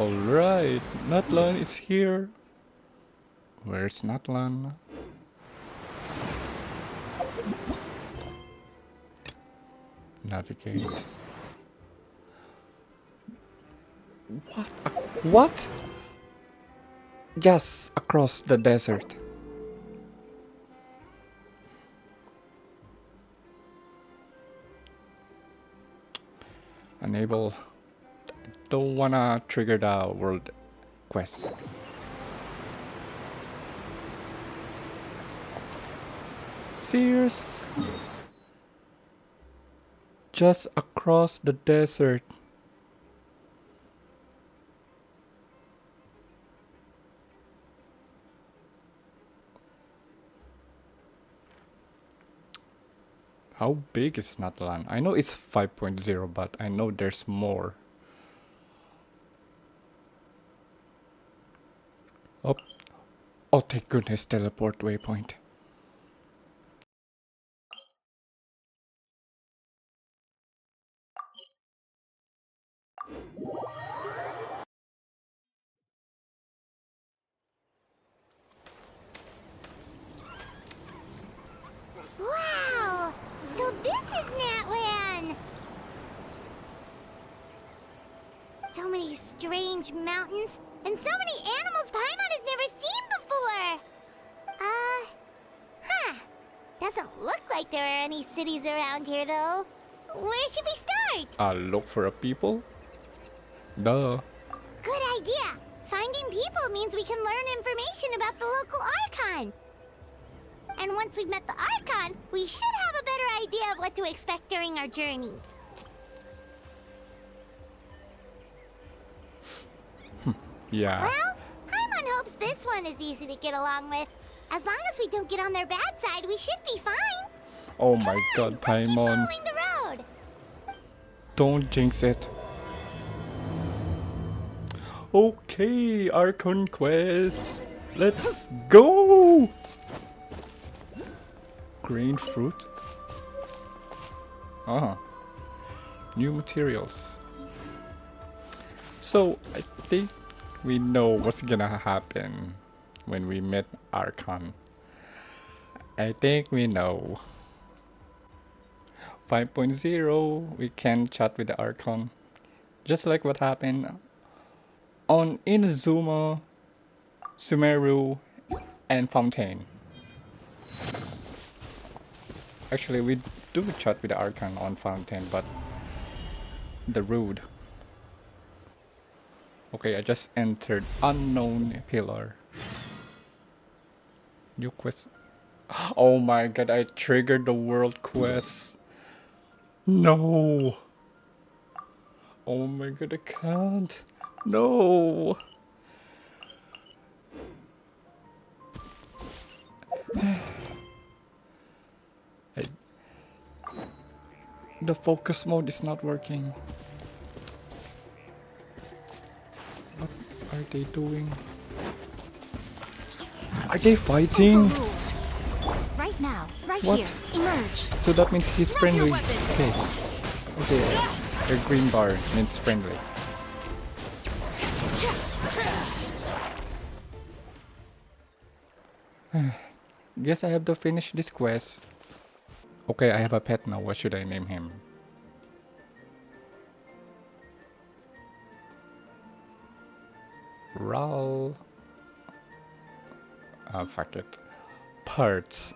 Alright, Natlan is here. Where's Natlan? Navigate. What? What? Just across the desert. Enable. Don't wanna trigger the world quest. Serious? Just across the desert. How big is Natlan? I know it's 5.0, but I know there's more. Oh, oh, thank goodness, teleport waypoint. Wow! So this is Natlan! So many strange mountains, and so many animals Paimon has never seen before! Huh. Doesn't look like there are any cities around here, though. Where should we start? Look for a people? Duh. Good idea! Finding people means we can learn information about the local Archon. And once we've met the Archon, we should have a better idea of what to expect during our journey. Yeah. Well, Paimon hopes this one is easy to get along with. As long as we don't get on their bad side, we should be fine. Oh my god, Let's keep Paimon. following the road. Don't jinx it. Okay, Archon quest. Let's go! Green fruit. New materials. So, I think we know what's gonna happen when we meet Archon. I think we know. 5.0, we can chat with the Archon. Just like what happened on Inazuma, Sumeru, and Fontaine. Actually, we do chat with the Archon on Fontaine, but the Rude. Okay, I just entered Unknown Pillar. New quest. Oh my god, I triggered the world quest. No. Oh my god, I can't. No. The focus mode is not working. What are they doing? Are they fighting? Right now, right What? here, emerge. So that means he's friendly. Okay. Okay. A green bar means friendly. Guess I have to finish this quest. Okay, I have a pet now. What should I name him? Ral. Ah, fuck it. Parts.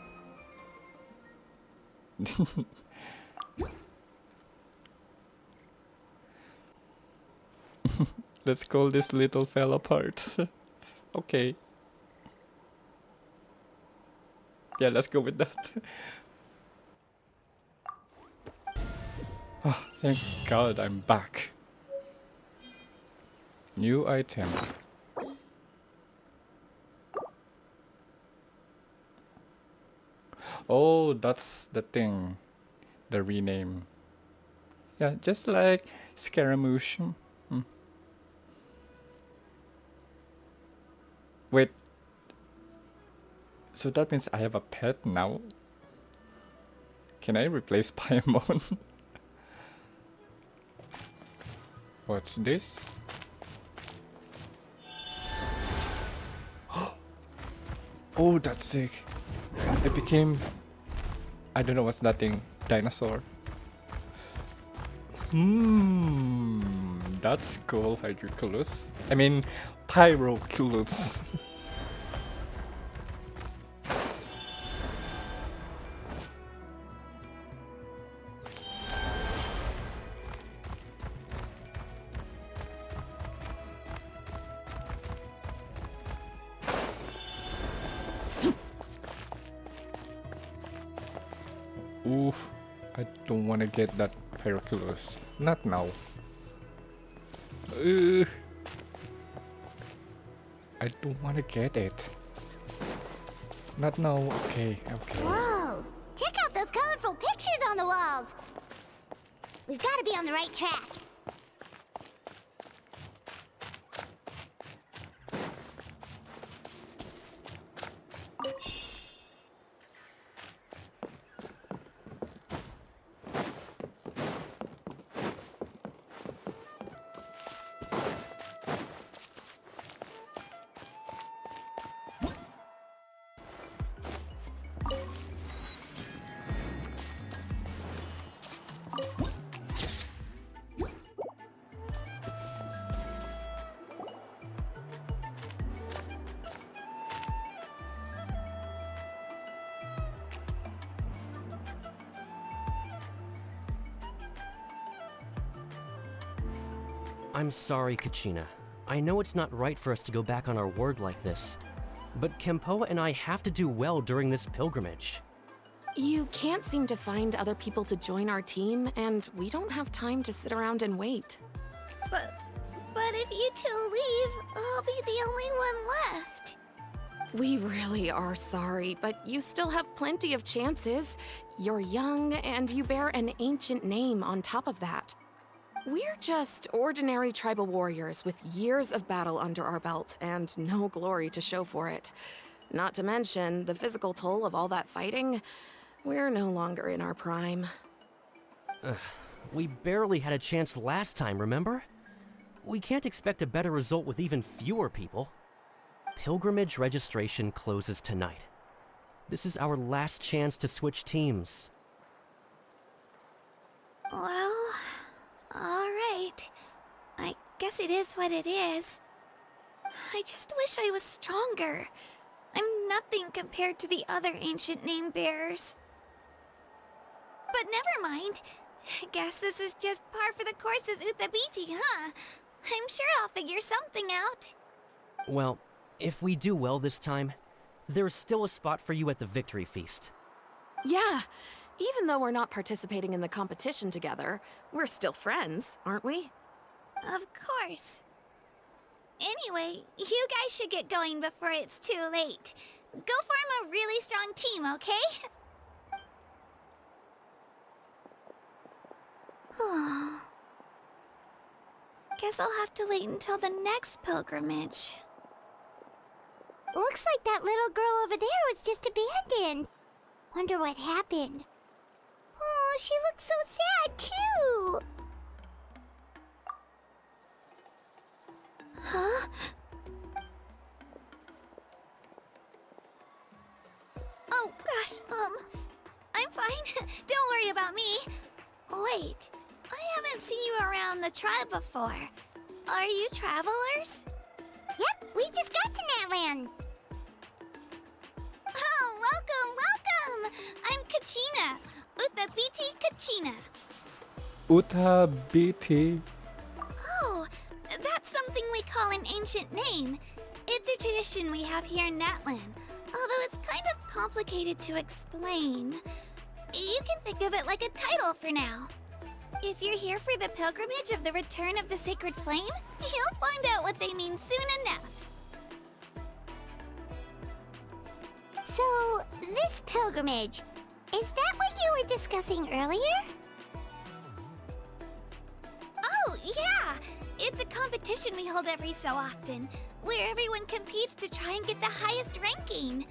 Let's call this little fella Parts. Okay. Yeah, let's go with that. Ah, thank God I'm back. New item. Oh, that's the thing. The rename. Yeah, just like Scaramouche. Wait. So that means I have a pet now? Can I replace Paimon? What's this? Oh, that's sick. It became, I don't know what's that thing, dinosaur. That's cool, Hydroculus. I mean, Pyroculus. Oof, I don't want to get that Pyroculus. Not now. I don't want to get it. Not now. Okay, okay. Whoa! Check out those colorful pictures on the walls! We've got to be on the right track. I'm sorry, Kachina. I know it's not right for us to go back on our word like this, but Kempoa and I have to do well during this pilgrimage. You can't seem to find other people to join our team, and we don't have time to sit around and wait. But if you two leave, I'll be the only one left. We really are sorry, but you still have plenty of chances. You're young, and you bear an ancient name on top of that. We're just ordinary tribal warriors with years of battle under our belt and no glory to show for it. Not to mention the physical toll of all that fighting. We're no longer in our prime. We barely had a chance last time, remember? We can't expect a better result with even fewer people. Pilgrimage registration closes tonight. This is our last chance to switch teams. Well, alright. I guess it is what it is. I just wish I was stronger. I'm nothing compared to the other ancient name bearers. But never mind. Guess this is just par for the course as Uthabiti, huh? I'm sure I'll figure something out. Well, if we do well this time, there's still a spot for you at the victory feast. Yeah, even though we're not participating in the competition together, we're still friends, aren't we? Of course. Anyway, you guys should get going before it's too late. Go form a really strong team, okay? Guess I'll have to wait until the next pilgrimage. Looks like that little girl over there was just abandoned. Wonder what happened. Oh, she looks so sad, too. Huh? Oh, gosh, I'm fine. Don't worry about me. Wait, I haven't seen you around the tribe before. Are you travelers? Yep, we just got to Natland. Oh, welcome! I'm Kachina. Uthabiti Kachina. Uthabiti. Oh, that's something we call an ancient name. It's a tradition we have here in Natland, although it's kind of complicated to explain. You can think of it like a title for now. If you're here for the pilgrimage of the return of the sacred flame, you'll find out what they mean soon enough. So, this pilgrimage, is that what you were discussing earlier? Oh, yeah! It's a competition we hold every so often, where everyone competes to try and get the highest ranking.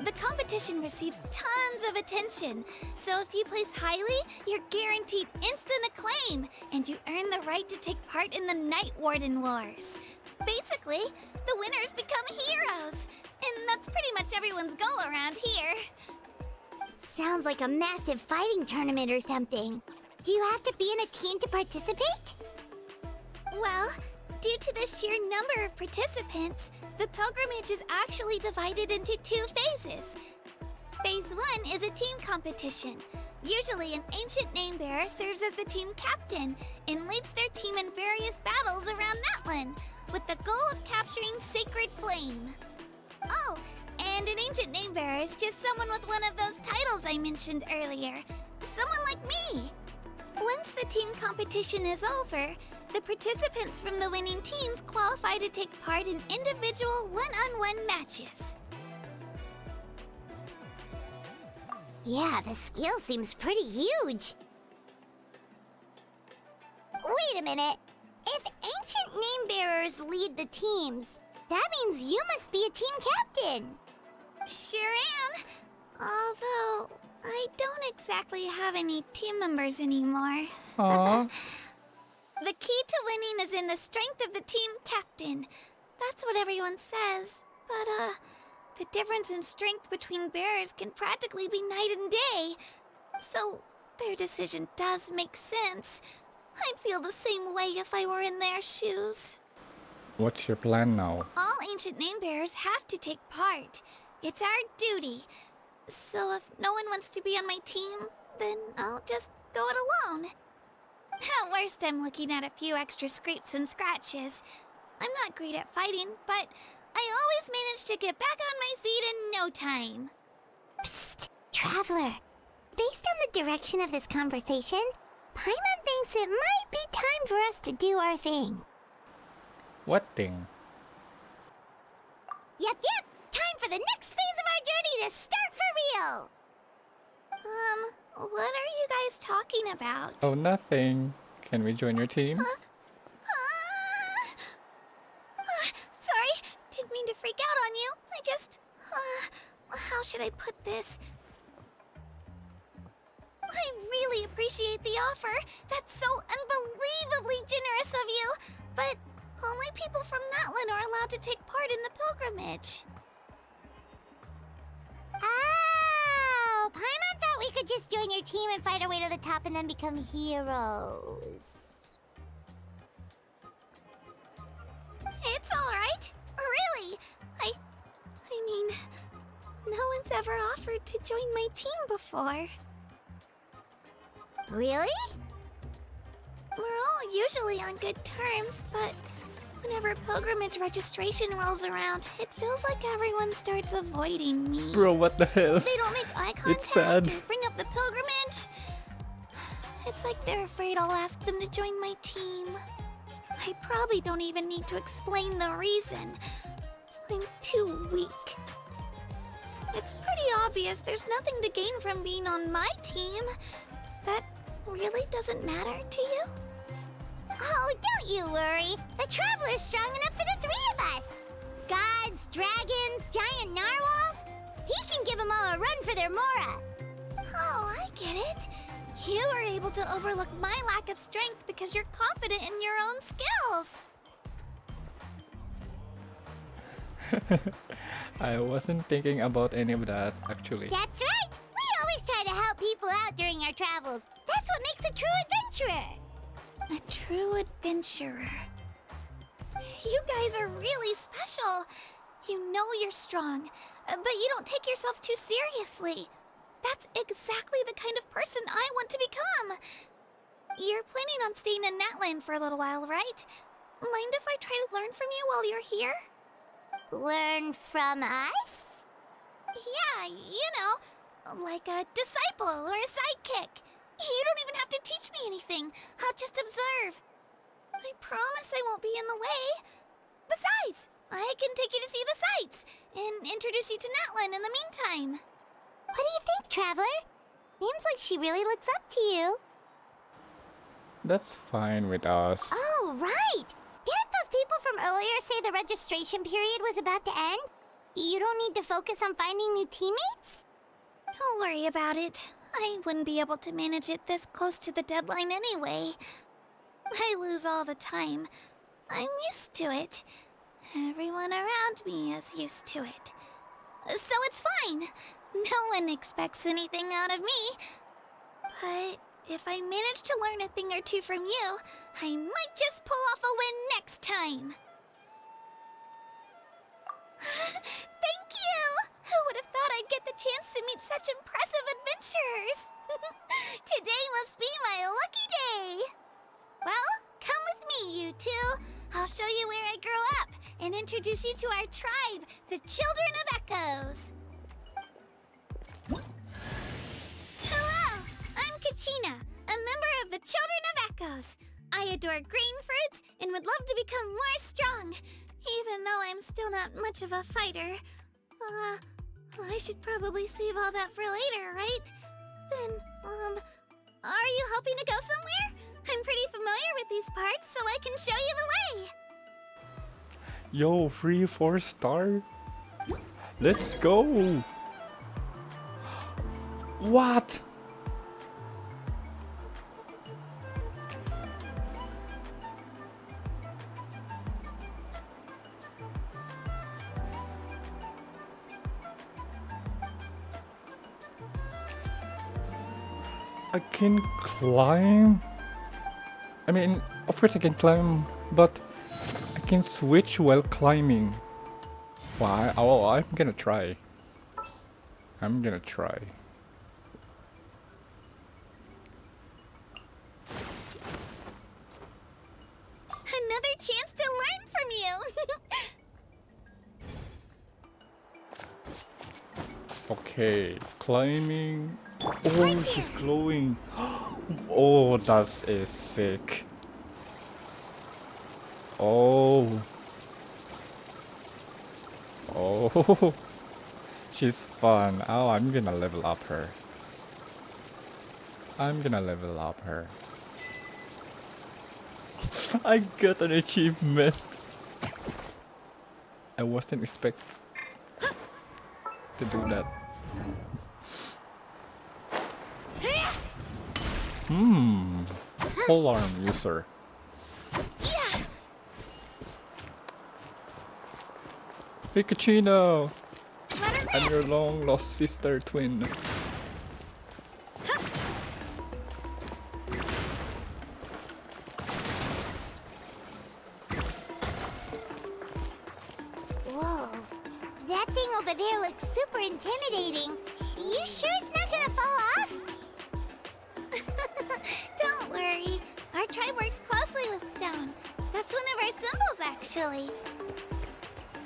The competition receives tons of attention, so if you place highly, you're guaranteed instant acclaim, and you earn the right to take part in the Night Warden Wars. Basically, the winners become heroes, And that's pretty much everyone's goal around here. Sounds like a massive fighting tournament or something. Do you have to be in a team to participate? Well, due to the sheer number of participants, the pilgrimage is actually divided into 2 phases. Phase 1 is a team competition. Usually, an ancient name-bearer serves as the team captain and leads their team in various battles around Natlan, with the goal of capturing Sacred Flame. Oh, and an ancient name-bearer is just someone with one of those titles I mentioned earlier. Someone like me. Once the team competition is over, the participants from the winning teams qualify to take part in individual one-on-one matches. Yeah, the skill seems pretty huge. Wait a minute. If ancient name-bearers lead the teams, that means you must be a team captain. Sure am. Although, I don't exactly have any team members anymore. Aww. The key to winning is in the strength of the team captain. That's what everyone says. But, the difference in strength between bearers can practically be night and day. So, their decision does make sense. I'd feel the same way if I were in their shoes. What's your plan now? All ancient name-bearers have to take part. It's our duty. So if no one wants to be on my team, then I'll just go it alone. At worst, I'm looking at a few extra scrapes and scratches. I'm not great at fighting, but I always manage to get back on my feet in no time. Psst, Traveler. Based on the direction of this conversation, Paimon thinks it might be time for us to do our thing. What thing? Yep. Time for the next phase of our journey to start for real. What are you guys talking about? Oh, nothing. Can we join your team? Sorry, didn't mean to freak out on you. I just... how should I put this? I really appreciate the offer. That's so unbelievably generous of you. But only people from Natlan are allowed to take part in the pilgrimage. Oh, Paimon thought we could just join your team and fight our way to the top and then become heroes. It's alright. Really. I mean, no one's ever offered to join my team before. Really? We're all usually on good terms, but whenever pilgrimage registration rolls around, it feels like everyone starts avoiding me. Bro, what the hell? They don't make eye contact It's sad. or bring up the pilgrimage. It's like they're afraid I'll ask them to join my team. I probably don't even need to explain the reason. I'm too weak. It's pretty obvious there's nothing to gain from being on my team. That really doesn't matter to you? Oh, don't you worry. The Traveler's strong enough for the 3 of us. Gods, dragons, giant narwhals. He can give them all a run for their Mora. Oh, I get it. You were able to overlook my lack of strength because you're confident in your own skills. I wasn't thinking about any of that, actually. That's right. We always try to help people out during our travels. That's what makes a true adventurer. A true adventurer. You guys are really special. You know you're strong, but you don't take yourselves too seriously. That's exactly the kind of person I want to become. You're planning on staying in Natlan for a little while, right? Mind if I try to learn from you while you're here? Learn from us? Yeah, you know, like a disciple or a sidekick. You don't even have to teach me anything. I'll just observe. I promise I won't be in the way. Besides, I can take you to see the sights and introduce you to Natlan in the meantime. What do you think, Traveler? Seems like she really looks up to you. That's fine with us. Oh, right! Didn't those people from earlier say the registration period was about to end? You don't need to focus on finding new teammates? Don't worry about it. I wouldn't be able to manage it this close to the deadline anyway. I lose all the time. I'm used to it. Everyone around me is used to it. so it's fine. No one expects anything out of me. But if I manage to learn a thing or two from you, I might just pull off a win next time. Thank you! Who would have thought I'd get the chance to meet such impressive adventurers? Today must be my lucky day! Well, come with me, you two. I'll show you where I grew up and introduce you to our tribe, the Children of Echoes. Hello, I'm Kachina, a member of the Children of Echoes. I adore green fruits and would love to become more strong, even though I'm still not much of a fighter. I should probably save all that for later, right? Then, are you hoping to go somewhere? I'm pretty familiar with these parts, so I can show you the way. Yo, free 4-star? Let's go! What? I can climb? I mean, of course I can climb, but I can switch while climbing. Why? Oh, I'm gonna try. I'm gonna try. Another chance to learn from you. Okay, climbing. Oh, she's glowing. Oh, that is sick. Oh. Oh. She's fun. Oh, I'm gonna level up her. I'm gonna level up her. I got an achievement. I wasn't expect to do that. Pole arm user. Pikachu! I'm your long lost sister twin. Whoa, that thing over there looks super intimidating. You sure it's not gonna fall off? Don't worry. Our tribe works closely with stone. That's one of our symbols, actually.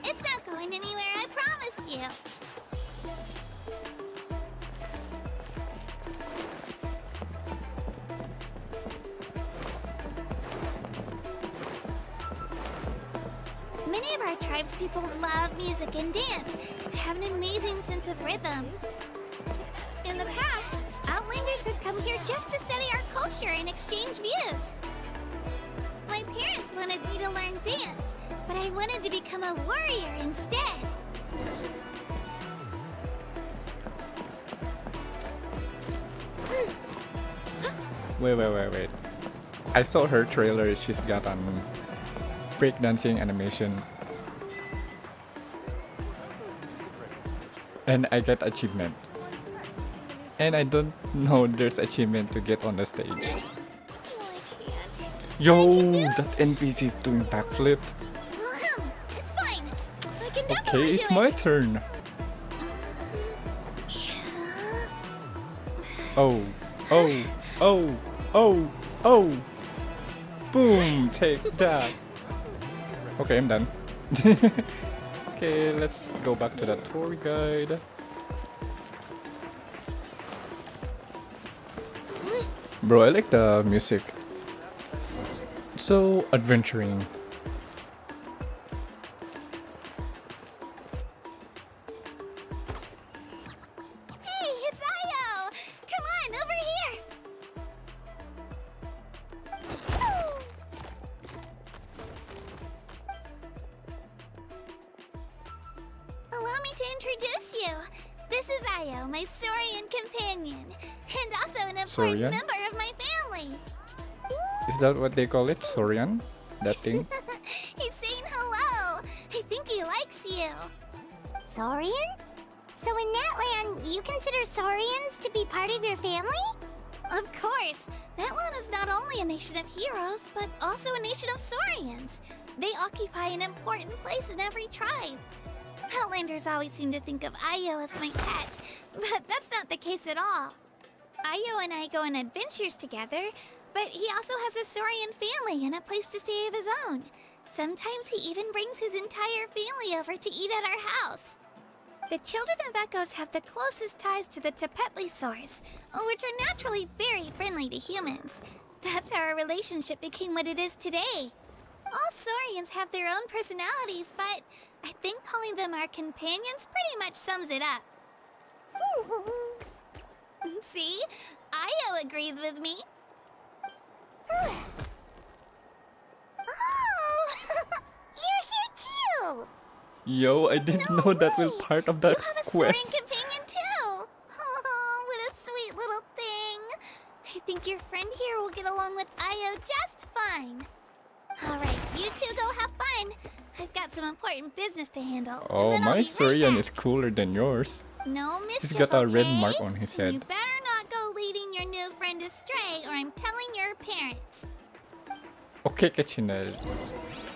It's not going anywhere, I promise you. Many of our tribe's people love music and dance and have an amazing sense of rhythm. In the past, Outlanders had come here just to study our culture and exchange views. My parents wanted me to learn dance, but I wanted to become a warrior instead. Wait. I saw her trailer. She's got an breakdancing animation. And I get achievement. And I don't know there's achievement to get on the stage. No, I can't. Yo, that NPC is doing backflip. It's fine. I can Okay, definitely it's do my it. turn. Oh. Boom, take that. Okay, I'm done. Okay, let's go back to the tour guide. Bro, I like the music. So adventuring. Hey, it's Io! Come on, over here! Allow me to introduce you. This is Io, my Saurian companion, and also an important Saurian? member of my family. Is that what they call it? Sorian? That thing? He's saying hello. I think he likes you. Saurian? So in that land, you consider Saurians to be part of your family? Of course. That one is not only a nation of heroes, but also a nation of Saurians. They occupy an important place in every tribe. Outlanders always seem to think of Io as my pet, but that's not the case at all. Io and I go on adventures together, but he also has a Saurian family and a place to stay of his own. Sometimes he even brings his entire family over to eat at our house. The children of Echoes have the closest ties to the Tepetlisaurs, which are naturally very friendly to humans. That's how our relationship became what it is today. All Saurians have their own personalities, but I think calling them our companions pretty much sums it up. See? Io agrees with me. Oh! You're here too! Yo, I didn't No know that was way. part of that You have a Saurian quest. companion too! Oh, what a sweet little thing. I think your friend here will get along with Io just fine. Alright, you two go have fun. I've got some important business to handle. and Oh, then I'll my be Saurian right is back. cooler than yours. No mischief, He's got a red okay? mark on his You head. better not go leading your new friend astray, or I'm telling your parents. Okay, Kachina.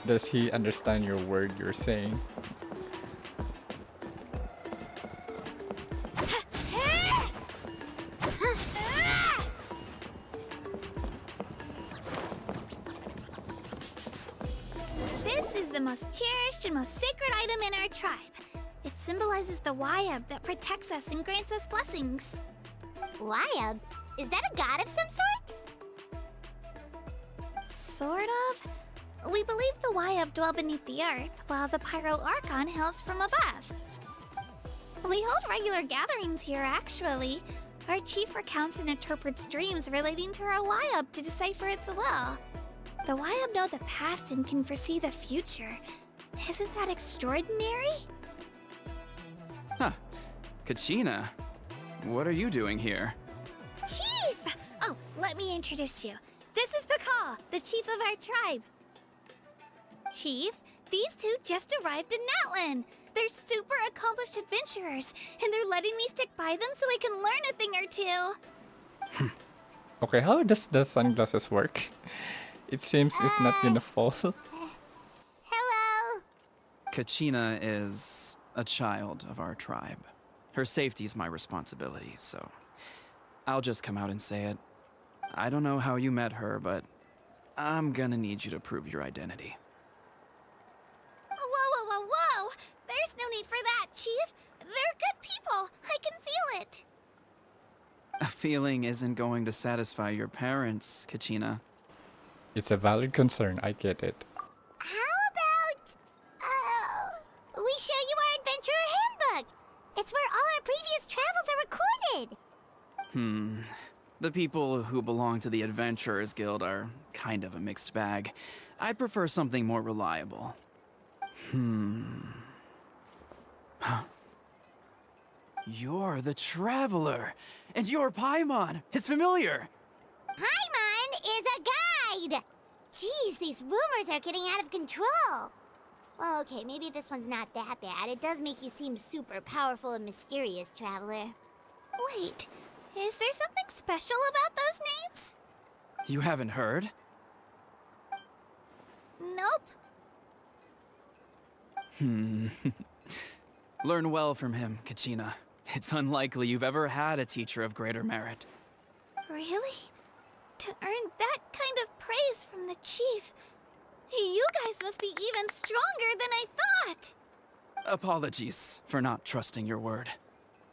Does he understand your word you're saying? This is the most cherished and most sacred item in our tribe. It symbolizes the Wayab that protects us and grants us blessings. Wayab? Is that a god of some sort? Sort of. We believe the Wayab dwell beneath the earth, while the Pyro Archon hails from above. We hold regular gatherings here, actually. Our chief recounts and interprets dreams relating to our Wayab to decipher its will. The Wayab know the past and can foresee the future. Isn't that extraordinary? Huh. Kachina, what are you doing here? Chief! Oh, let me introduce you. This is Pakal, the chief of our tribe. Chief, these two just arrived in Natlan. They're super accomplished adventurers, and they're letting me stick by them so I can learn a thing or two. Okay, how does the sunglasses work? It seems it's not gonna fall. Hello? Kachina is a child of our tribe. Her safety's my responsibility, so I'll just come out and say it. I don't know how you met her, but I'm gonna need you to prove your identity. Whoa, whoa, whoa, whoa! There's no need for that, Chief. They're good people. I can feel it. A feeling isn't going to satisfy your parents, Kachina. It's a valid concern, I get it. How about... we show you our adventurer handbook? It's where all our previous travels are recorded. The people who belong to the Adventurers Guild are kind of a mixed bag. I prefer something more reliable. You're the Traveler, and you're Paimon, his familiar. Paimon is a guide! Jeez, these rumors are getting out of control. Well, okay, maybe this one's not that bad. It does make you seem super powerful and mysterious, Traveler. Wait, is there something special about those names? You haven't heard? Nope. Learn well from him, Kachina. It's unlikely you've ever had a teacher of greater merit. Really? To earn that kind of praise from the chief, you guys must be even stronger than I thought. Apologies for not trusting your word.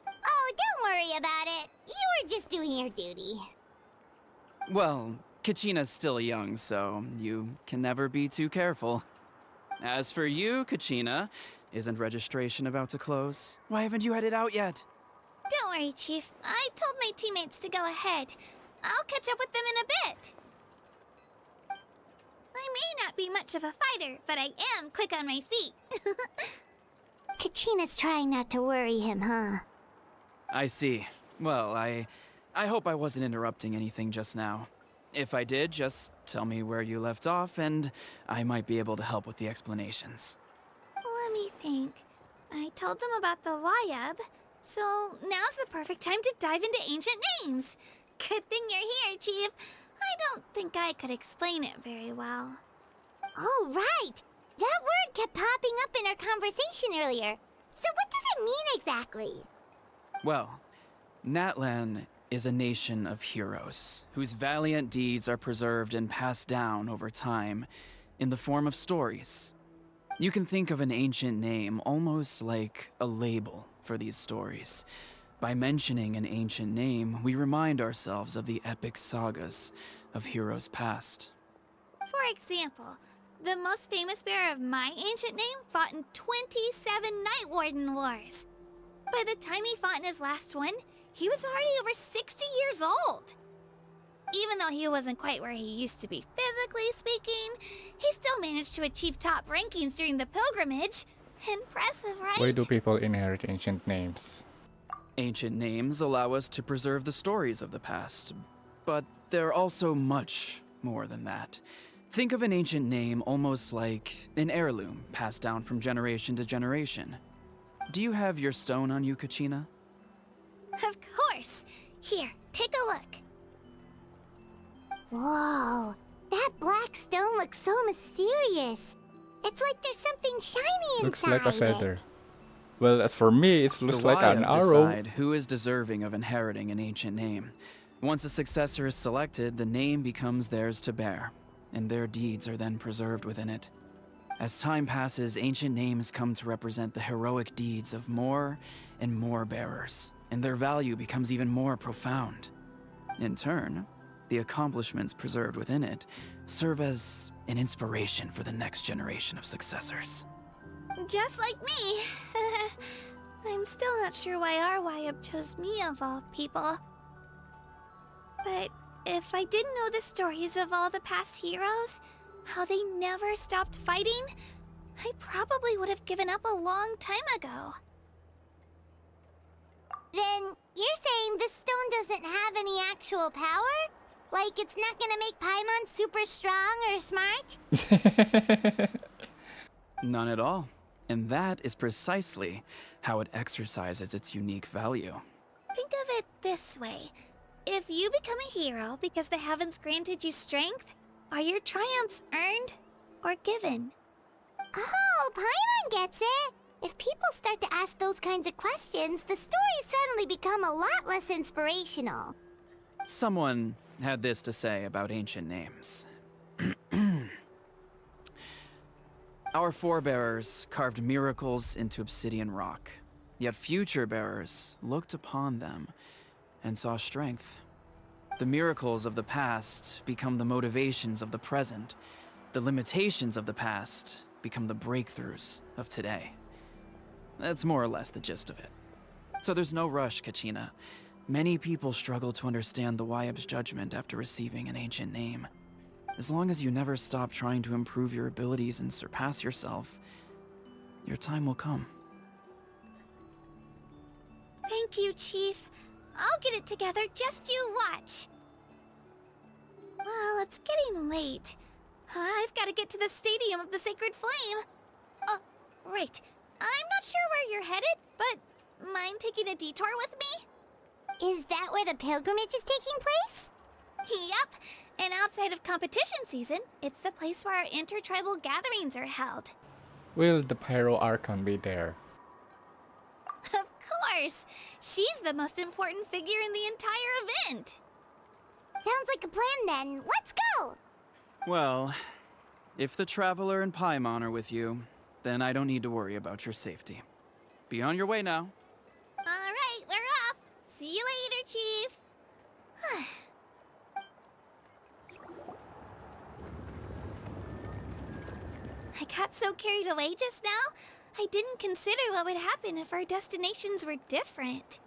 Oh, don't worry about it. You were just doing your duty. Well, Kachina's still young, so you can never be too careful. As for you, Kachina, isn't registration about to close? Why haven't you headed out yet? Don't worry, Chief. I told my teammates to go ahead. I'll catch up with them in a bit. I may not be much of a fighter, but I am quick on my feet. Kachina's trying not to worry him, huh? I see. Well, I hope I wasn't interrupting anything just now. If I did, just tell me where you left off, and I might be able to help with the explanations. Let me think. I told them about the Wayab. So now's the perfect time to dive into ancient names. Good thing you're here, Chief. I don't think I could explain it very well. Oh, right! That word kept popping up in our conversation earlier. So what does it mean exactly? Well, Natlan is a nation of heroes whose valiant deeds are preserved and passed down over time in the form of stories. You can think of an ancient name almost like a label for these stories. By mentioning an ancient name, we remind ourselves of the epic sagas of heroes past. For example, the most famous bearer of my ancient name fought in 27 Night Warden Wars. By the time he fought in his last one, he was already over 60 years old. Even though he wasn't quite where he used to be physically speaking, he still managed to achieve top rankings during the pilgrimage. Impressive, right? Why do people inherit ancient names? Ancient names allow us to preserve the stories of the past, but they're also much more than that. Think of an ancient name almost like an heirloom passed down from generation to generation. Do you have your stone on you, Kachina? Of course. Here, take a look. Whoa, that black stone looks so mysterious. It's like there's something shiny Looks inside like a feather. it. Well, as for me, it looks The like an Wayab arrow. decide who is deserving of inheriting an ancient name. Once a successor is selected, the name becomes theirs to bear, and their deeds are then preserved within it. As time passes, ancient names come to represent the heroic deeds of more and more bearers, and their value becomes even more profound. In turn, the accomplishments preserved within it serve as an inspiration for the next generation of successors. Just like me. I'm still not sure why our Wayab chose me of all people. But if I didn't know the stories of all the past heroes, how they never stopped fighting, I probably would have given up a long time ago. Then you're saying this stone doesn't have any actual power? Like it's not gonna make Paimon super strong or smart? None at all. And that is precisely how it exercises its unique value. Think of it this way. If you become a hero because the heavens granted you strength, are your triumphs earned or given? Oh, Paimon gets it! If people start to ask those kinds of questions, the stories suddenly become a lot less inspirational. Someone had this to say about ancient names. Our forebears carved miracles into obsidian rock, yet future bearers looked upon them and saw strength. The miracles of the past become the motivations of the present. The limitations of the past become the breakthroughs of today. That's more or less the gist of it. So there's no rush, Kachina. Many people struggle to understand the Wayab's judgment after receiving an ancient name. As long as you never stop trying to improve your abilities and surpass yourself, your time will come. Thank you, Chief. I'll get it together, just you watch. Well, it's getting late. I've got to get to the Stadium of the Sacred Flame. Oh, right. I'm not sure where you're headed, but mind taking a detour with me? Is that where the pilgrimage is taking place? Yep. And outside of competition season, it's the place where our intertribal gatherings are held. Will the Pyro Archon be there? Of course. She's the most important figure in the entire event. Sounds like a plan then. Let's go! Well, if the Traveler and Paimon are with you, then I don't need to worry about your safety. Be on your way now. All right, we're off. See you later, Chief. I got so carried away just now, I didn't consider what would happen if our destinations were different.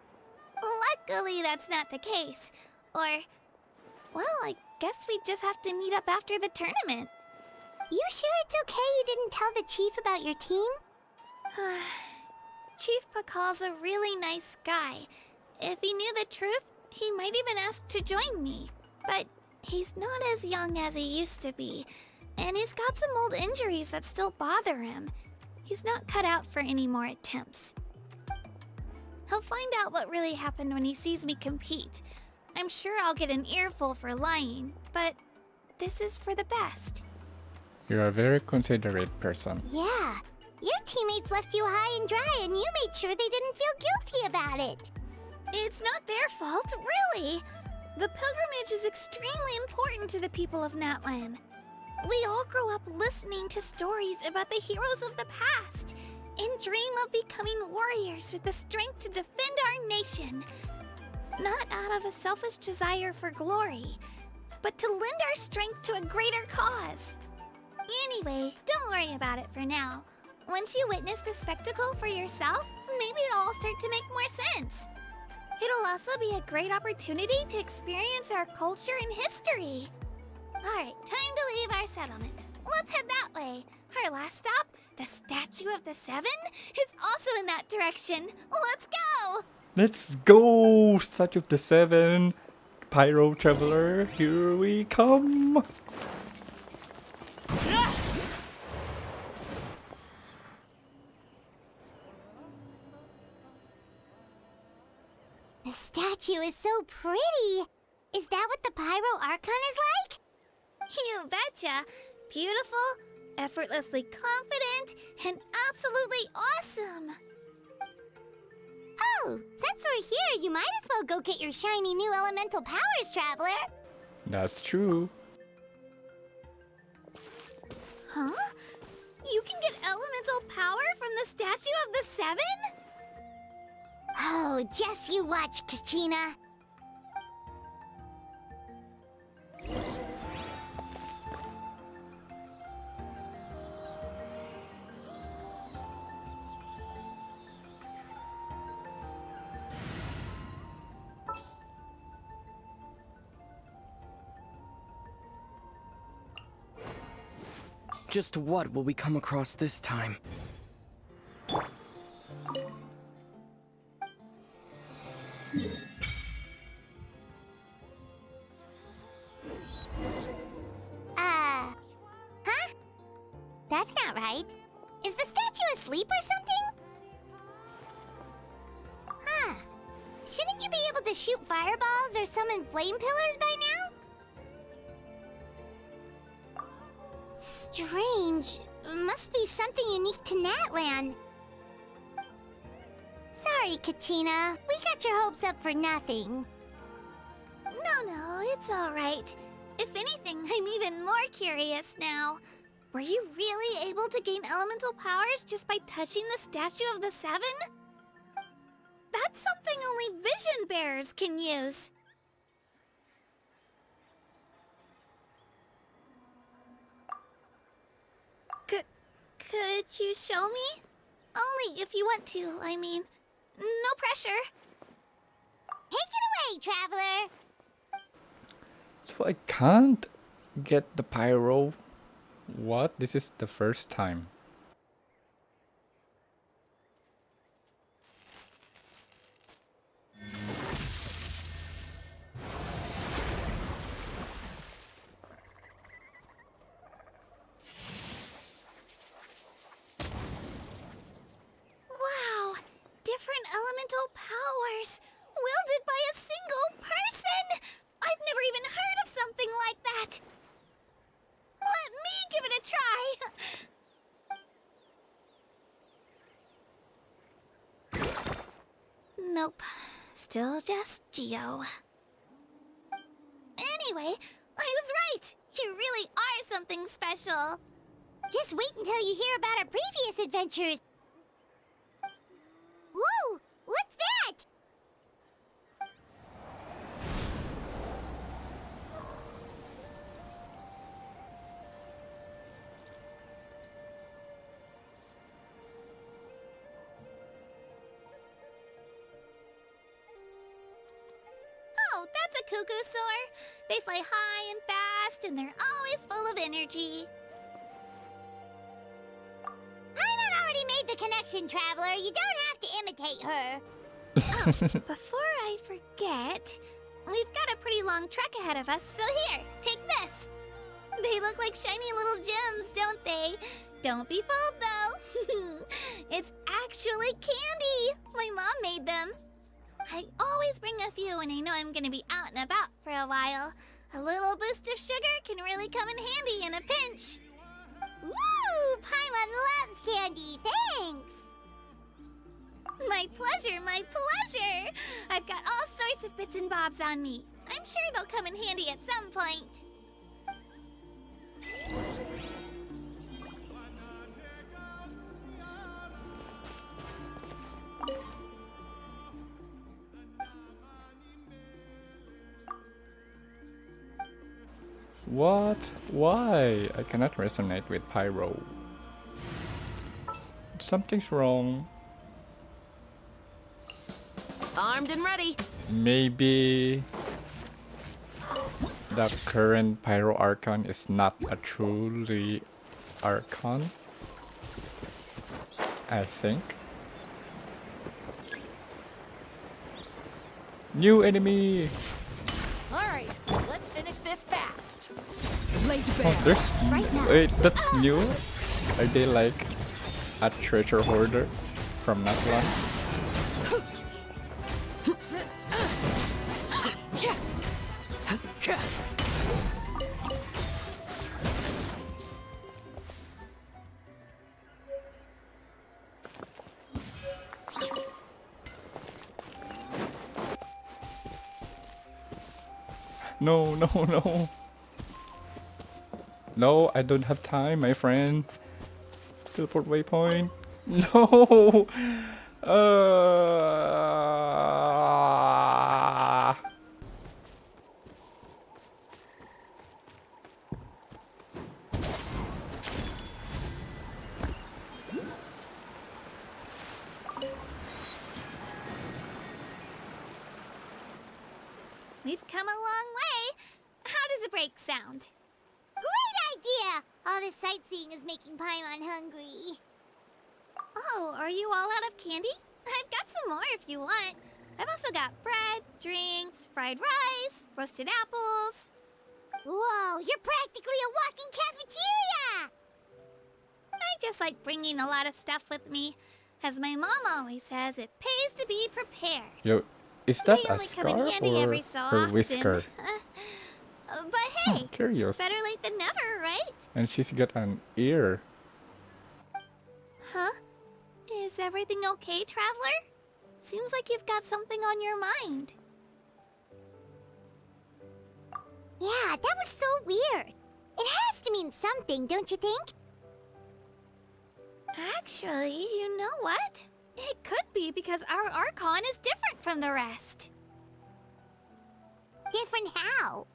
Luckily, that's not the case. Or, well, I guess we just have to meet up after the tournament. You sure it's okay you didn't tell the chief about your team? Chief Pakal's a really nice guy. If he knew the truth, he might even ask to join me. But he's not as young as he used to be, and he's got some old injuries that still bother him. He's not cut out for any more attempts. He'll find out what really happened when he sees me compete. I'm sure I'll get an earful for lying, but this is for the best. You're a very considerate person. Yeah, your teammates left you high and dry and you made sure they didn't feel guilty about it. It's not their fault, really. The pilgrimage is extremely important to the people of Natlan. We all grow up listening to stories about the heroes of the past and dream of becoming warriors with the strength to defend our nation. Not out of a selfish desire for glory, but to lend our strength to a greater cause. Anyway, don't worry about it for now. Once you witness the spectacle for yourself, maybe it'll all start to make more sense. It'll also be a great opportunity to experience our culture and history. Alright, time to leave our settlement. Let's head that way. Our last stop, the Statue of the Seven, is also in that direction. Let's go! Let's go! Statue of the Seven. Pyro Traveler, here we come! The statue is so pretty. Is that what the Pyro Archon is like? You betcha. Beautiful, effortlessly confident, and absolutely awesome. Oh, since we're here, you might as well go get your shiny new elemental powers, Traveler. That's true. Huh? You can get elemental power from the Statue of the Seven? Oh, just you watch, Kachina. Just what will we come across this time? Huh? That's not right. Is the statue asleep or something? Huh. Shouldn't you be able to shoot fireballs or summon flame pillars by now? Strange. Must be something unique to Natlan. Sorry, Kachina. We got your hopes up for nothing. No, it's alright. If anything, I'm even more curious now. Were you really able to gain elemental powers just by touching the Statue of the Seven? That's something only vision bearers can use. Could you show me? Only if you want to, I mean. No pressure. Take it away, Traveler. So I can't get the pyro. What? This is the first time. Wow! Different elemental powers! Wielded by a single person! I've never even heard of something like that! Let me give it a try! Nope. Still just Geo. Anyway, I was right! You really are something special! Just wait until you hear about our previous adventures. Whoa! What's that? Oh, that's a cuckoo soar. They fly high and fast, and they're always full of energy. Paimon already made the connection, Traveler. You don't have to imitate her. Before I forget, we've got a pretty long trek ahead of us, so here, take this. They look like shiny little gems, don't they? Don't be fooled, though. It's actually candy! My mom made them. I always bring a few when I know I'm gonna be out and about for a while. A little boost of sugar can really come in handy in a pinch. Woo! Paimon loves candy, thanks! My pleasure, my pleasure! I've got all sorts of bits and bobs on me. I'm sure they'll come in handy at some point. What? Why? I cannot resonate with Pyro. Something's wrong. Armed and ready. Maybe the current Pyro Archon is not a truly Archon. I think. New enemy! Alright, let's finish this fast. Oh, there's. Right now. Wait, that's new? Are they like a treasure hoarder from Natlan? No, no, no. No, I don't have time, my friend. Teleport waypoint. No. We've come a long way. How does a break sound? Great idea! All this sightseeing is making Paimon hungry. Oh, are you all out of candy? I've got some more if you want. I've also got bread, drinks, fried rice, roasted apples. Whoa, you're practically a walking cafeteria! I just like bringing a lot of stuff with me. As my mom always says, it pays to be prepared. Yo, is that They a only come in scar handy or every so her often. whisker? But hey, Curious. better late than never, right? And she's got an ear. Huh? Is everything okay, Traveler? Seems like you've got something on your mind. Yeah, that was so weird. It has to mean something, don't you think? Actually, you know what? It could be because our Archon is different from the rest. Different how?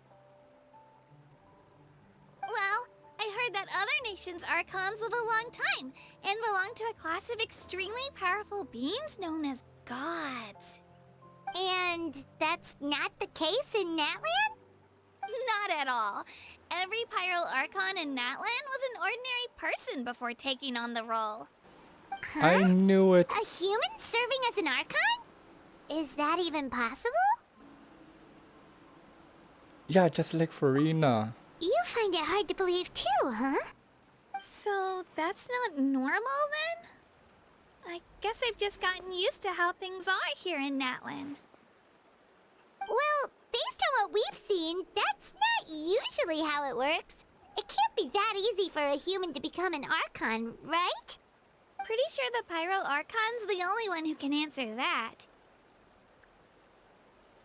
Well, I heard that other nations' Archons live a long time and belong to a class of extremely powerful beings known as gods. And that's not the case in Natlan? Not at all. Every Pyro Archon in Natlan was an ordinary person before taking on the role. I knew it. A human serving as an Archon? Is that even possible? Yeah, just like Farina. You find it hard to believe too, huh? So that's not normal then? I guess I've just gotten used to how things are here in Natlan. Well, based on what we've seen, that's not usually how it works. It can't be that easy for a human to become an Archon, right? Pretty sure the Pyro Archon's the only one who can answer that.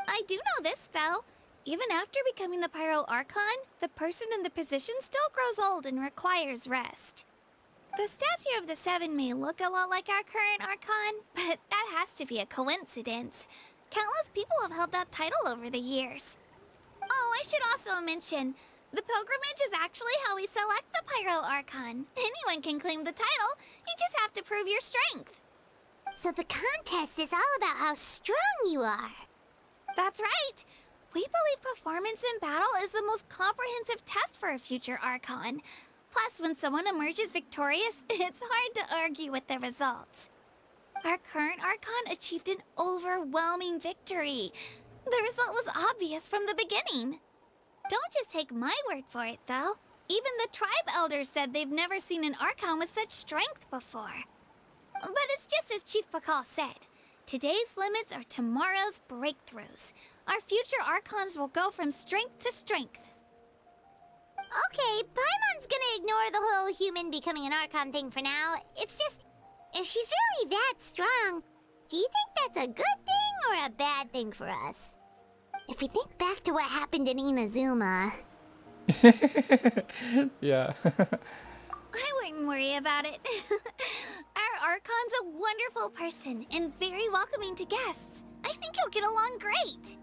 I do know this, though. Even after becoming the Pyro Archon, the person in the position still grows old and requires rest. The statue of the Seven may look a lot like our current Archon, but that has to be a coincidence. Countless people have held that title over the years. Oh, I should also mention, the pilgrimage is actually how we select the Pyro Archon. Anyone can claim the title, you just have to prove your strength. So the contest is all about how strong you are. That's right. We believe performance in battle is the most comprehensive test for a future Archon. Plus, when someone emerges victorious, it's hard to argue with the results. Our current Archon achieved an overwhelming victory. The result was obvious from the beginning. Don't just take my word for it, though. Even the tribe elders said they've never seen an Archon with such strength before. But it's just as Chief Pakal said. Today's limits are tomorrow's breakthroughs. Our future Archons will go from strength to strength. Okay, Paimon's gonna ignore the whole human becoming an Archon thing for now. It's just, if she's really that strong, do you think that's a good thing or a bad thing for us? If we think back to what happened in Inazuma... Yeah. I wouldn't worry about it. Our Archon's a wonderful person and very welcoming to guests. I think he'll get along great.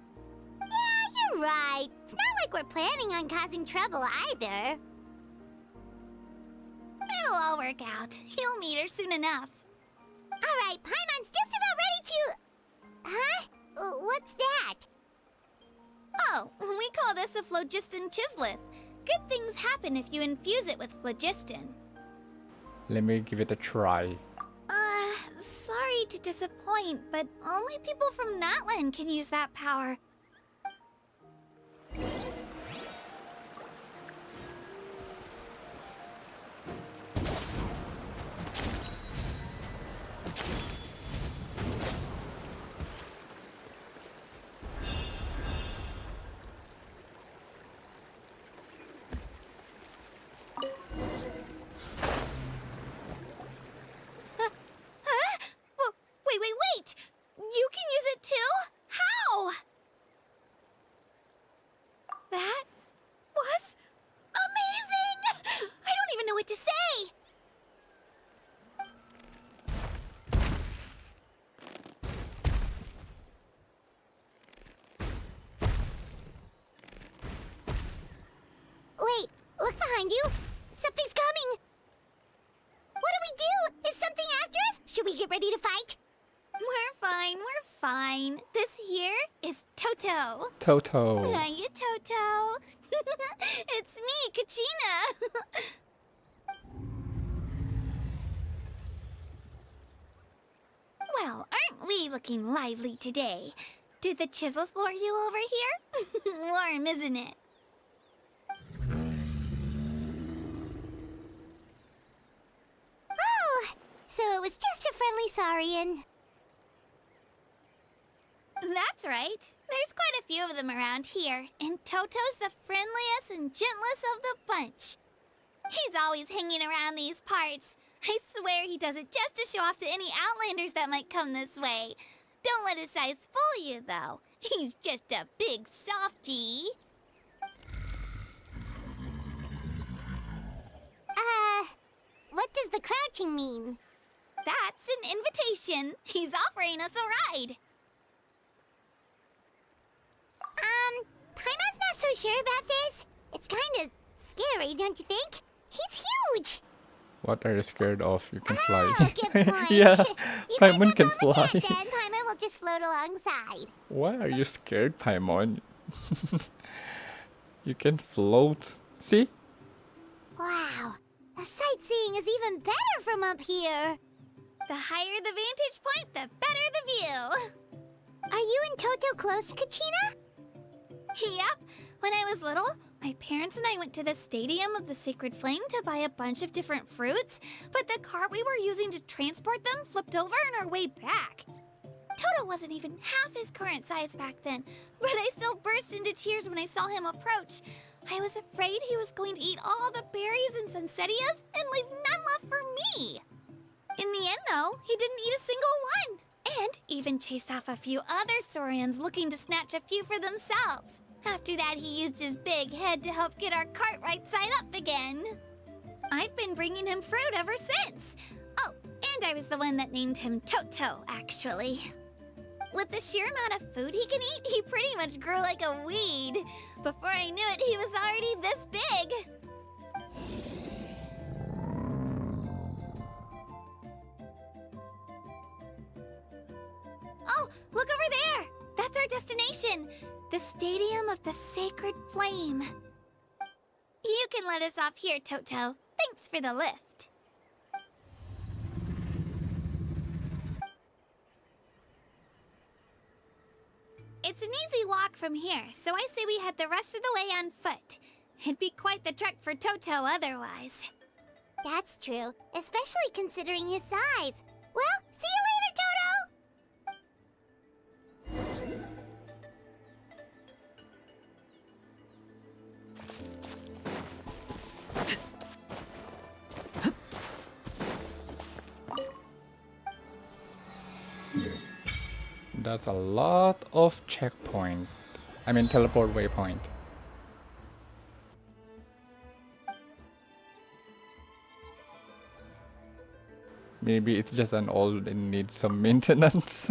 Yeah, you're right. It's not like we're planning on causing trouble either. It'll all work out. He'll meet her soon enough. Alright, Paimon's just about ready to... Huh? What's that? Oh, we call this a phlogiston chisleth. Good things happen if you infuse it with phlogiston. Let me give it a try. Sorry to disappoint, but only people from Natlan can use that power. Wait! You can use it too? How? That was amazing! I don't even know what to say! Wait, look behind you. Something's coming. What do we do? Is something after us? Should we get ready to fight? We're fine. This here is Toto. Toto. Hiya, Toto. It's me, Kachina. Well, aren't we looking lively today? Did the chisel lure you over here? Warm, isn't it? Oh, so it was just a friendly Saurian. That's right. There's quite a few of them around here, and Toto's the friendliest and gentlest of the bunch. He's always hanging around these parts. I swear he does it just to show off to any Outlanders that might come this way. Don't let his size fool you, though. He's just a big softie. What does the crouching mean? That's an invitation. He's offering us a ride. Paimon's not so sure about this. It's kind of scary, don't you think? He's huge! What are you scared of? You can Oh, fly. good point. Yeah, You guys Paimon have can all the fly. cat then. Paimon will just float alongside. Why are you scared, Paimon? You can float. See? Wow, the sightseeing is even better from up here. The higher the vantage point, the better the view. Are you and Toto close, Kachina? Yep. When I was little, my parents and I went to the Stadium of the Sacred Flame to buy a bunch of different fruits, but the cart we were using to transport them flipped over on our way back. Toto wasn't even half his current size back then, but I still burst into tears when I saw him approach. I was afraid he was going to eat all the berries and sunsettias and leave none left for me. In the end, though, he didn't eat a single one, and even chased off a few other Saurians looking to snatch a few for themselves. After that, he used his big head to help get our cart right side up again. I've been bringing him fruit ever since. Oh, and I was the one that named him Toto, actually. With the sheer amount of food he can eat, he pretty much grew like a weed. Before I knew it, he was already this big. Oh, look over there! That's our destination! The Stadium of the Sacred Flame. You can let us off here, Toto. Thanks for the lift. It's an easy walk from here, so I say we head the rest of the way on foot. It'd be quite the trek for Toto otherwise. That's true, especially considering his size. Well, see you later, Toto! That's a lot of checkpoint. I mean teleport waypoint. Maybe it's just an old and needs some maintenance.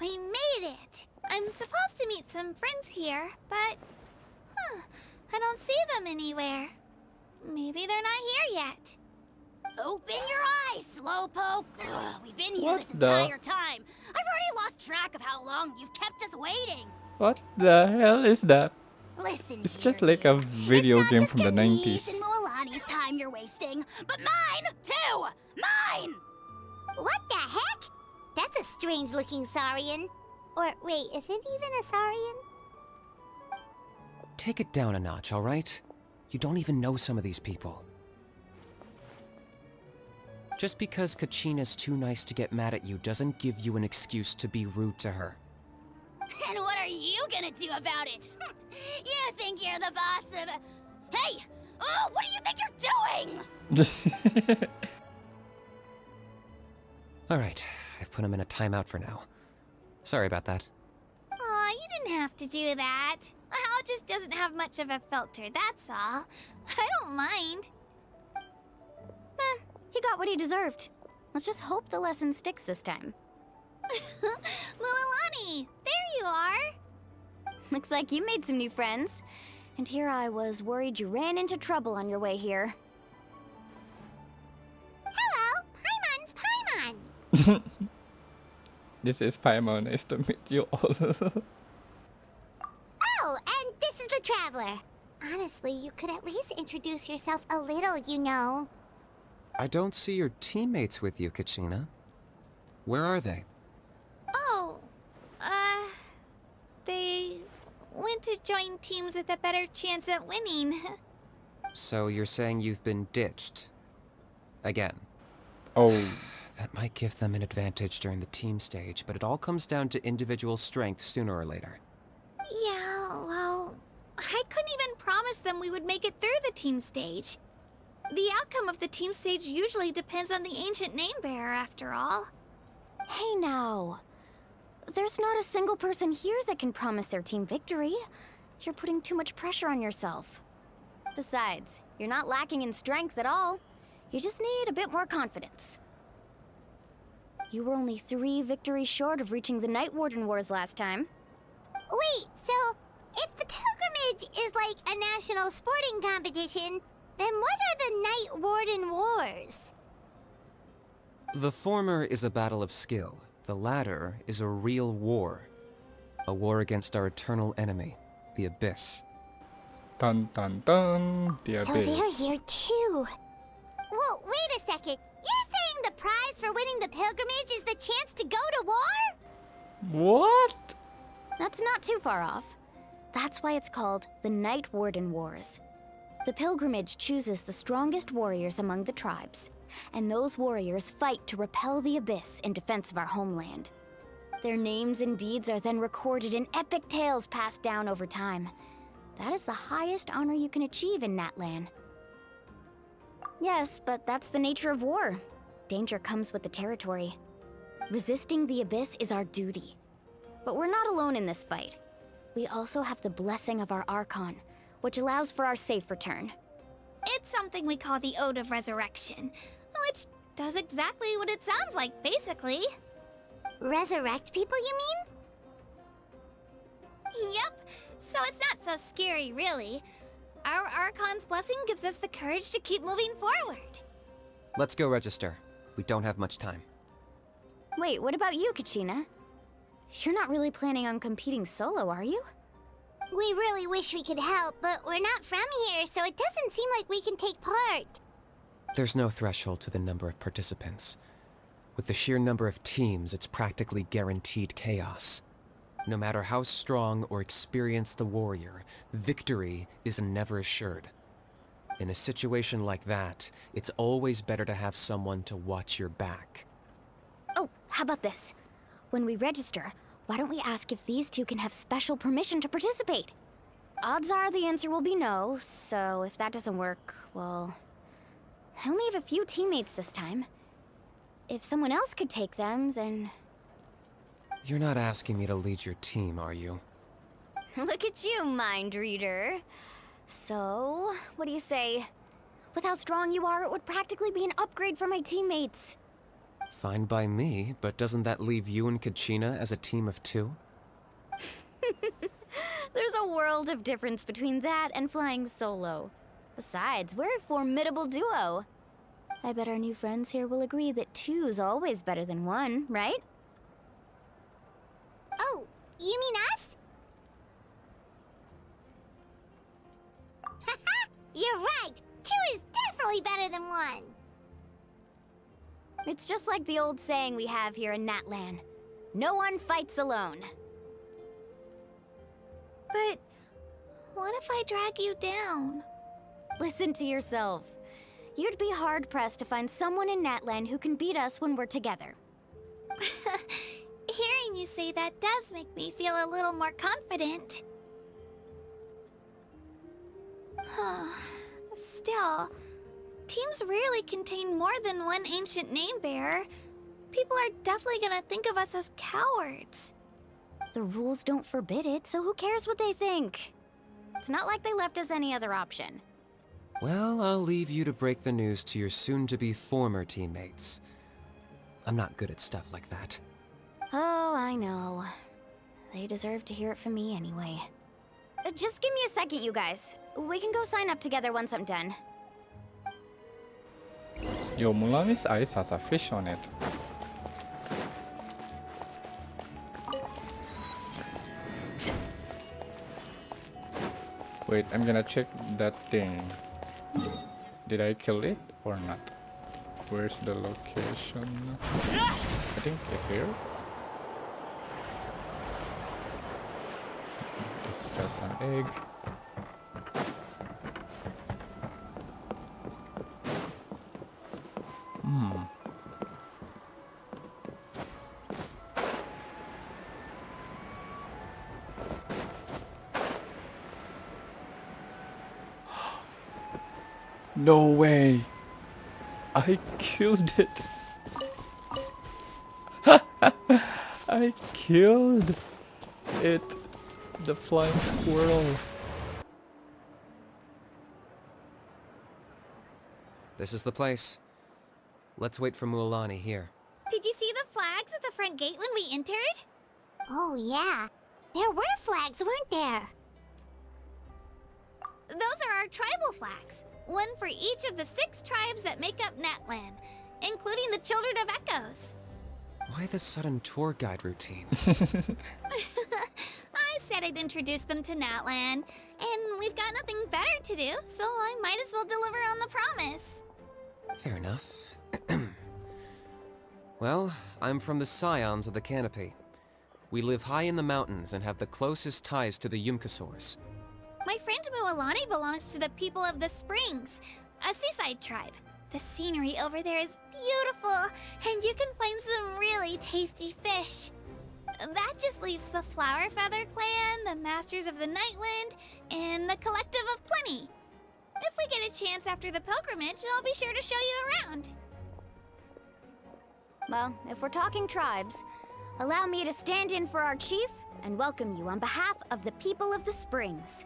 We made it! I'm supposed to meet some friends here, but... I don't see them anywhere. Maybe they're not here yet. Open your eyes, Slowpoke! Ugh, we've been here What this the- entire time. I've already lost track of how long you've kept us waiting. What the hell is that? Listen, It's here, just like a kid. video It's not game just from the Ganesh 90s. and Moalani's time you're wasting, but mine too. Mine. What the heck? That's a strange-looking Saurian. Or wait, is it even a Saurian? Take it down a notch, alright? You don't even know some of these people. Just because Kachina's too nice to get mad at you doesn't give you an excuse to be rude to her. And what are you gonna do about it? You think you're the boss of... Hey! Oh, what do you think you're doing? Alright, I've put him in a timeout for now. Sorry about that. Aw, you didn't have to do that. Hal just doesn't have much of a filter, that's all. I don't mind. He got what he deserved. Let's just hope the lesson sticks this time. Mualani, there you are. Looks like you made some new friends. And here I was worried you ran into trouble on your way here. Hello, Paimon's Paimon. This is Paimon. Nice to meet you all. Oh, and this is the Traveler. Honestly, you could at least introduce yourself a little, you know. I don't see your teammates with you, Kachina. Where are they? Oh, they went to join teams with a better chance at winning. So you're saying you've been ditched? Again. Oh, That might give them an advantage during the team stage, but it all comes down to individual strength sooner or later. Yeah, well, I couldn't even promise them we would make it through the team stage. The outcome of the team stage usually depends on the ancient name bearer, after all. Hey now. There's not a single person here that can promise their team victory. You're putting too much pressure on yourself. Besides, you're not lacking in strength at all. You just need a bit more confidence. You were only 3 victories short of reaching the Night Warden Wars last time. Wait, so if the pilgrimage is like a national sporting competition, then what are the Night Warden Wars? The former is a battle of skill. The latter is a real war. A war against our eternal enemy, the Abyss. dun dun dun. The So they're Abyss. here too. Well, wait a second. You're saying the prize for winning the pilgrimage is the chance to go to war? What? That's not too far off. That's why it's called the Night Warden Wars. The pilgrimage chooses the strongest warriors among the tribes, and those warriors fight to repel the Abyss in defense of our homeland. Their names and deeds are then recorded in epic tales passed down over time. That is the highest honor you can achieve in Natlan. Yes, but that's the nature of war. Danger comes with the territory. Resisting the Abyss is our duty. But we're not alone in this fight. We also have the blessing of our Archon, which allows for our safe return. It's something we call the Ode of Resurrection, which does exactly what it sounds like, basically. Resurrect people, you mean? Yep, so it's not so scary, really. Our Archon's blessing gives us the courage to keep moving forward. Let's go register. We don't have much time. Wait, what about you, Kachina? You're not really planning on competing solo, are you? We really wish we could help, but we're not from here, so it doesn't seem like we can take part. There's no threshold to the number of participants. With the sheer number of teams, it's practically guaranteed chaos. No matter how strong or experienced the warrior, victory is never assured. In a situation like that, it's always better to have someone to watch your back. Oh, how about this? When we register, why don't we ask if these two can have special permission to participate? Odds are the answer will be no, so if that doesn't work, well... I only have a few teammates this time. If someone else could take them, then... You're not asking me to lead your team, are you? Look at you, mind reader. So, what do you say? With how strong you are, it would practically be an upgrade for my teammates. Fine by me, but doesn't that leave you and Kachina as a team of 2? There's a world of difference between that and flying solo. Besides, we're a formidable duo. I bet our new friends here will agree that 2's always better than 1, right? Oh, you mean us? Haha, you're right. 2 is definitely better than 1. It's just like the old saying we have here in Natlan. No one fights alone. But what if I drag you down? Listen to yourself. You'd be hard-pressed to find someone in Natlan who can beat us when we're together. Hearing you say that does make me feel a little more confident. Still, teams rarely contain more than one ancient name bearer. People are definitely gonna think of us as cowards. The rules don't forbid it, so who cares what they think? It's not like they left us any other option. Well, I'll leave you to break the news to your soon-to-be former teammates. I'm not good at stuff like that. Oh, I know. They deserve to hear it from me anyway. Just give me a second, you guys. We can go sign up together once I'm done. Yo, Mulani's eyes has a fish on it. Wait, I'm gonna check that thing. Did I kill it or not? Where's the location? I think it's here. It's just an egg. No way! I killed it! I killed it! The flying squirrel! This is the place. Let's wait for Mualani here. Did you see the flags at the front gate when we entered? Oh yeah, there were flags, weren't there? Those are our tribal flags. One for each of the 6 tribes that make up Natlan, including the Children of Echoes. Why the sudden tour guide routine? I said I'd introduce them to Natlan, and we've got nothing better to do, so I might as well deliver on the promise. Fair enough. Well, I'm from the Scions of the Canopy. We live high in the mountains and have the closest ties to the Yumkasaurs. My friend Mualani belongs to the people of the Springs, a seaside tribe. The scenery over there is beautiful, and you can find some really tasty fish. That just leaves the Flower Feather Clan, the Masters of the Nightwind, and the Collective of Plenty. If we get a chance after the pilgrimage, I'll be sure to show you around. Well, if we're talking tribes, allow me to stand in for our chief and welcome you on behalf of the people of the Springs.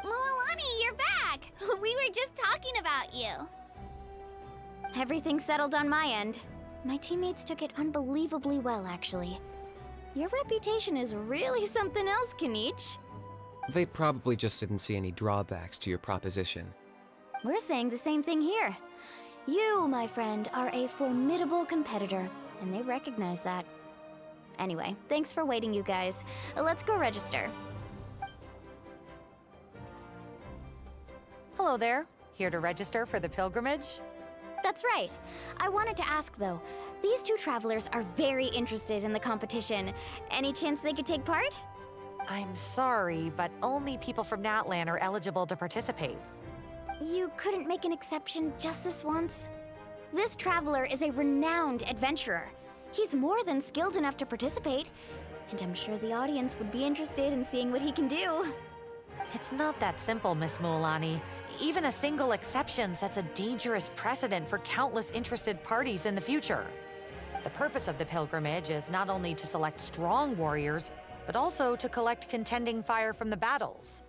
Mualani, you're back! We were just talking about you. Everything's settled on my end. My teammates took it unbelievably well, actually. Your reputation is really something else, Kanich. They probably just didn't see any drawbacks to your proposition. We're saying the same thing here. You, my friend, are a formidable competitor, and they recognize that. Anyway, thanks for waiting, you guys. Let's go register. Hello there. Here to register for the pilgrimage? That's right. I wanted to ask though, these two travelers are very interested in the competition. Any chance they could take part? I'm sorry, but only people from Natlan are eligible to participate. You couldn't make an exception just this once? This traveler is a renowned adventurer. He's more than skilled enough to participate, and I'm sure the audience would be interested in seeing what he can do. It's not that simple, Miss Mualani. Even a single exception sets a dangerous precedent for countless interested parties in the future. The purpose of the pilgrimage is not only to select strong warriors, but also to collect contending fire from the battles.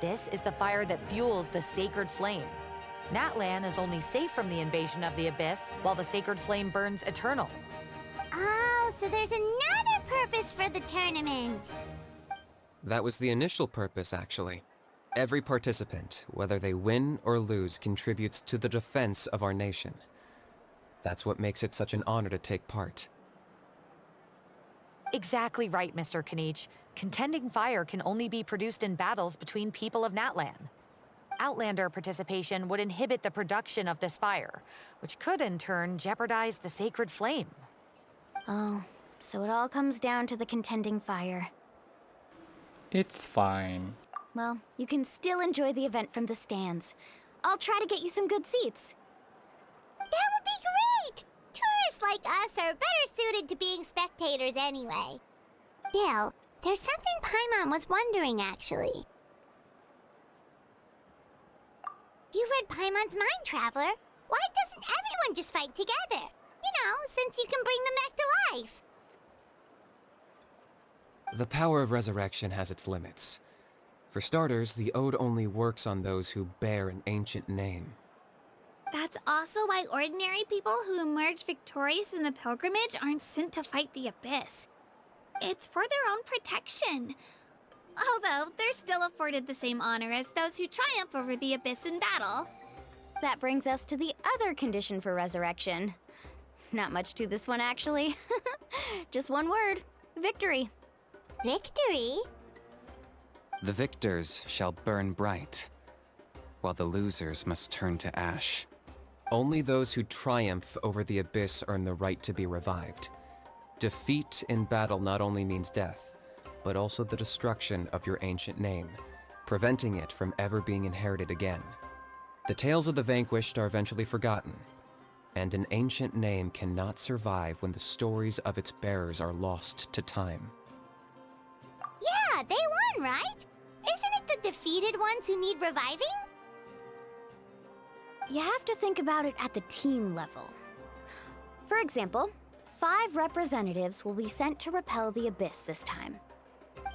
This is the fire that fuels the sacred flame. Natlan is only safe from the invasion of the Abyss, while the sacred flame burns eternal. Oh, so there's another purpose for the tournament. That was the initial purpose, actually. Every participant, whether they win or lose, contributes to the defense of our nation. That's what makes it such an honor to take part. Exactly right, Mr. Kanich. Contending fire can only be produced in battles between people of Natlan. Outlander participation would inhibit the production of this fire, which could in turn jeopardize the sacred flame. Oh, so it all comes down to the contending fire. It's fine. Well, you can still enjoy the event from the stands. I'll try to get you some good seats. That would be great! Tourists like us are better suited to being spectators anyway. Still, there's something Paimon was wondering, actually. You read Paimon's mind, Traveler. Why doesn't everyone just fight together? You know, since you can bring them back to life. The power of resurrection has its limits. For starters, the Ode only works on those who bear an ancient name. That's also why ordinary people who emerge victorious in the pilgrimage aren't sent to fight the Abyss. It's for their own protection. Although, they're still afforded the same honor as those who triumph over the Abyss in battle. That brings us to the other condition for resurrection. Not much to this one, actually. Just one word: victory. Victory? The victors shall burn bright, while the losers must turn to ash. Only those who triumph over the Abyss earn the right to be revived. Defeat in battle not only means death, but also the destruction of your ancient name, preventing it from ever being inherited again. The tales of the vanquished are eventually forgotten, and an ancient name cannot survive when the stories of its bearers are lost to time. Yeah, they won, right? Isn't it the defeated ones who need reviving? You have to think about it at the team level. For example, 5 representatives will be sent to repel the Abyss this time.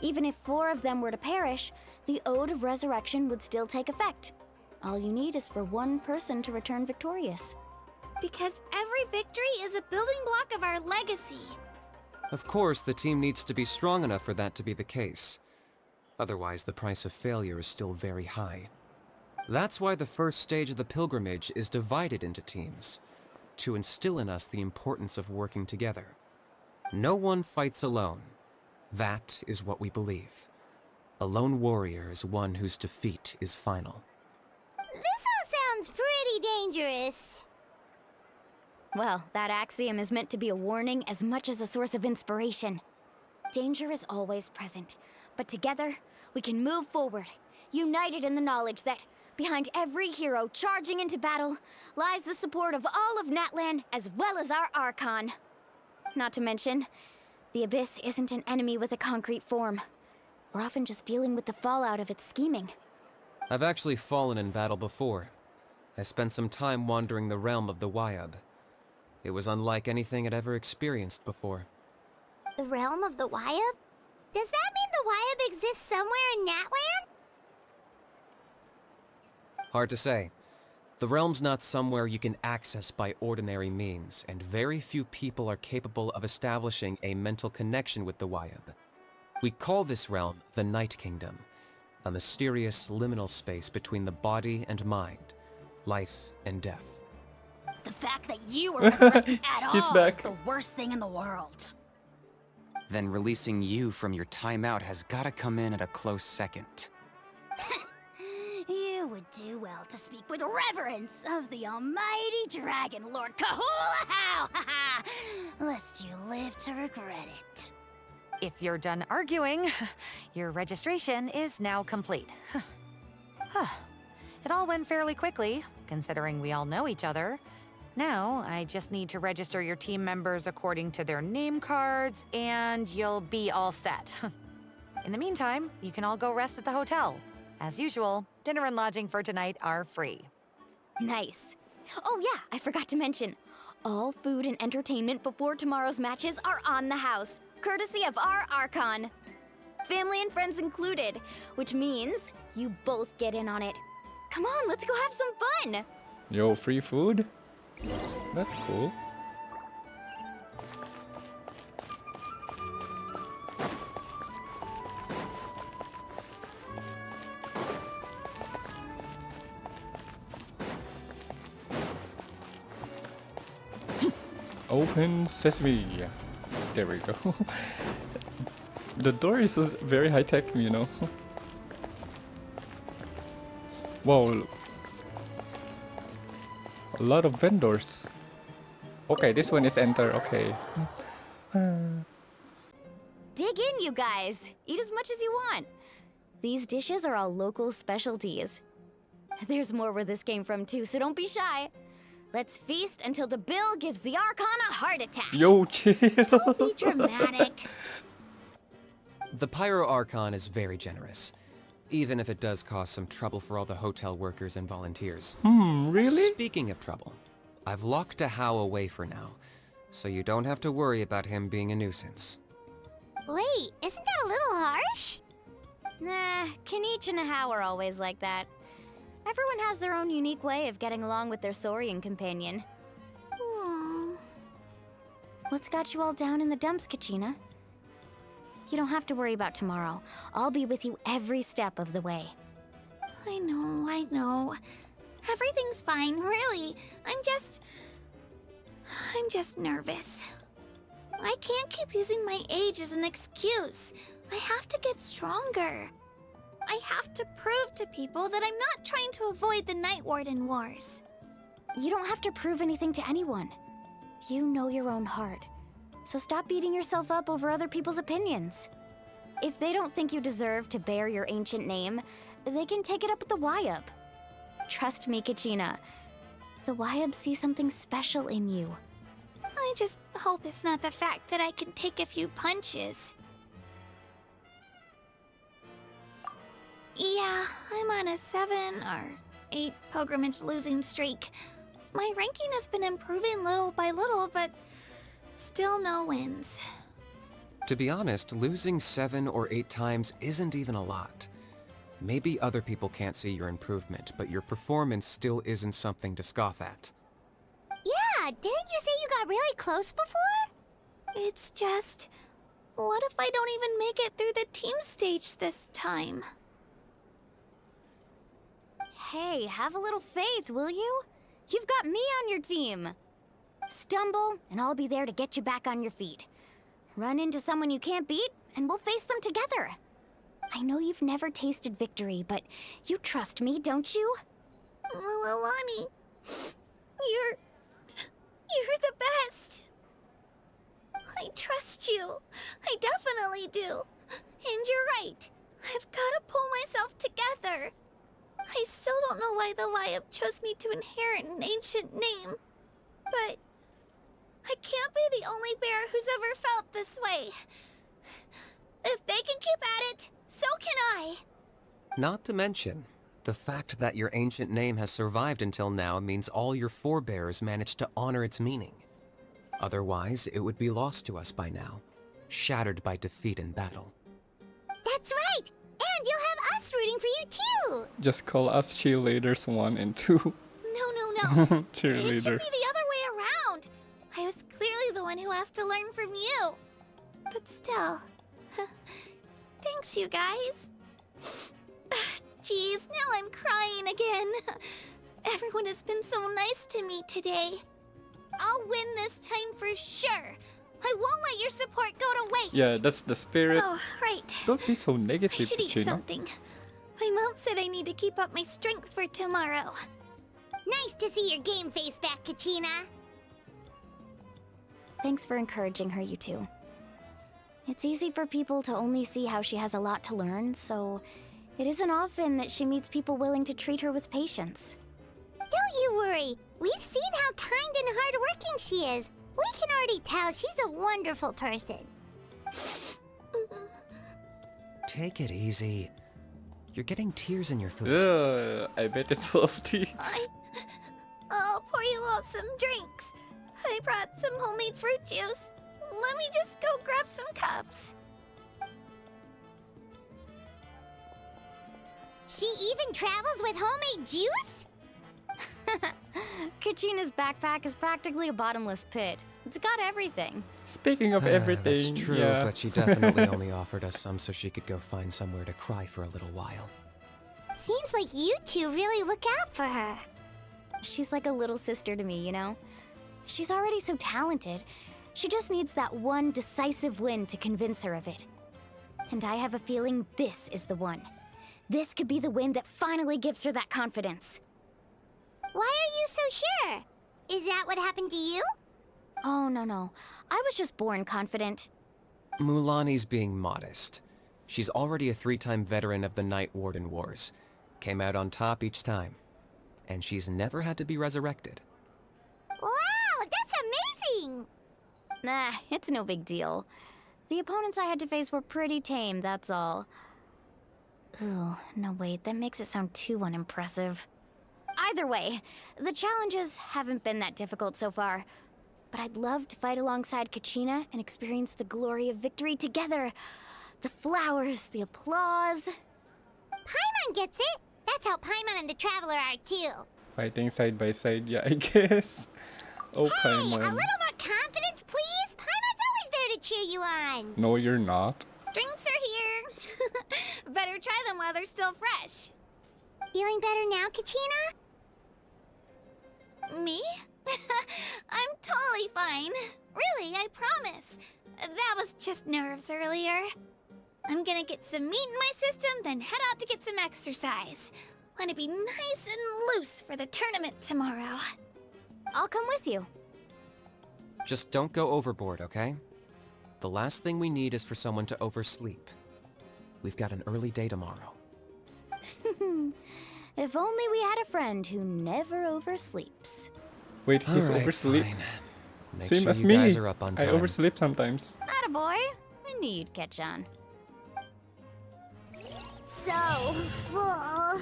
Even if 4 of them were to perish, the Ode of Resurrection would still take effect. All you need is for 1 person to return victorious. Because every victory is a building block of our legacy. Of course, the team needs to be strong enough for that to be the case. Otherwise, the price of failure is still very high. That's why the first stage of the pilgrimage is divided into teams, to instill in us the importance of working together. No one fights alone. That is what we believe. A lone warrior is one whose defeat is final. This all sounds pretty dangerous. Well, that axiom is meant to be a warning as much as a source of inspiration. Danger is always present, but together, we can move forward, united in the knowledge that behind every hero charging into battle lies the support of all of Natlan as well as our Archon. Not to mention, the Abyss isn't an enemy with a concrete form. We're often just dealing with the fallout of its scheming. I've actually fallen in battle before. I spent some time wandering the realm of the Wyab. It was unlike anything I'd ever experienced before. The realm of the Wyab? Does that mean the Wyab exists somewhere in Natlan? Hard to say. The realm's not somewhere you can access by ordinary means, and very few people are capable of establishing a mental connection with the Wyab. We call this realm the Night Kingdom, a mysterious liminal space between the body and mind, life and death. The fact that you were resurrected at all He's is back. the worst thing in the world. Then releasing you from your timeout has gotta come in at a close second. You would do well to speak with reverence of the almighty Dragon Lord Kahula-How! Lest you live to regret it. If you're done arguing, your registration is now complete. It all went fairly quickly, considering we all know each other. Now, I just need to register your team members according to their name cards, and you'll be all set. In the meantime, you can all go rest at the hotel. As usual, dinner and lodging for tonight are free. Nice. Oh yeah, I forgot to mention. All food and entertainment before tomorrow's matches are on the house, courtesy of our Archon. Family and friends included, which means you both get in on it. Come on, let's go have some fun! Yo, free food? That's cool. Open sesame. There we go. The door is very high tech, you know. Whoa. A lot of vendors. Okay, this one is enter. Okay. Dig in, you guys. Eat as much as you want. These dishes are all local specialties. There's more where this came from too, so don't be shy. Let's feast until the bill gives the Archon a heart attack. Yo, chill. Don't be dramatic. The Pyro Archon is very generous, even if it does cause some trouble for all the hotel workers and volunteers. Really? Speaking of trouble, I've locked a How away for now, so you don't have to worry about him being a nuisance. Wait, isn't that a little harsh? Nah, Kanich and How are always like that. Everyone has their own unique way of getting along with their Saurian companion. What's got you all down in the dumps, Kachina? You don't have to worry about tomorrow. I'll be with you every step of the way. I know. Everything's fine, really. I'm just nervous. I can't keep using my age as an excuse. I have to get stronger. I have to prove to people that I'm not trying to avoid the Night Warden Wars. You don't have to prove anything to anyone. You know your own heart. So stop beating yourself up over other people's opinions. If they don't think you deserve to bear your ancient name, they can take it up with the Wyub. Trust me, Kachina. The Wyub see something special in you. I just hope it's not the fact that I can take a few punches. Yeah, I'm on a 7 or 8 pilgrimage losing streak. My ranking has been improving little by little, but still no wins. To be honest, losing 7 or 8 times isn't even a lot. Maybe other people can't see your improvement, but your performance still isn't something to scoff at. Yeah, didn't you say you got really close before? It's just... what if I don't even make it through the team stage this time? Hey, have a little faith, will you? You've got me on your team. Stumble, and I'll be there to get you back on your feet. Run into someone you can't beat, and we'll face them together. I know you've never tasted victory, but you trust me, don't you? Alani, you're the best. I trust you. I definitely do. And you're right. I've got to pull myself together. I still don't know why the Wyub chose me to inherit an ancient name. But I can't be the only bear who's ever felt this way. If they can keep at it, so can I. Not to mention, the fact that your ancient name has survived until now means all your forebears managed to honor its meaning. Otherwise, it would be lost to us by now, shattered by defeat in battle. That's right! And you'll have us rooting for you too! Just call us cheerleaders 1 and 2. No. Cheerleader. It should be the other way around. I was clearly the one who asked to learn from you. But still. Thanks, you guys. Jeez, now I'm crying again. Everyone has been so nice to me today. I'll win this time for sure. I won't let your support go to waste. Yeah, that's the spirit. Oh, right. Don't be so I negative, should eat Chino. something. My mom said I need to keep up my strength for tomorrow. Nice to see your game face back, Kachina. Thanks for encouraging her, you two. It's easy for people to only see how she has a lot to learn, so it isn't often that she meets people willing to treat her with patience. Don't you worry. We've seen how kind and hardworking she is. We can already tell she's a wonderful person. Take it easy. You're getting tears in your food. Ugh, I bet it's salty. I'll pour you all some drinks. I brought some homemade fruit juice. Let me just go grab some cups. She even travels with homemade juice? Kachina's backpack is practically a bottomless pit. It's got everything. Speaking of everything, That's true, yeah. but she definitely only offered us some so she could go find somewhere to cry for a little while. Seems like you two really look out for her. She's like a little sister to me, you know? She's already so talented. She just needs that one decisive win to convince her of it. And I have a feeling this is the one. This could be the win that finally gives her that confidence. Why are you so sure? Is that what happened to you? Oh, no. I was just born confident. Mulaney's being modest. She's already a 3-time veteran of the Night Warden Wars. Came out on top each time. And she's never had to be resurrected. Wow, that's amazing! Nah, it's no big deal. The opponents I had to face were pretty tame, that's all. Ooh, no wait, that makes it sound too unimpressive. Either way, the challenges haven't been that difficult so far. But I'd love to fight alongside Kachina and experience the glory of victory together. The flowers, the applause. Paimon gets it! That's how Paimon and the Traveler are too. Fighting side by side, yeah, I guess. Oh, Hey, a little Paimon. more confidence, please! Paimon's always there to cheer you on! No, you're not. Drinks are here. Better try them while they're still fresh. Feeling better now, Kachina? Me? I'm totally fine. Really, I promise. That was just nerves earlier. I'm gonna get some meat in my system, then head out to get some exercise. Want to be nice and loose for the tournament tomorrow. I'll come with you. Just don't go overboard, okay? The last thing we need is for someone to oversleep. We've got an early day tomorrow. If only we had a friend who never oversleeps. Wait, he's Alright, oversleep. fine. Make Same sure as you me. guys are up on I time. oversleep sometimes. Attaboy. I knew you'd catch on. So full. I'm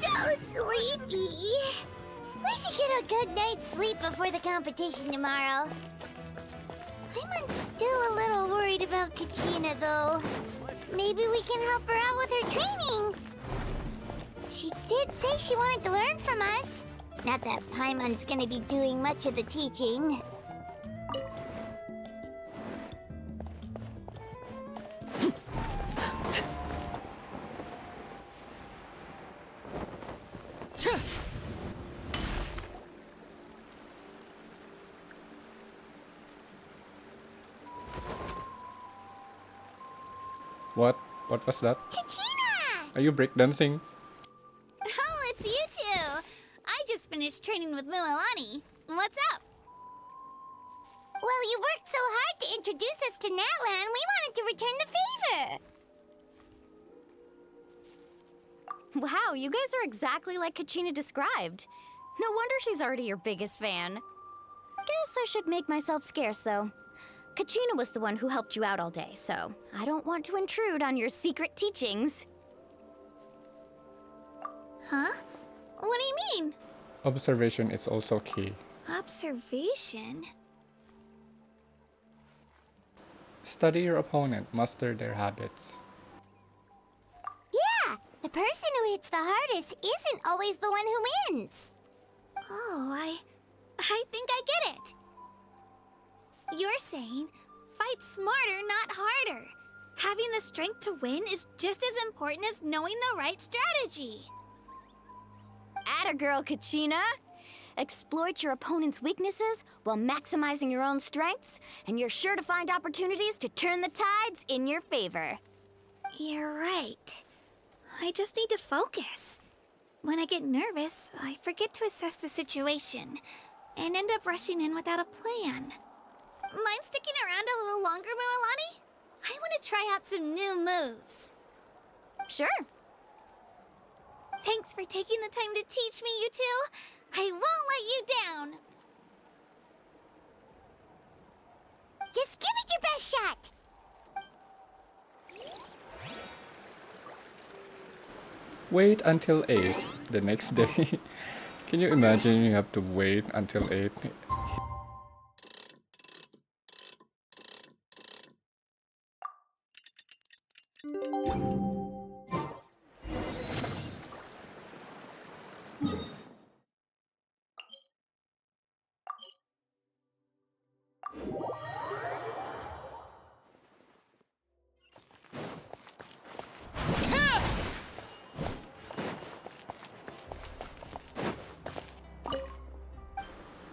so sleepy. We should get a good night's sleep before the competition tomorrow. I'm still a little worried about Kachina, though. Maybe we can help her out with her training. She did say she wanted to learn from us. Not that Paimon's gonna be doing much of the teaching. What? What was that? Kachina! Are you breakdancing? Oh, it's you two. I just finished training with Mualani. What's up? Well, you worked so hard to introduce us to Natlan, we wanted to return the favor. Wow, you guys are exactly like Kachina described. No wonder she's already your biggest fan. Guess I should make myself scarce, though. Kachina was the one who helped you out all day, so I don't want to intrude on your secret teachings. Huh? What do you mean? Observation is also key. Observation? Study your opponent, master their habits. Yeah, the person who hits the hardest isn't always the one who wins. Oh, I think I get it. You're saying, fight smarter, not harder. Having the strength to win is just as important as knowing the right strategy. Atta girl, Kachina! Exploit your opponent's weaknesses while maximizing your own strengths, and you're sure to find opportunities to turn the tides in your favor. You're right. I just need to focus. When I get nervous, I forget to assess the situation and end up rushing in without a plan. Mind sticking around a little longer, Mualani? I want to try out some new moves. Sure. Thanks for taking the time to teach me, you two. I won't let you down. Just give it your best shot. Wait until 8 the next day. Can you imagine you have to wait until 8?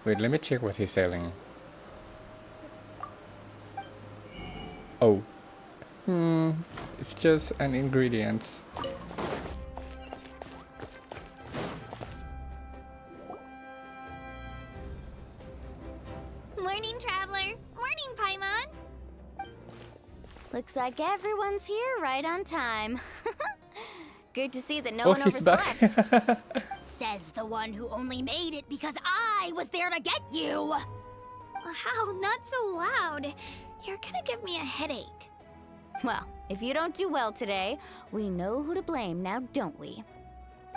Wait, let me check what he's selling. Oh. It's just an ingredients. Morning, Traveler. Morning, Paimon. Looks like everyone's here right on time. Good to see that no Oh, one he's overslept. back. Says the one who only made it because I was there to get you! How? Not so loud. You're gonna give me a headache. Well, if you don't do well today, we know who to blame now, don't we?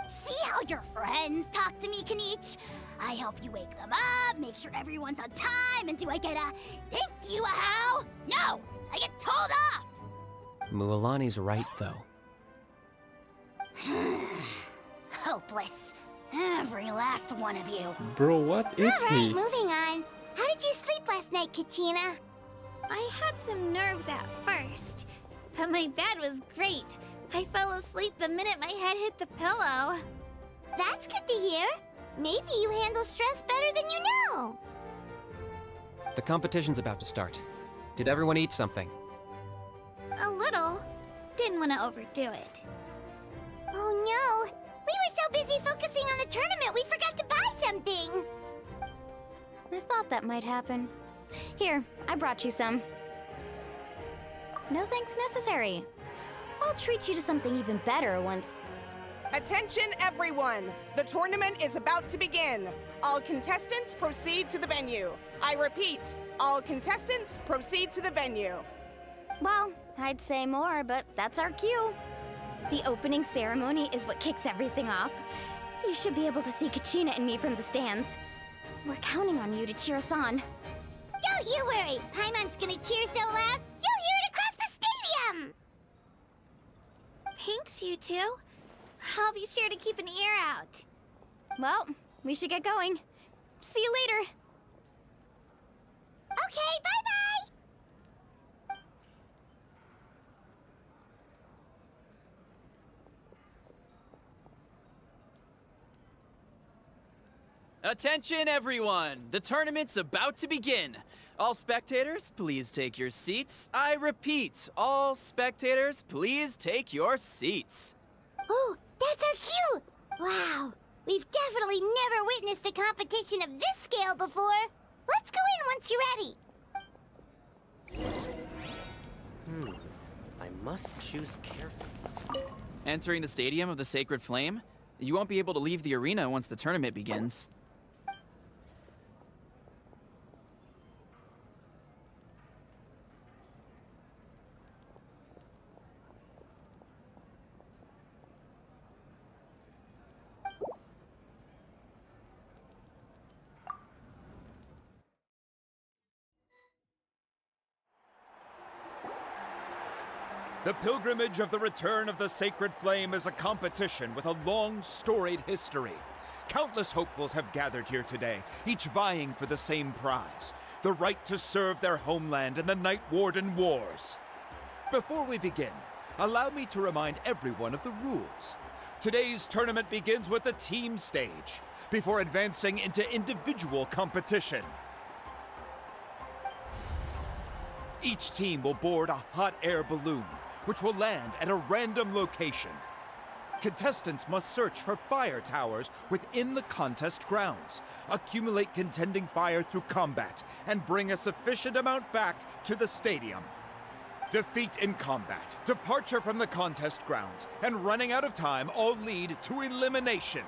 See how your friends talk to me, Kanich? I help you wake them up, make sure everyone's on time, and do I get a thank you, a how? No! I get told off! Mualani's right, though. Hopeless. Every last one of you. Bro, what is All right, he? moving on. How did you sleep last night, Kachina? I had some nerves at first, but my bed was great. I fell asleep the minute my head hit the pillow. That's good to hear. Maybe you handle stress better than you know. The competition's about to start. Did everyone eat something? A little. Didn't want to overdo it. Oh no! We were so busy focusing on the tournament we forgot to buy something! I thought that might happen. Here, I brought you some. No thanks necessary. I'll treat you to something even better once... Attention everyone! The tournament is about to begin. All contestants proceed to the venue. I repeat, all contestants proceed to the venue. Well, I'd say more, but that's our cue. The opening ceremony is what kicks everything off. You should be able to see Kachina and me from the stands. We're counting on you to cheer us on. Don't you worry! Paimon's gonna cheer so loud, you'll hear it across the stadium! Thanks, you two. I'll be sure to keep an ear out. Well, we should get going. See you later. Okay, bye-bye! Attention, everyone! The tournament's about to begin. All spectators, please take your seats. I repeat, all spectators, please take your seats. Oh, that's our cue! Wow, we've definitely never witnessed a competition of this scale before. Let's go in once you're ready. I must choose carefully. Entering the Stadium of the Sacred Flame, you won't be able to leave the arena once the tournament begins. The pilgrimage of the return of the Sacred Flame is a competition with a long, storied history. Countless hopefuls have gathered here today, each vying for the same prize, the right to serve their homeland in the Night Warden Wars. Before we begin, allow me to remind everyone of the rules. Today's tournament begins with the team stage, before advancing into individual competition. Each team will board a hot air balloon, which will land at a random location. Contestants must search for fire towers within the contest grounds, accumulate contending fire through combat, and bring a sufficient amount back to the stadium. Defeat in combat, departure from the contest grounds, and running out of time all lead to elimination.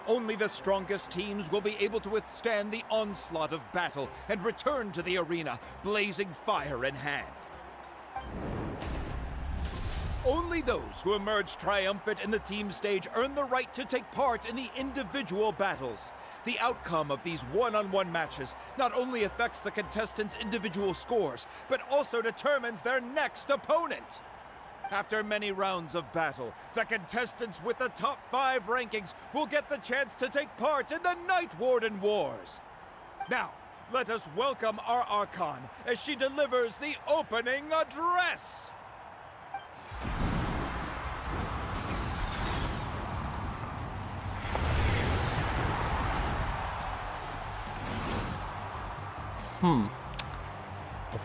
Only the strongest teams will be able to withstand the onslaught of battle and return to the arena, blazing fire in hand. Only those who emerge triumphant in the team stage earn the right to take part in the individual battles. The outcome of these one-on-one matches not only affects the contestants' individual scores, but also determines their next opponent. After many rounds of battle, the contestants with the top 5 rankings will get the chance to take part in the Night Warden Wars. Now, let us welcome our Archon as she delivers the opening address.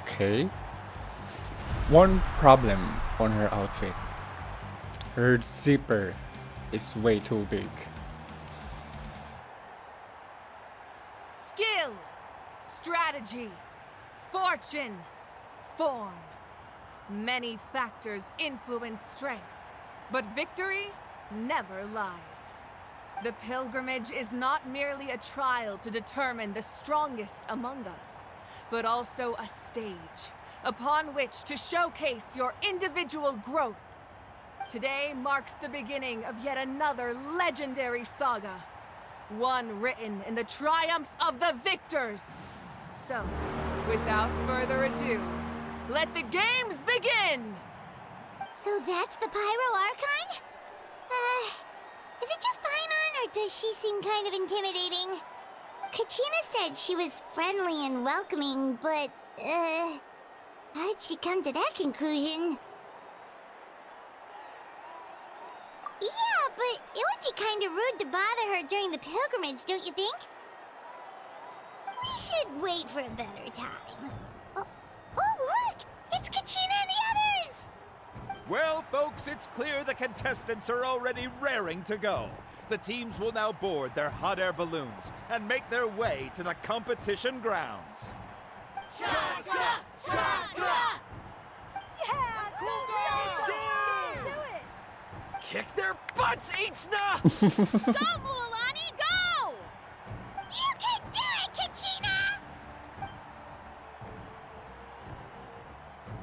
Okay. One problem on her outfit. Her zipper is way too big. Skill, strategy, fortune, form. Many factors influence strength, but victory never lies. The pilgrimage is not merely a trial to determine the strongest among us, but also a stage upon which to showcase your individual growth. Today marks the beginning of yet another legendary saga, one written in the triumphs of the victors. So, without further ado, let the games begin! So that's the Pyro Archon? Is it just Paimon, or does she seem kind of intimidating? Kachina said she was friendly and welcoming, but, how did she come to that conclusion? Yeah, but it would be kind of rude to bother her during the pilgrimage, don't you think? We should wait for a better time. Oh, look! It's Kachina and the others! Well, folks, it's clear the contestants are already raring to go. The teams will now board their hot air balloons and make their way to the competition grounds. Chaska! Chaska! Yeah! Cool girl! Do it! Kick their butts, Itzna! Go, Mualani, go! You can do it, Kachina!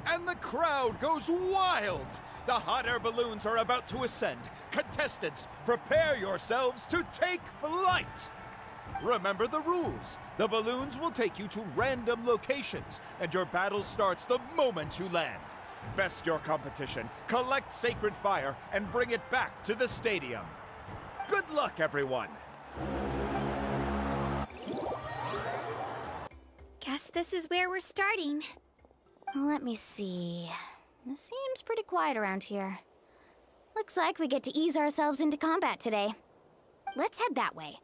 And the crowd goes wild! The hot air balloons are about to ascend. Contestants, prepare yourselves to take flight! Remember the rules. The balloons will take you to random locations, and your battle starts the moment you land. Best your competition, collect sacred fire, and bring it back to the stadium. Good luck, everyone! Guess this is where we're starting. Let me see. It seems pretty quiet around here. Looks like we get to ease ourselves into combat today. Let's head that way.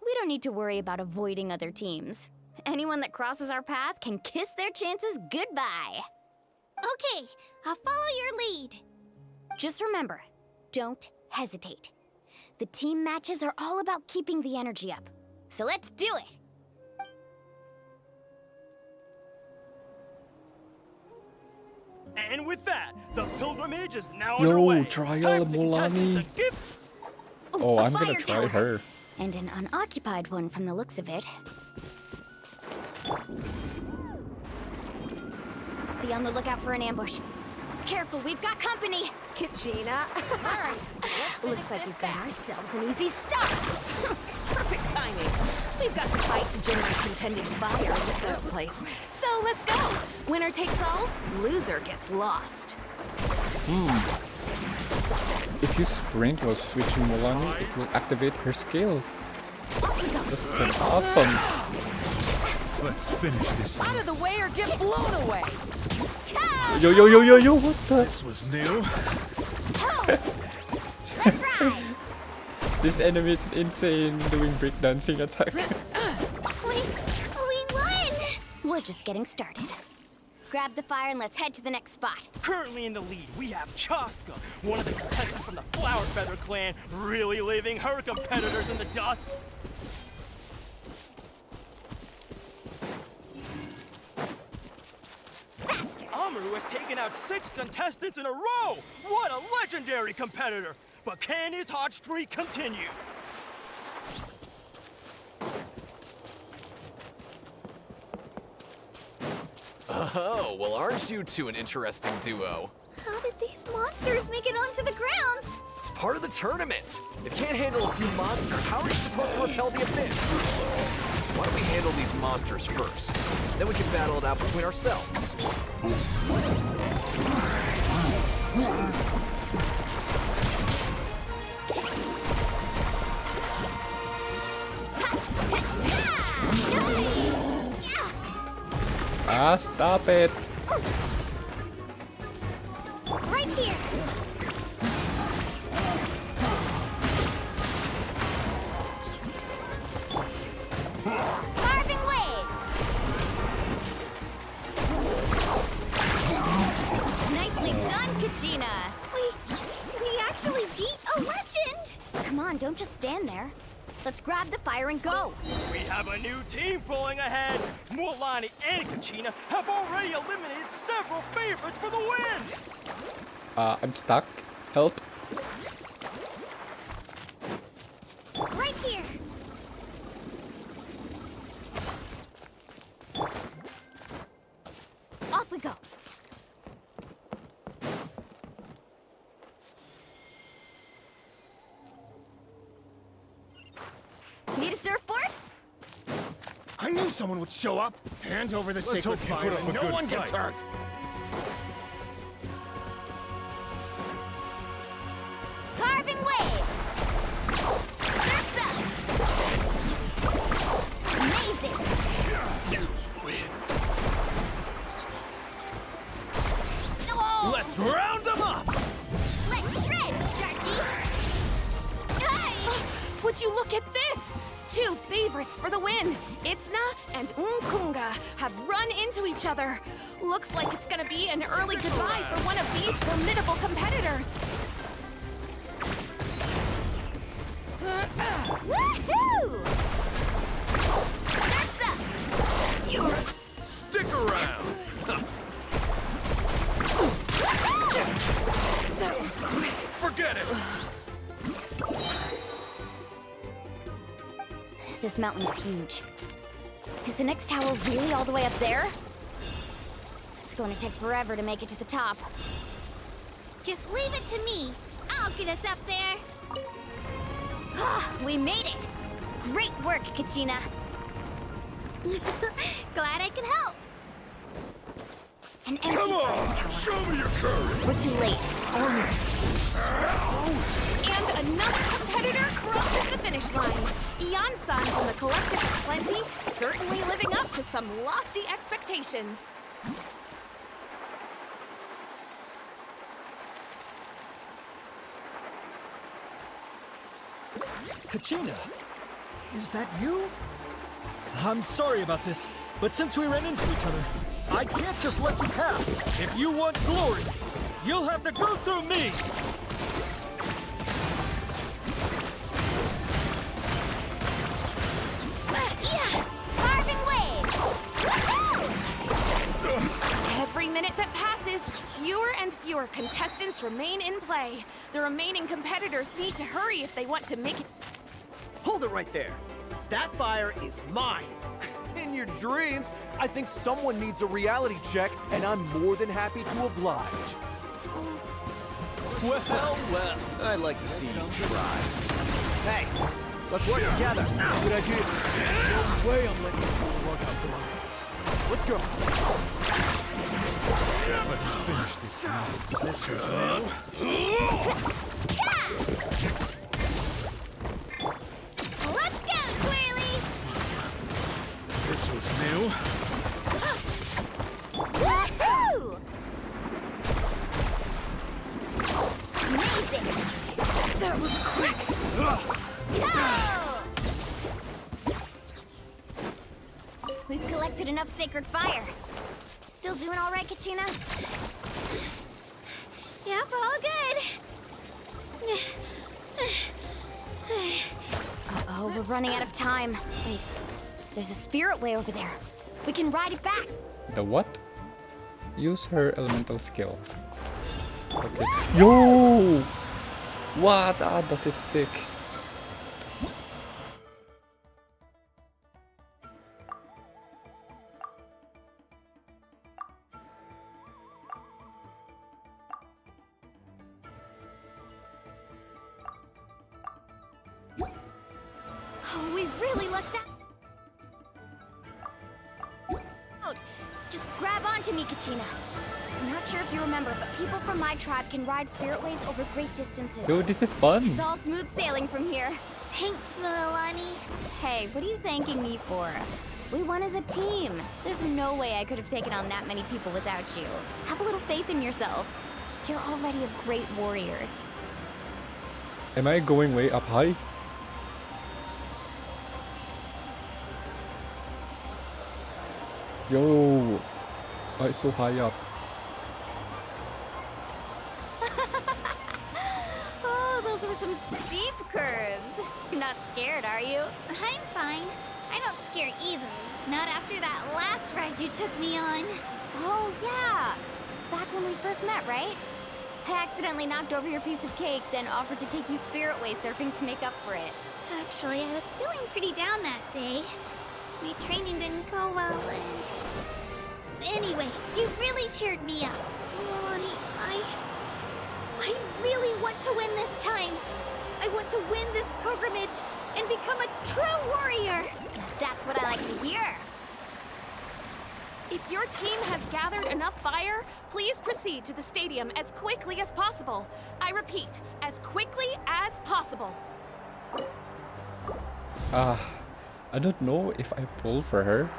We don't need to worry about avoiding other teams. Anyone that crosses our path can kiss their chances goodbye. Okay, I'll follow your lead. Just remember, don't hesitate. The team matches are all about keeping the energy up. So let's do it! And with that, the pilgrimage is now Yo, underway. trial Time for the contestants Mulani. to give- Oh, a I'm gonna fire try tower. her. And an unoccupied one from the looks of it. Be on the lookout for an ambush. Careful, we've got company! Kachina. Alright, looks like we've got ourselves an easy start. Perfect timing. We've got to fight to generate contending fire in the first place. So let's go. Winner takes all, loser gets lost. If you sprint while switching Mulani, it will activate her skill. That's kind of awesome. Let's finish this. Out of the way or get blown away. Yo, what the? This was new. Let's ride! This enemy is insane doing breakdancing attack. We won! We're just getting started. Grab the fire and let's head to the next spot. Currently in the lead, we have Chaska, one of the contestants from the Flower Feather clan, really leaving her competitors in the dust. Amaru has taken out 6 contestants in a row! What a legendary competitor! But can his hot streak continue? Oh, well, aren't you two an interesting duo? How did these monsters make it onto the grounds? It's part of the tournament. If you can't handle a few monsters, how are you supposed to repel the abyss? Why don't we handle these monsters first? Then we can battle it out between ourselves. Ah, stop it. Right here. Carving waves. Nicely done, Kachina. We actually beat a legend. Come on, don't just stand there. Let's grab the fire and go. We have a new team pulling ahead. Mualani and Kachina have already eliminated several favorites for the win. I'm stuck. Help. Right here. Off we go. Need a surfboard? I knew someone would show up. Hand over the sacred hope you fire put up and a no good one gets fight. hurt. Carving waves. Surf's up. Amazing. You win. Oh, Let's round them up. let's shred, Sharky. Hey! Would you look at this? 2 favorites for the win. Itzna and Unkunga have run into each other. Looks like it's gonna be an early goodbye for one of these formidable competitors. Woohoo! Surf's up. Stick around! That was quick. Forget it! This mountain is huge. Is the next tower really all the way up there? It's going to take forever to make it to the top. Just leave it to me. I'll get us up there. We made it! Great work, Kachina. Glad I could help. An empty Come fire on, tower. show me your courage. We're too late. And another competitor crosses the finish line. Ian-san from the Collective of Plenty certainly living up to some lofty expectations. Kachina, is that you? I'm sorry about this, but since we ran into each other, I can't just let you pass. If you want glory, you'll have to go through me. Carving waves. Every minute that passes, fewer and fewer contestants remain in play. The remaining competitors need to hurry if they want to make it. Hold it right there. That fire is mine. In your dreams, I think someone needs a reality check, and I'm more than happy to oblige. Well, I'd like to see you try. Hey, let's work together. Good idea. No way I'm letting you work out for my ass. Let's go. Let's finish this now. This was new. Let's go, Twirly. This was new. Woohoo! Amazing. That was quick. We've collected enough sacred fire. still doing all right, Kachina? Yep, all good. Uh-oh, we're running out of time. Wait, there's a spirit way over there. We can ride it back. The what? Use her elemental skill. Okay. Yo! What? Ah, that is sick. Oh, we really lucked out. Just grab onto me, Kachina. I'm not sure if you remember, but people from my tribe can ride spiritways over great distances. Yo, this is fun. It's all smooth sailing from here. Thanks, Mualani. Hey, what are you thanking me for? We won as a team. There's no way I could have taken on that many people without you. Have a little faith in yourself. You're already a great warrior. Am I going way up high? Yo! Oh, it's so high up. Oh, those were some steep curves. You're not scared, are you? I'm fine. I don't scare easily. Not after that last ride you took me on. Oh, yeah. Back when we first met, right? I accidentally knocked over your piece of cake, then offered to take you spiritway surfing to make up for it. Actually, I was feeling pretty down that day. My training didn't go well, and... Anyway, you really cheered me up. Mualani, I really want to win this time. I want to win this pilgrimage and become a true warrior. That's what I like to hear. If your team has gathered enough fire, please proceed to the stadium as quickly as possible. I repeat, as quickly as possible. I don't know if I pull for her.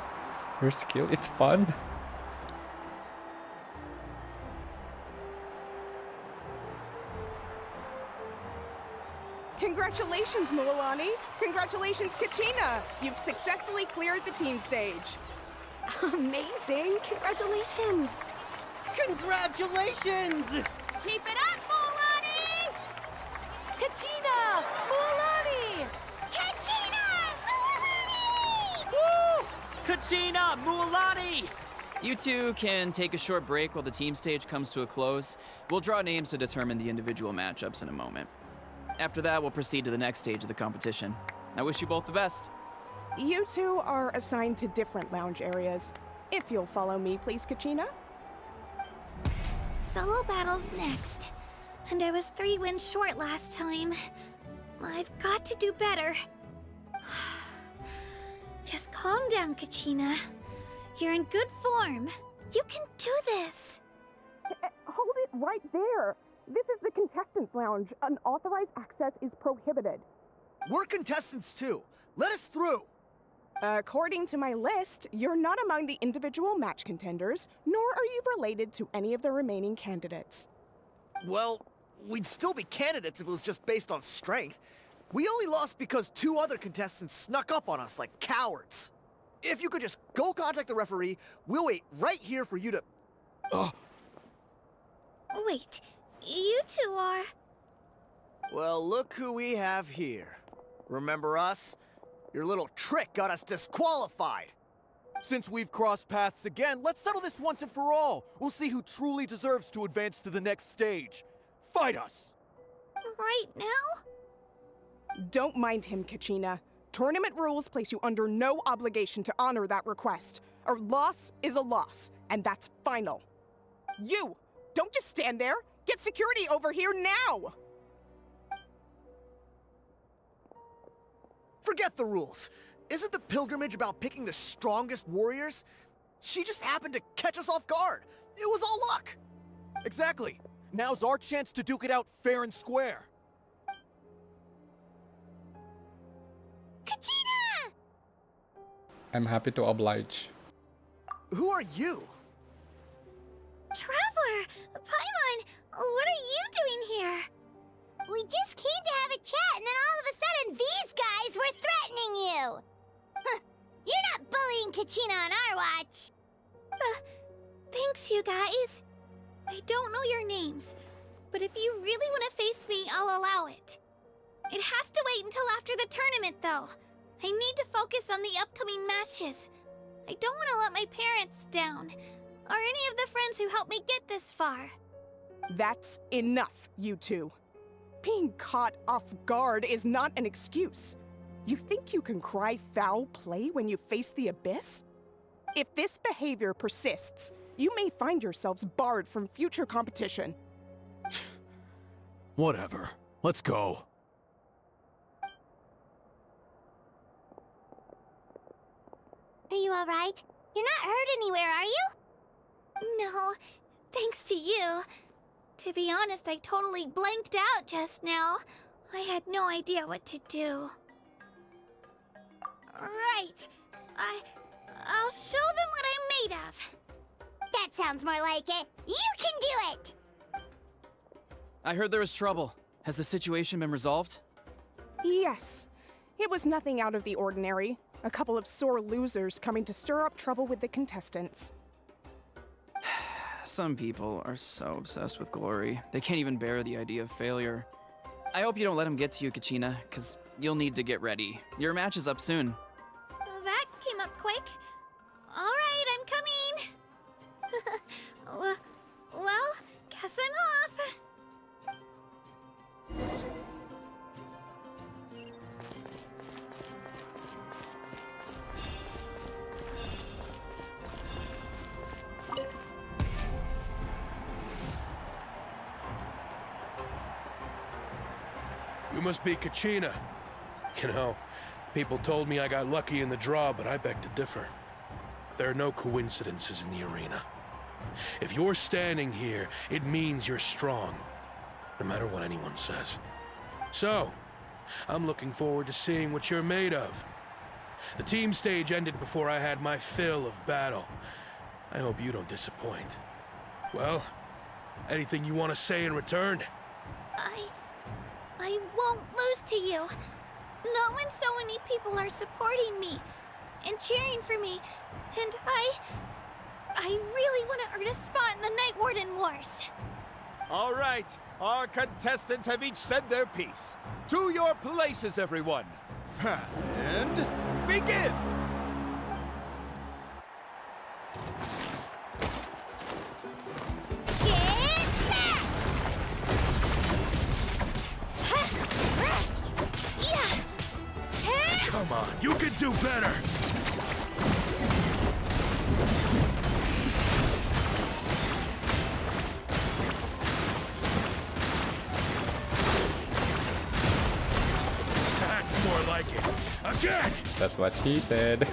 Her skill, it's fun. Congratulations, Mualani. Congratulations, Kachina. You've successfully cleared the team stage. Amazing! Congratulations! Congratulations! Keep it up, Mualani! Kachina! Mualani! Kachina! Mualani! Woo! Kachina! Mualani! You two can take a short break while the team stage comes to a close. We'll draw names to determine the individual matchups in a moment. After that, we'll proceed to the next stage of the competition. I wish you both the best. You two are assigned to different lounge areas. If you'll follow me, please, Kachina. Solo battle's next. And I was 3 wins short last time. I've got to do better. Just calm down, Kachina. You're in good form. You can do this. Hold it right there. This is the contestants' lounge. Unauthorized access is prohibited. We're contestants too. Let us through. According to my list, you're not among the individual match contenders, nor are you related to any of the remaining candidates. Well, we'd still be candidates if it was just based on strength. We only lost because 2 other contestants snuck up on us like cowards. If you could just go contact the referee, we'll wait right here for you to... Wait, you two are... Well, look who we have here. Remember us? Your little trick got us disqualified. Since we've crossed paths again, let's settle this once and for all. We'll see who truly deserves to advance to the next stage. Fight us! Right now? Don't mind him, Kachina. Tournament rules place you under no obligation to honor that request. A loss is a loss, and that's final. You! Don't just stand there! Get security over here now! Forget the rules. Isn't the pilgrimage about picking the strongest warriors? She just happened to catch us off guard. It was all luck. Exactly. Now's our chance to duke it out fair and square. Kachina! I'm happy to oblige. Who are you? Traveler! Paimon! What are you doing here? We just came to have a chat, and then all of a sudden, these guys were threatening you! Huh, you're not bullying Kachina on our watch! They Thanks, you guys. I don't know your names, but if you really want to face me, I'll allow it. It has to wait until after the tournament, though. I need to focus on the upcoming matches. I don't want to let my parents down, or any of the friends who helped me get this far. That's enough, you two. Being caught off guard is not an excuse. You think you can cry foul play when you face the abyss? If this behavior persists, you may find yourselves barred from future competition. Whatever. Let's go. Are you alright? You're not hurt anywhere, are you? No, thanks to you. To be honest, I totally blanked out just now. I had no idea what to do. Right. I'll show them what I'm made of. That sounds more like it. You can do it! I heard there was trouble. Has the situation been resolved? Yes. It was nothing out of the ordinary. A couple of sore losers coming to stir up trouble with the contestants. Some people are so obsessed with glory, they can't even bear the idea of failure. I hope you don't let him get to you, Kachina, because you'll need to get ready. Your match is up soon. That came up quick. All right, I'm coming. well, guess I'm off. You must be Kachina. You know, people told me I got lucky in the draw, but I beg to differ. There are no coincidences in the arena. If you're standing here, it means you're strong, no matter what anyone says. So, I'm looking forward to seeing what you're made of. The team stage ended before I had my fill of battle. I hope you don't disappoint. Well, anything you want to say in return? I won't lose to you. Not when so many people are supporting me and cheering for me, and I really want to earn a spot in the Night Warden Wars. All right, our contestants have each said their piece. To your places, everyone. And begin! Come on, you can do better! That's more like it. Again! That's what he said.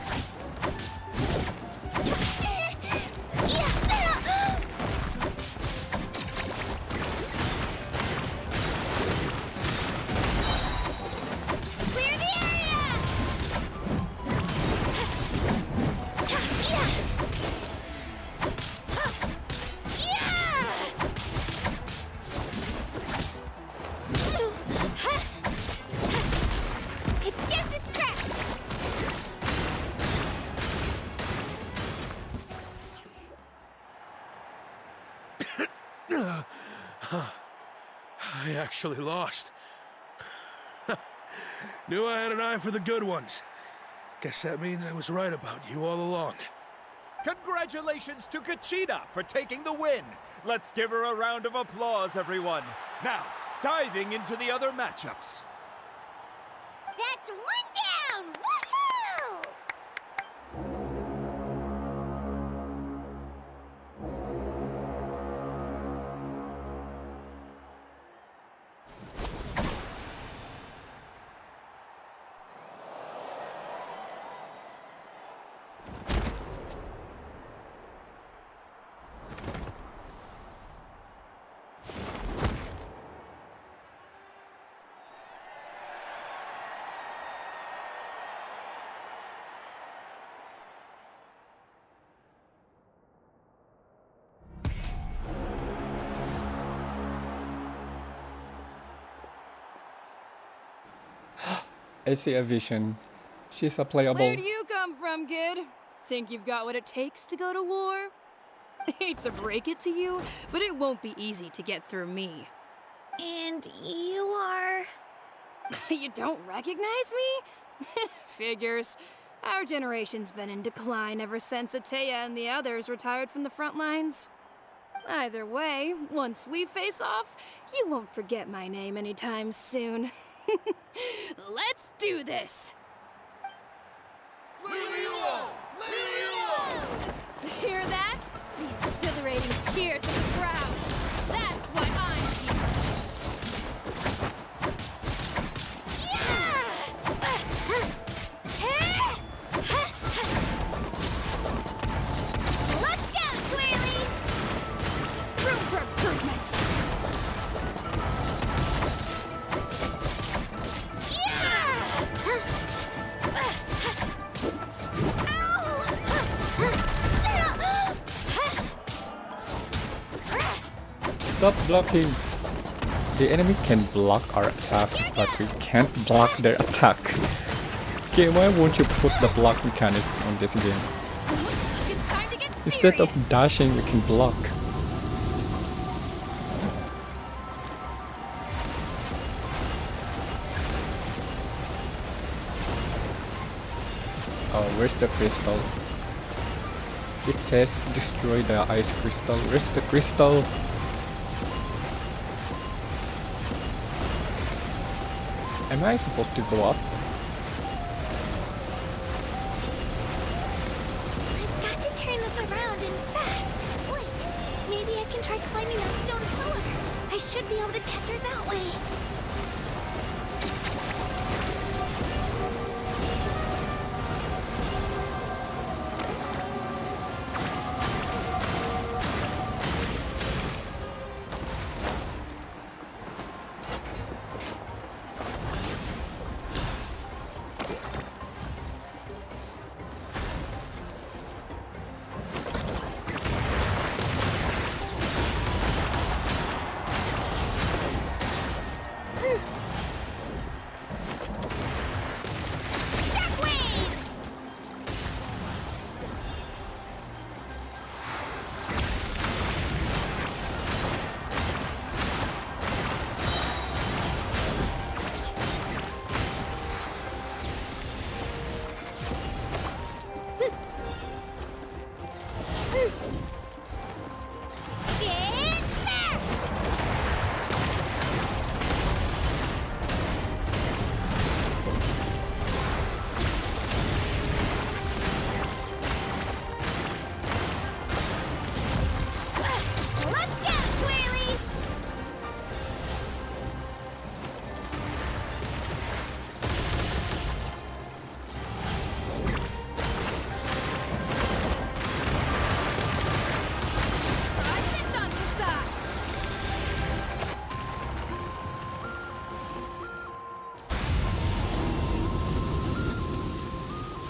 I actually lost. Knew I had an eye for the good ones. Guess that means I was right about you all along. Congratulations to Kachina for taking the win. Let's give her a round of applause, everyone. Now, diving into the other matchups. That's one down! Woohoo! I see a vision. She's a playable. Where do you come from, kid? Think you've got what it takes to go to war? Hate to break it to you, but it won't be easy to get through me. And you are... You don't recognize me? Figures. Our generation's been in decline ever since Ateya and the others retired from the front lines. Either way, once we face off, you won't forget my name anytime soon. Let's do this! Hear that? The exhilarating cheers of the crowd. That's why I'm here. Let's go, Twirly! Room for improvement. Stop blocking. The enemy can block our attack, but we can't block their attack. Okay, why won't you put the block mechanic on this game? Instead of dashing, we can block. Oh, where's the crystal? It says destroy the ice crystal. Where's the crystal? Am I supposed to go up? I've got to turn this around and fast. Wait, maybe I can try climbing that stone pillar. I should be able to catch her that way.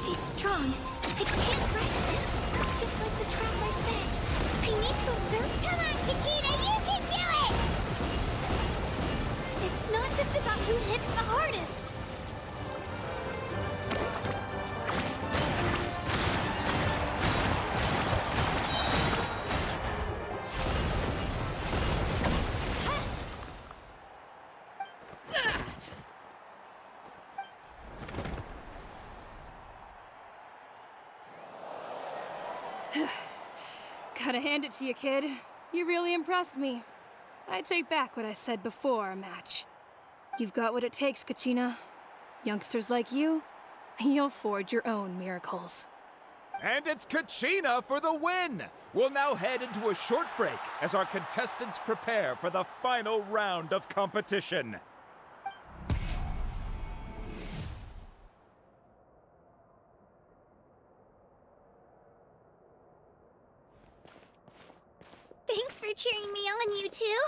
She's strong. I can't rush this. Just like the traveler said. I need to observe. Come on, Kachina, you can do it! It's not just about who hits the hardest. Gotta hand it to you, kid. You really impressed me. I take back what I said before our match. You've got what it takes, Kachina. Youngsters like you, you'll forge your own miracles. And it's Kachina for the win! We'll now head into a short break as our contestants prepare for the final round of competition. Thanks for cheering me on, you two. You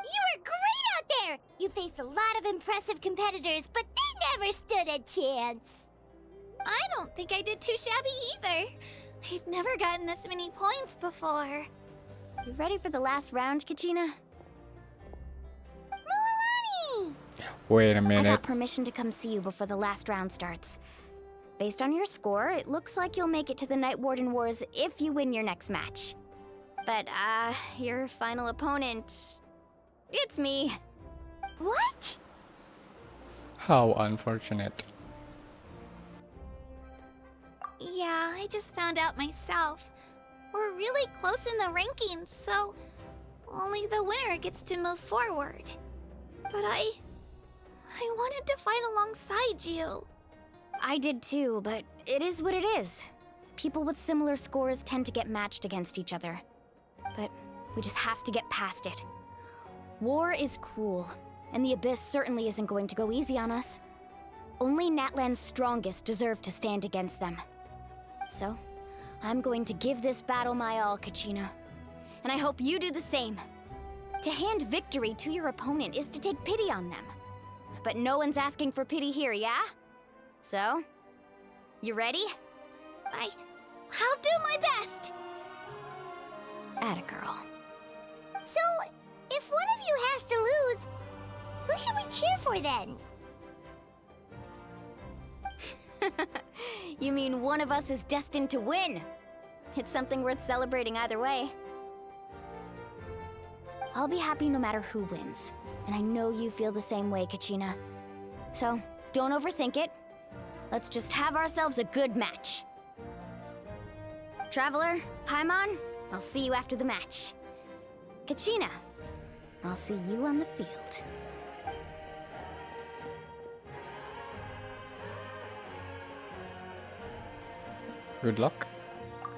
were great out there! You faced a lot of impressive competitors, but they never stood a chance. I don't think I did too shabby either. I've never gotten this many points before. You ready for the last round, Kachina? Milani! Wait a I minute. got permission to come see you before the last round starts. Based on your score, it looks like you'll make it to the Night Warden Wars if you win your next match. But, your final opponent... it's me. What? How unfortunate. Yeah, I just found out myself. We're really close in the rankings, so only the winner gets to move forward. But I wanted to fight alongside you. I did too, but it is what it is. People with similar scores tend to get matched against each other. But we just have to get past it. War is cruel, and the Abyss certainly isn't going to go easy on us. Only Natlan's strongest deserve to stand against them. So, I'm going to give this battle my all, Kachina. And I hope you do the same. To hand victory to your opponent is to take pity on them. But no one's asking for pity here, yeah? So, you ready? I'll do my best! Atta girl. So, if one of you has to lose, who should we cheer for then? You mean one of us is destined to win? It's something worth celebrating either way. I'll be happy no matter who wins. And I know you feel the same way, Kachina. So, don't overthink it. Let's just have ourselves a good match. Traveler, Paimon, I'll see you after the match. Kachina, I'll see you on the field. Good luck.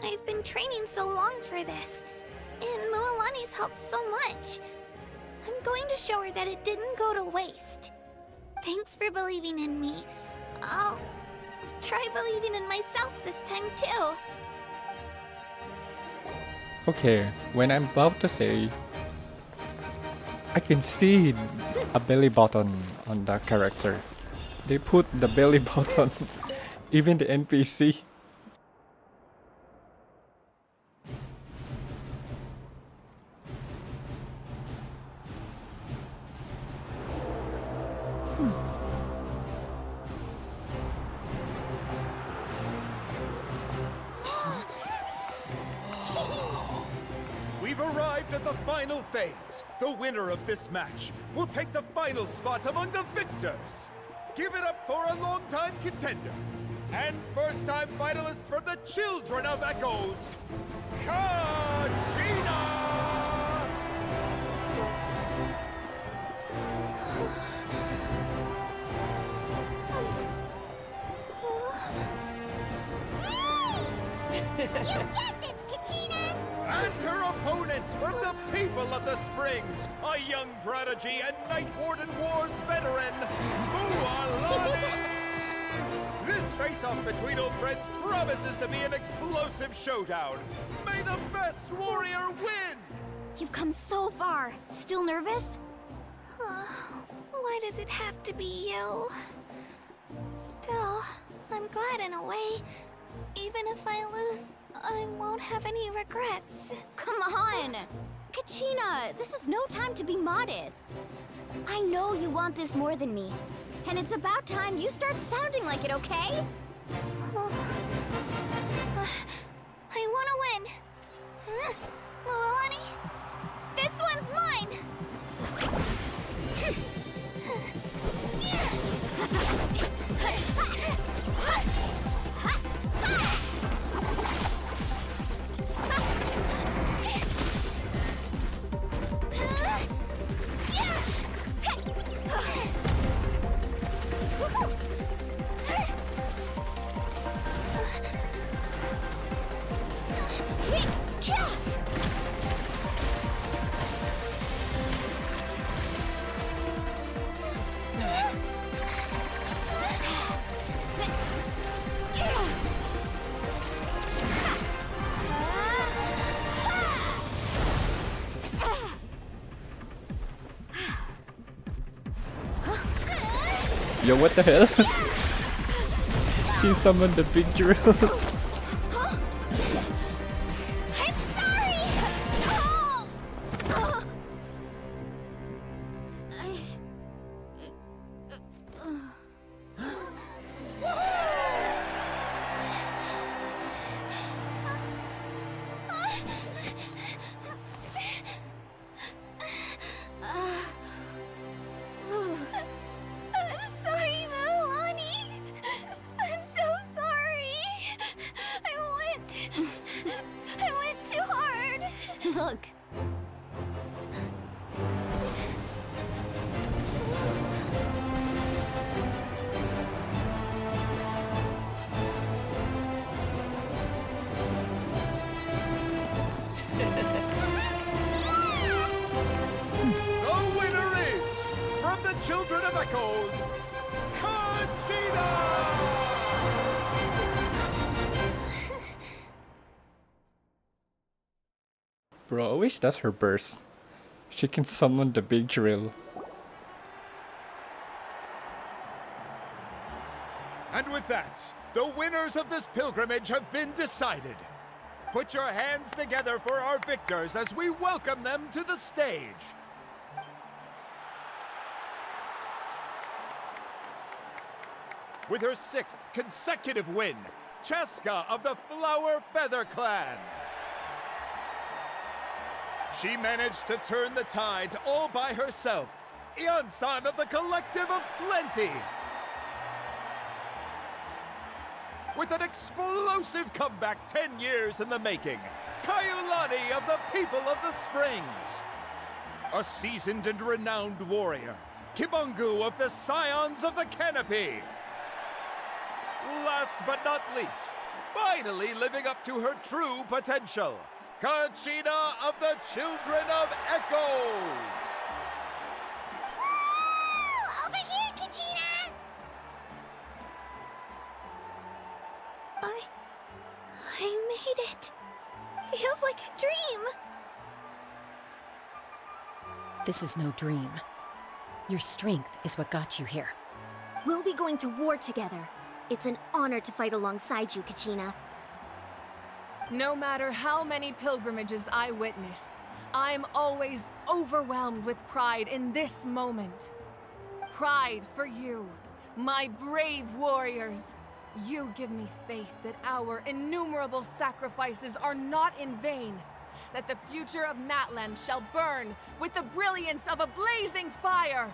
I've been training so long for this, and Mualani's helped so much. I'm going to show her that it didn't go to waste. Thanks for believing in me. I'll try believing in myself this time too. Okay, when I'm about to say, I can see a belly button on the character. They put the belly button, even the NPC. We've arrived at the final phase. The winner of this match will take the final spot among the victors. Give it up for a long-time contender and first-time finalist from the Children of Echoes, Kachina! You get this, Kachina! And her opponent from the people of the Springs, a young prodigy and Night Warden Wars veteran, Mualani! This face-off between old friends promises to be an explosive showdown. May the best warrior win! You've come so far. Still nervous? Why does it have to be you? Still, I'm glad in a way. Even if I lose, I won't have any regrets. Come on! Kachina, this is no time to be modest. I know you want this more than me. And it's about time you start sounding like it, okay? I want to win. Mualani, this one's mine! Yo, what the hell? She summoned the big drill. I'm sorry! children of Echoes, Kachina! Bro, I wish that's her burst. She can summon the big drill. And with that, the winners of this pilgrimage have been decided. Put your hands together for our victors as we welcome them to the stage. With her 6th consecutive win, Cheska of the Flower Feather Clan. She managed to turn the tides all by herself. Ian-san of the Collective of Plenty. With an explosive comeback 10 years in the making, Kaiulani of the People of the Springs. A seasoned and renowned warrior, Kibungu of the Scions of the Canopy. Last but not least, finally living up to her true potential, Kachina of the Children of Echoes! Woo! Over here, Kachina! I made it. Feels like a dream. This is no dream. Your strength is what got you here. We'll be going to war together. It's an honor to fight alongside you, Kachina. No matter how many pilgrimages I witness, I'm always overwhelmed with pride in this moment. Pride for you, my brave warriors. You give me faith that our innumerable sacrifices are not in vain, that the future of Natlan shall burn with the brilliance of a blazing fire.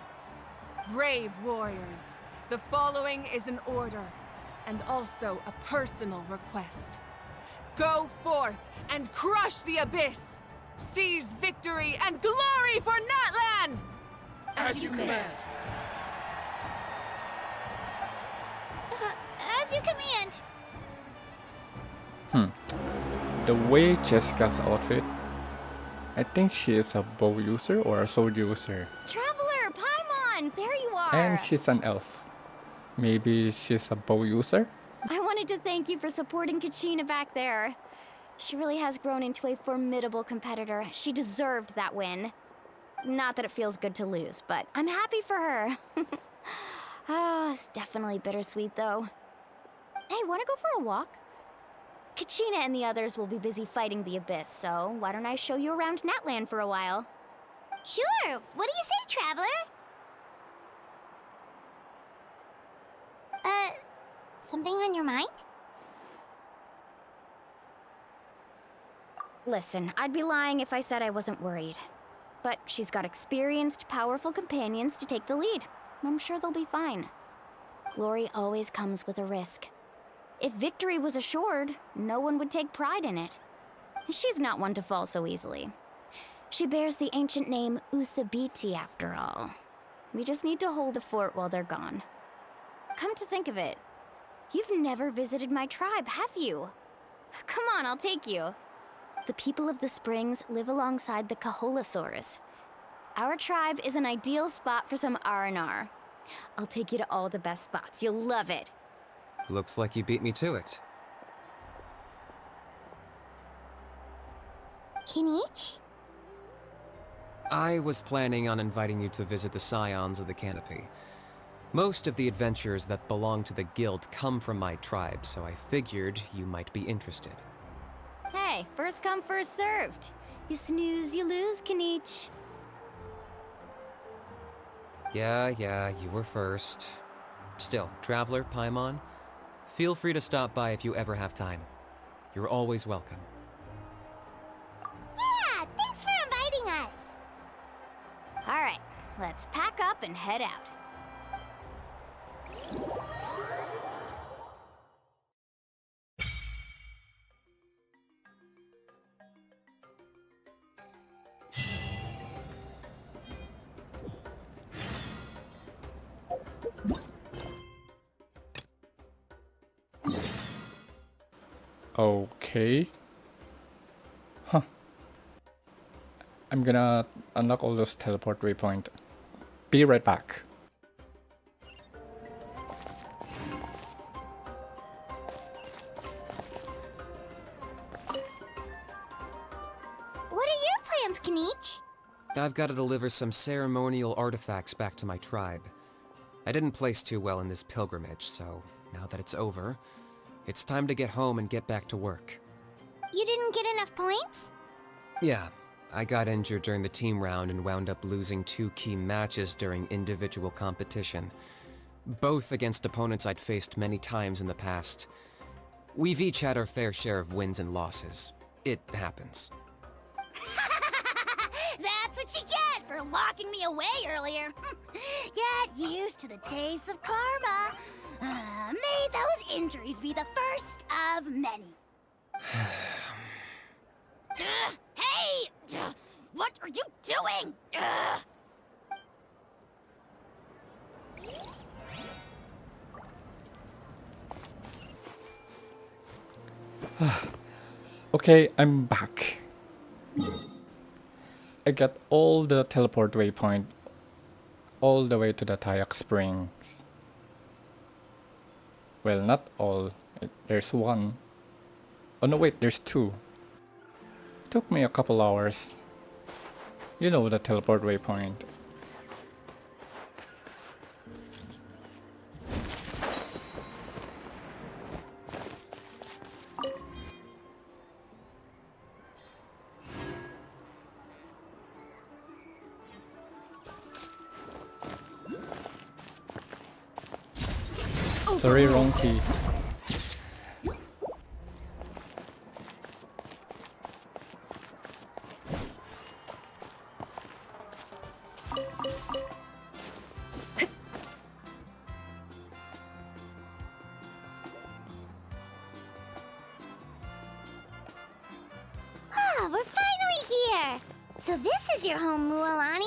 Brave warriors, the following is an order, and also a personal request. Go forth and crush the abyss! Seize victory and glory for Natlan! As you command. As you command. The way Jessica's outfit, I think she is a bow user or a sword user. Traveler, Paimon, there you are. And she's an elf. Maybe she's a bow user? I wanted to thank you for supporting Kachina back there. She really has grown into a formidable competitor. She deserved that win. Not that it feels good to lose, but I'm happy for her. It's definitely bittersweet though. Hey, wanna go for a walk? Kachina and the others will be busy fighting the Abyss, so why don't I show you around Natlan for a while? Sure. What do you say, Traveler? Something on your mind? Listen, I'd be lying if I said I wasn't worried. But she's got experienced, powerful companions to take the lead. I'm sure they'll be fine. Glory always comes with a risk. If victory was assured, no one would take pride in it. She's not one to fall so easily. She bears the ancient name Uthabiti after all. We just need to hold the fort while they're gone. Come to think of it, you've never visited my tribe, have you? Come on, I'll take you. The people of the Springs live alongside the Kaholasaurs. Our tribe is an ideal spot for some R&R. I'll take you to all the best spots. You'll love it. Looks like you beat me to it. Kinich? I was planning on inviting you to visit the Scions of the Canopy. Most of the adventurers that belong to the guild come from my tribe, so I figured you might be interested. Hey, first come, first served. You snooze, you lose, Kinich. Yeah, you were first. Still, Traveler, Paimon, feel free to stop by if you ever have time. You're always welcome. Yeah, thanks for inviting us. All right, let's pack up and head out. Okay. Huh. I'm gonna unlock all those teleport waypoint. Be right back. I've got to deliver some ceremonial artifacts back to my tribe. I didn't place too well in this pilgrimage, so now that it's over, it's time to get home and get back to work. You didn't get enough points? Yeah, I got injured during the team round and wound up losing 2 key matches during individual competition, both against opponents I'd faced many times in the past. We've each had our fair share of wins and losses. It happens. That's what you get for locking me away earlier. Get used to the taste of karma. May those injuries be the first of many. Hey! What are you doing? Okay, I'm back. I got all the teleport waypoint all the way to the Tayak Springs. Well, not all. There's one. Oh no, wait, there's 2. Took me a couple hours. You know the teleport waypoint. Sorry, wrong key. Ah, we're finally here! So this is your home, Mualani?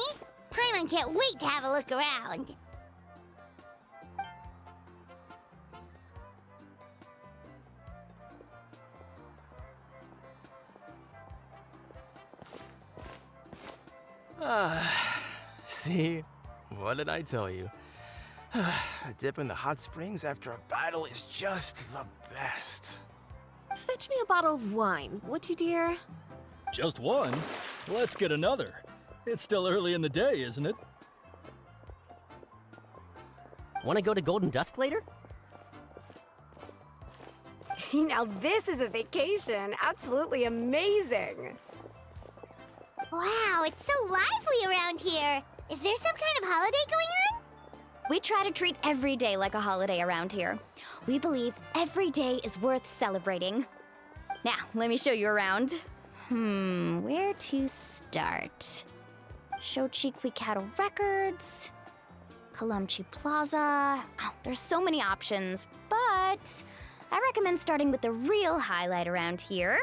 Paimon can't wait to have a look around. See? What did I tell you? A dip in the hot springs after a battle is just the best. Fetch me a bottle of wine, would you, dear? Just one? Let's get another. It's still early in the day, isn't it? Want to go to Golden Dusk later? Now this is a vacation. Absolutely amazing. Wow, it's so lively around here. Is there some kind of holiday going on? We try to treat every day like a holiday around here. We believe every day is worth celebrating. Now, let me show you around. Where to start? Shochikwikado Records, Kalamchi Plaza. Oh, there's so many options, but I recommend starting with the real highlight around here.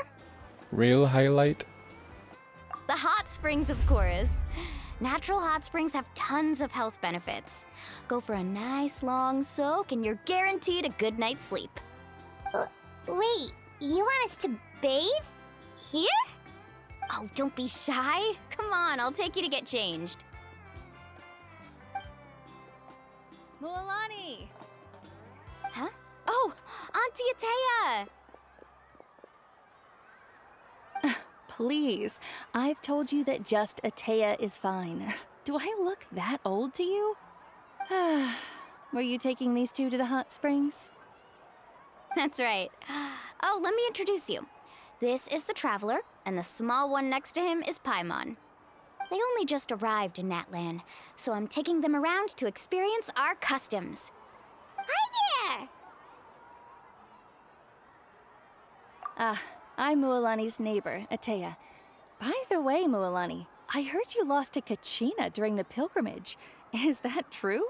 Real highlight? The hot springs, of course. Natural hot springs have tons of health benefits. Go for a nice long soak and you're guaranteed a good night's sleep. Wait, you want us to bathe? Here? Oh, don't be shy. Come on, I'll take you to get changed. Mualani! Huh? Oh, Auntie Atea! Please, I've told you that just Atea is fine. Do I look that old to you? Were you taking these 2 to the hot springs? That's right. Oh, let me introduce you. This is the Traveler, and the small one next to him is Paimon. They only just arrived in Natlan, so I'm taking them around to experience our customs. Hi there! I'm Mualani's neighbor, Atea. By the way, Mualani, I heard you lost to Kachina during the pilgrimage. Is that true?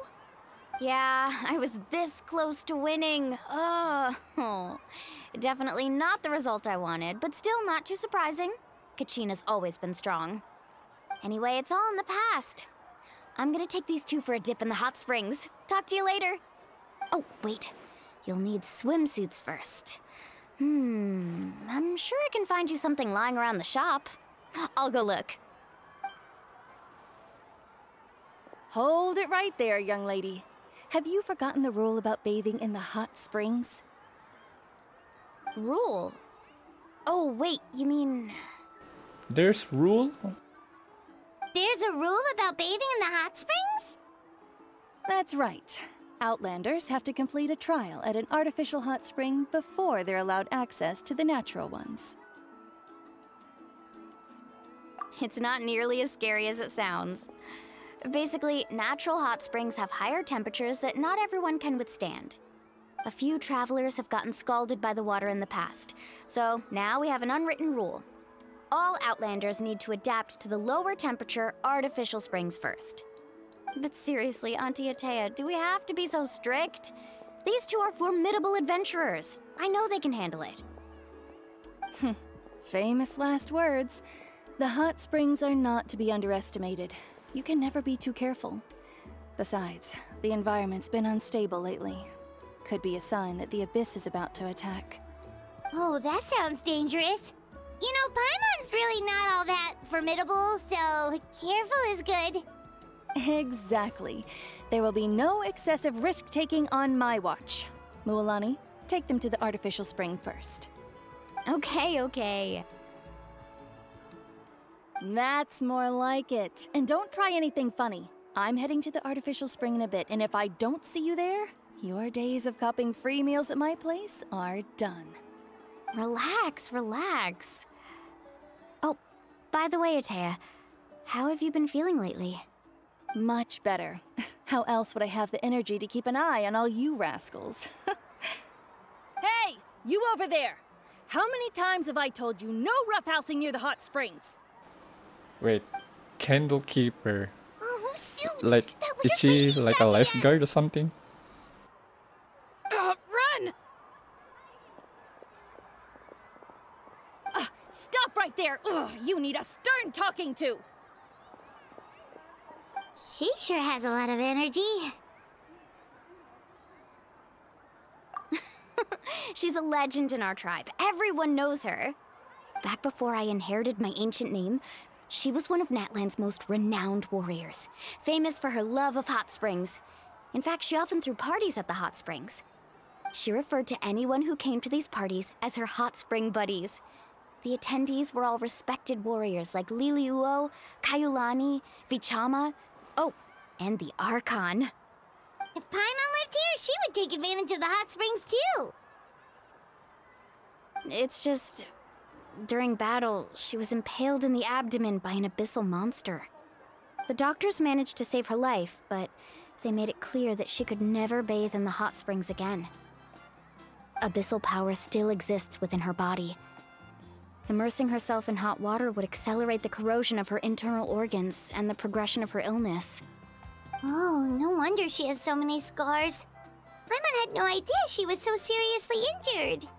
Yeah, I was this close to winning. Oh, definitely not the result I wanted, but still not too surprising. Kachina's always been strong. Anyway, it's all in the past. I'm gonna take these 2 for a dip in the hot springs. Talk to you later. Oh, wait. You'll need swimsuits first. I'm sure I can find you something lying around the shop. I'll go look. Hold it right there, young lady. Have you forgotten the rule about bathing in the hot springs? Rule? Oh, wait, you mean... There's rule? There's a rule about bathing in the hot springs? That's right. Outlanders have to complete a trial at an artificial hot spring before they're allowed access to the natural ones. It's not nearly as scary as it sounds. Basically, natural hot springs have higher temperatures that not everyone can withstand. A few travelers have gotten scalded by the water in the past, so now we have an unwritten rule. All Outlanders need to adapt to the lower temperature artificial springs first. But seriously, Auntie Atea, do we have to be so strict? These two are formidable adventurers. I know they can handle it. Famous last words. The hot springs are not to be underestimated. You can never be too careful. Besides, the environment's been unstable lately. Could be a sign that the Abyss is about to attack. Oh, that sounds dangerous. You know, Paimon's really not all that formidable, so careful is good. Exactly. There will be no excessive risk-taking on my watch. Mualani, take them to the artificial spring first. Okay. That's more like it. And don't try anything funny. I'm heading to the artificial spring in a bit, and if I don't see you there, your days of copping free meals at my place are done. Relax. Oh, by the way, Atea, how have you been feeling lately? Much better. How else would I have the energy to keep an eye on all you rascals? Hey, you over there! How many times have I told you no roughhousing near the hot springs? Wait, Candle Keeper. Oh, shoot! Like, is she like a lifeguard or something? Run! Stop right there! Ugh, you need a stern talking to! She sure has a lot of energy. She's a legend in our tribe. Everyone knows her. Back before I inherited my ancient name, she was one of Natlan's most renowned warriors, famous for her love of hot springs. In fact, she often threw parties at the hot springs. She referred to anyone who came to these parties as her hot spring buddies. The attendees were all respected warriors like Liliuo, Kaiulani, Vichama, oh, and the Archon. If Paimon lived here, she would take advantage of the hot springs too. It's just, during battle, she was impaled in the abdomen by an abyssal monster. The doctors managed to save her life, but they made it clear that she could never bathe in the hot springs again. Abyssal power still exists within her body. Immersing herself in hot water would accelerate the corrosion of her internal organs and the progression of her illness. Oh, no wonder she has so many scars. Paimon had no idea she was so seriously injured.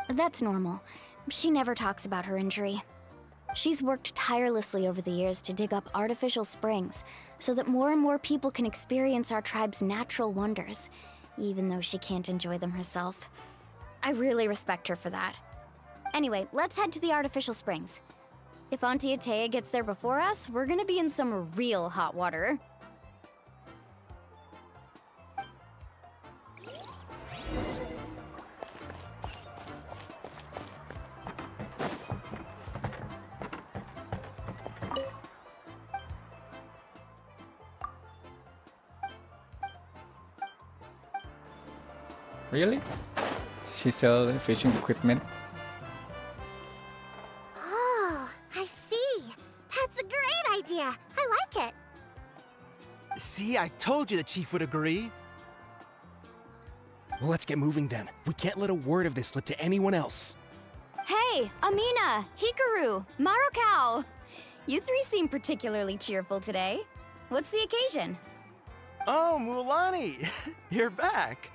That's normal. She never talks about her injury. She's worked tirelessly over the years to dig up artificial springs so that more and more people can experience our tribe's natural wonders, even though she can't enjoy them herself. I really respect her for that. Anyway, let's head to the artificial springs. If Auntie Atea gets there before us, we're gonna be in some real hot water. Really? She sells fishing equipment? Oh, I see. That's a great idea. I like it. See, I told you the chief would agree. Well, let's get moving then. We can't let a word of this slip to anyone else. Hey, Amina, Hikaru, Marukao! You three seem particularly cheerful today. What's the occasion? Oh, Mualani! You're back.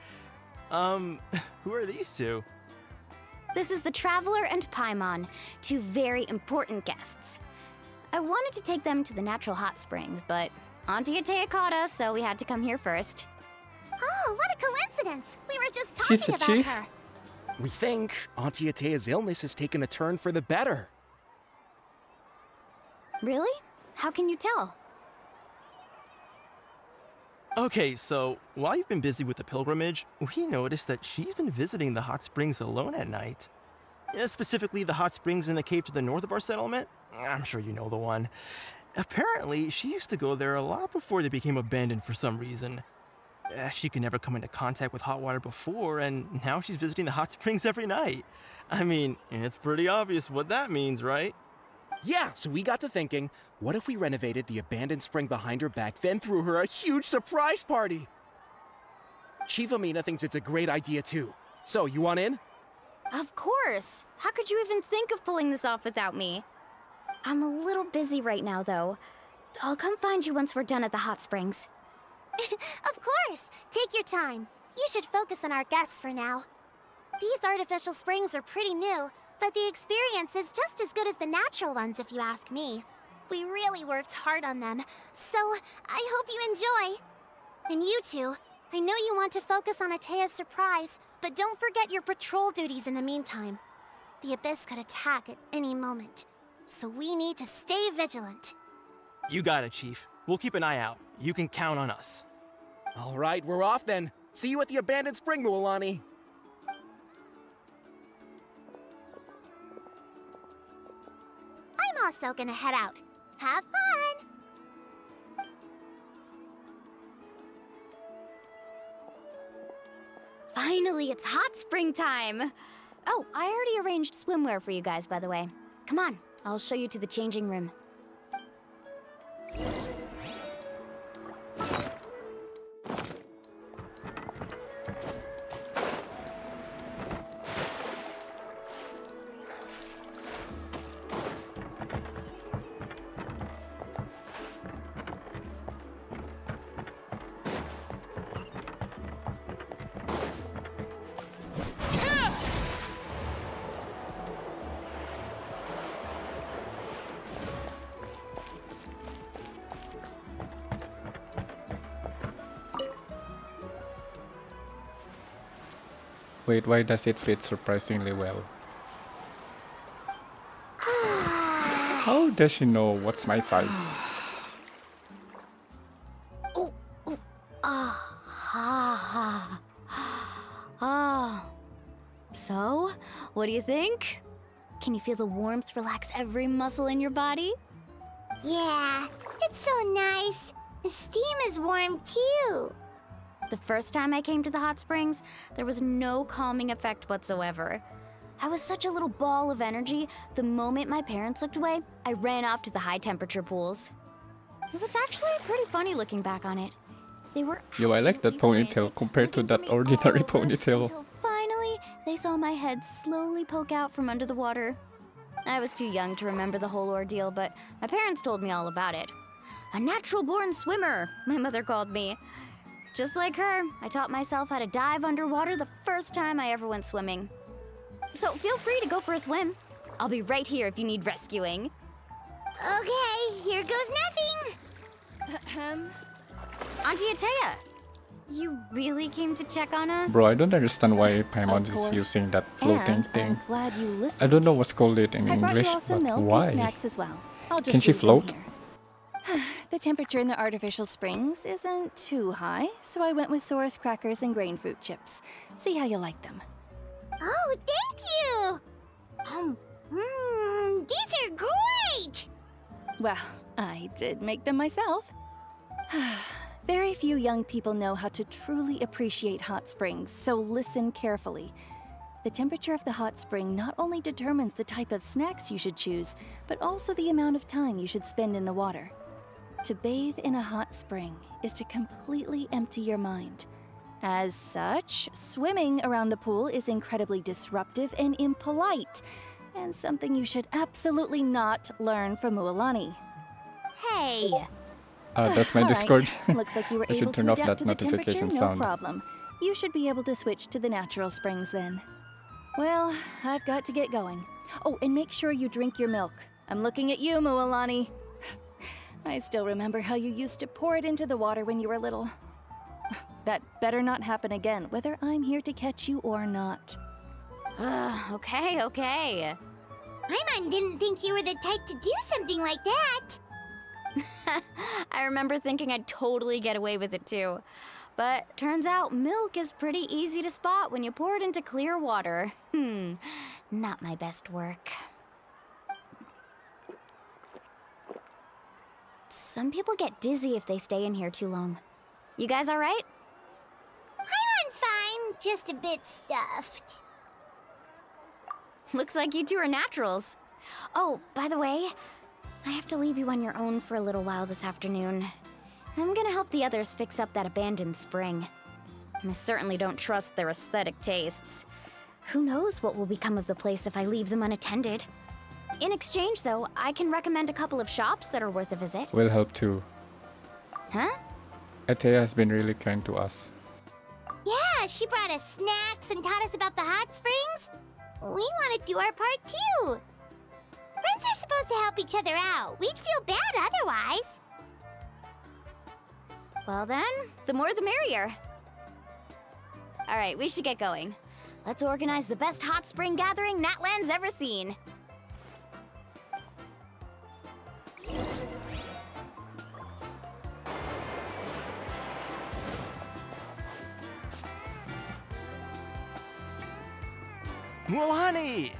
Who are these two? This is the Traveler and Paimon, two very important guests. I wanted to take them to the natural hot springs, but Auntie Atea caught us, so we had to come here first. Oh, what a coincidence! We were just She's talking a about chief? her. We think Auntie Atea's illness has taken a turn for the better. Really? How can you tell? Okay, so while you've been busy with the pilgrimage, we noticed that she's been visiting the hot springs alone at night. Specifically the hot springs in the cave to the north of our settlement. I'm sure you know the one. Apparently, she used to go there a lot before they became abandoned for some reason. She could never come into contact with hot water before, and now she's visiting the hot springs every night. I mean, it's pretty obvious what that means, right? Yeah, so we got to thinking, what if we renovated the abandoned spring behind her back, then threw her a huge surprise party? Chief Amina thinks it's a great idea too. So, you want in? Of course! How could you even think of pulling this off without me? I'm a little busy right now, though. I'll come find you once we're done at the hot springs. Of course! Take your time. You should focus on our guests for now. These artificial springs are pretty new, but the experience is just as good as the natural ones if you ask me. We really worked hard on them, so I hope you enjoy. And you two, I know you want to focus on Atea's surprise, but don't forget your patrol duties in the meantime. The Abyss could attack at any moment, so we need to stay vigilant. You got it, Chief. We'll keep an eye out. You can count on us. All right, we're off then. See you at the abandoned spring, Mualani. I'm also gonna head out. Have fun! Finally, it's hot spring time! Oh, I already arranged swimwear for you guys, by the way. Come on, I'll show you to the changing room. Wait, why does it fit surprisingly well? How does she know what's my size? So, what do you think? Can you feel the warmth relax every muscle in your body? Yeah, it's so nice. The steam is warm too. The first time I came to the hot springs, there was no calming effect whatsoever. I was such a little ball of energy, the moment my parents looked away, I ran off to the high temperature pools. It was actually pretty funny looking back on it. They were Yo, I like that ponytail compared to that ordinary ponytail. until finally they saw my head slowly poke out from under the water. I was too young to remember the whole ordeal, but my parents told me all about it. A natural-born swimmer, my mother called me. Just like her, I taught myself how to dive underwater the first time I ever went swimming. So feel free to go for a swim. I'll be right here if you need rescuing. Okay, here goes nothing. Auntie Atea, you really came to check on us? Bro, I don't understand why Paimon is course. using that floating And thing. I'm glad you listened. I don't know what's called it in I brought English, you all some but milk and why? snacks as well. I'll just Can she leave them float? here. The temperature in the artificial springs isn't too high, so I went with Saurus crackers and grain fruit chips. See how you like them. Oh, thank you! These are great! Well, I did make them myself. Very few young people know how to truly appreciate hot springs, so listen carefully. The temperature of the hot spring not only determines the type of snacks you should choose, but also the amount of time you should spend in the water. To bathe in a hot spring is to completely empty your mind. As such, swimming around the pool is incredibly disruptive and impolite, and something you should absolutely not learn from Mualani. Hey! That's my All right. Discord. Looks like you were I should able turn to off adapt that to the temperature, notification no sound. problem. You should be able to switch to the natural springs then. Well, I've got to get going. Oh, and make sure you drink your milk. I'm looking at you, Mualani. I still remember how you used to pour it into the water when you were little. That better not happen again, whether I'm here to catch you or not. Okay. Paimon didn't think you were the type to do something like that. I remember thinking I'd totally get away with it too. But turns out milk is pretty easy to spot when you pour it into clear water. Not my best work. some people get dizzy if they stay in here too long. You guys alright? Paimon's fine, just a bit stuffed. Looks like you two are naturals. Oh, by the way, I have to leave you on your own for a little while this afternoon. I'm gonna help the others fix up that abandoned spring. I certainly don't trust their aesthetic tastes. Who knows what will become of the place if I leave them unattended. In exchange, though, I can recommend a couple of shops that are worth a visit. We'll help too. Huh? Atea has been really kind to us. Yeah, she brought us snacks and taught us about the hot springs. We want to do our part too. Friends are supposed to help each other out. We'd feel bad otherwise. Well then, the more the merrier. Alright, we should get going. Let's organize the best hot spring gathering Natland's ever seen. Mualani!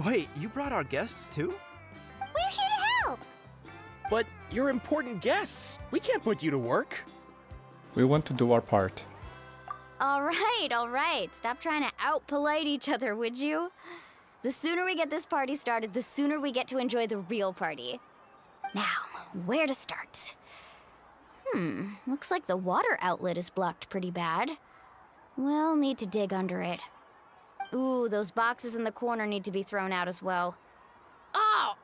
Wait, you brought our guests too? We're here to help. But you're important guests. We can't put you to work. We want to do our part. Alright. Stop trying to out-polite each other, would you? The sooner we get this party started, the sooner we get to enjoy the real party. Now, where to start? Looks like the water outlet is blocked pretty bad. We'll need to dig under it. Ooh, those boxes in the corner need to be thrown out as well. Oh!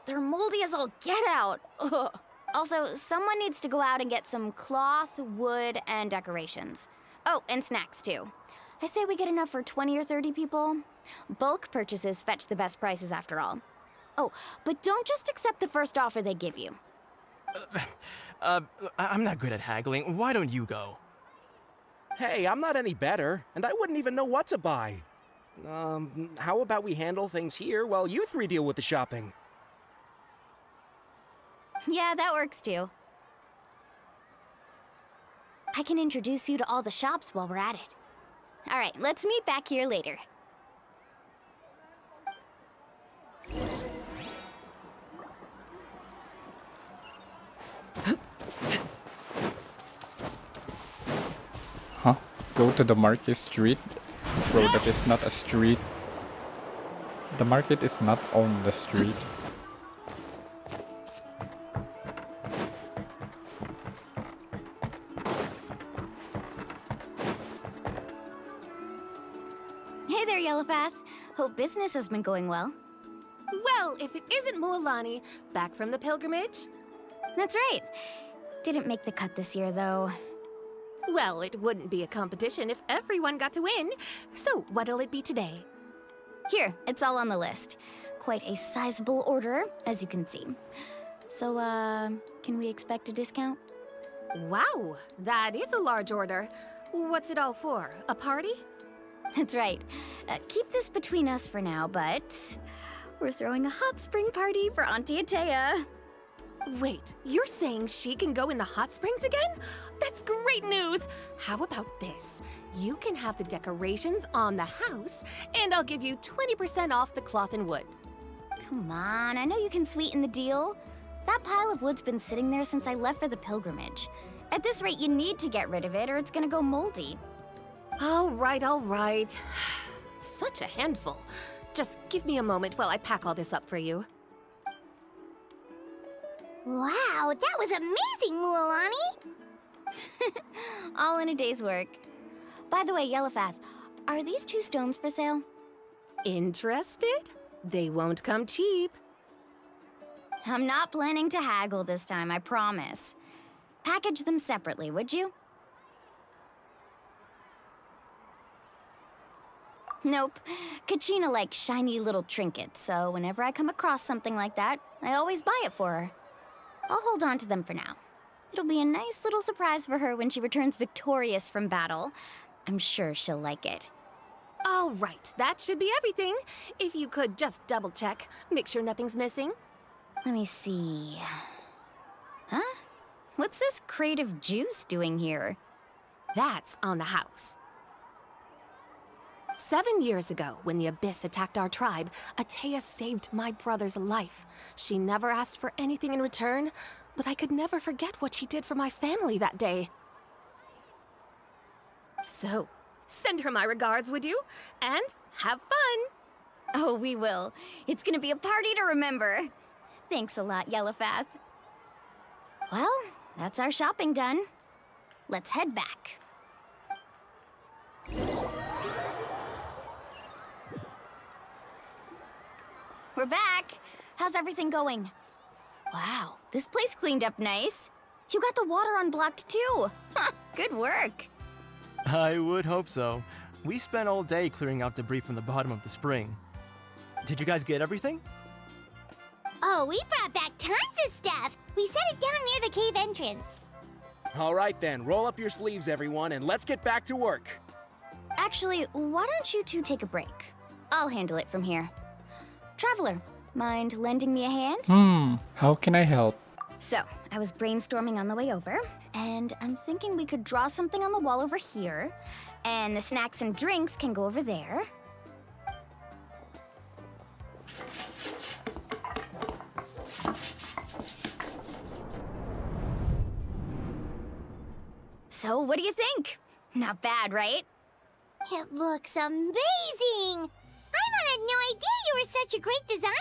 They're moldy as all get out! Ugh. Also, someone needs to go out and get some cloth, wood, and decorations. Oh, and snacks too. I say we get enough for 20 or 30 people. Bulk purchases fetch the best prices after all. Oh, but don't just accept the first offer they give you. I'm not good at haggling. Why don't you go? Hey, I'm not any better, and I wouldn't even know what to buy. How about we handle things here while you three deal with the shopping? Yeah, that works too. I can introduce you to all the shops while we're at it. Alright, let's meet back here later. Huh? Go to the market street? Bro, that is not a street. The market is not on the street. Hey there, Yellowpath. Hope business has been going well. Well, if it isn't Mualani, back from the pilgrimage? That's right. Didn't make the cut this year, though. Well, it wouldn't be a competition if everyone got to win. So, what'll it be today? Here, it's all on the list. Quite a sizable order, as you can see. So, can we expect a discount? Wow, that is a large order. What's it all for? A party? That's right. Keep this between us for now, but we're throwing a hot spring party for Auntie Atea. Wait, you're saying she can go in the hot springs again? That's great news! How about this? You can have the decorations on the house, and I'll give you 20% off the cloth and wood. Come on, I know you can sweeten the deal. That pile of wood's been sitting there since I left for the pilgrimage. At this rate, you need to get rid of it or it's gonna go moldy. All right. Such a handful. Just give me a moment while I pack all this up for you. Wow, that was amazing, Mualani! All in a day's work. By the way, Yellowpath, are these 2 stones for sale? Interested? They won't come cheap. I'm not planning to haggle this time, I promise. Package them separately, would you? Nope. Kachina likes shiny little trinkets, so whenever I come across something like that, I always buy it for her. I'll hold on to them for now. It'll be a nice little surprise for her when she returns victorious from battle. I'm sure she'll like it. All right, that should be everything. If you could just double check, make sure nothing's missing. Let me see. Huh? What's this crate of juice doing here? That's on the house. 7 years ago, when the Abyss attacked our tribe, Atea saved my brother's life. She never asked for anything in return, but I could never forget what she did for my family that day. So, send her my regards, would you? And have fun! Oh, we will. It's gonna be a party to remember. Thanks a lot, Yellowfath. Well, that's our shopping done. Let's head back. We're back. How's everything going? Wow, this place cleaned up nice. You got the water unblocked too. Good work. I would hope so. We spent all day clearing out debris from the bottom of the spring. Did you guys get everything? Oh, we brought back tons of stuff. We set it down near the cave entrance. All right then, roll up your sleeves, everyone, and let's get back to work. Actually, why don't you two take a break? I'll handle it from here. Traveler, mind lending me a hand? How can I help? So, I was brainstorming on the way over, and I'm thinking we could draw something on the wall over here, and the snacks and drinks can go over there. So, what do you think? Not bad, right? It looks amazing! Paimon had no idea you were such a great designer!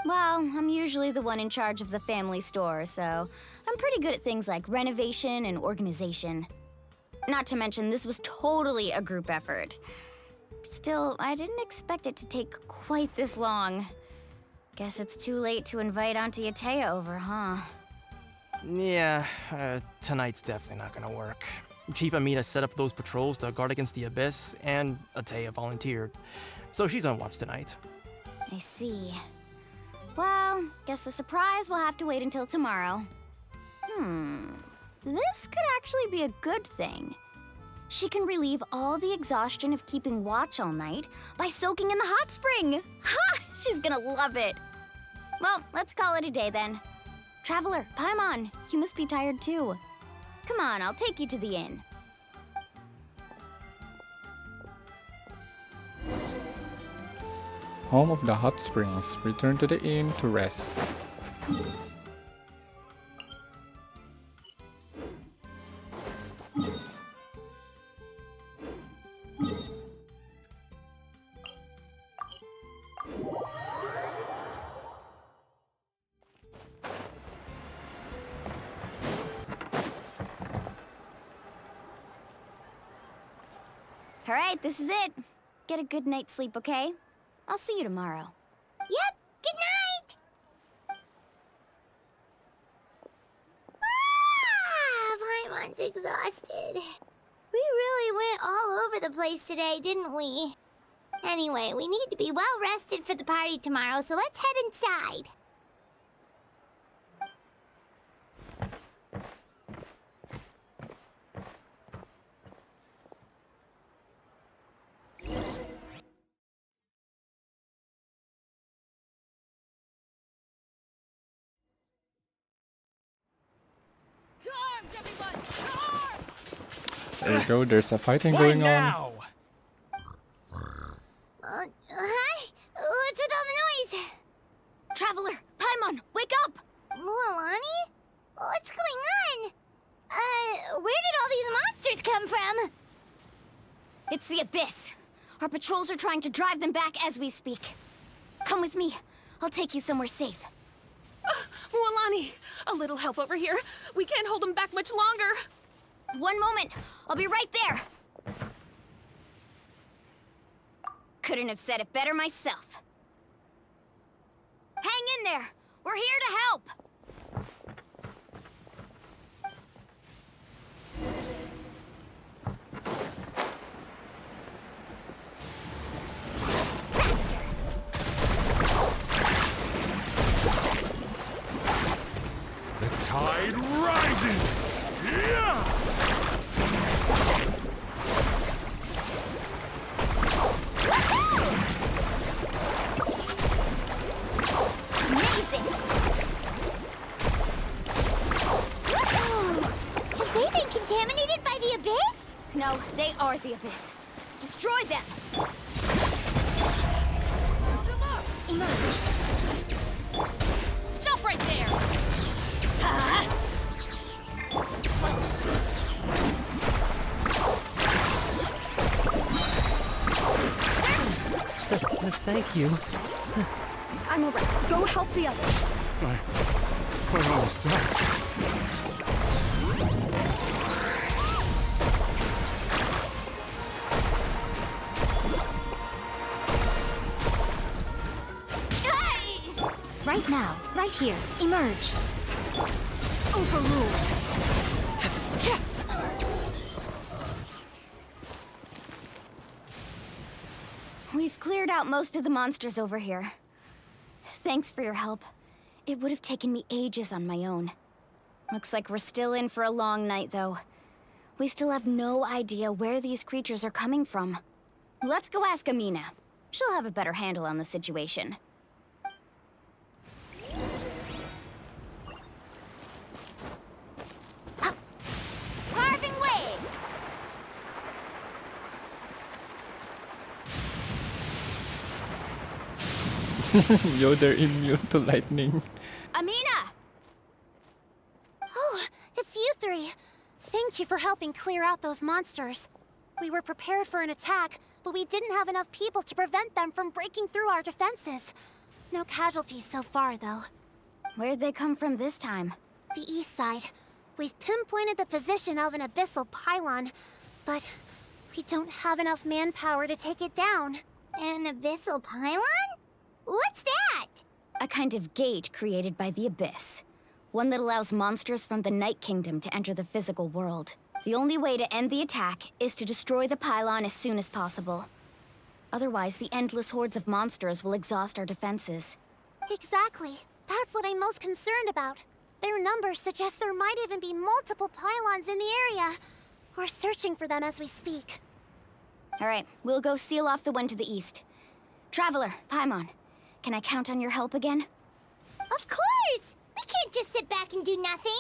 Well, I'm usually the one in charge of the family store, so I'm pretty good at things like renovation and organization. Not to mention, this was totally a group effort. Still, I didn't expect it to take quite this long. Guess it's too late to invite Auntie Atea over, huh? Yeah, tonight's definitely not gonna work. Chief Amina set up those patrols to guard against the Abyss, and Atea volunteered. So she's on watch tonight. I see. Well, guess the surprise will have to wait until tomorrow. This could actually be a good thing. She can relieve all the exhaustion of keeping watch all night by soaking in the hot spring. Ha! She's gonna love it. Well, let's call it a day then. Traveler, Paimon, you must be tired too. Come on, I'll take you to the inn. Home of the hot springs. Return to the inn to rest. All right, this is it. Get a good night's sleep, okay? I'll see you tomorrow. Yep, good night! Paimon's exhausted. We really went all over the place today, didn't we? Anyway, we need to be well rested for the party tomorrow, so let's head inside. There you go, there's a fighting going on. Hi? What's with all the noise? Traveler, Paimon, wake up! Mualani? What's going on? Where did all these monsters come from? It's the Abyss. Our patrols are trying to drive them back as we speak. Come with me. I'll take you somewhere safe. Mualani, a little help over here. We can't hold them back much longer. One moment. I'll be right there. Couldn't have said it better myself. Hang in there. We're here to help. The tide rises! Yeah! Amazing! Have they been contaminated by the Abyss? No, they are the Abyss. Destroy them! Stop right there! Thank you. I'm alright. Go help the others. I almost died. Right now, right here, emerge. Overruled. We've cleared out most of the monsters over here. Thanks for your help. It would have taken me ages on my own. Looks like we're still in for a long night, though. We still have no idea where these creatures are coming from. Let's go ask Amina. She'll have a better handle on the situation. Carving waves! Yo, they're immune to lightning. Amina! Oh, it's you three. Thank you for helping clear out those monsters. We were prepared for an attack, but we didn't have enough people to prevent them from breaking through our defenses. No casualties so far, though. Where'd they come from this time? The east side. We've pinpointed the position of an abyssal pylon, but we don't have enough manpower to take it down. An abyssal pylon? What's that? A kind of gate created by the Abyss. One that allows monsters from the Night Kingdom to enter the physical world. The only way to end the attack is to destroy the pylon as soon as possible. Otherwise, the endless hordes of monsters will exhaust our defenses. Exactly. That's what I'm most concerned about. Their numbers suggest there might even be multiple pylons in the area. We're searching for them as we speak. Alright, we'll go seal off the one to the east. Traveler, Paimon, can I count on your help again? Of course! We can't just sit back and do nothing!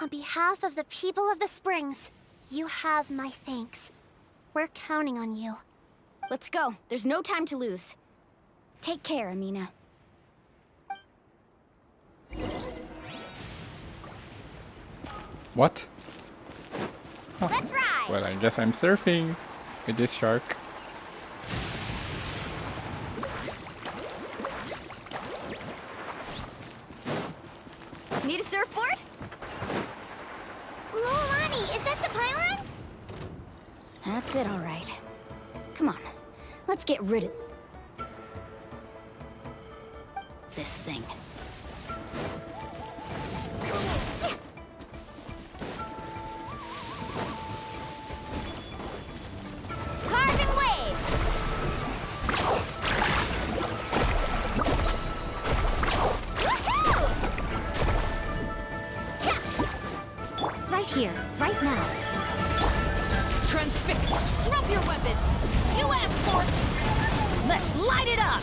On behalf of the people of the Springs, you have my thanks. We're counting on you. Let's go. There's no time to lose. Take care, Amina. What? Let's ride! Well, I guess I'm surfing with this shark. Need a surfboard? Mulani, is that the pylon? That's it, all right. Come on, let's get rid of this thing. Carving waves! Right here, right now. Transfixed! Drop your weapons! You asked for it! Let's light it up!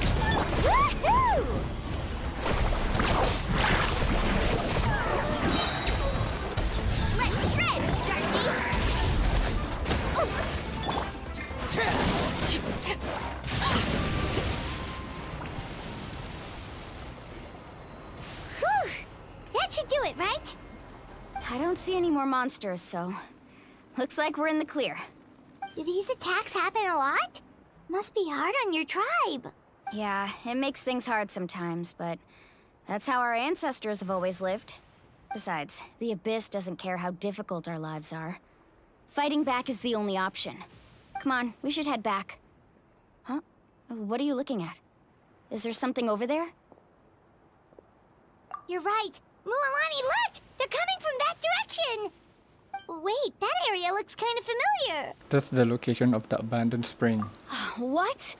Woohoo! Let's shred, Sharky! Whew! That should do it, right? I don't see any more monsters, so... Looks like we're in the clear. Do these attacks happen a lot? Must be hard on your tribe. Yeah, it makes things hard sometimes, but... That's how our ancestors have always lived. Besides, the Abyss doesn't care how difficult our lives are. Fighting back is the only option. Come on, we should head back. Huh? What are you looking at? Is there something over there? You're right. Mualani, look! They're coming from that direction! Wait, that area looks kind of familiar. That's the location of the abandoned spring. What?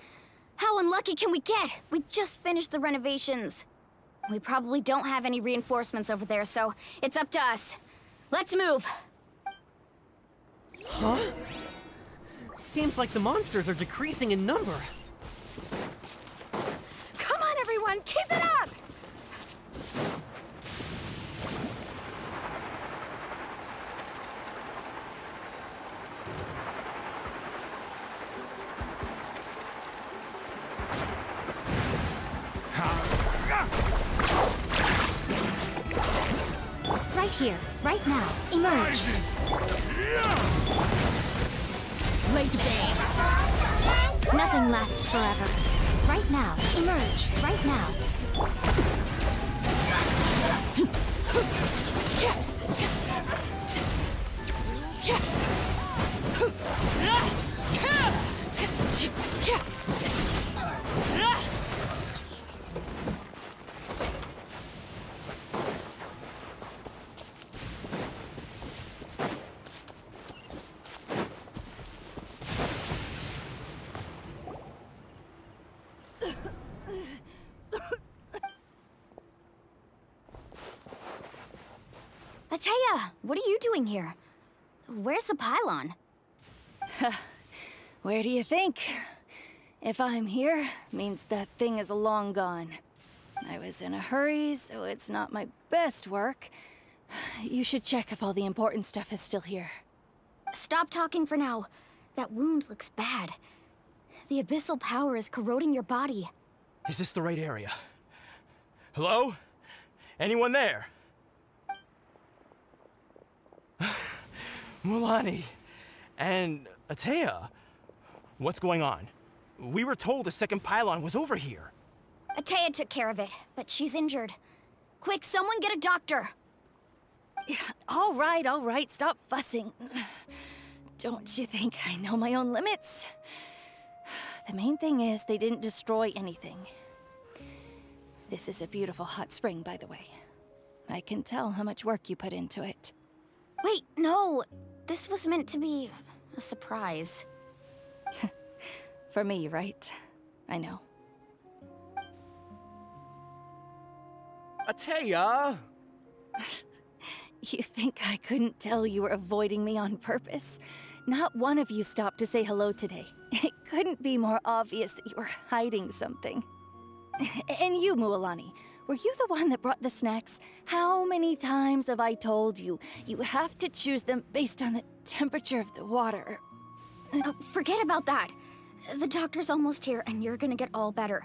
How unlucky can we get? We just finished the renovations. We probably don't have any reinforcements over there, so it's up to us. Let's move! Huh? Seems like the monsters are decreasing in number. Come on, everyone! Keep it up! Right here, right now, emerge. Late bay. Nothing lasts forever. right now. Emerge right now. Atea, what are you doing here? Where's the pylon? Where do you think? If I'm here, means that thing is long gone. I was in a hurry, so it's not my best work. You should check if all the important stuff is still here. Stop talking for now. That wound looks bad. The abyssal power is corroding your body. Is this the right area? Hello? Anyone there? Mulani and Atea, what's going on? We were told the second pylon was over here. Atea took care of it, but she's injured. Quick, someone get a doctor! All right, stop fussing. Don't you think I know my own limits? The main thing is they didn't destroy anything. This is a beautiful hot spring, by the way. I can tell how much work you put into it. Wait, no! This was meant to be a surprise. For me, right? I know. Atea! You think I couldn't tell you were avoiding me on purpose? Not one of you stopped to say hello today. It couldn't be more obvious that you were hiding something. And you, Mualani, were you the one that brought the snacks? How many times have I told you? You have to choose them based on the temperature of the water. Forget about that. The doctor's almost here, and you're gonna get all better.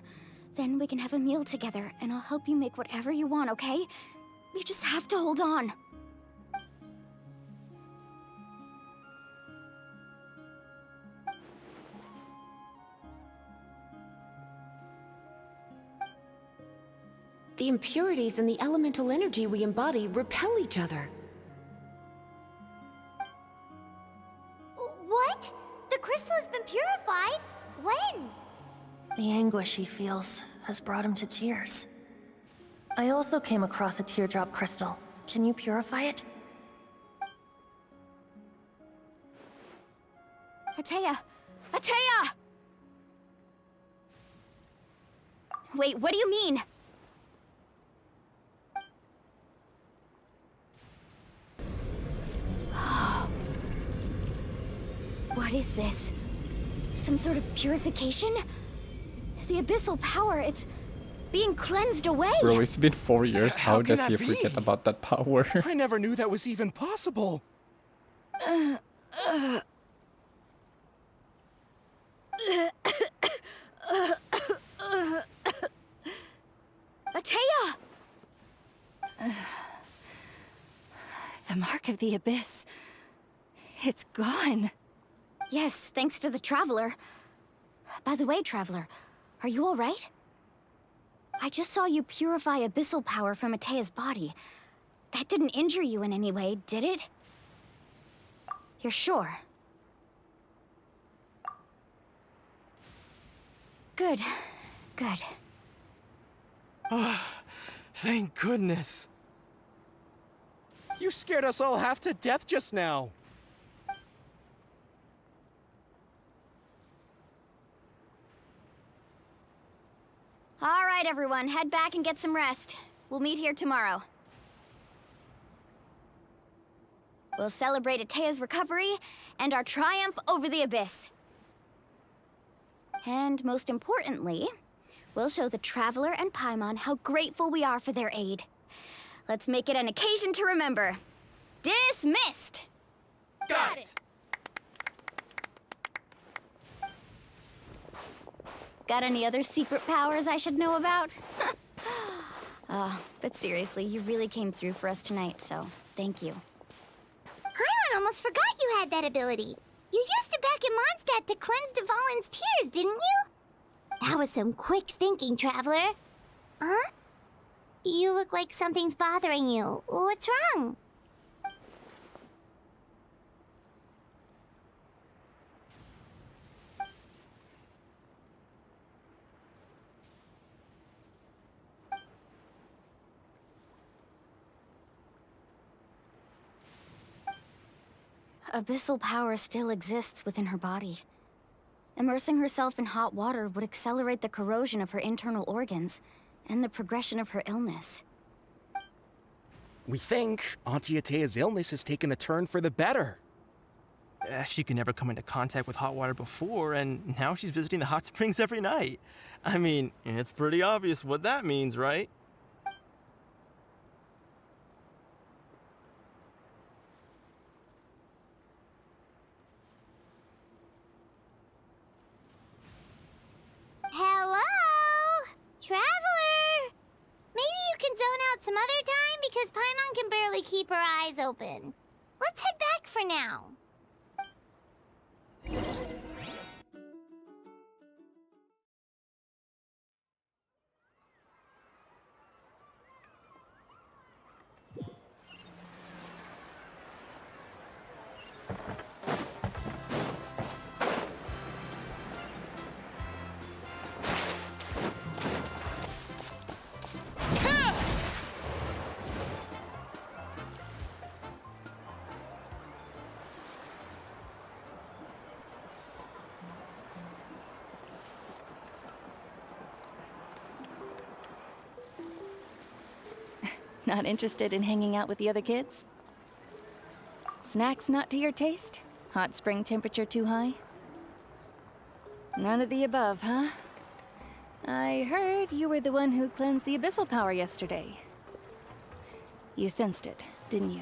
Then we can have a meal together, and I'll help you make whatever you want, okay? You just have to hold on. The impurities in the elemental energy we embody repel each other. What? The crystal has been purified? When? The anguish he feels has brought him to tears. I also came across a teardrop crystal. Can you purify it? Atea! Atea! Wait, what do you mean? What is this? Some sort of purification? The abyssal power, it's being cleansed away! Bro, it's been 4 years. How can does he that be? forget about that power? I never knew that was even possible. Atea! The mark of the abyss. It's gone. Yes, thanks to the Traveler. By the way, Traveler, are you all right? I just saw you purify abyssal power from Atea's body. That didn't injure you in any way, did it? You're sure? Good. Good. Thank goodness. You scared us all half to death just now. All right, everyone, head back and get some rest. We'll meet here tomorrow. We'll celebrate Atea's recovery and our triumph over the abyss. And most importantly, we'll show the Traveler and Paimon how grateful we are for their aid. Let's make it an occasion to remember. Dismissed! Got it! Got any other secret powers I should know about? But seriously, you really came through for us tonight, so thank you. Paimon almost forgot you had that ability. You used it back in Mondstadt to cleanse Dvalin's tears, didn't you? That was some quick thinking, Traveler. Huh? You look like something's bothering you. What's wrong? Abyssal power still exists within her body. Immersing herself in hot water would accelerate the corrosion of her internal organs and the progression of her illness. We think Auntie Atea's illness has taken a turn for the better. She could never come into contact with hot water before, and now she's visiting the hot springs every night. I mean, it's pretty obvious what that means, right? Hello? Traveler! Maybe you can zone out some other time because Paimon can barely keep her eyes open. Let's head back for now. Not interested in hanging out with the other kids? Snacks not to your taste? Hot spring temperature too high? None of the above, huh? I heard you were the one who cleansed the abyssal power yesterday. You sensed it, didn't you?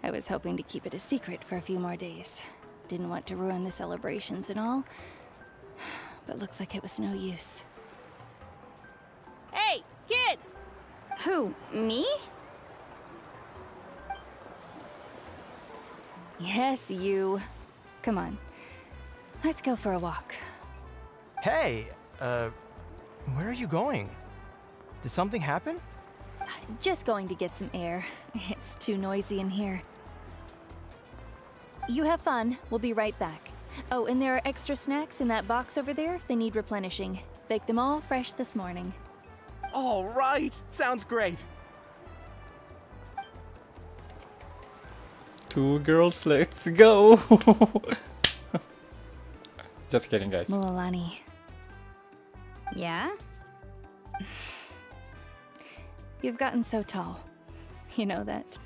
I was hoping to keep it a secret for a few more days. Didn't want to ruin the celebrations and all, but looks like it was no use. Hey, kid! Who, me? Yes, you. Come on. Let's go for a walk. Hey, where are you going? Did something happen? Just going to get some air. It's too noisy in here. You have fun. We'll be right back. Oh, and there are extra snacks in that box over there if they need replenishing. Baked them all fresh this morning. All right, sounds great. Two girls, let's go. Just kidding, guys. Mualani. Yeah? You've gotten so tall. You know that.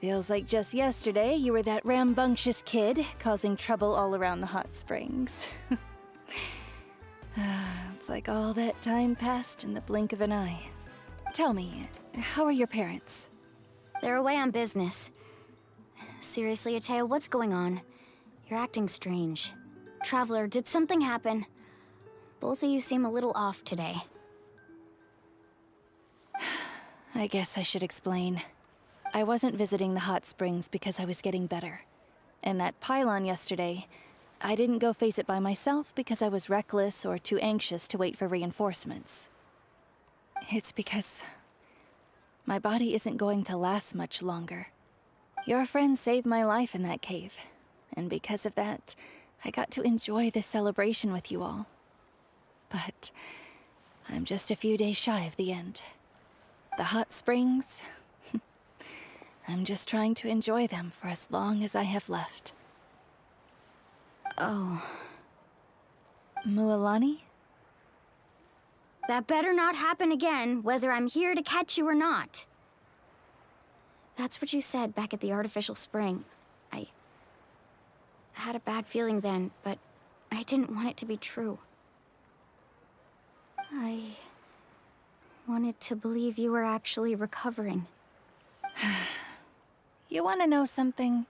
Feels like just yesterday you were that rambunctious kid causing trouble all around the hot springs. It's like all that time passed in the blink of an eye. Tell me, how are your parents? They're away on business. Seriously, Atea, what's going on? You're acting strange. Traveler, did something happen? Both of you seem a little off today. I guess I should explain. I wasn't visiting the hot springs because I was getting better. And that pylon yesterday, I didn't go face it by myself because I was reckless or too anxious to wait for reinforcements. It's because my body isn't going to last much longer. Your friend saved my life in that cave, and because of that, I got to enjoy this celebration with you all. But I'm just a few days shy of the end. The hot springs, I'm just trying to enjoy them for as long as I have left. Oh. Mualani? That better not happen again, whether I'm here to catch you or not. That's what you said back at the artificial spring. I had a bad feeling then, but I didn't want it to be true. I wanted to believe you were actually recovering. You want to know something?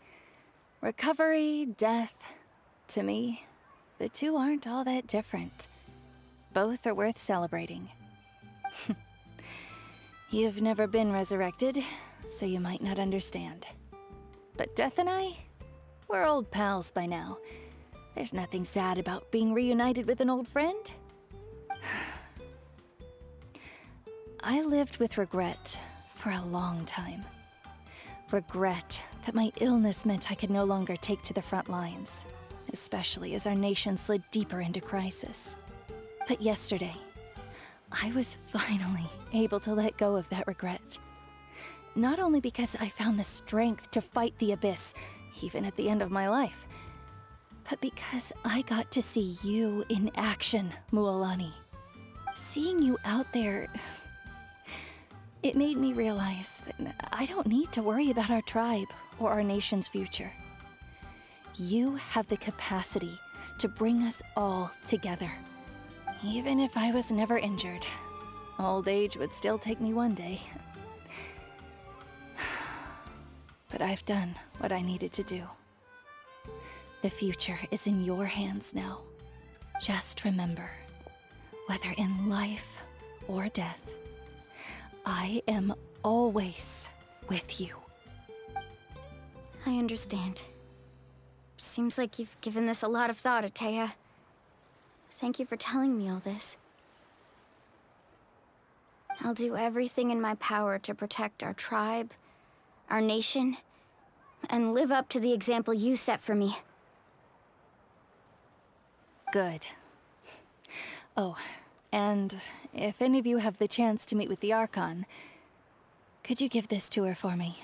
Recovery, death, to me, the two aren't all that different. Both are worth celebrating. You've never been resurrected, so you might not understand. But Death and I, we're old pals by now. There's nothing sad about being reunited with an old friend. I lived with regret for a long time. Regret that my illness meant I could no longer take to the front lines, especially as our nation slid deeper into crisis. But yesterday, I was finally able to let go of that regret. Not only because I found the strength to fight the abyss, even at the end of my life, but because I got to see you in action, Mualani. Seeing you out there, it made me realize that I don't need to worry about our tribe or our nation's future. You have the capacity to bring us all together. Even if I was never injured, old age would still take me one day. But I've done what I needed to do. The future is in your hands now. Just remember, whether in life or death, I am always with you. I understand. Seems like you've given this a lot of thought, Atea. Thank you for telling me all this. I'll do everything in my power to protect our tribe, our nation, and live up to the example you set for me. Good. Oh, and if any of you have the chance to meet with the Archon, could you give this to her for me?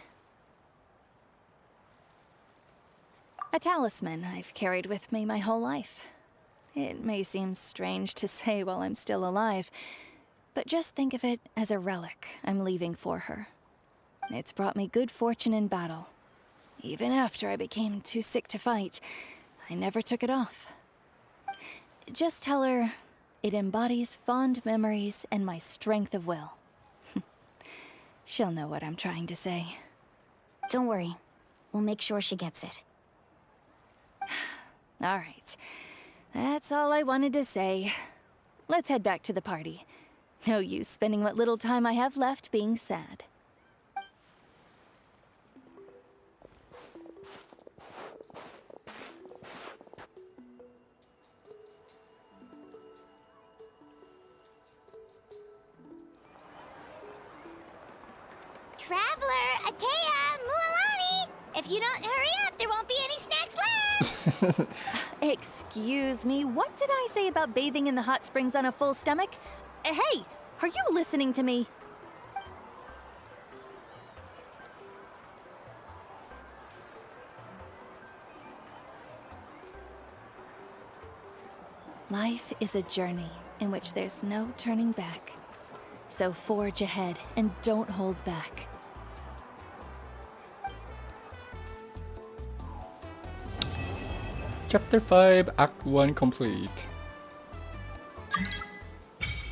A talisman I've carried with me my whole life. It may seem strange to say while I'm still alive, but just think of it as a relic I'm leaving for her. It's brought me good fortune in battle. Even after I became too sick to fight, I never took it off. Just tell her it embodies fond memories and my strength of will. She'll know what I'm trying to say. Don't worry. We'll make sure she gets it. All right. That's all I wanted to say. Let's head back to the party. No use spending what little time I have left being sad. Traveler, Atea, Mualani! If you don't hurry up, there won't be any snacks left! Excuse me, what did I say about bathing in the hot springs on a full stomach? Hey, are you listening to me? Life is a journey in which there's no turning back. So forge ahead and don't hold back. Chapter 5, Act 1 complete.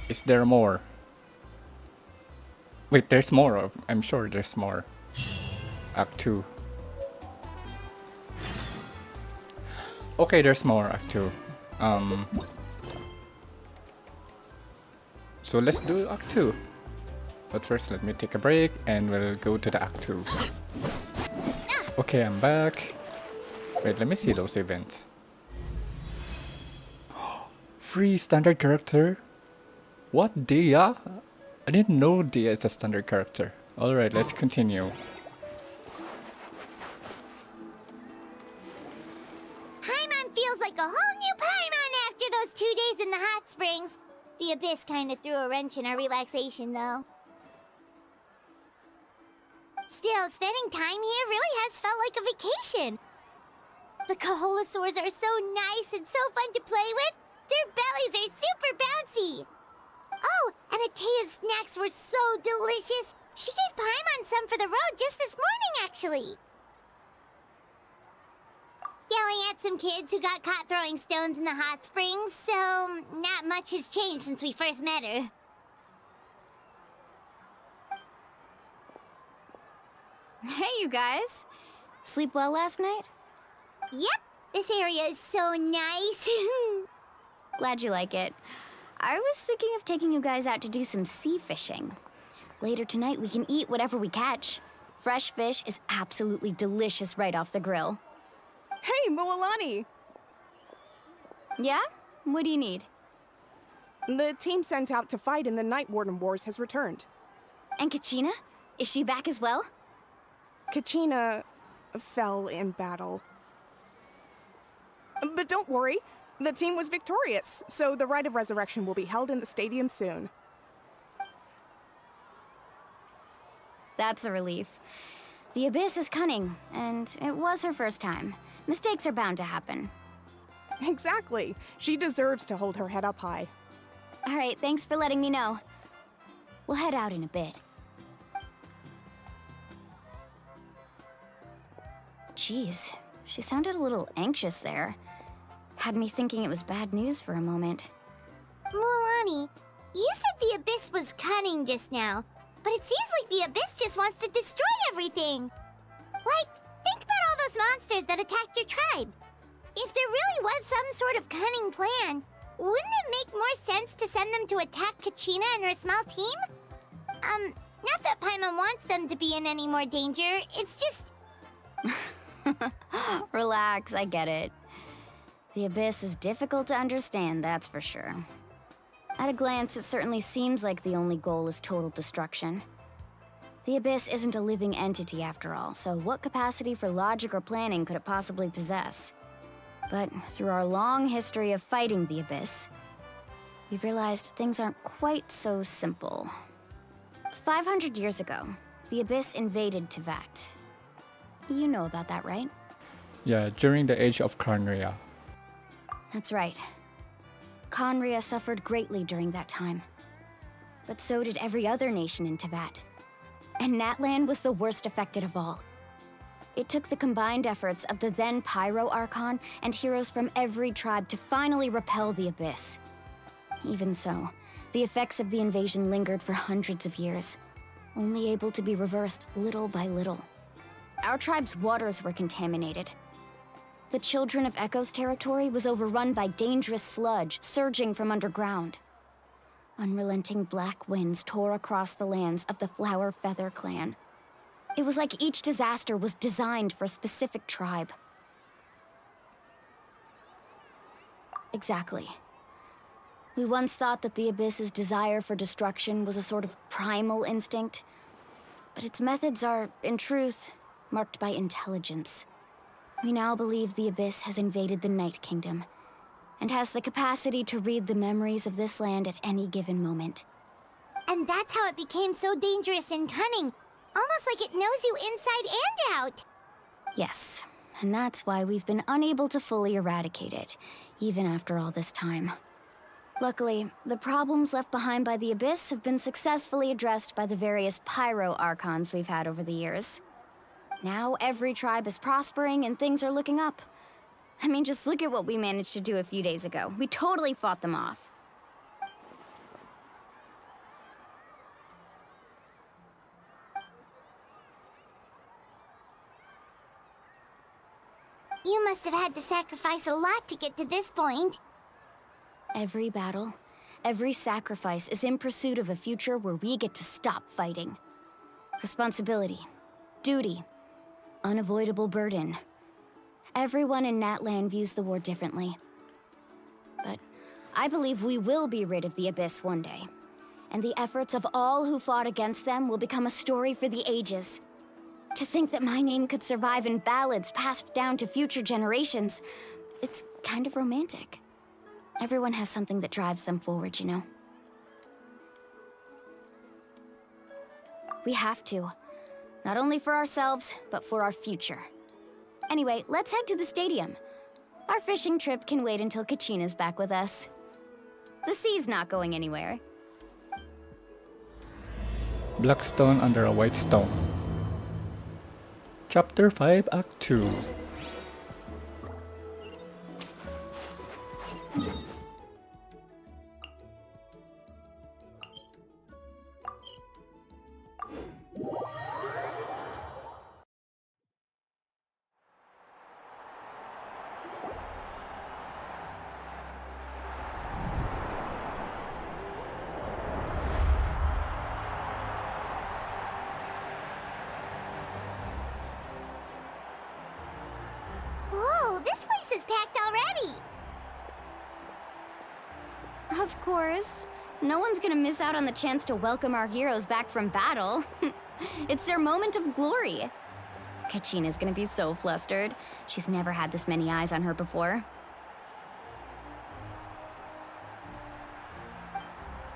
Is there more? Wait, there's more. I'm sure there's more. Act 2. Okay, there's more. Act 2. So let's do Act 2. But first, let me take a break and we'll go to the Act 2. Okay, I'm back. Wait, let me see those events. Free standard character? What, Dia? I didn't know Dia is a standard character. Alright, let's continue. Paimon feels like a whole new Paimon after those 2 days in the hot springs. The abyss kinda threw a wrench in our relaxation, though. Still, spending time here really has felt like a vacation. The Kaholosaurs are so nice and so fun to play with. Their bellies are super bouncy. Oh, and Atea's snacks were so delicious. She gave Paimon some for the road just this morning, actually. Yelling at some kids who got caught throwing stones in the hot springs, so not much has changed since we first met her. Hey, you guys. Sleep well last night? Yep, this area is so nice. Glad you like it. I was thinking of taking you guys out to do some sea fishing. Later tonight, we can eat whatever we catch. Fresh fish is absolutely delicious right off the grill. Hey, Mualani! Yeah? What do you need? The team sent out to fight in the Night Warden Wars has returned. And Kachina? Is she back as well? Kachina fell in battle. But don't worry, the team was victorious, so the Rite of Resurrection will be held in the stadium soon. That's a relief. The Abyss is cunning, and it was her first time. Mistakes are bound to happen. Exactly. She deserves to hold her head up high. All right, thanks for letting me know. We'll head out in a bit. Jeez, she sounded a little anxious there. Had me thinking it was bad news for a moment. Mualani, you said the Abyss was cunning just now, but it seems like the Abyss just wants to destroy everything. Like, think about all those monsters that attacked your tribe. If there really was some sort of cunning plan, wouldn't it make more sense to send them to attack Kachina and her small team? Not that Paimon wants them to be in any more danger, it's just... Relax, I get it. The Abyss is difficult to understand, that's for sure. At a glance, it certainly seems like the only goal is total destruction. The Abyss isn't a living entity after all, so what capacity for logic or planning could it possibly possess? But through our long history of fighting the Abyss, we've realized things aren't quite so simple. 500 years ago, the Abyss invaded Teyvat. You know about that, right? Yeah, during the age of Khaenri'ah. That's right. Khaenri'ah suffered greatly during that time. But so did every other nation in Teyvat. And Natlan was the worst affected of all. It took the combined efforts of the then Pyro Archon and heroes from every tribe to finally repel the Abyss. Even so, the effects of the invasion lingered for hundreds of years, only able to be reversed little by little. Our tribe's waters were contaminated. The Children of Echo's territory was overrun by dangerous sludge surging from underground. Unrelenting black winds tore across the lands of the Flower Feather clan. It was like each disaster was designed for a specific tribe. Exactly. We once thought that the Abyss's desire for destruction was a sort of primal instinct, but its methods are, in truth, marked by intelligence. We now believe the Abyss has invaded the Night Kingdom, and has the capacity to read the memories of this land at any given moment. And that's how it became so dangerous and cunning, almost like it knows you inside and out. Yes, and that's why we've been unable to fully eradicate it, even after all this time. Luckily, the problems left behind by the Abyss have been successfully addressed by the various Pyro Archons we've had over the years. Now every tribe is prospering and things are looking up. I mean, just look at what we managed to do a few days ago. We totally fought them off. You must have had to sacrifice a lot to get to this point. Every battle, every sacrifice is in pursuit of a future where we get to stop fighting. Responsibility, duty, unavoidable burden. Everyone in Natlan views the war differently. But I believe we will be rid of the Abyss one day. And the efforts of all who fought against them will become a story for the ages. To think that my name could survive in ballads passed down to future generations, it's kind of romantic. Everyone has something that drives them forward, you know? We have to. Not only for ourselves, but for our future. Anyway, let's head to the stadium. Our fishing trip can wait until Kachina's back with us. The sea's not going anywhere. Black stone under a white stone. Chapter 5, Act 2. Of course. No one's gonna miss out on the chance to welcome our heroes back from battle. It's their moment of glory. Kachina's gonna be so flustered. She's never had this many eyes on her before.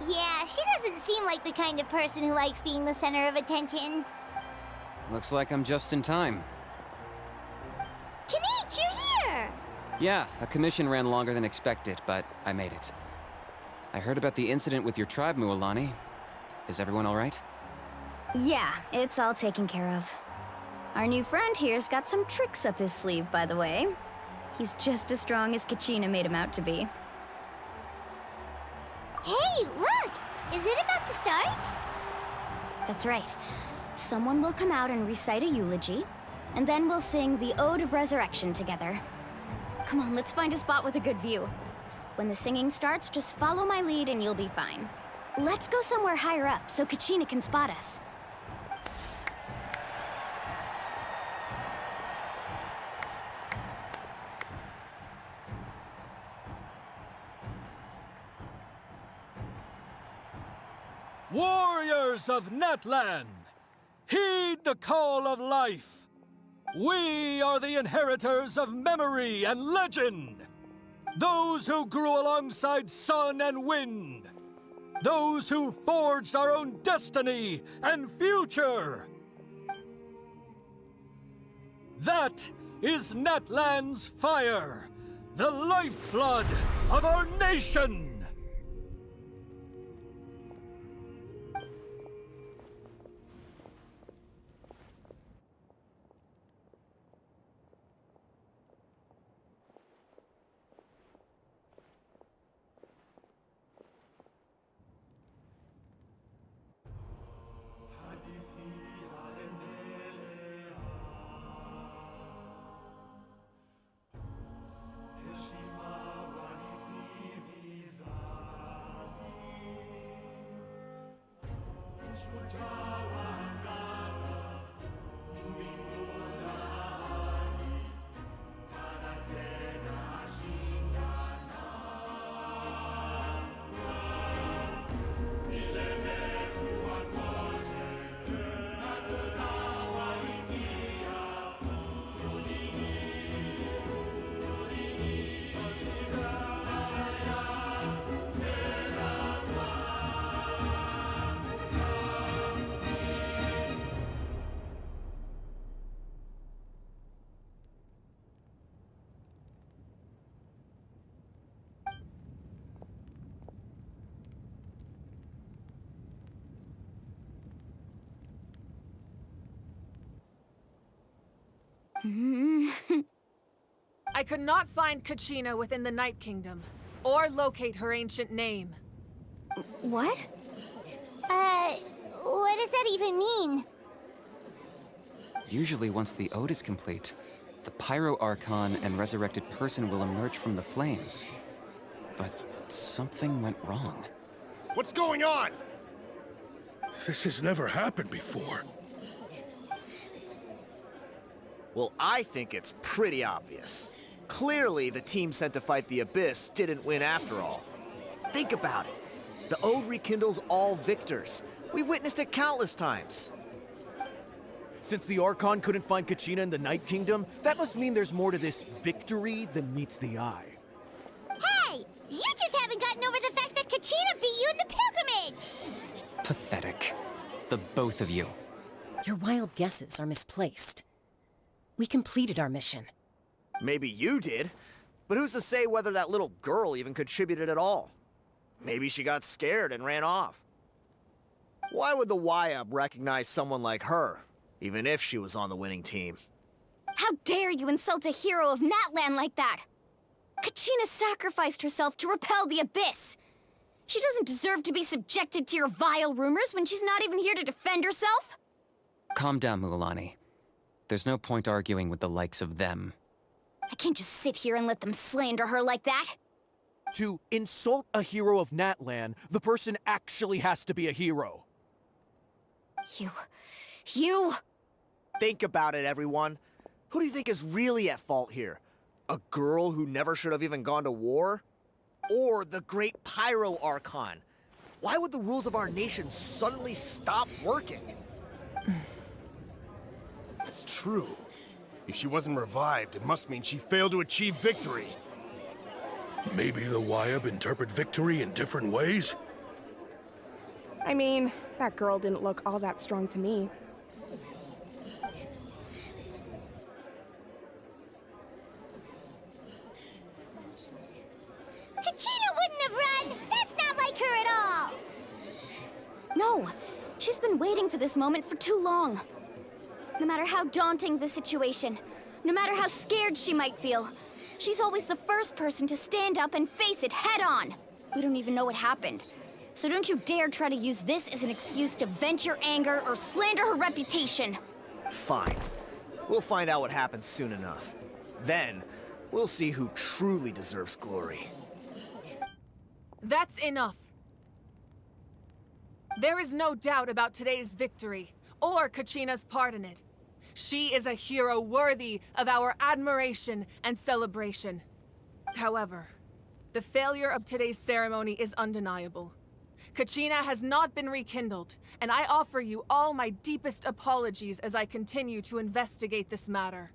Yeah, she doesn't seem like the kind of person who likes being the center of attention. Looks like I'm just in time. Kinich, you're here! Yeah, a commission ran longer than expected, but I made it. I heard about the incident with your tribe, Mualani. Is everyone all right? Yeah, it's all taken care of. Our new friend here's got some tricks up his sleeve, by the way. He's just as strong as Kachina made him out to be. Hey, look! Is it about to start? That's right. Someone will come out and recite a eulogy, and then we'll sing the Ode of Resurrection together. Come on, let's find a spot with a good view. When the singing starts, just follow my lead and you'll be fine. Let's go somewhere higher up so Kachina can spot us. Warriors of Natlan, heed the call of life. We are the inheritors of memory and legend. Those who grew alongside sun and wind. Those who forged our own destiny and future. That is Natlan's fire, the lifeblood of our nation. I could not find Kachina within the Night Kingdom, or locate her ancient name. What? What does that even mean? Usually once the ode is complete, the Pyro Archon and resurrected person will emerge from the flames. But something went wrong. What's going on? This has never happened before. Well, I think it's pretty obvious. Clearly, the team sent to fight the Abyss didn't win after all. Think about it. The Ode rekindles all victors. We've witnessed it countless times. Since the Archon couldn't find Kachina in the Night Kingdom, that must mean there's more to this victory than meets the eye. Hey! You just haven't gotten over the fact that Kachina beat you in the pilgrimage! Pathetic. The both of you. Your wild guesses are misplaced. We completed our mission. Maybe you did, but who's to say whether that little girl even contributed at all? Maybe she got scared and ran off. Why would the YUB recognize someone like her, even if she was on the winning team? How dare you insult a hero of Natlan like that? Kachina sacrificed herself to repel the Abyss. She doesn't deserve to be subjected to your vile rumors when she's not even here to defend herself. Calm down, Mualani. There's no point arguing with the likes of them. I can't just sit here and let them slander her like that. To insult a hero of Natlan, the person actually has to be a hero. You... Think about it, everyone. Who do you think is really at fault here? A girl who never should have even gone to war? or the Great Pyro Archon. Why would the rules of our nation suddenly stop working? That's true. If she wasn't revived, it must mean she failed to achieve victory. Maybe the Wyab interpret victory in different ways? I mean, that girl didn't look all that strong to me. Kachina wouldn't have run! That's not like her at all! No! She's been waiting for this moment for too long. No matter how daunting the situation, no matter how scared she might feel, she's always the first person to stand up and face it head on. We don't even know what happened. So don't you dare try to use this as an excuse to vent your anger or slander her reputation. Fine. We'll find out what happens soon enough. Then, we'll see who truly deserves glory. That's enough. There is no doubt about today's victory, or Kachina's part in it. She is a hero worthy of our admiration and celebration. However, the failure of today's ceremony is undeniable. Kachina has not been rekindled, and I offer you all my deepest apologies as I continue to investigate this matter.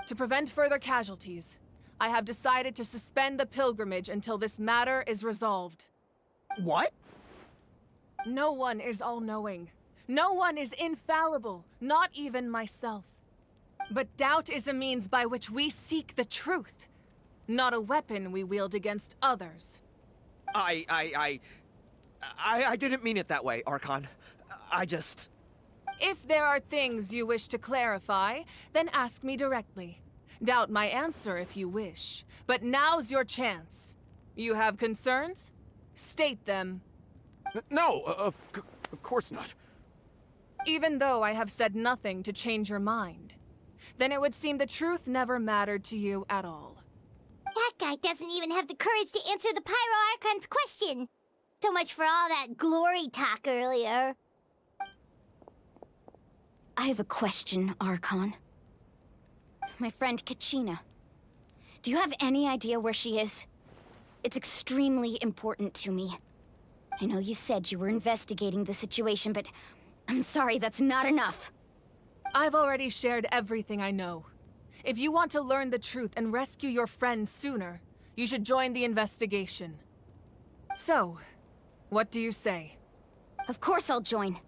To prevent further casualties, I have decided to suspend the pilgrimage until this matter is resolved. What? No one is all-knowing. No one is infallible, not even myself. But doubt is a means by which we seek the truth, not a weapon we wield against others. I didn't mean it that way, Archon. If there are things you wish to clarify, then ask me directly. Doubt my answer if you wish, but now's your chance. You have concerns? State them. No, of course not. Even though I have said nothing to change your mind, then it would seem the truth never mattered to you at all. That guy doesn't even have the courage to answer the Pyro Archon's question. So much for all that glory talk earlier. I have a question, Archon. My friend Kachina. Do you have any idea where she is? It's extremely important to me. I know you said you were investigating the situation, but I'm sorry, that's not enough. I've already shared everything I know. If you want to learn the truth and rescue your friends sooner, you should join the investigation. So, what do you say? Of course I'll join.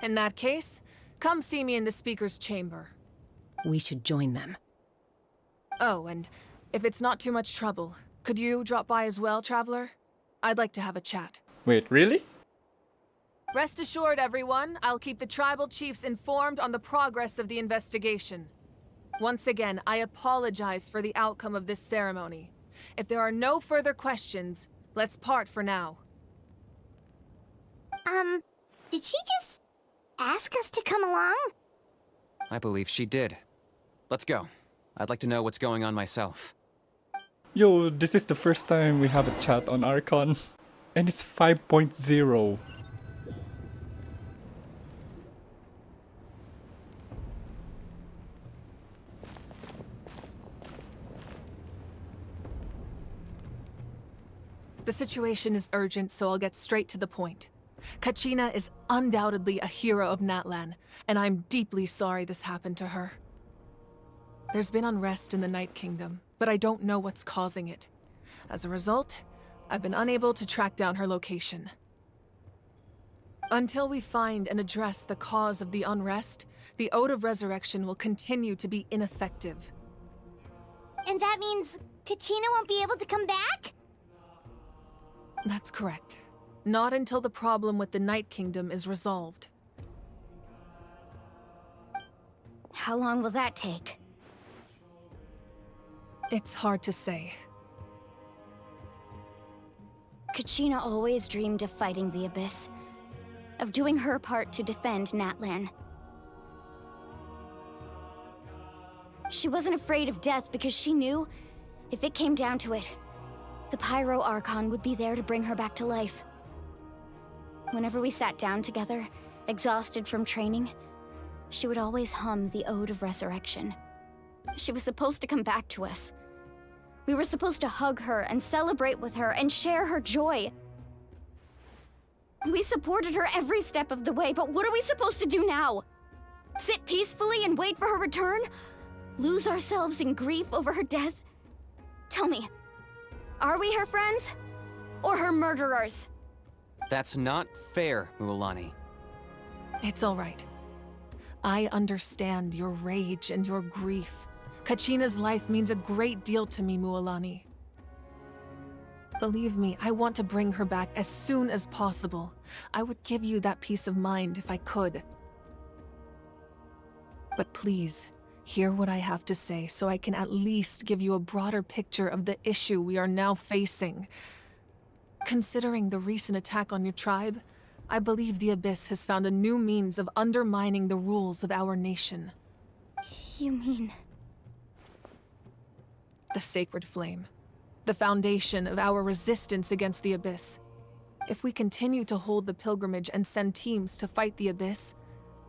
In that case, come see me in the speaker's chamber. We should join them. Oh, and if it's not too much trouble, could you drop by as well, Traveler? I'd like to have a chat. Wait, really? Rest assured, everyone, I'll keep the tribal chiefs informed on the progress of the investigation. Once again, I apologize for the outcome of this ceremony. If there are no further questions, let's part for now. Did she just ask us to come along? I believe she did. Let's go. I'd like to know what's going on myself. Yo, this is the first time we have a chat on Archon. And it's 5.0. The situation is urgent, so I'll get straight to the point. Kachina is undoubtedly a hero of Natlan, and I'm deeply sorry this happened to her. There's been unrest in the Night Kingdom, but I don't know what's causing it. As a result, I've been unable to track down her location. Until we find and address the cause of the unrest, the Ode of Resurrection will continue to be ineffective. And that means Kachina won't be able to come back? That's correct. Not until the problem with the Night Kingdom is resolved. How long will that take? It's hard to say. Kachina always dreamed of fighting the Abyss, of doing her part to defend Natlan. She wasn't afraid of death because she knew, if it came down to it, the Pyro Archon would be there to bring her back to life. Whenever we sat down together, exhausted from training, she would always hum the Ode of Resurrection. She was supposed to come back to us. We were supposed to hug her and celebrate with her and share her joy. We supported her every step of the way, but what are we supposed to do now? Sit peacefully and wait for her return? Lose ourselves in grief over her death? Tell me, are we her friends? Or her murderers? That's not fair, Mualani. It's all right. I understand your rage and your grief. Kachina's life means a great deal to me, Mualani. Believe me, I want to bring her back as soon as possible. I would give you that peace of mind if I could. But please, hear what I have to say so I can at least give you a broader picture of the issue we are now facing. Considering the recent attack on your tribe, I believe the Abyss has found a new means of undermining the rules of our nation. You mean... The Sacred Flame. The foundation of our resistance against the Abyss. If we continue to hold the pilgrimage and send teams to fight the Abyss,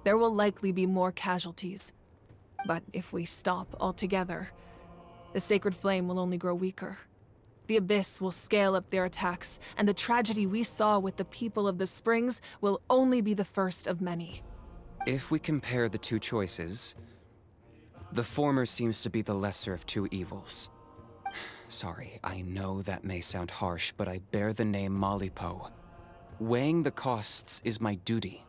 there will likely be more casualties. But if we stop altogether, the Sacred Flame will only grow weaker. The Abyss will scale up their attacks, and the tragedy we saw with the people of the Springs will only be the first of many. If we compare the two choices, the former seems to be the lesser of two evils. Sorry, I know that may sound harsh, but I bear the name Malipo. Weighing the costs is my duty.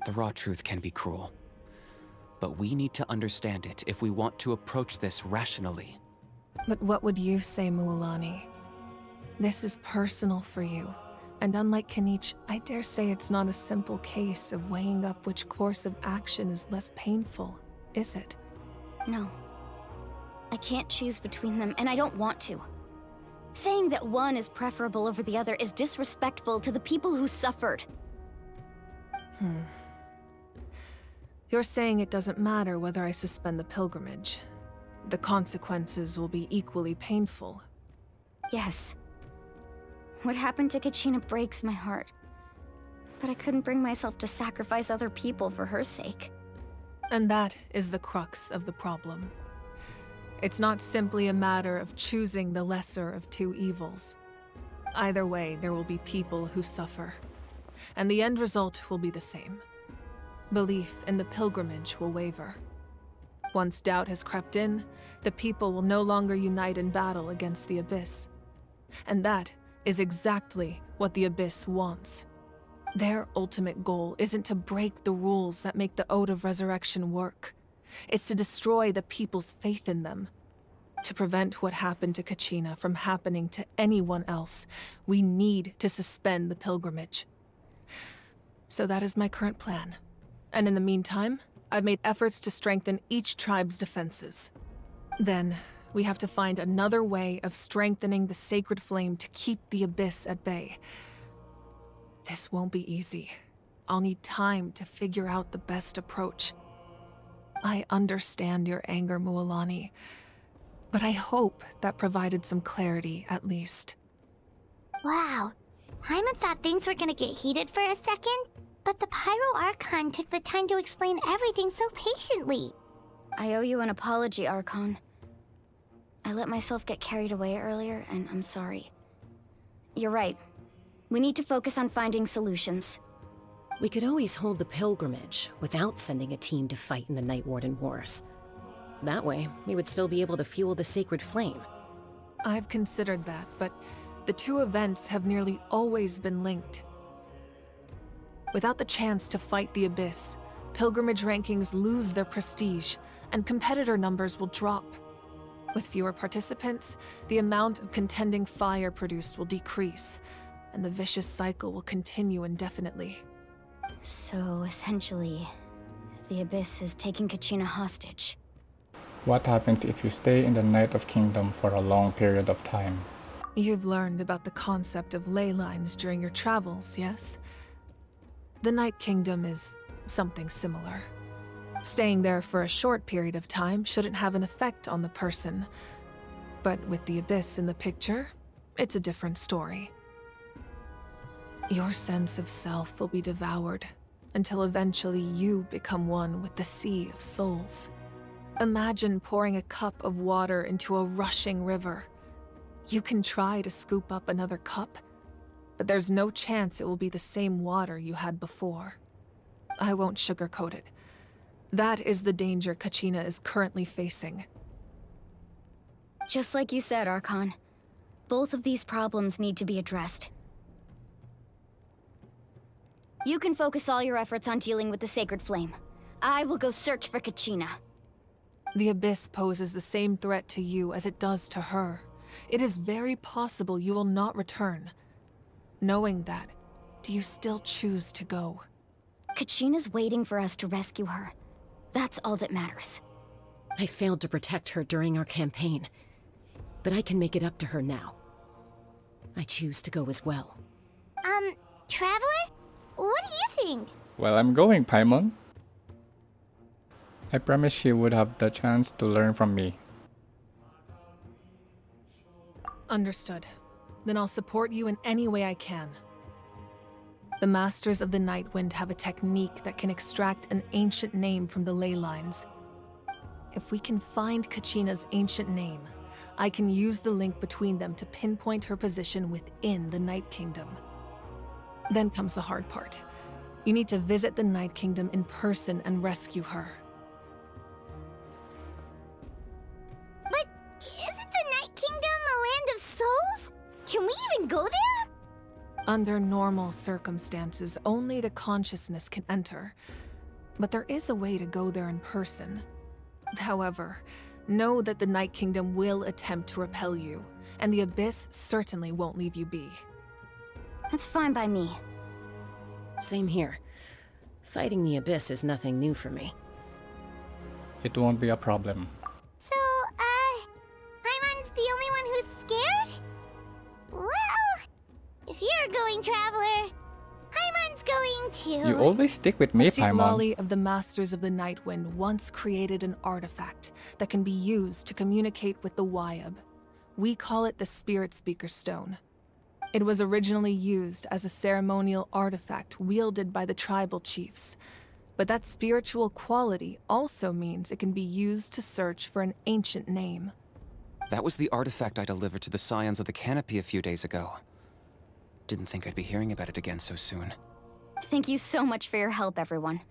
The raw truth can be cruel. But we need to understand it if we want to approach this rationally. But what would you say, Mualani? This is personal for you, and unlike Kanich, I dare say it's not a simple case of weighing up which course of action is less painful, is it? No. I can't choose between them, and I don't want to. Saying that one is preferable over the other is disrespectful to the people who suffered. You're saying it doesn't matter whether I suspend the pilgrimage. The consequences will be equally painful. Yes. What happened to Kachina breaks my heart. But I couldn't bring myself to sacrifice other people for her sake. And that is the crux of the problem. It's not simply a matter of choosing the lesser of two evils. Either way, there will be people who suffer. And the end result will be the same. Belief in the pilgrimage will waver. Once doubt has crept in, the people will no longer unite in battle against the Abyss. And that is exactly what the Abyss wants. Their ultimate goal isn't to break the rules that make the Ode of Resurrection work. It's to destroy the people's faith in them. To prevent what happened to Kachina from happening to anyone else, we need to suspend the pilgrimage. So that is my current plan. And in the meantime, I've made efforts to strengthen each tribe's defenses. Then, we have to find another way of strengthening the Sacred Flame to keep the Abyss at bay. This won't be easy. I'll need time to figure out the best approach. I understand your anger, Mualani, but I hope that provided some clarity, at least. Wow. Hyman thought things were gonna get heated for a second, but the Pyro Archon took the time to explain everything so patiently. I owe you an apology, Archon. I let myself get carried away earlier, and I'm sorry. You're right. We need to focus on finding solutions. We could always hold the pilgrimage without sending a team to fight in the Night Warden Wars. That way, we would still be able to fuel the Sacred Flame. I've considered that, but the two events have nearly always been linked. Without the chance to fight the Abyss, pilgrimage rankings lose their prestige, and competitor numbers will drop. With fewer participants, the amount of contending fire produced will decrease, and the vicious cycle will continue indefinitely. So, essentially, the Abyss is taking Kachina hostage. What happens if you stay in the Night of Kingdom for a long period of time? You've learned about the concept of ley lines during your travels, yes? The Night Kingdom is something similar. Staying there for a short period of time shouldn't have an effect on the person. But with the Abyss in the picture, it's a different story. Your sense of self will be devoured, until eventually you become one with the Sea of Souls. Imagine pouring a cup of water into a rushing river. You can try to scoop up another cup, but there's no chance it will be the same water you had before. I won't sugarcoat it. That is the danger Kachina is currently facing. Just like you said, Archon. Both of these problems need to be addressed. You can focus all your efforts on dealing with the Sacred Flame. I will go search for Kachina. The Abyss poses the same threat to you as it does to her. It is very possible you will not return. Knowing that, do you still choose to go? Kachina's waiting for us to rescue her. That's all that matters. I failed to protect her during our campaign, but I can make it up to her now. I choose to go as well. Traveler? What do you think? Well, I'm going, Paimon. I promise she would have the chance to learn from me. Understood. Then I'll support you in any way I can. The Masters of the Nightwind have a technique that can extract an ancient name from the ley lines. If we can find Kachina's ancient name, I can use the link between them to pinpoint her position within the Night Kingdom. Then comes the hard part. You need to visit the Night Kingdom in person and rescue her. But isn't the Night Kingdom a land of souls? Can we even go there? Under normal circumstances, only the consciousness can enter. But there is a way to go there in person. However, know that the Night Kingdom will attempt to repel you, and the Abyss certainly won't leave you be. That's fine by me. Same here. Fighting the Abyss is nothing new for me. It won't be a problem. So, Paimon's the only one who's scared? Well, if you're going, Traveler, Paimon's going too. You always stick with me, Paimon. Lolly of the Masters of the Nightwind once created an artifact that can be used to communicate with the Wyab. We call it the Spirit Speaker Stone. It was originally used as a ceremonial artifact wielded by the tribal chiefs. But that spiritual quality also means it can be used to search for an ancient name. That was the artifact I delivered to the Scions of the Canopy a few days ago. Didn't think I'd be hearing about it again so soon. Thank you so much for your help, everyone.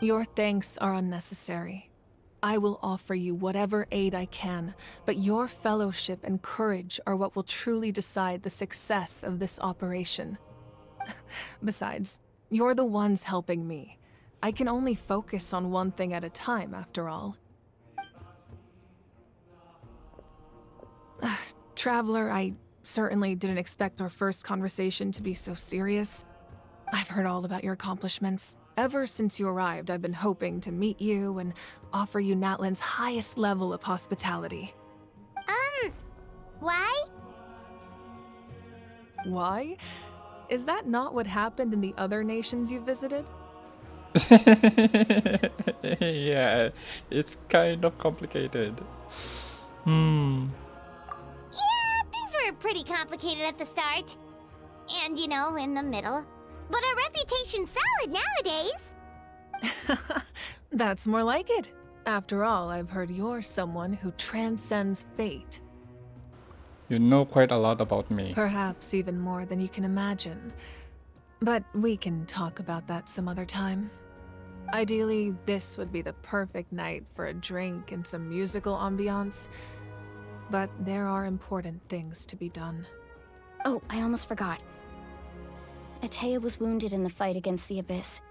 Your thanks are unnecessary. I will offer you whatever aid I can, but your fellowship and courage are what will truly decide the success of this operation. Besides, you're the ones helping me. I can only focus on one thing at a time, after all. Traveler, I certainly didn't expect our first conversation to be so serious. I've heard all about your accomplishments. Ever since you arrived, I've been hoping to meet you and offer you Natlan's highest level of hospitality. Why? Why? Is that not what happened in the other nations you visited? Yeah, it's kind of complicated. Yeah, things were pretty complicated at the start. And, you know, in the middle. But our reputation's solid nowadays. That's more like it. After all, I've heard you're someone who transcends fate. You know quite a lot about me. Perhaps even more than you can imagine. But we can talk about that some other time. Ideally, this would be the perfect night for a drink and some musical ambiance. But there are important things to be done. Oh, I almost forgot. Atea was wounded in the fight against the Abyss.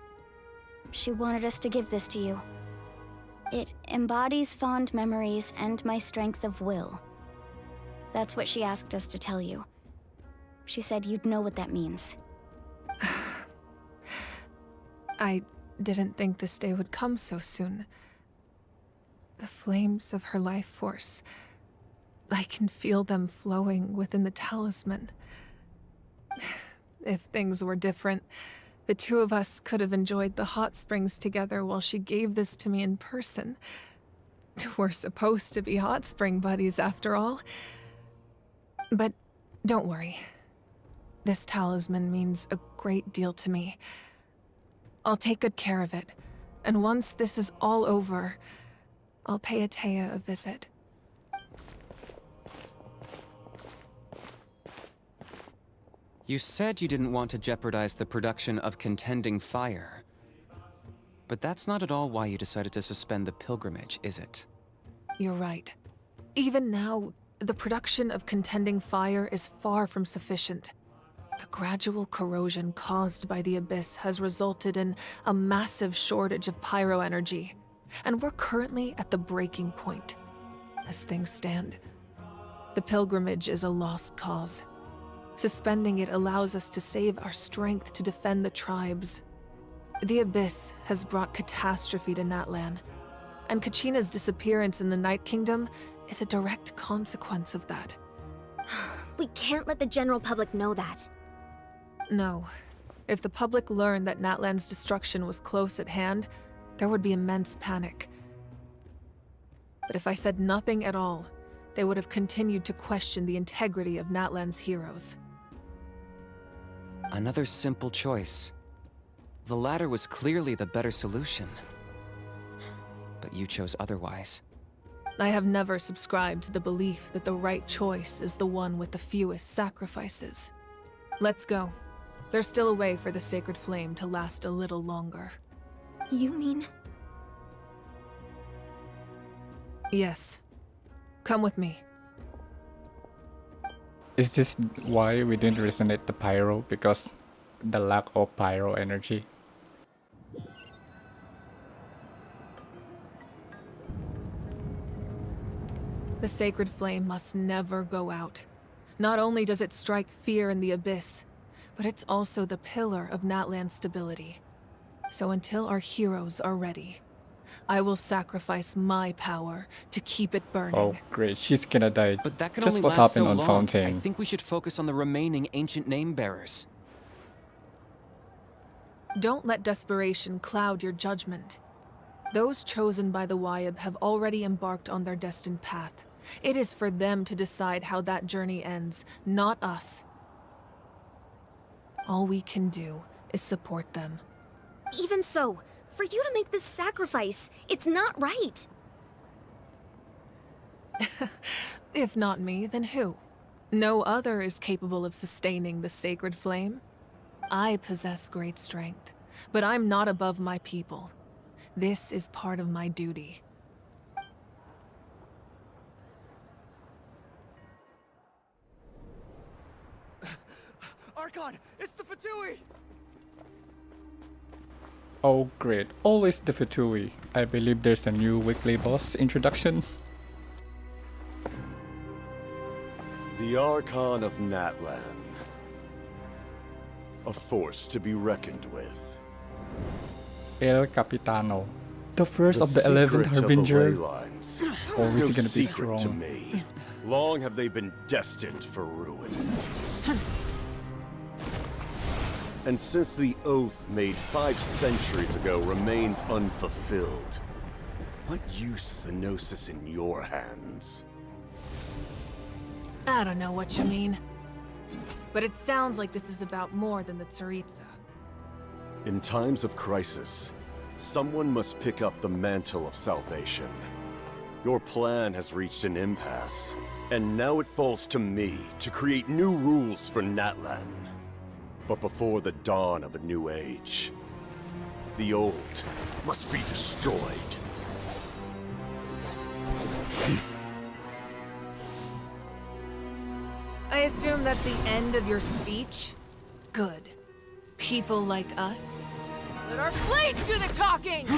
She wanted us to give this to you. It embodies fond memories and my strength of will. That's what she asked us to tell you. She said you'd know what that means. I didn't think this day would come so soon. The flames of her life force. I can feel them flowing within the talisman. If things were different, the two of us could have enjoyed the hot springs together while she gave this to me in person. We're supposed to be hot spring buddies after all. But don't worry. This talisman means a great deal to me. I'll take good care of it, and once this is all over, I'll pay Atea a visit. You said you didn't want to jeopardize the production of contending fire. But that's not at all why you decided to suspend the pilgrimage, is it? You're right. Even now, the production of contending fire is far from sufficient. The gradual corrosion caused by the Abyss has resulted in a massive shortage of pyro energy, and we're currently at the breaking point. As things stand, the pilgrimage is a lost cause. Suspending it allows us to save our strength to defend the tribes. The Abyss has brought catastrophe to Natlan, and Kachina's disappearance in the Night Kingdom is a direct consequence of that. We can't let the general public know that. No. If the public learned that Natlan's destruction was close at hand, there would be immense panic. But if I said nothing at all, they would have continued to question the integrity of Natlan's heroes. Another simple choice. The latter was clearly the better solution. But you chose otherwise. I have never subscribed to the belief that the right choice is the one with the fewest sacrifices. Let's go. There's still a way for the sacred flame to last a little longer. You mean? Yes. Come with me. Is this why we didn't resonate the pyro? Because the lack of pyro energy? The sacred flame must never go out. Not only does it strike fear in the Abyss, but it's also the pillar of Natlan's stability. So until our heroes are ready, I will sacrifice my power to keep it burning. Oh great, she's gonna die. But that can Just only what last happened so on long. Fountain. I think we should focus on the remaining ancient name bearers. Don't let desperation cloud your judgment. Those chosen by the Wyab have already embarked on their destined path. It is for them to decide how that journey ends, not us. All we can do is support them. Even so, for you to make this sacrifice, it's not right. If not me, then who? No other is capable of sustaining the sacred flame. I possess great strength, but I'm not above my people. This is part of my duty. Archon, it's the Fatui! Oh great, always the Fatui. I believe there's a new weekly boss introduction. The Archon of Natlan. A force to be reckoned with. El Capitano. The first of the 11th Harbinger. Always no gonna be secret to strong. me. Long have they been destined for ruin. And since the oath made 5 centuries ago remains unfulfilled, what use is the Gnosis in your hands? I don't know what you mean. But it sounds like this is about more than the Tsaritsa. In times of crisis, someone must pick up the mantle of salvation. Your plan has reached an impasse, and now it falls to me to create new rules for Natlan. But before the dawn of a new age, the old must be destroyed. I assume that's the end of your speech? Good. People like us. Let our blades do the talking!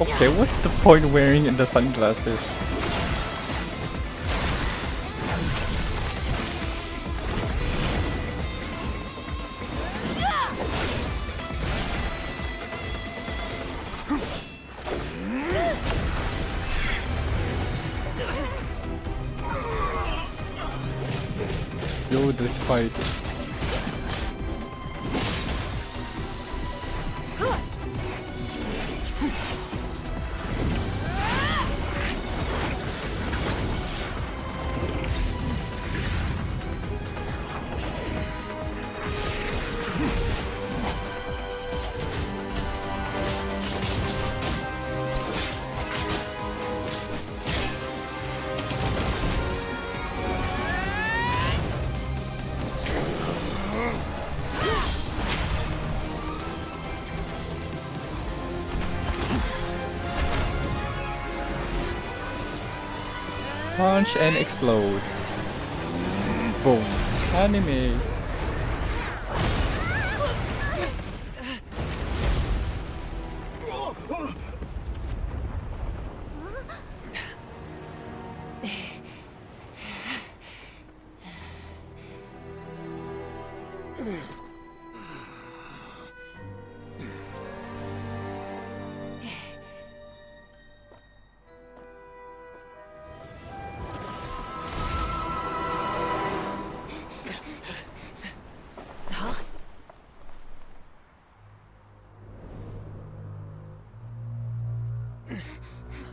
Okay, what's the point wearing in the sunglasses? go with this fight. Punch and explode. Boom. Anime.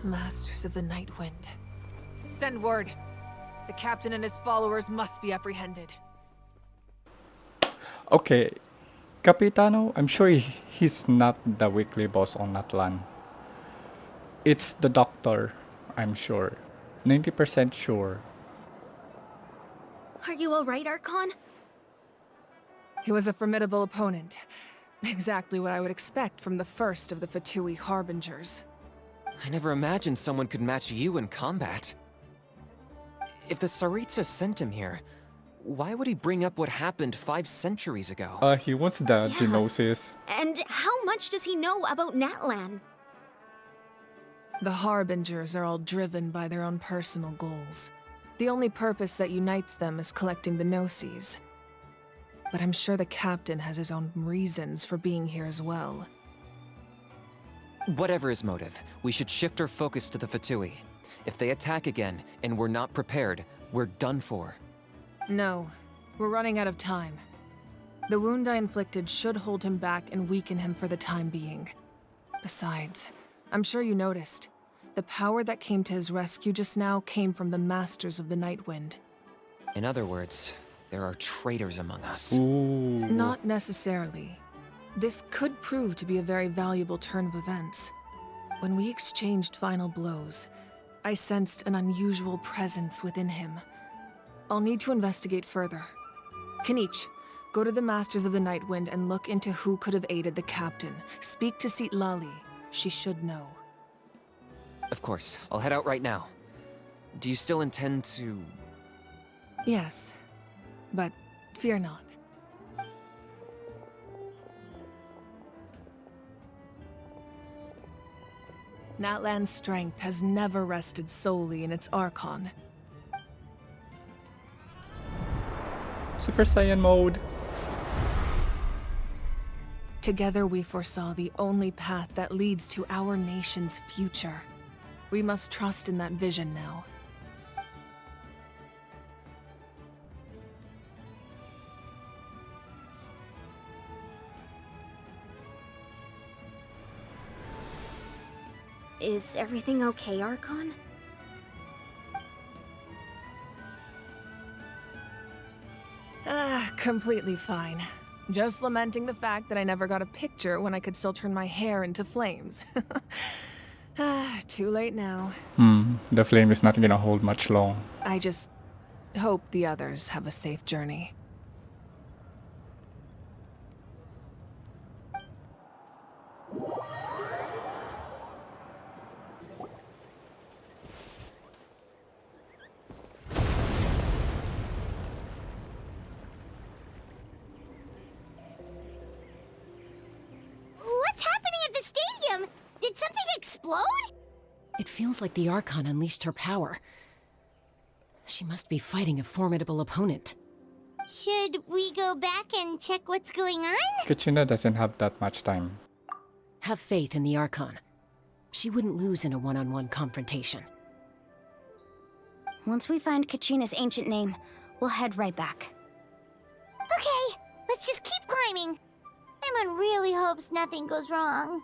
Masters of the Night Wind. Send word. The captain and his followers must be apprehended. Okay, Capitano, I'm sure he's not the weekly boss on Natlan. It's the doctor, I'm sure. 90% sure. Are you alright, Archon? He was a formidable opponent. Exactly what I would expect from the first of the Fatui Harbingers. I never imagined someone could match you in combat. If the Tsaritsa sent him here, why would he bring up what happened 5 centuries ago? He wants the Genosis. And how much does he know about Natlan? The Harbingers are all driven by their own personal goals. The only purpose that unites them is collecting the Gnosis. But I'm sure the captain has his own reasons for being here as well. Whatever his motive, we should shift our focus to the Fatui. If they attack again, and we're not prepared, we're done for. No, we're running out of time. The wound I inflicted should hold him back and weaken him for the time being. Besides, I'm sure you noticed, the power that came to his rescue just now came from the Masters of the Night Wind. In other words, there are traitors among us. Ooh. Not necessarily. This could prove to be a very valuable turn of events. When we exchanged final blows, I sensed an unusual presence within him. I'll need to investigate further. Kanich, go to the Masters of the Night Wind and look into who could have aided the captain. Speak to Sitlali. She should know. Of course, I'll head out right now. Do you still intend to... Yes, but fear not. Natlan's strength has never rested solely in its Archon. Super Saiyan mode. Together we foresaw the only path that leads to our nation's future. We must trust in that vision now. Is everything okay, Archon? Completely fine. Just lamenting the fact that I never got a picture when I could still turn my hair into flames. Too late now. The flame is not gonna hold much long. I just hope the others have a safe journey. What's happening at the stadium? Did something explode? It feels like the Archon unleashed her power. She must be fighting a formidable opponent. Should we go back and check what's going on? Kachina doesn't have that much time. Have faith in the Archon. She wouldn't lose in a one-on-one confrontation. Once we find Kachina's ancient name, we'll head right back. Okay, let's just keep climbing. Emon really hopes nothing goes wrong.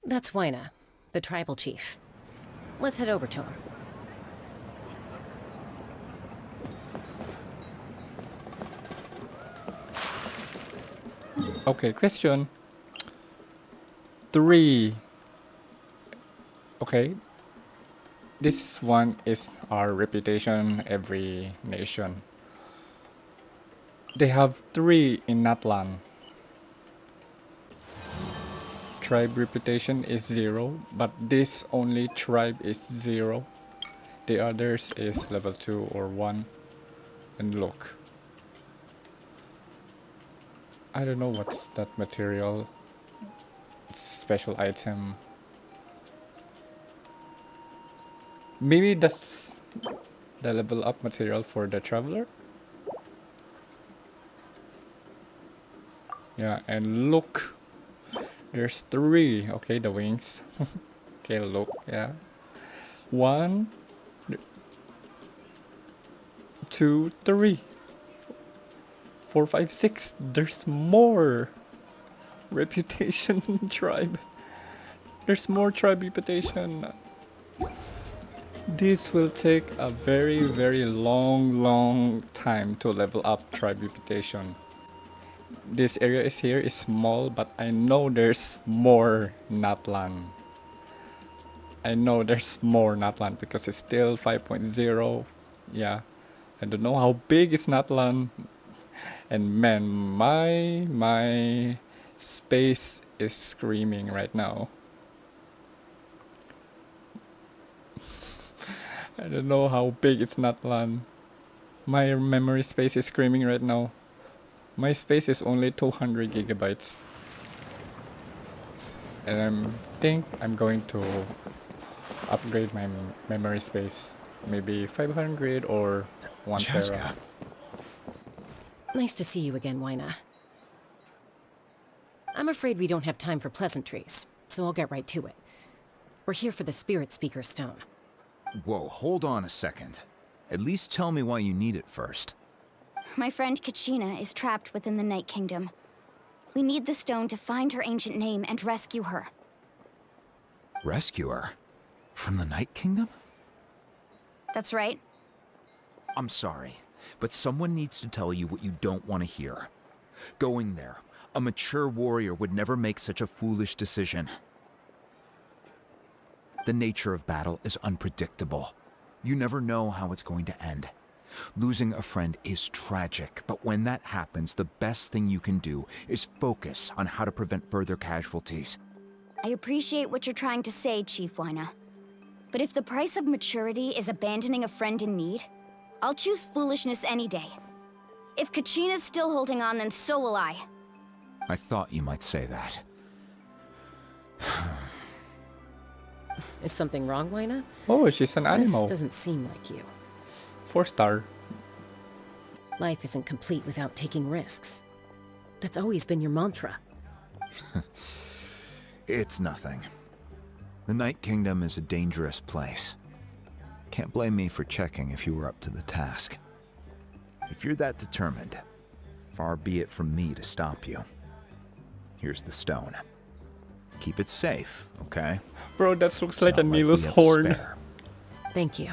That's Waina, the tribal chief. Let's head over to him. Okay, question. 3. Okay. This one is our reputation, every nation. They have 3 in Natlan. Tribe reputation is 0, but this only tribe is 0. The others is level 2 or 1. And look. I don't know what's that material. It's special item. Maybe that's the level up material for the traveler. Yeah, and look. There's 3. Okay, the wings. Okay, look, yeah. 1, 2, 3. 4, 5, 6. There's more reputation tribe. There's more tribe reputation. This will take a very, very long time to level up tribe reputation. This area is small, but I know there's more Natlan. I know there's more Natlan because it's still 5.0. Yeah, I don't know how big is Natlan. And man, my space is screaming right now. I don't know how big it's Natlan. My memory space is screaming right now. My space is only 200 gigabytes. And I think I'm going to upgrade my memory space. Maybe 500 or 1 tera. Nice to see you again, Waina. I'm afraid we don't have time for pleasantries, so I'll get right to it. We're here for the Spirit Speaker Stone. Whoa, hold on a second. At least tell me why you need it first. My friend Kachina is trapped within the Night Kingdom. We need the stone to find her ancient name and rescue her. Rescue her? From the Night Kingdom? That's right. I'm sorry, but someone needs to tell you what you don't want to hear. Going there, a mature warrior would never make such a foolish decision. The nature of battle is unpredictable. You never know how it's going to end. Losing a friend is tragic, but when that happens, the best thing you can do is focus on how to prevent further casualties. I appreciate what you're trying to say, Chief Waina. But if the price of maturity is abandoning a friend in need, I'll choose foolishness any day. If Kachina's still holding on, then so will I. I thought you might say that. Is something wrong, Waina? Oh, she's an animal. This doesn't seem like you. 4-star. Life isn't complete without taking risks. That's always been your mantra. It's nothing. The Night Kingdom is a dangerous place. Can't blame me for checking if you were up to the task. If you're that determined, far be it from me to stop you. Here's the stone. Keep it safe, okay? Bro, that looks It's like a not we Nilu's have to horn. spare. Thank you.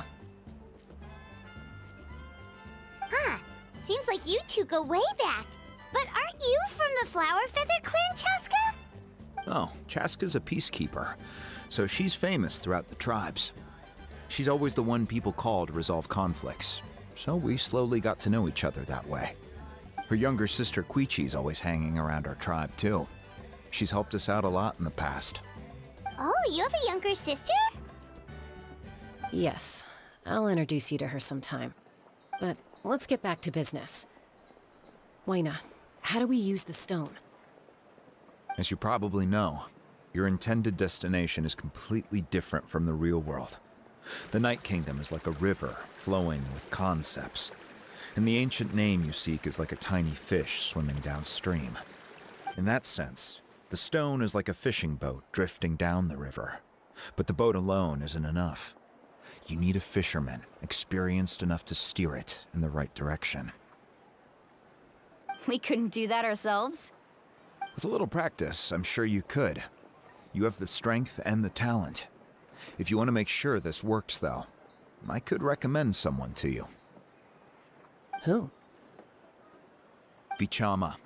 Huh. Seems like you two go way back. But aren't you from the Flower Feather Clan, Chaska? Oh, Chaska's a peacekeeper, so she's famous throughout the tribes. She's always the one people call to resolve conflicts, so we slowly got to know each other that way. Her younger sister Quichi's always hanging around our tribe too. She's helped us out a lot in the past. Oh, you have a younger sister? Yes, I'll introduce you to her sometime. But let's get back to business. Waina, how do we use the stone? As you probably know, your intended destination is completely different from the real world. The Night Kingdom is like a river flowing with concepts, and the ancient name you seek is like a tiny fish swimming downstream. In that sense, the stone is like a fishing boat drifting down the river, but the boat alone isn't enough. You need a fisherman experienced enough to steer it in the right direction. We couldn't do that ourselves? With a little practice, I'm sure you could. You have the strength and the talent. If you want to make sure this works, though, I could recommend someone to you. Who? Vichama,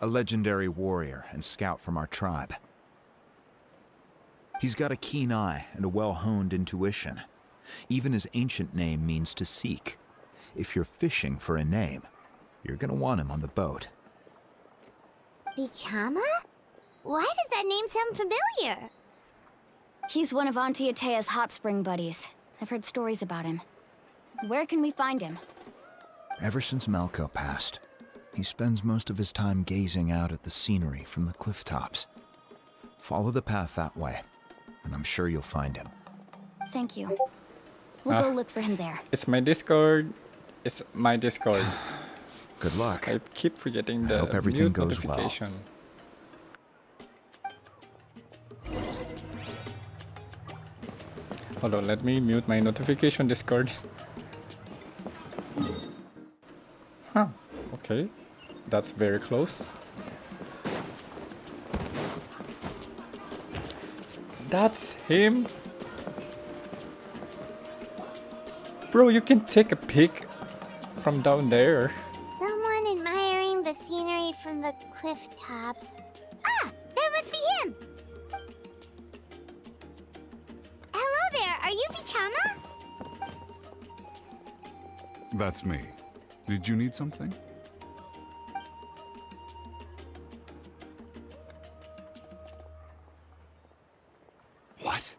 a legendary warrior and scout from our tribe. He's got a keen eye and a well-honed intuition. Even his ancient name means to seek. If you're fishing for a name, you're gonna want him on the boat. Vichama? Why does that name sound familiar? He's one of Auntie Atea's hot spring buddies. I've heard stories about him. Where can we find him? Ever since Malco passed, he spends most of his time gazing out at the scenery from the cliff tops. Follow the path that way, and I'm sure you'll find him. Thank you. We'll go look for him there. It's my Discord. It's my Discord. Good luck. I keep forgetting the I hope everything mute goes well. notification. Hold on, let me mute my notification Discord. Huh, okay. That's very close. That's him? Bro, you can take a pic from down there. Someone admiring the scenery from the cliff tops. Ah, that must be him! Hello there, are you Vichama? That's me. Did you need something? What?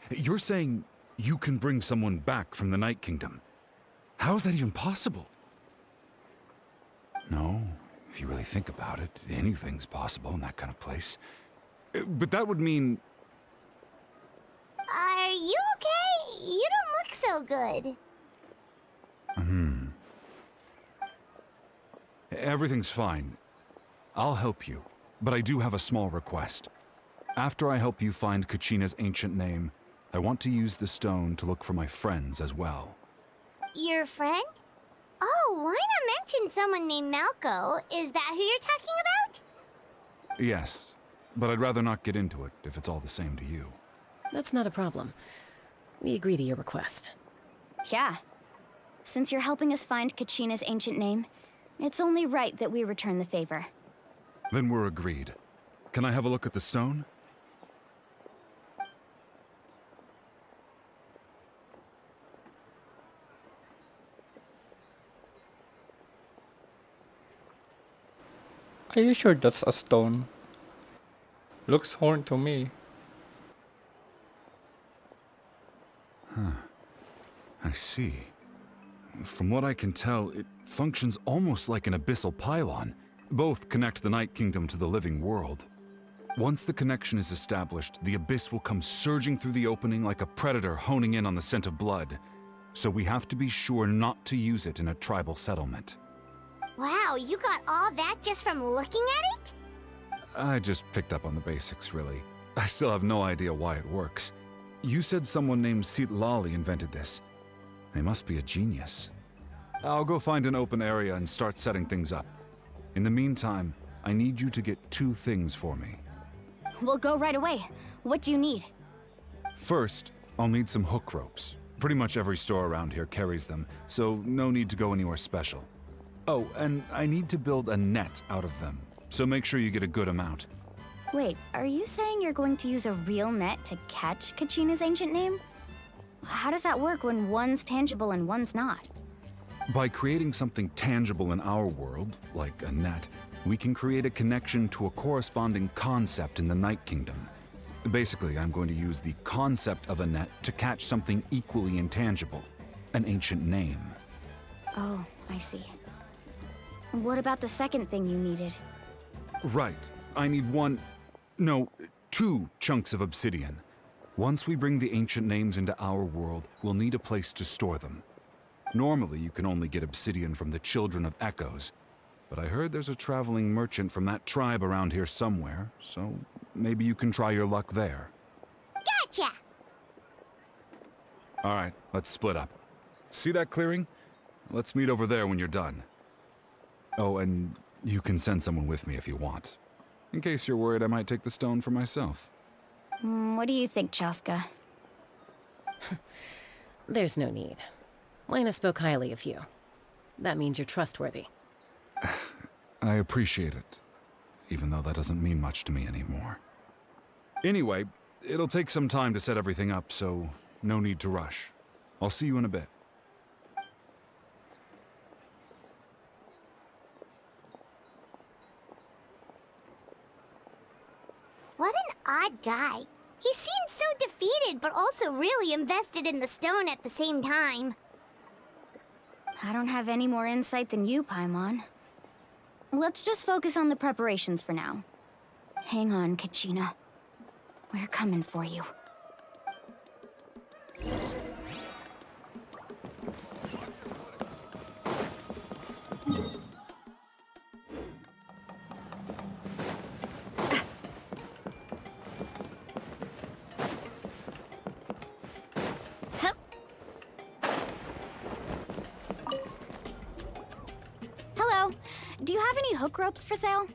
You're saying you can bring someone back from the Night Kingdom? How is that even possible? No, if you really think about it, anything's possible in that kind of place. But that would mean... Are you okay? You don't look so good. Everything's fine. I'll help you, but I do have a small request. After I help you find Kachina's ancient name, I want to use the stone to look for my friends as well. Your friend? Oh, why not mention someone named Malco? Is that who you're talking about? Yes, but I'd rather not get into it if it's all the same to you. That's not a problem. We agree to your request. Yeah. Since you're helping us find Kachina's ancient name, it's only right that we return the favor. Then we're agreed. Can I have a look at the stone? Are you sure that's a stone? Looks horn to me. Huh. I see. From what I can tell, it functions almost like an abyssal pylon. Both connect the Night Kingdom to the living world. Once the connection is established, the abyss will come surging through the opening like a predator honing in on the scent of blood. So we have to be sure not to use it in a tribal settlement. Wow, you got all that just from looking at it? I just picked up on the basics, really. I still have no idea why it works. You said someone named Lali invented this. They must be a genius. I'll go find an open area and start setting things up. In the meantime, I need you to get 2 things for me. We'll go right away. What do you need? First, I'll need some hook ropes. Pretty much every store around here carries them, so no need to go anywhere special. Oh, and I need to build a net out of them, so make sure you get a good amount. Wait, are you saying you're going to use a real net to catch Kachina's ancient name? How does that work when one's tangible and one's not? By creating something tangible in our world, like a net, we can create a connection to a corresponding concept in the Night Kingdom. Basically, I'm going to use the concept of a net to catch something equally intangible, an ancient name. Oh, I see. What about the second thing you needed? Right. I need 2 chunks of obsidian. Once we bring the ancient names into our world, we'll need a place to store them. Normally, you can only get obsidian from the Children of Echoes, but I heard there's a traveling merchant from that tribe around here somewhere, so maybe you can try your luck there. Gotcha! All right, let's split up. See that clearing? Let's meet over there when you're done. Oh, and you can send someone with me if you want. In case you're worried I might take the stone for myself. What do you think, Chaska? There's no need. Lena spoke highly of you. That means you're trustworthy. I appreciate it, even though that doesn't mean much to me anymore. Anyway, it'll take some time to set everything up, so no need to rush. I'll see you in a bit. What an odd guy. He seems so defeated, but also really invested in the stone at the same time. I don't have any more insight than you, Paimon. Let's just focus on the preparations for now. Hang on, Kachina. We're coming for you. Hello. Do you have any hook ropes for sale?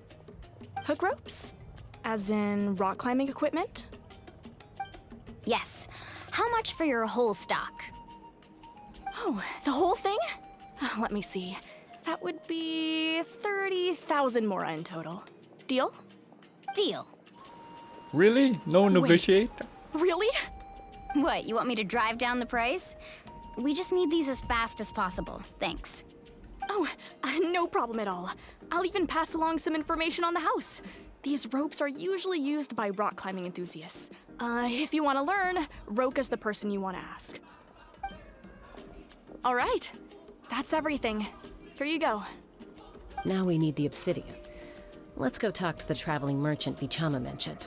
Hook ropes? As in rock climbing equipment? Yes. How much for your whole stock? Oh, the whole thing? Let me see. That would be 30,000 mora in total. Deal? Deal. Really? No negotiate? Really? What, you want me to drive down the price? We just need these as fast as possible. Thanks. Oh, no problem at all. I'll even pass along some information on the house. These ropes are usually used by rock climbing enthusiasts. If you want to learn, Roka's the person you want to ask. All right, that's everything. Here you go. Now we need the obsidian. Let's go talk to the traveling merchant Vichama mentioned.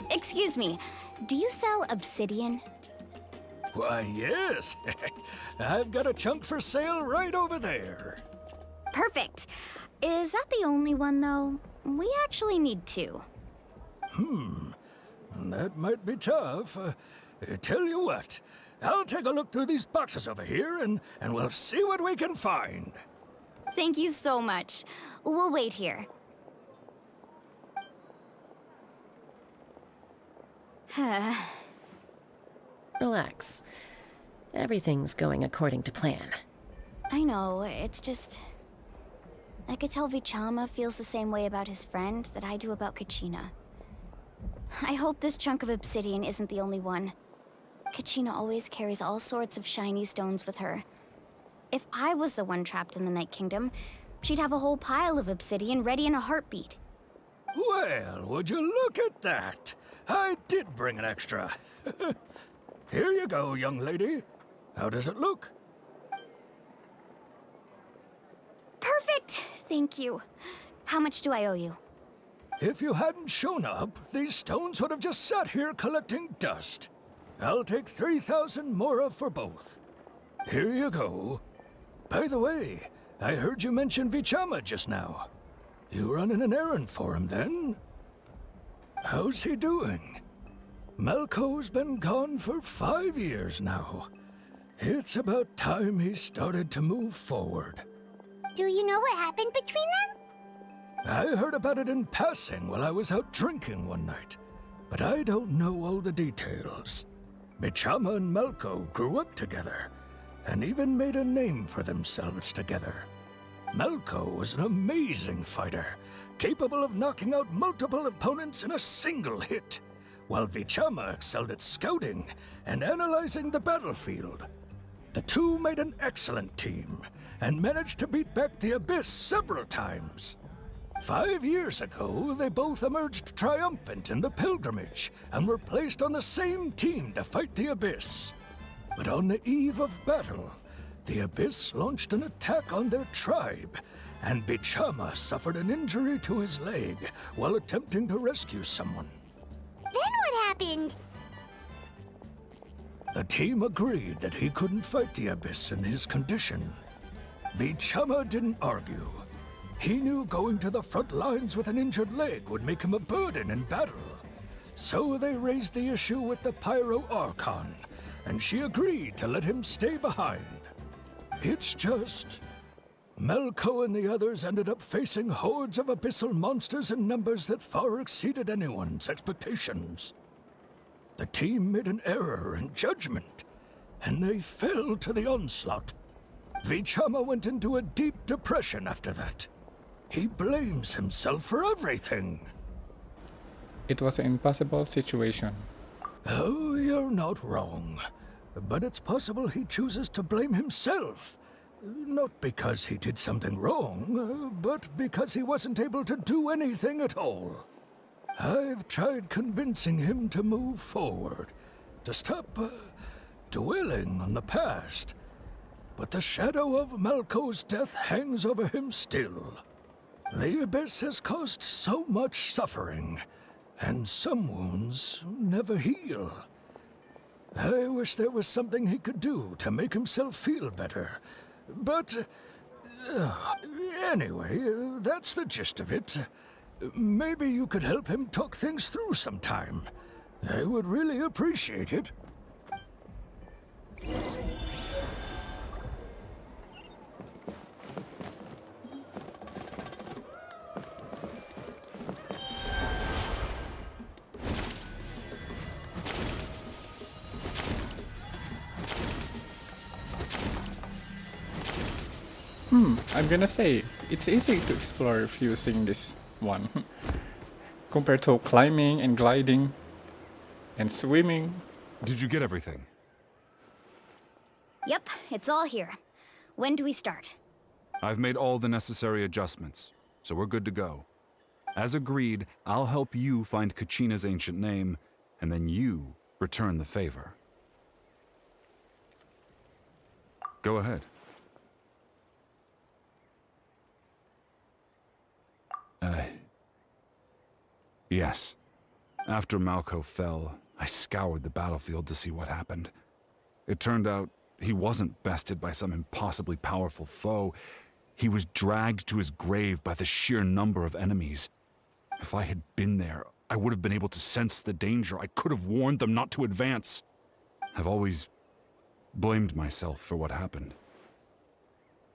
Excuse me, do you sell obsidian? Why, yes. I've got a chunk for sale right over there. Perfect. Is that the only one, though? We actually need two. That might be tough. Tell you what, I'll take a look through these boxes over here and we'll see what we can find. Thank you so much. We'll wait here. Relax. Everything's going according to plan. I know, it's just... I could tell Vichama feels the same way about his friend that I do about Kachina. I hope this chunk of obsidian isn't the only one. Kachina always carries all sorts of shiny stones with her. If I was the one trapped in the Night Kingdom, she'd have a whole pile of obsidian ready in a heartbeat. Well, would you look at that? I did bring an extra. Here you go, young lady. How does it look? Perfect! Thank you. How much do I owe you? If you hadn't shown up, these stones would have just sat here collecting dust. I'll take 3,000 mora for both. Here you go. By the way, I heard you mention Vichama just now. You running an errand for him, then? How's he doing? Malco's been gone for 5 years now. It's about time he started to move forward. Do you know what happened between them? I heard about it in passing while I was out drinking one night, but I don't know all the details. Vichama and Malco grew up together, and even made a name for themselves together. Malco was an amazing fighter, capable of knocking out multiple opponents in a single hit, while Vichama excelled at scouting and analyzing the battlefield. The two made an excellent team, and managed to beat back the Abyss several times. 5 years ago, they both emerged triumphant in the pilgrimage and were placed on the same team to fight the Abyss. But on the eve of battle, the Abyss launched an attack on their tribe, and Bichama suffered an injury to his leg while attempting to rescue someone. Then what happened? The team agreed that he couldn't fight the Abyss in his condition. Bichama didn't argue. He knew going to the front lines with an injured leg would make him a burden in battle. So they raised the issue with the Pyro Archon, and she agreed to let him stay behind. It's just... Melko and the others ended up facing hordes of abyssal monsters in numbers that far exceeded anyone's expectations. The team made an error in judgment, and they fell to the onslaught. Bichama went into a deep depression after that. He blames himself for everything. It was an impossible situation. Oh, you're not wrong. But it's possible he chooses to blame himself. Not because he did something wrong, but because he wasn't able to do anything at all. I've tried convincing him to move forward, to stop dwelling on the past. But the shadow of Malko's death hangs over him still. The Abyss has caused so much suffering, and some wounds never heal. I wish there was something he could do to make himself feel better. But, anyway, that's the gist of it. Maybe you could help him talk things through sometime. I would really appreciate it. I'm gonna say, it's easy to explore if using this one. Compared to climbing and gliding and swimming. Did you get everything? Yep, it's all here. When do we start? I've made all the necessary adjustments, so we're good to go. As agreed, I'll help you find Kachina's ancient name, and then you return the favor. Go ahead. Yes. After Malko fell, I scoured the battlefield to see what happened. It turned out he wasn't bested by some impossibly powerful foe. He was dragged to his grave by the sheer number of enemies. If I had been there, I would have been able to sense the danger. I could have warned them not to advance. I've always blamed myself for what happened.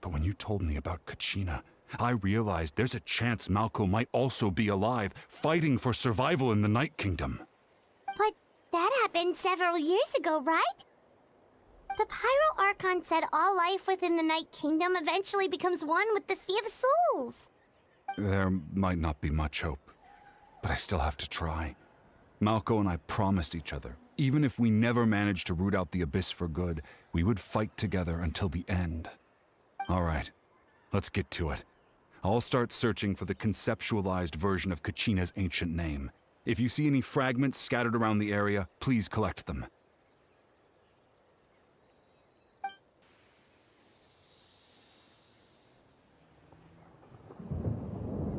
But when you told me about Kachina, I realized there's a chance Malko might also be alive, fighting for survival in the Night Kingdom. But that happened several years ago, right? The Pyro Archon said all life within the Night Kingdom eventually becomes one with the Sea of Souls. There might not be much hope, but I still have to try. Malko and I promised each other, even if we never managed to root out the Abyss for good, we would fight together until the end. All right, let's get to it. I'll start searching for the conceptualized version of Kachina's ancient name. If you see any fragments scattered around the area, please collect them.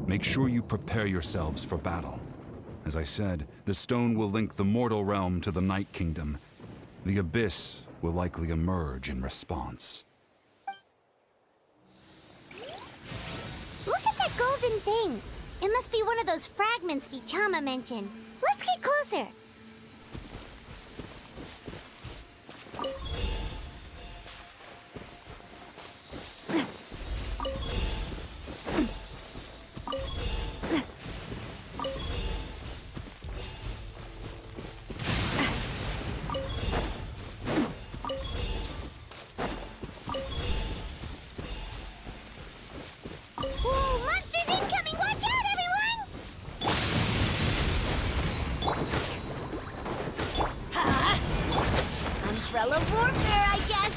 Make sure you prepare yourselves for battle. As I said, the stone will link the mortal realm to the Night Kingdom. The Abyss will likely emerge in response. Look at that golden thing. It must be one of those fragments Bichama mentioned. Let's get closer. Whoa, monsters incoming! Watch out, everyone! Umbrella warfare, I guess.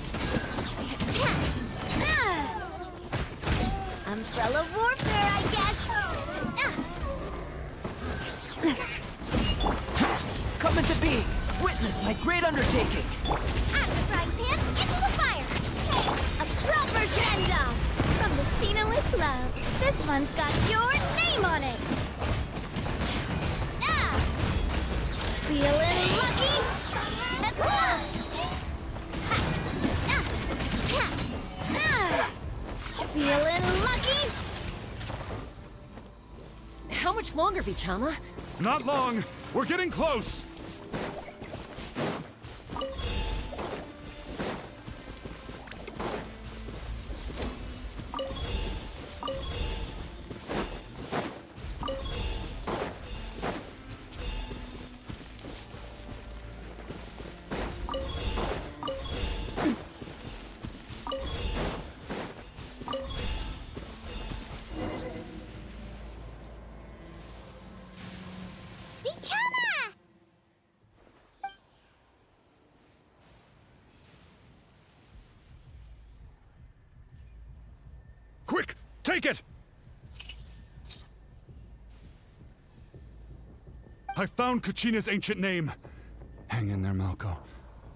Umbrella warfare, I guess. Come into being! Witness my great undertaking! Out of the frying pan, into the fire! Hey, a proper send-off! From the Stina with love. This one's got your name on it! Ah! Feeling lucky? Feeling lucky? How much longer, Vichama? Not long. We're getting close. Quick! Take it! I found Kachina's ancient name. Hang in there, Malco.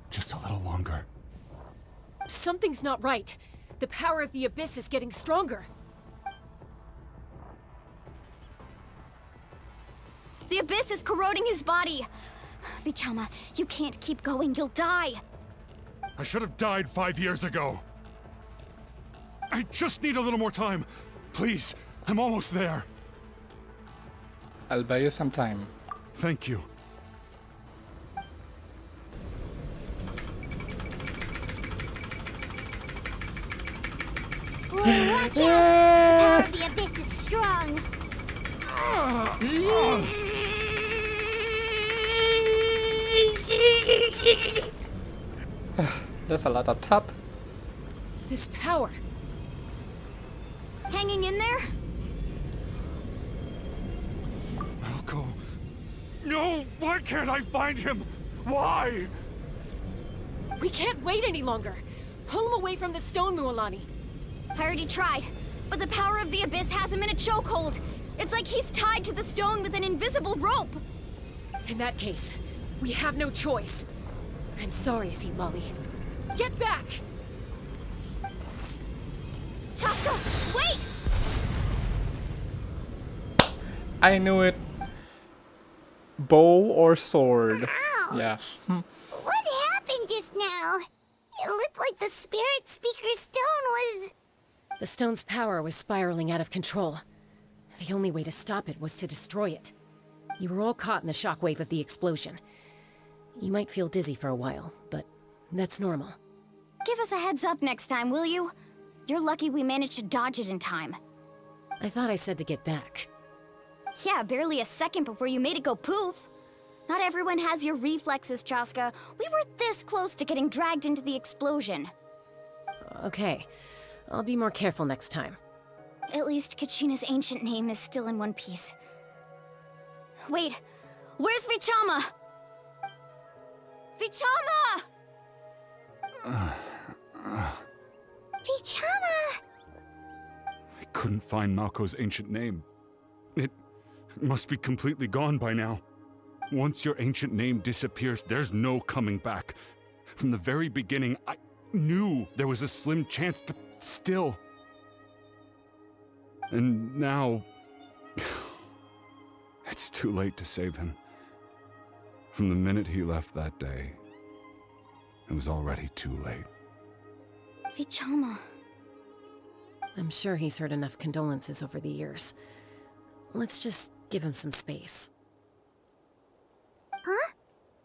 Just a little longer. Something's not right. The power of the Abyss is getting stronger. The Abyss is corroding his body. Vichama, you can't keep going. You'll die. I should have died 5 years ago. I just need a little more time. Please, I'm almost there. I'll buy you some time. Thank you. Whoa, watch out! The power of the Abyss is strong. There's a lot of top. This power. Hanging in there? Malco. No! Why can't I find him? Why? We can't wait any longer. Pull him away from the stone, Mualani. I already tried, but the power of the Abyss has him in a chokehold. It's like he's tied to the stone with an invisible rope. In that case, we have no choice. I'm sorry, Sea Lolly. Get back! Chaska, wait! I knew it. Bow or sword? Ouch. Yeah. What happened just now? It looked like the Spirit Speaker's stone was... The stone's power was spiraling out of control. The only way to stop it was to destroy it. You were all caught in the shockwave of the explosion. You might feel dizzy for a while, but that's normal. Give us a heads up next time, will you? You're lucky we managed to dodge it in time. I thought I said to get back. Yeah, barely a second before you made it go poof. Not everyone has your reflexes, Chaska. We were this close to getting dragged into the explosion. Okay, I'll be more careful next time. At least Kachina's ancient name is still in one piece. Wait, where's Vichama? Vichama! Vichama! I couldn't find Malco's ancient name. It must be completely gone by now. Once your ancient name disappears, there's no coming back. From the very beginning, I knew there was a slim chance, but still. And now... it's too late to save him. From the minute he left that day, it was already too late. Vichama. I'm sure he's heard enough condolences over the years. Let's just give him some space. Huh?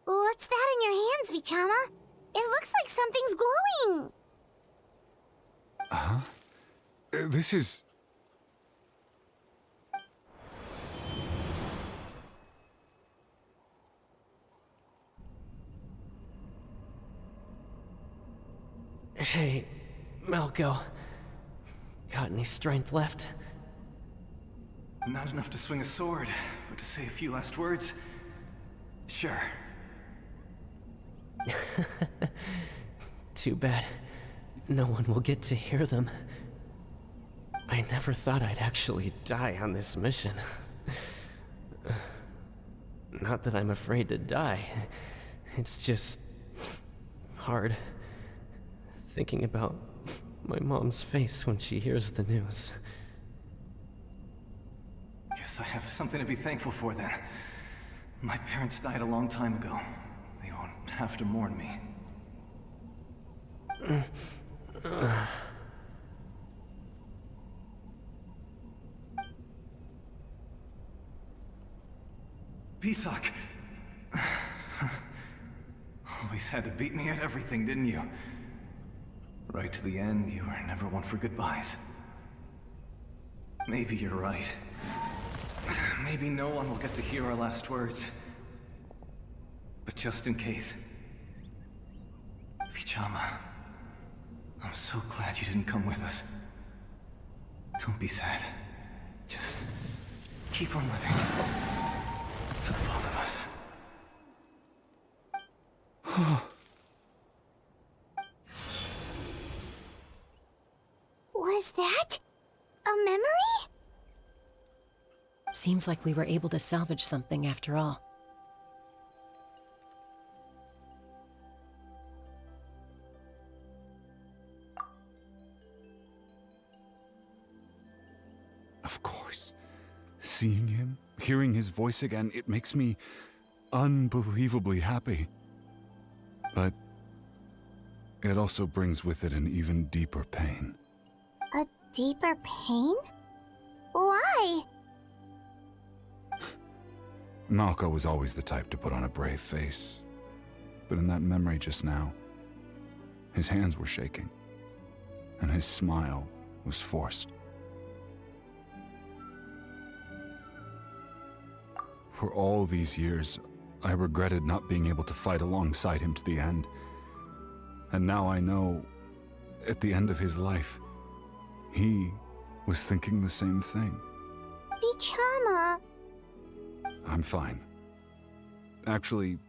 What's that in your hands, Vichama? It looks like something's glowing. Huh? This is... Hey, Malco. Got any strength left? Not enough to swing a sword, but to say a few last words? Sure. Too bad. No one will get to hear them. I never thought I'd actually die on this mission. Not that I'm afraid to die. It's just hard thinking about my mom's face when she hears the news. Guess I have something to be thankful for then. My parents died a long time ago. They won't have to mourn me. Pisak! Always had to beat me at everything, didn't you? Right to the end, you were never one for goodbyes. Maybe you're right. Maybe no one will get to hear our last words. But just in case... Vichama, I'm so glad you didn't come with us. Don't be sad. Just keep on living. For the both of us. Was that a memory? Seems like we were able to salvage something after all. Of course. Seeing him, hearing his voice again, it makes me unbelievably happy. But it also brings with it an even deeper pain. A deeper pain? Why? Malco was always the type to put on a brave face. But in that memory just now, his hands were shaking, and his smile was forced. For all these years, I regretted not being able to fight alongside him to the end. And now I know, at the end of his life, he was thinking the same thing. Vichama. I'm fine. Actually,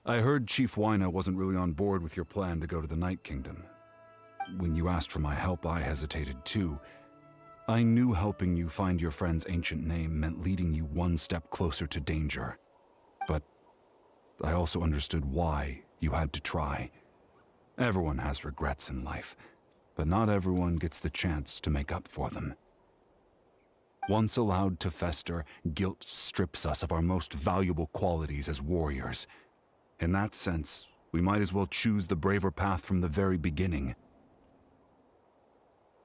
I heard Chief Wyna wasn't really on board with your plan to go to the Night Kingdom. When you asked for my help, I hesitated too. I knew helping you find your friend's ancient name meant leading you one step closer to danger. But I also understood why you had to try. Everyone has regrets in life, but not everyone gets the chance to make up for them. Once allowed to fester, guilt strips us of our most valuable qualities as warriors. In that sense, we might as well choose the braver path from the very beginning.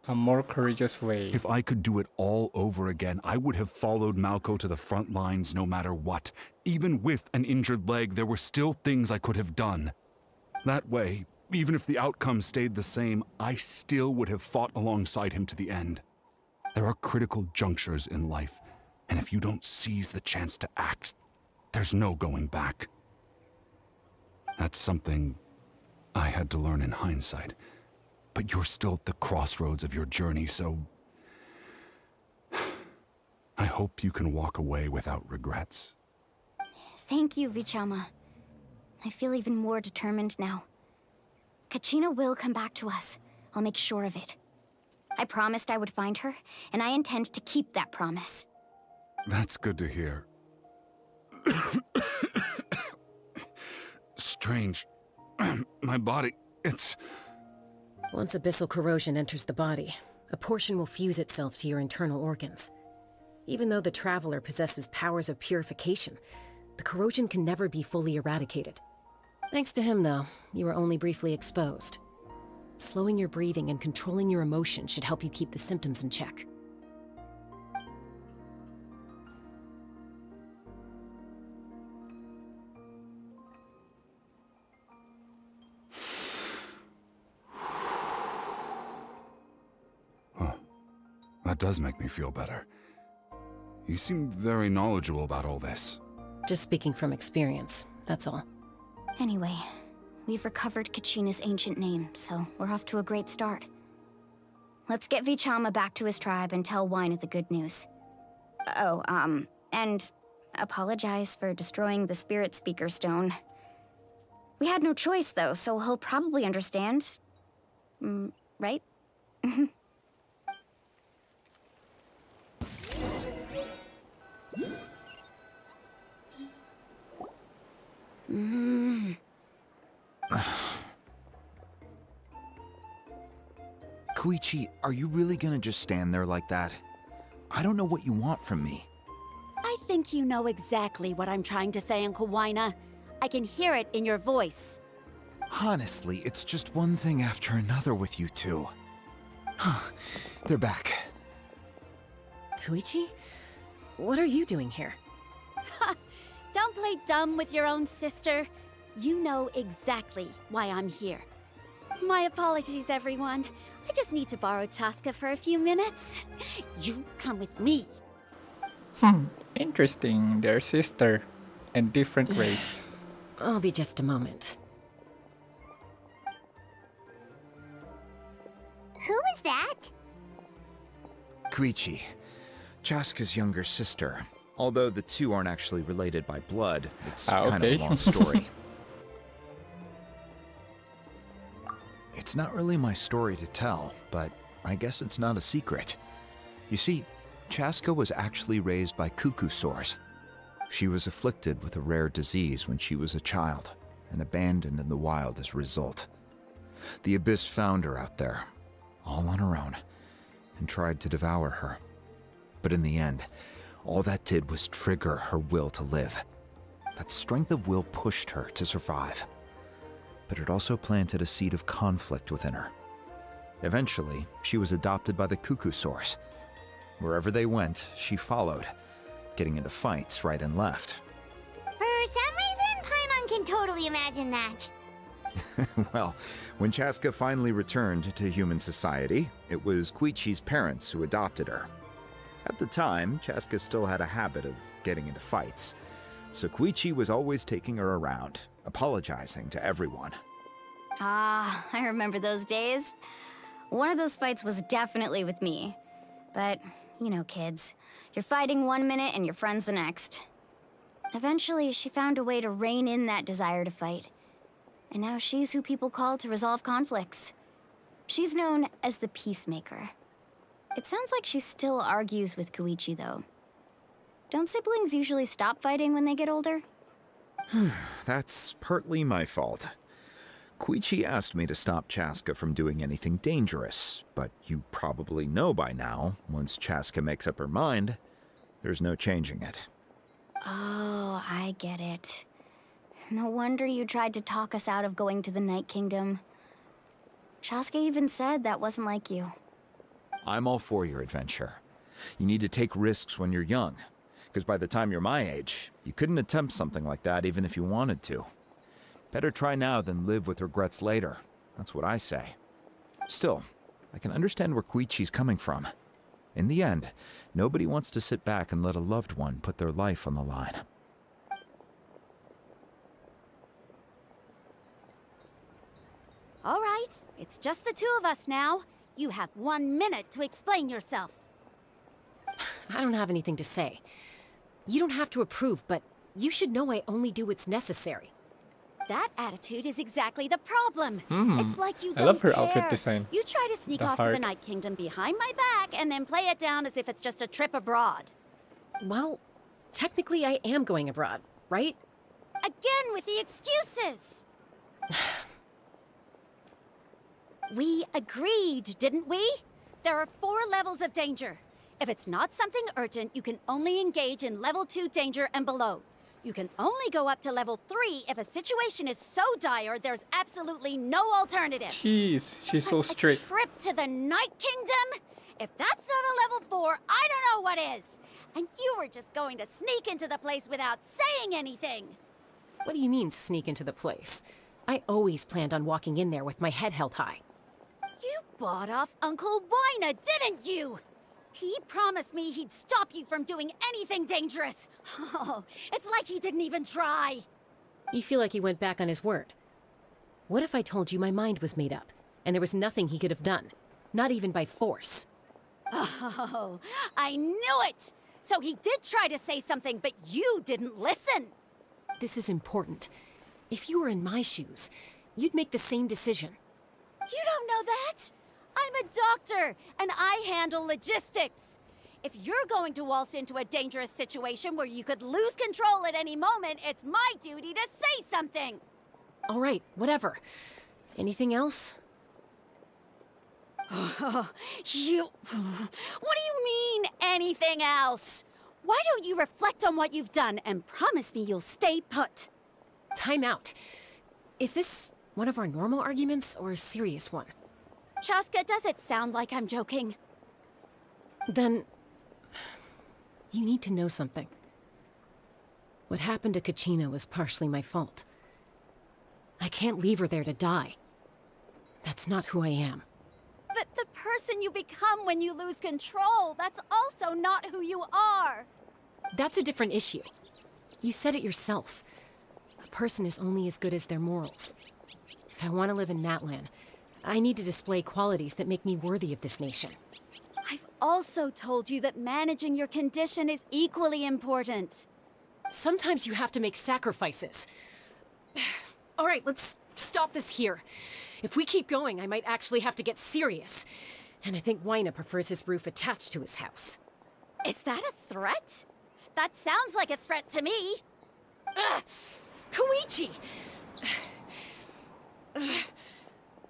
A more courageous way. If I could do it all over again, I would have followed Malco to the front lines no matter what. Even with an injured leg, there were still things I could have done. That way, even if the outcome stayed the same, I still would have fought alongside him to the end. There are critical junctures in life, and if you don't seize the chance to act, there's no going back. That's something I had to learn in hindsight. But you're still at the crossroads of your journey, so I hope you can walk away without regrets. Thank you, Vichama. I feel even more determined now. Kachina will come back to us. I'll make sure of it. I promised I would find her, and I intend to keep that promise. That's good to hear. Strange. My body, it's... Once abyssal corrosion enters the body, a portion will fuse itself to your internal organs. Even though the Traveler possesses powers of purification, the corrosion can never be fully eradicated. Thanks to him, though, you were only briefly exposed. Slowing your breathing and controlling your emotions should help you keep the symptoms in check. That does make me feel better. You seem very knowledgeable about all this. Just speaking from experience, that's all. Anyway, we've recovered Kachina's ancient name, so we're off to a great start. Let's get Vichama back to his tribe and tell Wyna the good news. Oh, and apologize for destroying the Spirit Speaker Stone. We had no choice, though, so he'll probably understand. Right? Koichi, are you really gonna just stand there like that? I don't know what you want from me. I think you know exactly what I'm trying to say, Uncle Wina. I can hear it in your voice. Honestly, it's just one thing after another with you two. They're back. Koichi? What are you doing here? Don't play dumb with your own sister. You know exactly why I'm here. My apologies, everyone. I just need to borrow Chaska for a few minutes. You come with me. Interesting. They're sister and different race. I'll be just a moment. Who is that? Koichi, Chaska's younger sister. Although the two aren't actually related by blood, it's kind of a long story. It's not really my story to tell, but I guess it's not a secret. You see, Chaska was actually raised by cuckoo sores. She was afflicted with a rare disease when she was a child, and abandoned in the wild as a result. The Abyss found her out there, all on her own, and tried to devour her. But in the end, all that did was trigger her will to live. That strength of will pushed her to survive. But it also planted a seed of conflict within her. Eventually, she was adopted by the cuckoo sores. Wherever they went, she followed, getting into fights right and left. For some reason, Paimon can totally imagine that. Well, when Chaska finally returned to human society, it was Koichi's parents who adopted her. At the time, Chaska still had a habit of getting into fights, so Koichi was always taking her around, apologizing to everyone. Ah, I remember those days. One of those fights was definitely with me. But, you know, kids. You're fighting one minute and your friend's the next. Eventually, she found a way to rein in that desire to fight. And now she's who people call to resolve conflicts. She's known as the Peacemaker. It sounds like she still argues with Koichi, though. Don't siblings usually stop fighting when they get older? That's partly my fault. Koichi asked me to stop Chaska from doing anything dangerous, but you probably know by now, once Chaska makes up her mind, there's no changing it. Oh, I get it. No wonder you tried to talk us out of going to the Night Kingdom. Chaska even said that wasn't like you. I'm all for your adventure. You need to take risks when you're young, because by the time you're my age, you couldn't attempt something like that even if you wanted to. Better try now than live with regrets later. That's what I say. Still, I can understand where Koichi's coming from. In the end, nobody wants to sit back and let a loved one put their life on the line. All right, it's just the two of us now. You have 1 minute to explain yourself. I don't have anything to say. You don't have to approve, but you should know I only do what's necessary. That attitude is exactly the problem. It's like you I don't love her care. outfit design. You try to sneak The off to the heart. Night Kingdom behind my back and then play it down as if it's just a trip abroad. Well, technically I am going abroad, right? Again with the excuses! We agreed, didn't we? There are 4 levels of danger. If it's not something urgent, you can only engage in level 2 danger and below. You can only go up to level 3 if a situation is so dire there's absolutely no alternative. Jeez, she's so strict. A trip to the Night Kingdom? If that's not a level 4, I don't know what is. And you were just going to sneak into the place without saying anything. What do you mean, sneak into the place? I always planned on walking in there with my head held high. You bought off Uncle Wina, didn't you? He promised me he'd stop you from doing anything dangerous. Oh, it's like he didn't even try. You feel like he went back on his word. What if I told you my mind was made up, and there was nothing he could have done? Not even by force. Oh, I knew it! So he did try to say something, but you didn't listen. This is important. If you were in my shoes, you'd make the same decision. You don't know that? I'm a doctor, and I handle logistics. If you're going to waltz into a dangerous situation where you could lose control at any moment, it's my duty to say something! All right, whatever. Anything else? What do you mean, anything else? Why don't you reflect on what you've done and promise me you'll stay put? Time out. Is this one of our normal arguments or a serious one? Chaska, does it sound like I'm joking? Then... you need to know something. What happened to Kachina was partially my fault. I can't leave her there to die. That's not who I am. But the person you become when you lose control, that's also not who you are! That's a different issue. You said it yourself. A person is only as good as their morals. If I want to live in Natlan, I need to display qualities that make me worthy of this nation. I've also told you that managing your condition is equally important. Sometimes you have to make sacrifices. All right, let's stop this here. If we keep going, I might actually have to get serious. And I think Wyna prefers his roof attached to his house. Is that a threat? That sounds like a threat to me. Koichi!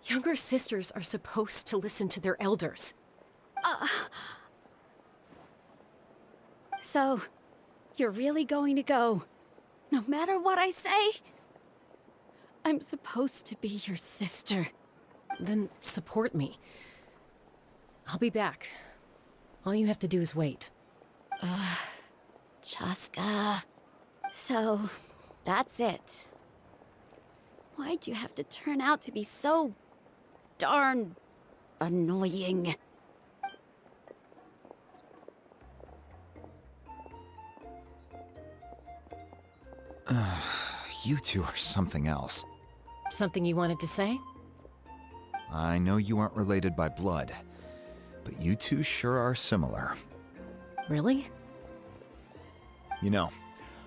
Younger sisters are supposed to listen to their elders. So, you're really going to go, no matter what I say? I'm supposed to be your sister. Then support me. I'll be back. All you have to do is wait. Chaska. So, that's it. Why'd you have to turn out to be so darn annoying? You two are something else. Something you wanted to say? I know you aren't related by blood, but you two sure are similar. Really? You know,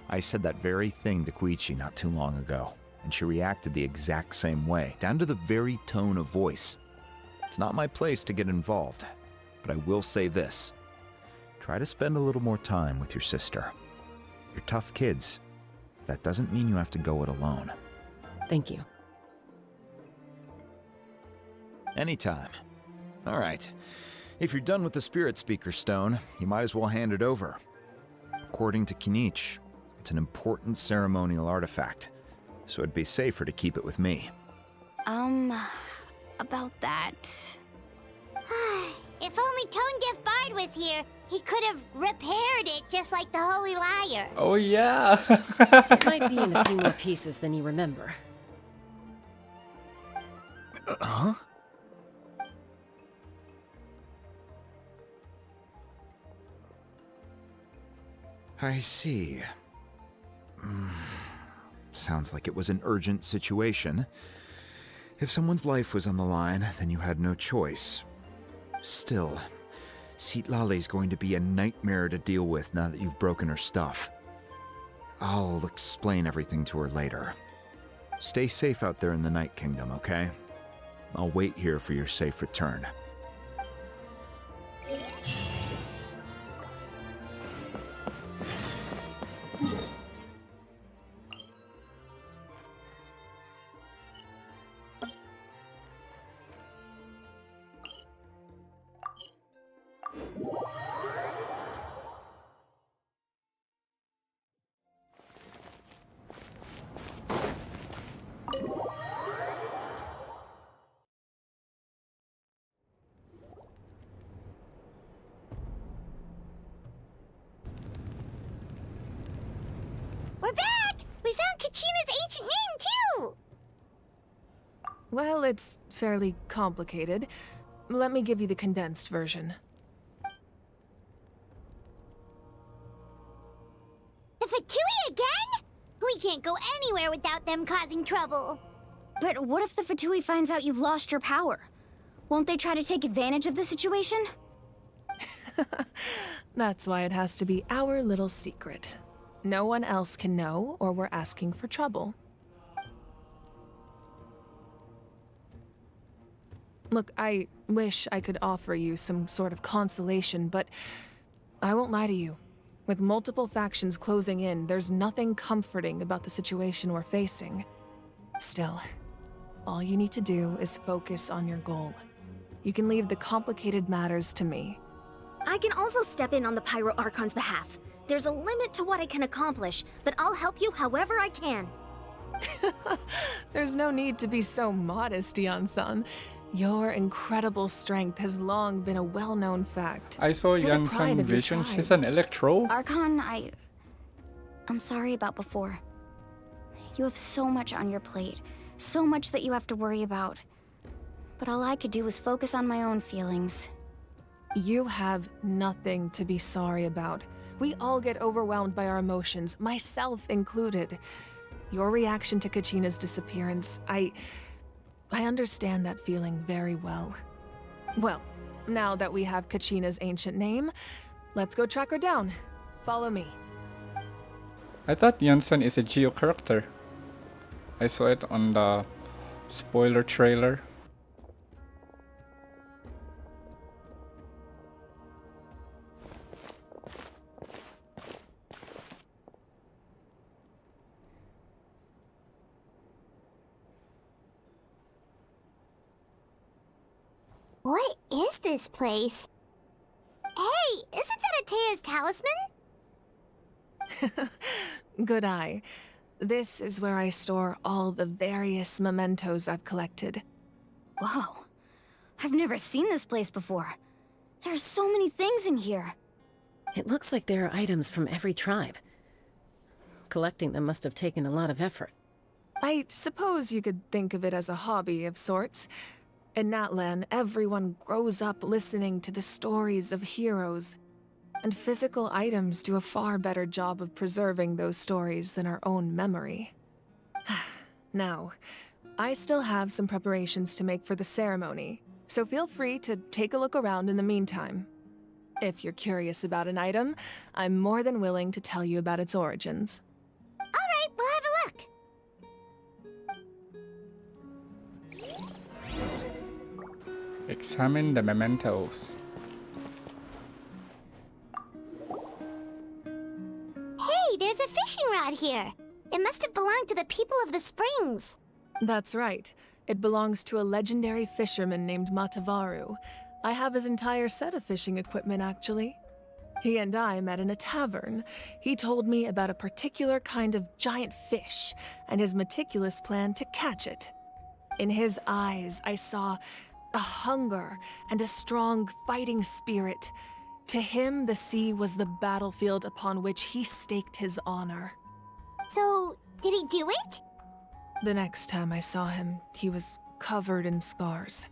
I said that very thing to Koichi not too long ago, and she reacted the exact same way, down to the very tone of voice. It's not my place to get involved, but I will say this. Try to spend a little more time with your sister. You're tough kids. That doesn't mean you have to go it alone. Thank you. Anytime. All right. If you're done with the Spirit Speaker Stone, you might as well hand it over. According to Kinich, it's an important ceremonial artifact, so it'd be safer to keep it with me. About that... If only Tone Deaf Bard was here, he could have repaired it just like the Holy Liar. Oh yeah! It might be in a few more pieces than you remember. Huh? I see. Sounds like it was an urgent situation. If someone's life was on the line, then you had no choice. Still, Citlali's going to be a nightmare to deal with now that you've broken her stuff. I'll explain everything to her later. Stay safe out there in the Night Kingdom, okay? I'll wait here for your safe return. We're back! We found Kachina's ancient name, too! Well, it's fairly complicated. Let me give you the condensed version. The Fatui again? We can't go anywhere without them causing trouble. But what if the Fatui finds out you've lost your power? Won't they try to take advantage of the situation? That's why it has to be our little secret. No one else can know, or we're asking for trouble. Look, I wish I could offer you some sort of consolation, but I won't lie to you. With multiple factions closing in, there's nothing comforting about the situation we're facing. Still, all you need to do is focus on your goal. You can leave the complicated matters to me. I can also step in on the Pyro Archon's behalf. There's a limit to what I can accomplish, but I'll help you however I can. There's no need to be so modest, Yan-san. Your incredible strength has long been a well-known fact. I saw You're the pride Yan-san of your vision. tribe. She's an electro. Archon, I'm sorry about before. You have so much on your plate, so much that you have to worry about. But all I could do was focus on my own feelings. You have nothing to be sorry about. We all get overwhelmed by our emotions, myself included. Your reaction to Kachina's disappearance, I understand that feeling very well. Well, now that we have Kachina's ancient name, let's go track her down. Follow me. I thought Yan-san is a Geo character. I saw it on the spoiler trailer. What is this place? Hey, isn't that Atea's talisman? Good eye. This is where I store all the various mementos I've collected. Whoa. I've never seen this place before. There's so many things in here. It looks like there are items from every tribe. Collecting them must have taken a lot of effort. I suppose you could think of it as a hobby of sorts. In Natlan, everyone grows up listening to the stories of heroes, and physical items do a far better job of preserving those stories than our own memory. Now, I still have some preparations to make for the ceremony, so feel free to take a look around in the meantime. If you're curious about an item, I'm more than willing to tell you about its origins. All right, we'll have a look. Examine the mementos. Hey, there's a fishing rod here. It must have belonged to the people of the springs. That's right. It belongs to a legendary fisherman named Matavaru. I have his entire set of fishing equipment, actually. He and I met in a tavern. He told me about a particular kind of giant fish and his meticulous plan to catch it. In his eyes, I saw a hunger and a strong fighting spirit. To him, the sea was the battlefield upon which he staked his honor. So, did he do it? The next time I saw him, he was covered in scars.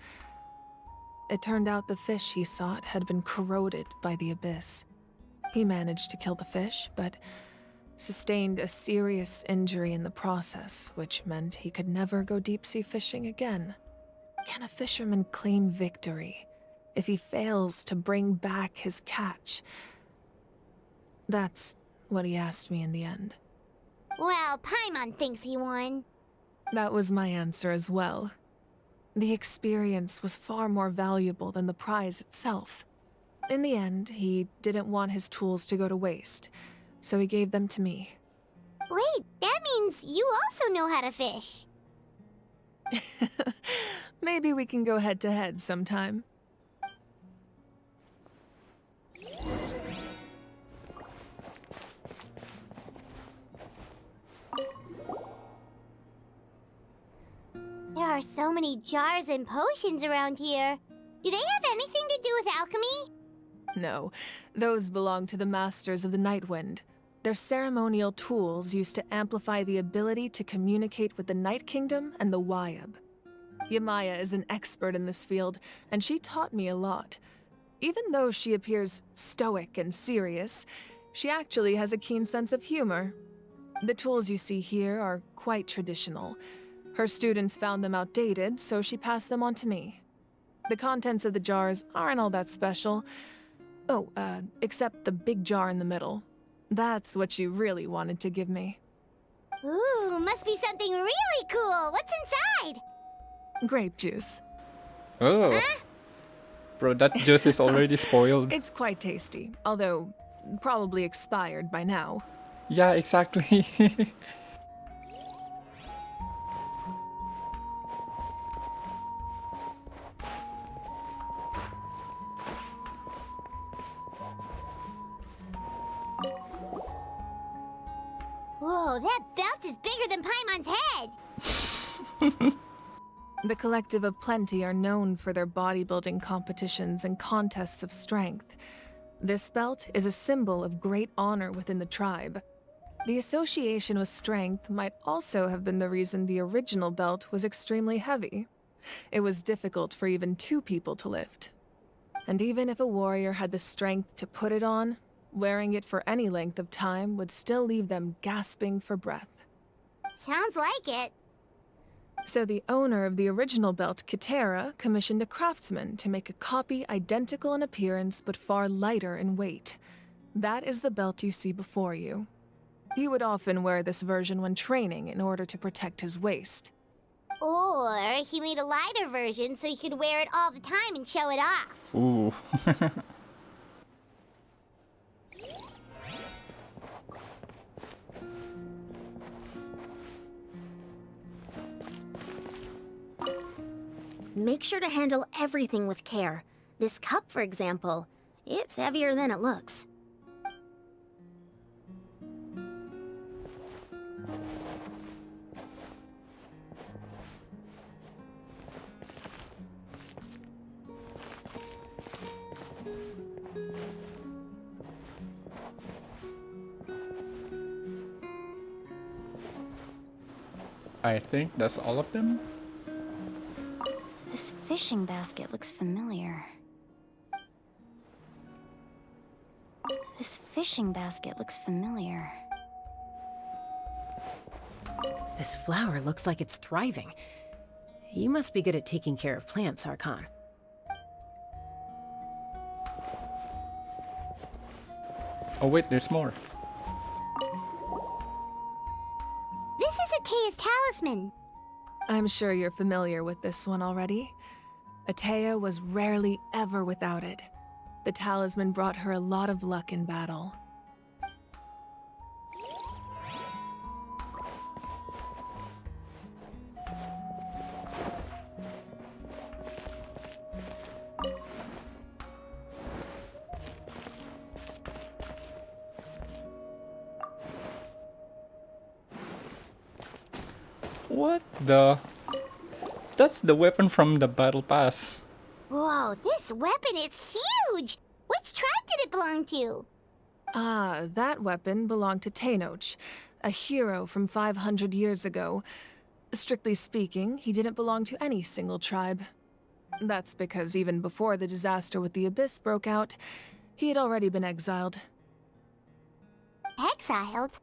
It turned out the fish he sought had been corroded by the abyss. He managed to kill the fish, but sustained a serious injury in the process, which meant he could never go deep-sea fishing again. Can a fisherman claim victory if he fails to bring back his catch? That's what he asked me in the end. Well, Paimon thinks he won. That was my answer as well. The experience was far more valuable than the prize itself. In the end, he didn't want his tools to go to waste, so he gave them to me. Wait, that means you also know how to fish. Maybe we can go head-to-head sometime. There are so many jars and potions around here. Do they have anything to do with alchemy? No, those belong to the Masters of the Nightwind. They're ceremonial tools used to amplify the ability to communicate with the Night Kingdom and the Wyab. Yamaya is an expert in this field, and she taught me a lot. Even though she appears stoic and serious, she actually has a keen sense of humor. The tools you see here are quite traditional. Her students found them outdated, so she passed them on to me. The contents of the jars aren't all that special. Oh, except the big jar in the middle. That's what she really wanted to give me. Ooh, must be something really cool. What's inside? Grape juice. Oh. Bro, that juice is already spoiled. It's quite tasty, although Probably expired by now. Yeah, exactly. Whoa, that belt is bigger than Paimon's head! The Collective of Plenty are known for their bodybuilding competitions and contests of strength. This belt is a symbol of great honor within the tribe. The association with strength might also have been the reason the original belt was extremely heavy. It was difficult for even 2 people to lift. And even if a warrior had the strength to put it on, wearing it for any length of time would still leave them gasping for breath. Sounds like it. So the owner of the original belt, Kitera, commissioned a craftsman to make a copy identical in appearance but far lighter in weight. That is the belt you see before you. He would often wear this version when training in order to protect his waist. Or he made a lighter version so he could wear it all the time and show it off. Ooh. Make sure to handle everything with care. This cup, for example, it's heavier than it looks. I think that's all of them. This fishing basket looks familiar. This fishing basket looks familiar. This flower looks like it's thriving. You must be good at taking care of plants, Archon. Oh wait, there's more. This is Atea's talisman. I'm sure you're familiar with this one already. Atea was rarely ever without it. The talisman brought her a lot of luck in battle. What the? That's the weapon from the battle pass. Whoa, this weapon is huge! Which tribe did it belong to? Ah, that weapon belonged to Tenoch, a hero from 500 years ago. Strictly speaking, he didn't belong to any single tribe. That's because even before the disaster with the Abyss broke out, he had already been exiled. Exiled?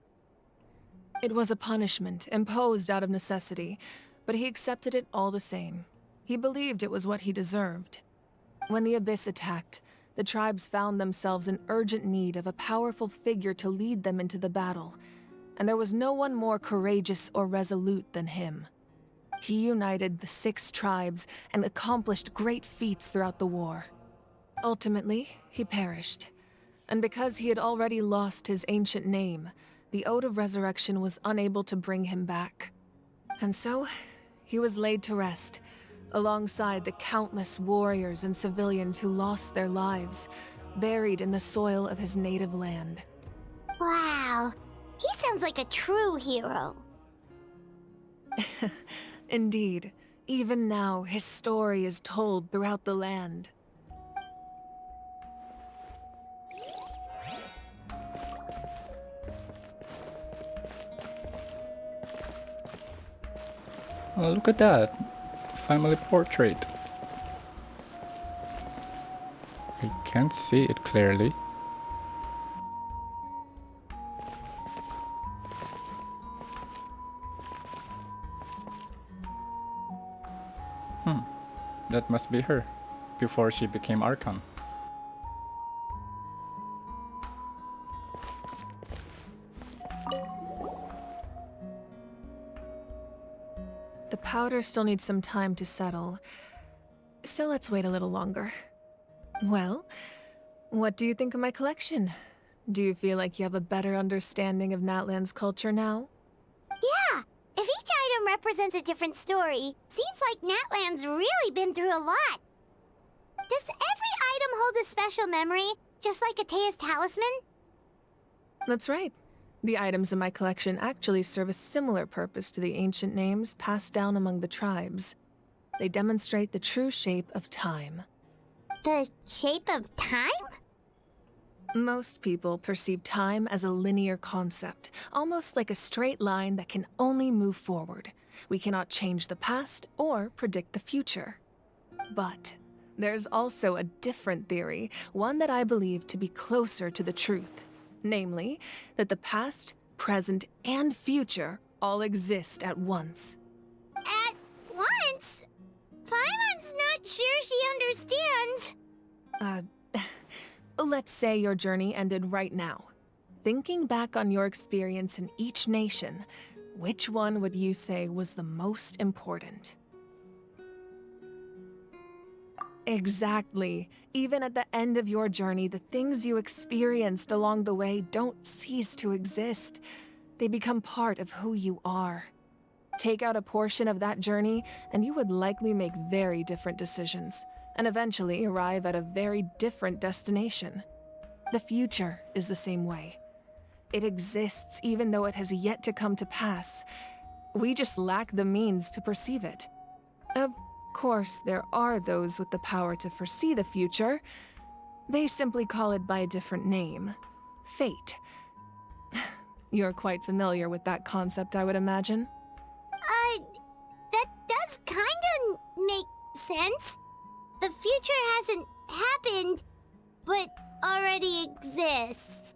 It was a punishment imposed out of necessity, but he accepted it all the same. He believed it was what he deserved. When the Abyss attacked, the tribes found themselves in urgent need of a powerful figure to lead them into the battle, and there was no one more courageous or resolute than him. He united the 6 tribes and accomplished great feats throughout the war. Ultimately, he perished, and because he had already lost his ancient name, the Ode of Resurrection was unable to bring him back. And so, he was laid to rest, alongside the countless warriors and civilians who lost their lives, buried in the soil of his native land. Wow, he sounds like a true hero. Indeed, even now his story is told throughout the land. Oh, look at that. Family portrait. I can't see it clearly. That must be her, before she became Archon. The powder still needs some time to settle, so let's wait a little longer. Well, what do you think of my collection? Do you feel like you have a better understanding of Natlan's culture now? Yeah, if each item represents a different story, seems like Natlan's really been through a lot. Does every item hold a special memory, just like Atea's talisman? That's right. The items in my collection actually serve a similar purpose to the ancient names passed down among the tribes. They demonstrate the true shape of time. The shape of time? Most people perceive time as a linear concept, almost like a straight line that can only move forward. We cannot change the past or predict the future. But there's also a different theory, one that I believe to be closer to the truth. Namely, that the past, present, and future all exist at once. At once? Paimon's not sure she understands. Let's say your journey ended right now. Thinking back on your experience in each nation, which one would you say was the most important? Exactly. Even at the end of your journey, the things you experienced along the way don't cease to exist. They become part of who you are. Take out a portion of that journey, and you would likely make very different decisions, and eventually arrive at a very different destination. The future is the same way. It exists even though it has yet to come to pass. We just lack the means to perceive it. Of course, there are those with the power to foresee the future. They simply call it by a different name. Fate. You're quite familiar with that concept, I would imagine. That does kinda make sense. The future hasn't happened, but already exists.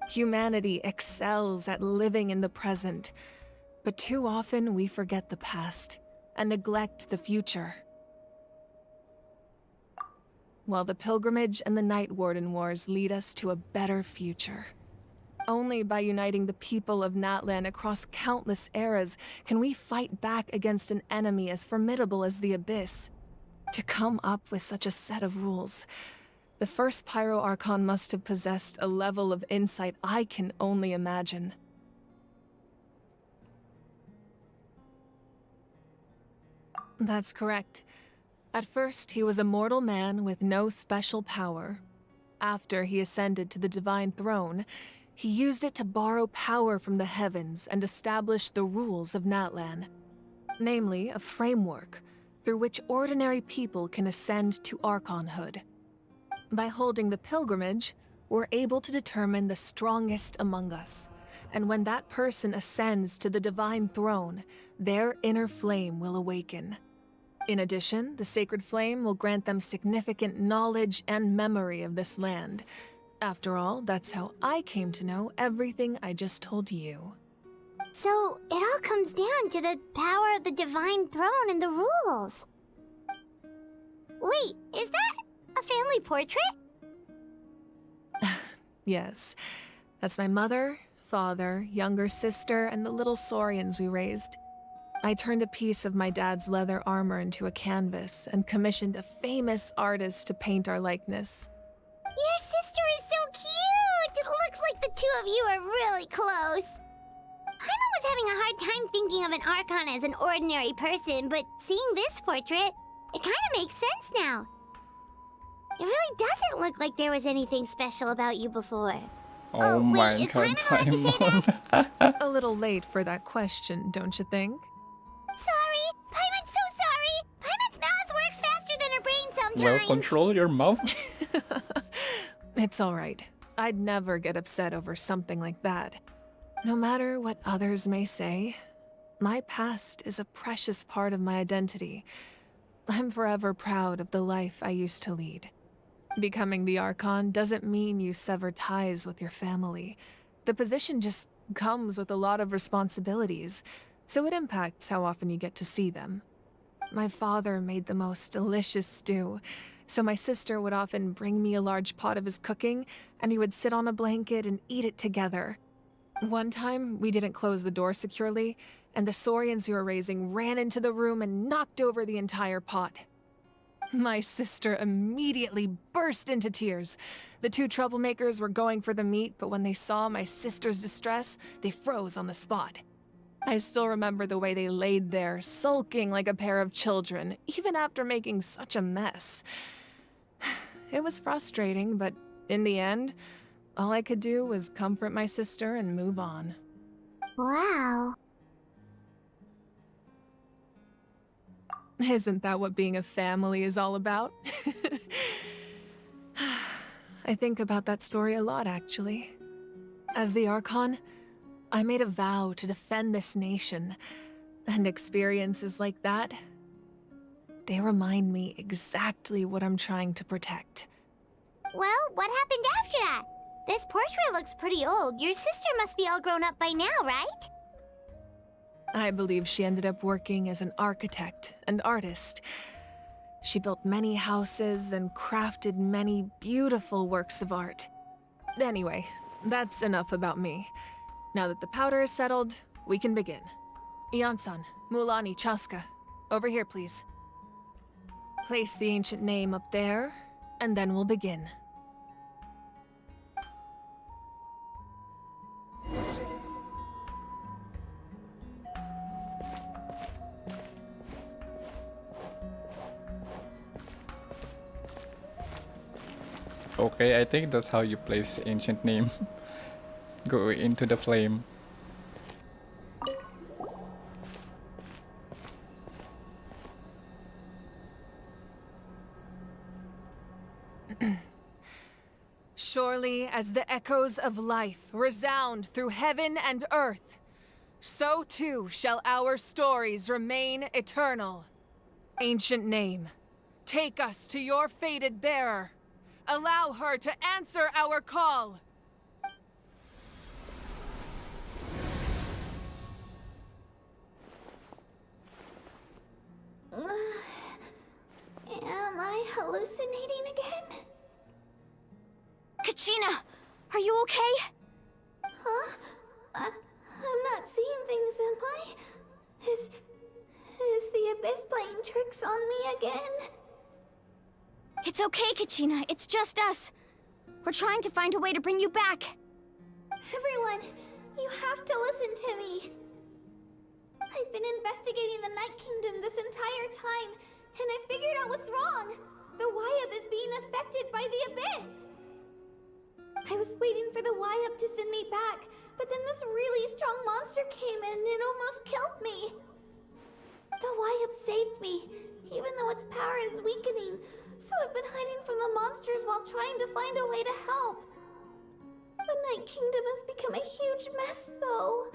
Humanity excels at living in the present, but too often we forget the past and neglect the future. While the pilgrimage and the Night Warden Wars lead us to a better future. Only by uniting the people of Natlan across countless eras can we fight back against an enemy as formidable as the Abyss. To come up with such a set of rules, the first Pyro Archon must have possessed a level of insight I can only imagine. That's correct. At first, he was a mortal man with no special power. After he ascended to the Divine Throne, he used it to borrow power from the heavens and establish the rules of Natlan. Namely, a framework through which ordinary people can ascend to Archonhood. By holding the pilgrimage, we're able to determine the strongest among us. And when that person ascends to the Divine Throne, their inner flame will awaken. In addition, the sacred flame will grant them significant knowledge and memory of this land. After all, that's how I came to know everything I just told you. So, it all comes down to the power of the Divine Throne and the rules. Wait, is that a family portrait? Yes, that's my mother, father, younger sister, and the little saurians we raised. I turned a piece of my dad's leather armor into a canvas and commissioned a famous artist to paint our likeness. Your sister is so cute! It looks like the two of you are really close. Paimon was having a hard time thinking of an Archon as an ordinary person, but seeing this portrait, it kinda makes sense now. It really doesn't look like there was anything special about you before. Oh my wait, god, is Paimon allowed to say Paimon. A little late for that question, don't you think? Sorry! Paimon's so sorry! Paimon's mouth works faster than her brain sometimes! Well, control your mouth. It's alright. I'd never get upset over something like that. No matter what others may say, my past is a precious part of my identity. I'm forever proud of the life I used to lead. Becoming the Archon doesn't mean you sever ties with your family. The position just comes with a lot of responsibilities, so it impacts how often you get to see them. My father made the most delicious stew, so my sister would often bring me a large pot of his cooking, and we would sit on a blanket and eat it together. One time, we didn't close the door securely, and the saurians we were raising ran into the room and knocked over the entire pot. My sister immediately burst into tears. The two troublemakers were going for the meat, but when they saw my sister's distress, they froze on the spot. I still remember the way they laid there, sulking like a pair of children, even after making such a mess. It was frustrating, but in the end, all I could do was comfort my sister and move on. Wow. Isn't that what being a family is all about? I think about that story a lot, actually. As the Archon, I made a vow to defend this nation, and experiences like that, they remind me exactly what I'm trying to protect. Well, what happened after that? This portrait looks pretty old. Your sister must be all grown up by now, right? I believe she ended up working as an architect and artist. She built many houses and crafted many beautiful works of art. Anyway, that's enough about me. Now that the powder is settled, we can begin. Ian-san, Mulani, Chaska, over here, please. Place the ancient name up there, and then we'll begin. Okay, I think that's how you place ancient name. Go into the flame. Surely as the echoes of life resound through heaven and earth, so too shall our stories remain eternal. Ancient name, take us to your fated bearer. Allow her to answer our call. Am I hallucinating again? Kachina, are you okay? Huh? I'm not seeing things, am I? Is the Abyss playing tricks on me again? It's okay, Kachina. It's just us. We're trying to find a way to bring you back. Everyone, you have to listen to me. I've been investigating the Night Kingdom this entire time, and I figured out what's wrong. The Wyab is being affected by the Abyss. I was waiting for the Wyab to send me back, but then this really strong monster came in and it almost killed me. The Wyab saved me, even though its power is weakening, so I've been hiding from the monsters while trying to find a way to help. The Night Kingdom has become a huge mess, though.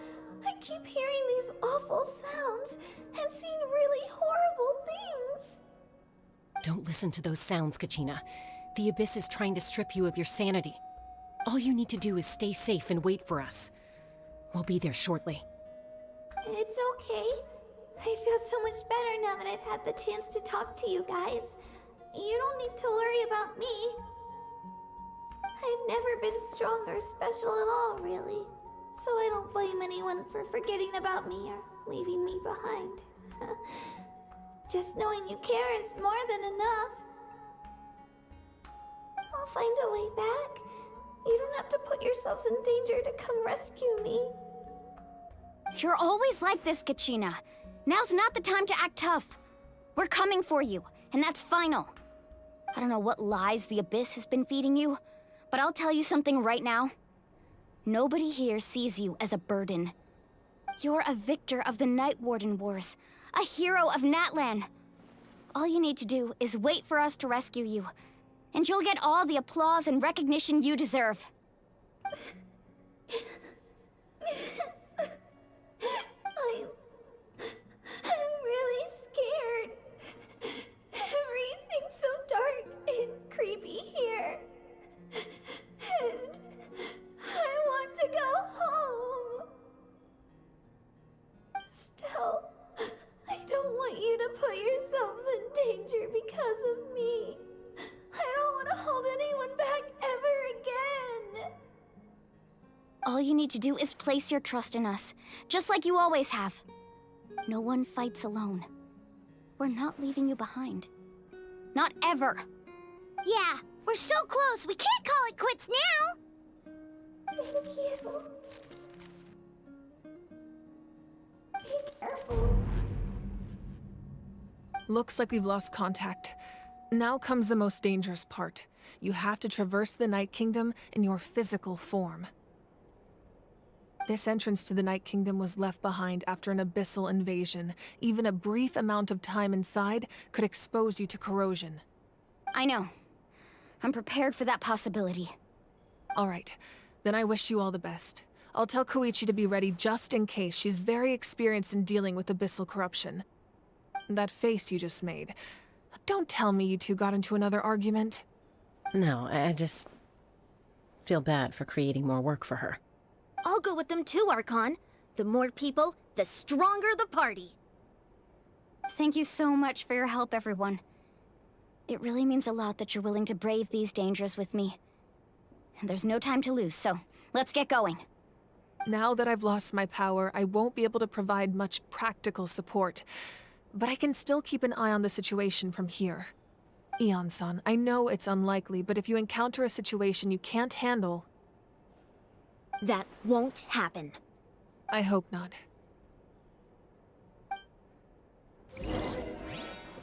I keep hearing these awful sounds and seeing really horrible things. Don't listen to those sounds, Kachina. The Abyss is trying to strip you of your sanity. All you need to do is stay safe and wait for us. We'll be there shortly. It's okay. I feel so much better now that I've had the chance to talk to you guys. You don't need to worry about me. I've never been strong or special at all, really. So I don't blame anyone for forgetting about me or leaving me behind. Just knowing you care is more than enough. I'll find a way back. You don't have to put yourselves in danger to come rescue me. You're always like this, Kachina. Now's not the time to act tough. We're coming for you, and that's final. I don't know what lies the Abyss has been feeding you, but I'll tell you something right now. Nobody here sees you as a burden. You're a victor of the Night Warden Wars, a hero of Natlan. All you need to do is wait for us to rescue you, and you'll get all the applause and recognition you deserve. I'm really scared. Everything's so dark and creepy here. And I want to go home. Still, I don't want you to put yourselves in danger because of me. I don't want to hold anyone back ever again. All you need to do is place your trust in us, just like you always have. No one fights alone. We're not leaving you behind. Not ever. Yeah, we're so close, we can't call it quits now! Looks like we've lost contact. Now comes the most dangerous part. You have to traverse the Night Kingdom in your physical form. This entrance to the Night Kingdom was left behind after an abyssal invasion. Even a brief amount of time inside could expose you to corrosion. I know. I'm prepared for that possibility. All right, then I wish you all the best. I'll tell Koichi to be ready just in case. She's very experienced in dealing with abyssal corruption. That face you just made. Don't tell me you two got into another argument. No, I just feel bad for creating more work for her. I'll go with them too, Archon. The more people, the stronger the party. Thank you so much for your help, everyone. It really means a lot that you're willing to brave these dangers with me. There's no time to lose, so let's get going. Now that I've lost my power, I won't be able to provide much practical support. But I can still keep an eye on the situation from here. Eon-san, I know it's unlikely, but if you encounter a situation you can't handle... That won't happen. I hope not.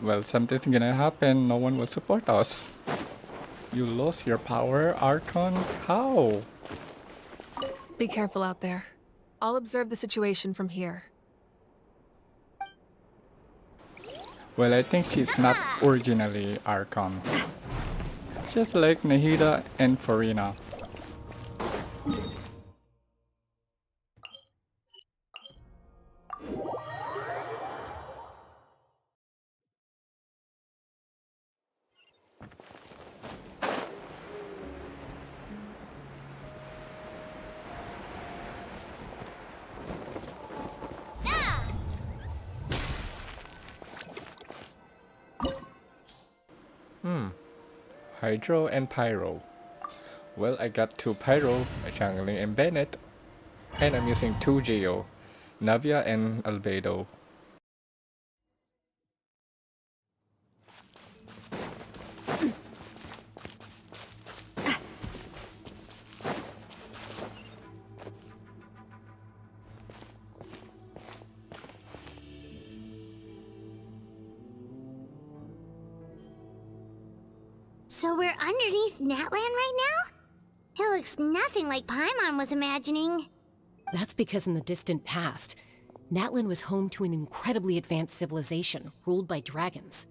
Well, something's gonna happen. No one will support us. You lost your power, Archon? How? Be careful out there. I'll observe the situation from here. Well, I think she's not originally Archon. Just like Nahida and Farina. Hydro and Pyro. Well, I got 2 Pyro, Changeling and Bennett. And I'm using 2 Geo, Navia and Albedo. So we're underneath Natland right now? It looks nothing like Paimon was imagining. That's because in the distant past, Natlan was home to an incredibly advanced civilization ruled by dragons.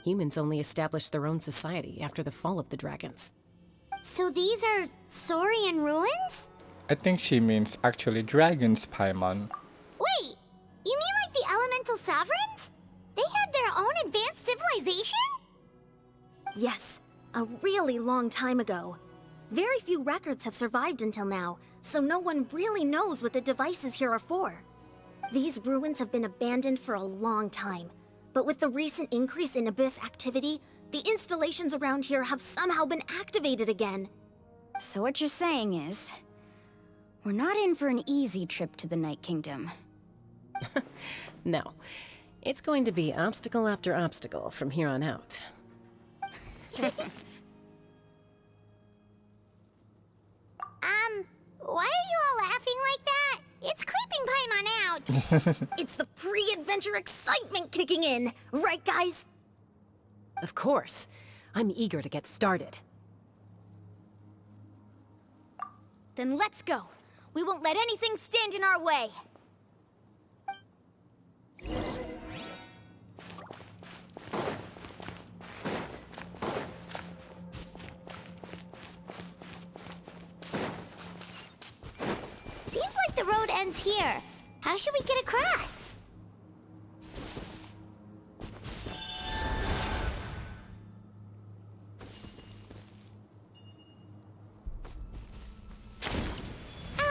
Humans only established their own society after the fall of the dragons. So these are Saurian ruins? I think she means actually dragons, Paimon. Wait, you mean like the elemental sovereigns? They had their own advanced civilization? Yes, a really long time ago. Very few records have survived until now, so no one really knows what the devices here are for. These ruins have been abandoned for a long time, but with the recent increase in Abyss activity, the installations around here have somehow been activated again. So what you're saying is, we're not in for an easy trip to the Night Kingdom. No, it's going to be obstacle after obstacle from here on out. Why are you all laughing like that? It's creeping Paimon out. It's the pre-adventure excitement kicking in, right guys? Of course. I'm eager to get started. Then let's go. We won't let anything stand in our way. Seems like the road ends here. How should we get across?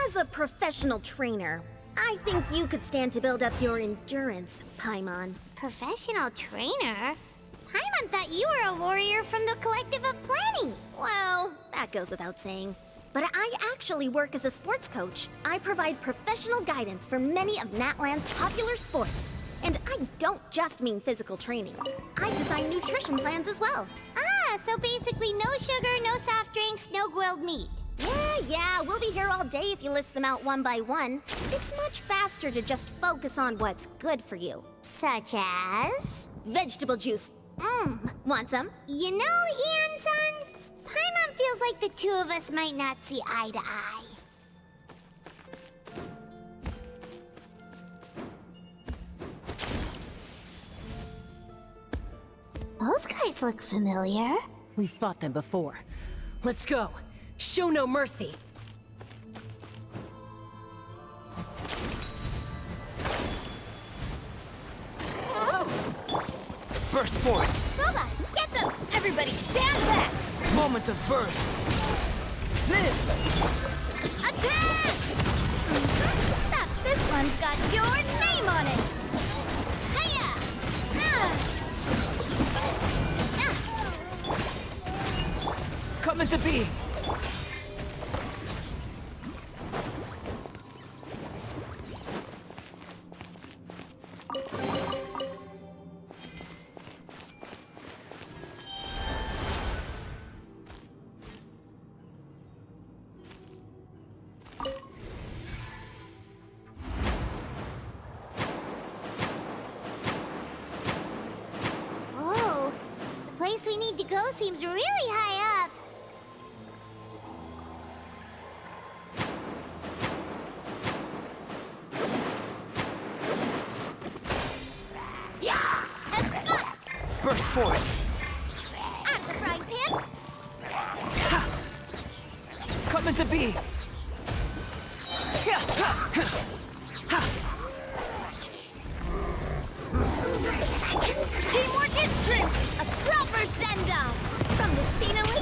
As a professional trainer, I think you could stand to build up your endurance, Paimon. Professional trainer? Paimon thought you were a warrior from the Collective of Planning. Well, that goes without saying. But I actually work as a sports coach. I provide professional guidance for many of Natland's popular sports. And I don't just mean physical training. I design nutrition plans as well. Ah, so basically no sugar, no soft drinks, no grilled meat. Yeah, we'll be here all day if you list them out one by one. It's much faster to just focus on what's good for you. Such as? Vegetable juice. Want some? You know, Ian-san, Paimon feels like the two of us might not see eye to eye. Those guys look familiar. We've fought them before. Let's go. Show no mercy. Burst forth! Boba, get them! Everybody stand back! Moment of birth! Live! Attack! This one's got your name on it! Hiya! Come into being! Oh, the place we need to go seems really high up. Burst forth! At the frying pan! Come into being! Teamwork is strength! A proper send-off! From the Spinelli!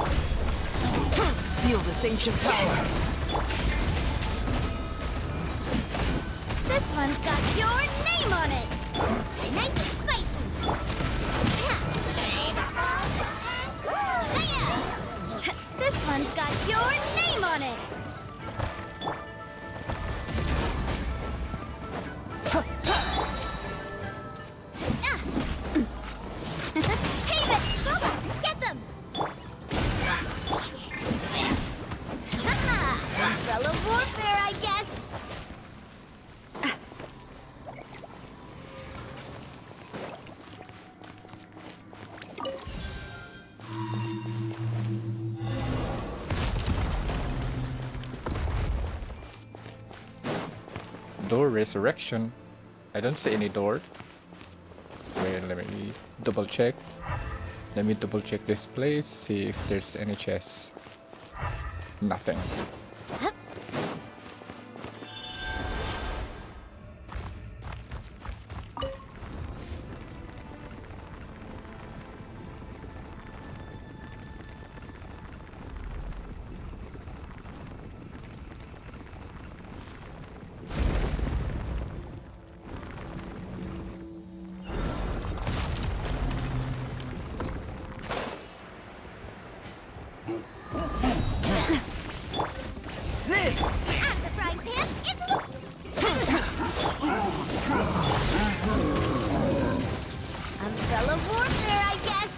Feel this ancient power! This one's got your name on it! Nice and spicy! This one's got your name on it! Hey there! Boba! Get them! Umbrella warfare, I guess! Door resurrection. I don't see any door. Wait, let me double check. Let me double check this place, see if there's any chests. Nothing. Umbrella warfare, I guess.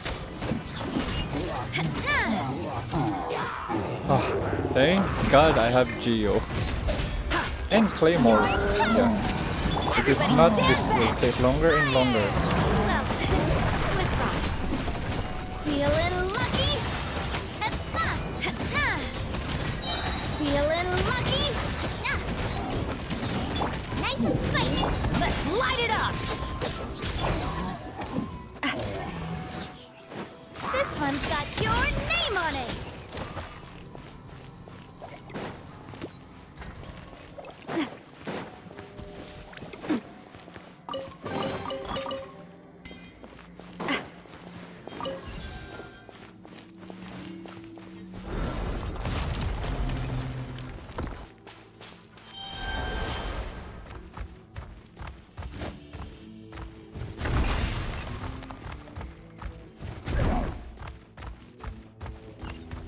Ah, thank God I have Geo. And Claymore. Yeah. If it's not, this will take longer and longer. Feeling lucky? Feeling lucky? Nice and spicy. Let's light it up. This one's got your name on it.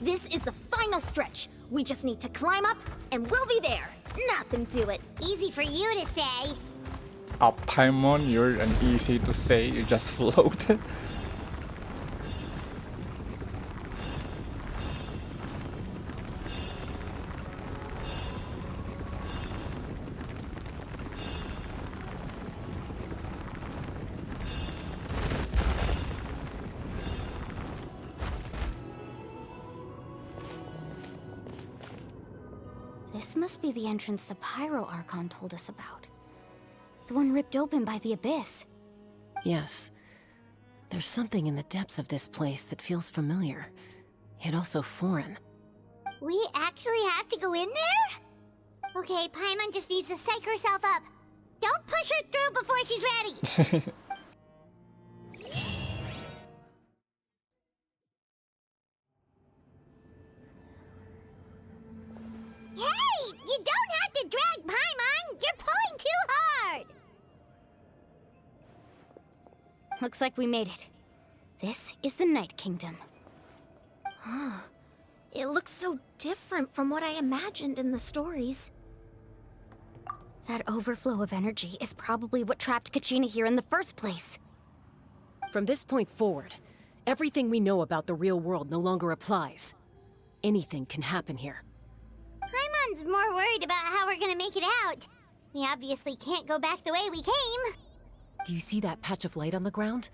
This is the final stretch. We just need to climb up, and we'll be there. Nothing to it. Easy for you to say. up, Paimon. You're an easy to say. You just float. This must be the entrance the Pyro Archon told us about. The one ripped open by the Abyss. Yes. There's something in the depths of this place that feels familiar, yet also foreign. We actually have to go in there? Okay, Paimon just needs to psych herself up. Don't push her through before she's ready. Hey! You don't have to drag Paimon! You're pulling too hard! Looks like we made it. This is the Night Kingdom. Huh. It looks so different from what I imagined in the stories. That overflow of energy is probably what trapped Kachina here in the first place. From this point forward, everything we know about the real world no longer applies. Anything can happen here. Paimon's more worried about how we're gonna make it out. We obviously can't go back the way we came. Do you see that patch of light on the ground?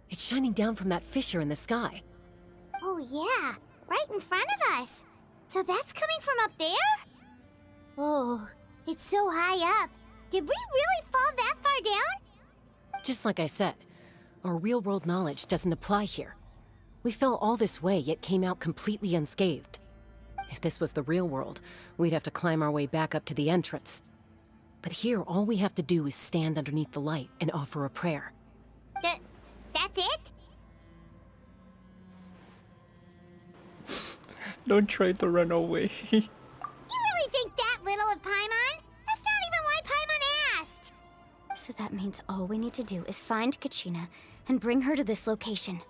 It's shining down from that fissure in the sky. Oh yeah, right in front of us. So that's coming from up there? Oh, it's so high up. Did we really fall that far down? Just like I said, our real-world knowledge doesn't apply here. We fell all this way, yet came out completely unscathed. If this was the real world, we'd have to climb our way back up to the entrance. But here, all we have to do is stand underneath the light and offer a prayer. That's it? Don't try to run away. You really think that little of Paimon? That's not even why Paimon asked! So that means all we need to do is find Kachina and bring her to this location.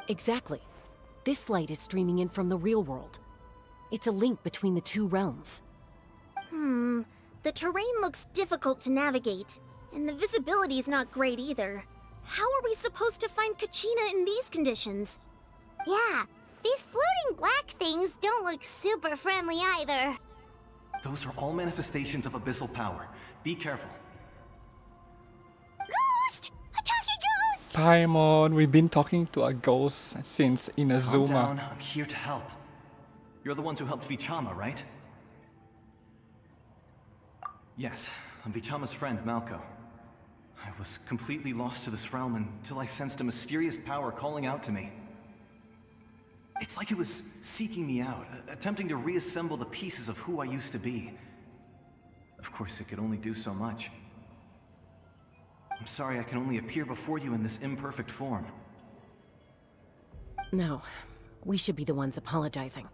Exactly. This light is streaming in from the real world. It's a link between the two realms. The terrain looks difficult to navigate, and the visibility's not great either. How are we supposed to find Kachina in these conditions? Yeah, these floating black things don't look super friendly either. Those are all manifestations of abyssal power. Be careful. Ghost! A talking ghost! Paimon, we've been talking to a ghost since Calm Inazuma. down, I'm here to help. You're the ones who helped Vichama, right? Yes, I'm Vichama's friend, Malko. I was completely lost to this realm until I sensed a mysterious power calling out to me. It's like it was seeking me out, attempting to reassemble the pieces of who I used to be. Of course, it could only do so much. I'm sorry I can only appear before you in this imperfect form. No, we should be the ones apologizing.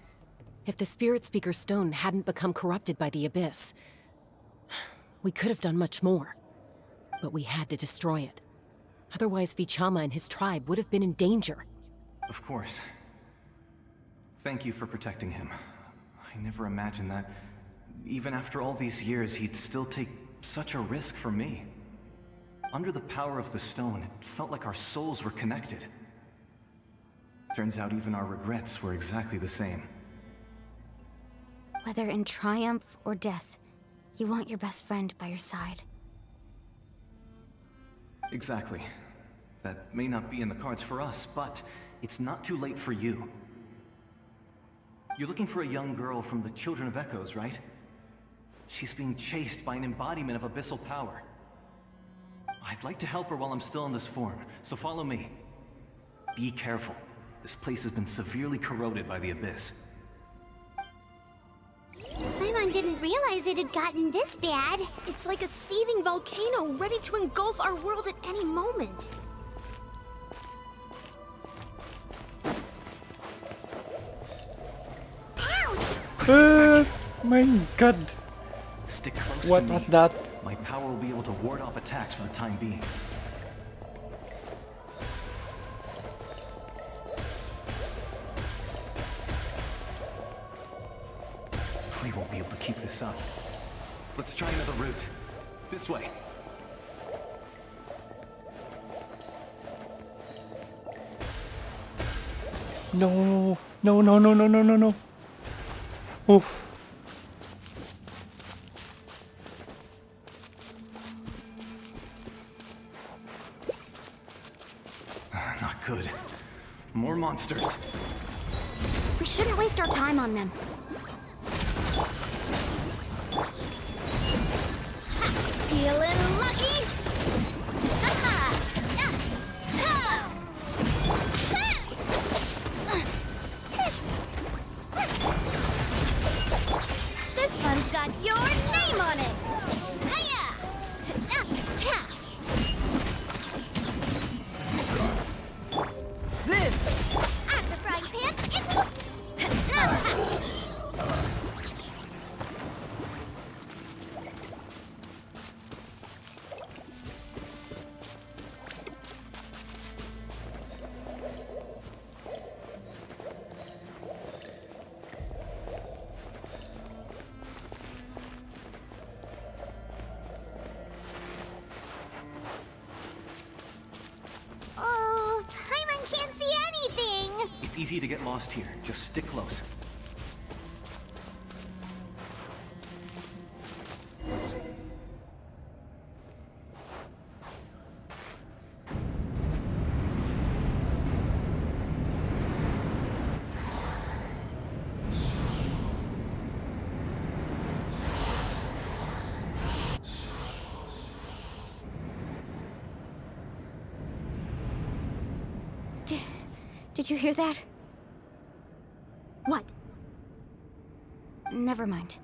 If the Spirit Speaker Stone hadn't become corrupted by the Abyss, we could have done much more. But we had to destroy it. Otherwise, Vichama and his tribe would have been in danger. Of course. Thank you for protecting him. I never imagined that, even after all these years, he'd still take such a risk for me. Under the power of the stone, it felt like our souls were connected. Turns out even our regrets were exactly the same. Whether in triumph or death, you want your best friend by your side. Exactly. That may not be in the cards for us, but it's not too late for you. You're looking for a young girl from the Children of Echoes, right? She's being chased by an embodiment of abyssal power. I'd like to help her while I'm still in this form, so follow me. Be careful. This place has been severely corroded by the Abyss. Paimon didn't realize it had gotten this bad. It's like a seething volcano ready to engulf our world at any moment. My god. Stick close What to me. was that? My power will be able to ward off attacks for the time being. We won't be able to keep this up. Let's try another route. This way. No, no, no, no, no, no, no, no. Oof. Not good. More monsters. We shouldn't waste our time on them. Feeling lucky? This one's got your name on it. Hiya! This! At the frying pan, it's... Oh, Paimon can't see anything! It's easy to get lost here. Just stick close. Did you hear that? What? Never mind.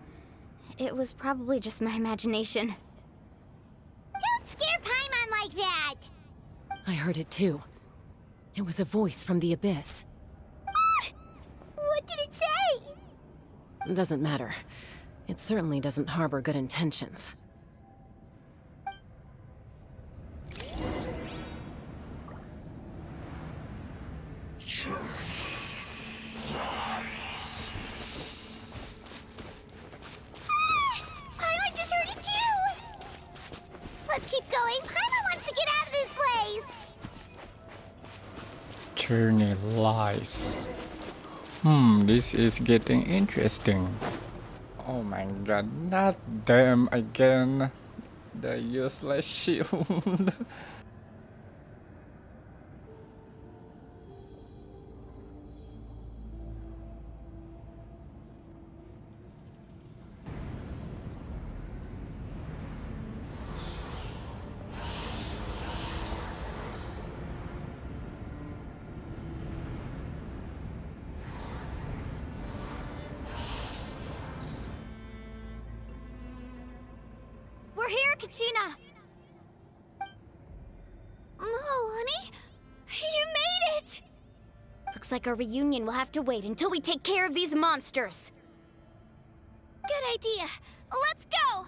It was probably just my imagination. Don't scare Paimon like that! I heard it too. It was a voice from the abyss. What did it say? Doesn't matter. It certainly doesn't harbor good intentions. Paimon just heard it too! Let's keep going. Paimon wants to get out of this place! Journey lies. This is getting interesting. Oh my god, not them again. The useless shield. We're here, Kachina! Oh, honey? You made it! Looks like our reunion will have to wait until we take care of these monsters. Good idea. Let's go!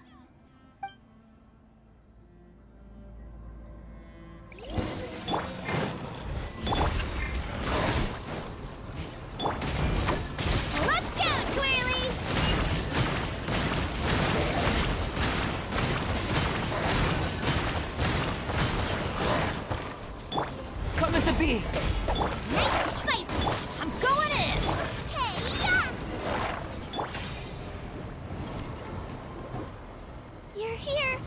Let's go, Twirly! Coming to be! Nice and spicy! I'm going in! Hey, yeah! You're here!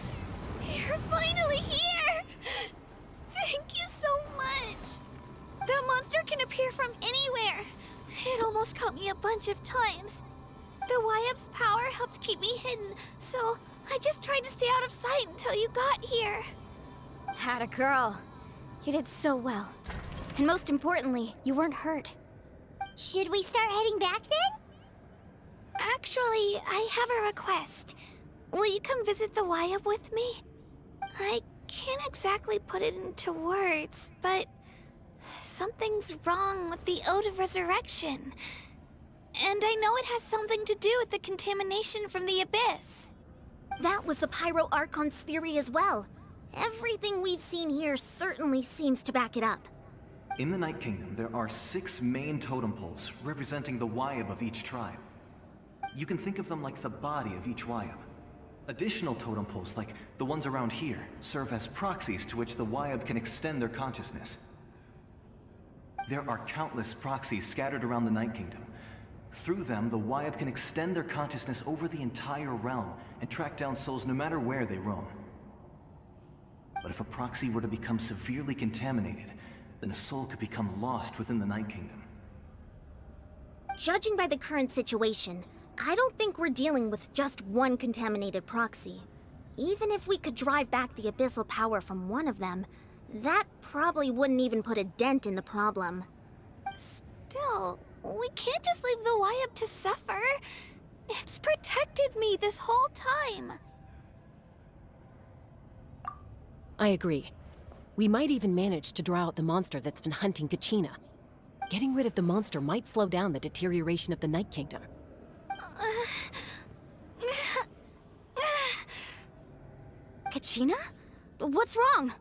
You're finally here! Thank you so much! That monster can appear from anywhere. It almost caught me a bunch of times. The Wyap's power helped keep me hidden, so I just tried to stay out of sight until you got here. Had a girl. You did so well. And most importantly, you weren't hurt. Should we start heading back then? Actually, I have a request. Will you come visit the Wyap with me? I can't exactly put it into words, but something's wrong with the Ode of Resurrection. And I know it has something to do with the contamination from the Abyss. That was the Pyro Archon's theory as well. Everything we've seen here certainly seems to back it up. In the Night Kingdom, there are 6 main totem poles representing the Wyap of each tribe. You can think of them like the body of each Wyap. Additional totem poles, like the ones around here, serve as proxies to which the Wyap can extend their consciousness. There are countless proxies scattered around the Night Kingdom. Through them, the Wyab can extend their consciousness over the entire realm and track down souls no matter where they roam. But if a proxy were to become severely contaminated, then a soul could become lost within the Night Kingdom. Judging by the current situation, I don't think we're dealing with just one contaminated proxy. Even if we could drive back the abyssal power from one of them, that probably wouldn't even put a dent in the problem. Still, we can't just leave the Wyab to suffer. It's protected me this whole time. I agree. We might even manage to draw out the monster that's been hunting Kachina. Getting rid of the monster might slow down the deterioration of the Night Kingdom. Kachina? What's wrong?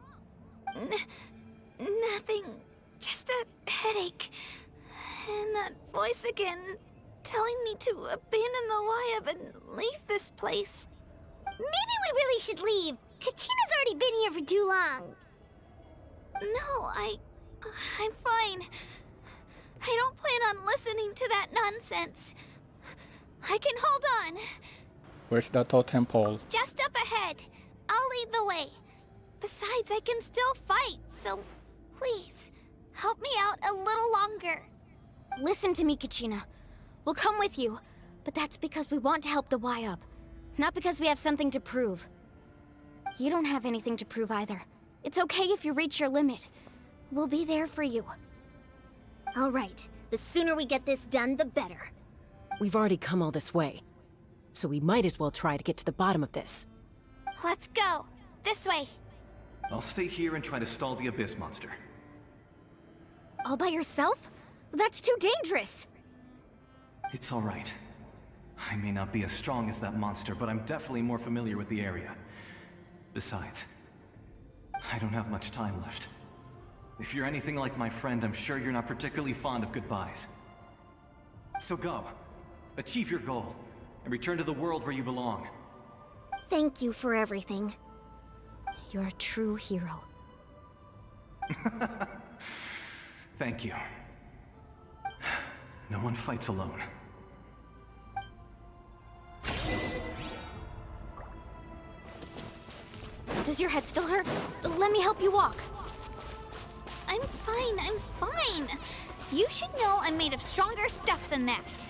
Nothing. Just a headache. And that voice again, telling me to abandon the Wyab and leave this place. Maybe we really should leave. Kachina's already been here for too long. No, I'm fine. I don't plan on listening to that nonsense. I can hold on. Where's the totem pole? Just up ahead. I'll lead the way. Besides, I can still fight, so please, help me out a little longer. Listen to me, Kachina. We'll come with you, but that's because we want to help the Wyab, not because we have something to prove. You don't have anything to prove either. It's okay if you reach your limit. We'll be there for you. All right. The sooner we get this done, the better. We've already come all this way, so we might as well try to get to the bottom of this. Let's go. This way. I'll stay here and try to stall the Abyss monster. All by yourself? That's too dangerous. It's all right. I may not be as strong as that monster, but I'm definitely more familiar with the area. Besides, I don't have much time left. If you're anything like my friend, I'm sure you're not particularly fond of goodbyes. So go. Achieve your goal, and return to the world where you belong. Thank you for everything. You're a true hero. Thank you. No one fights alone. Does your head still hurt? Let me help you walk. I'm fine. You should know I'm made of stronger stuff than that.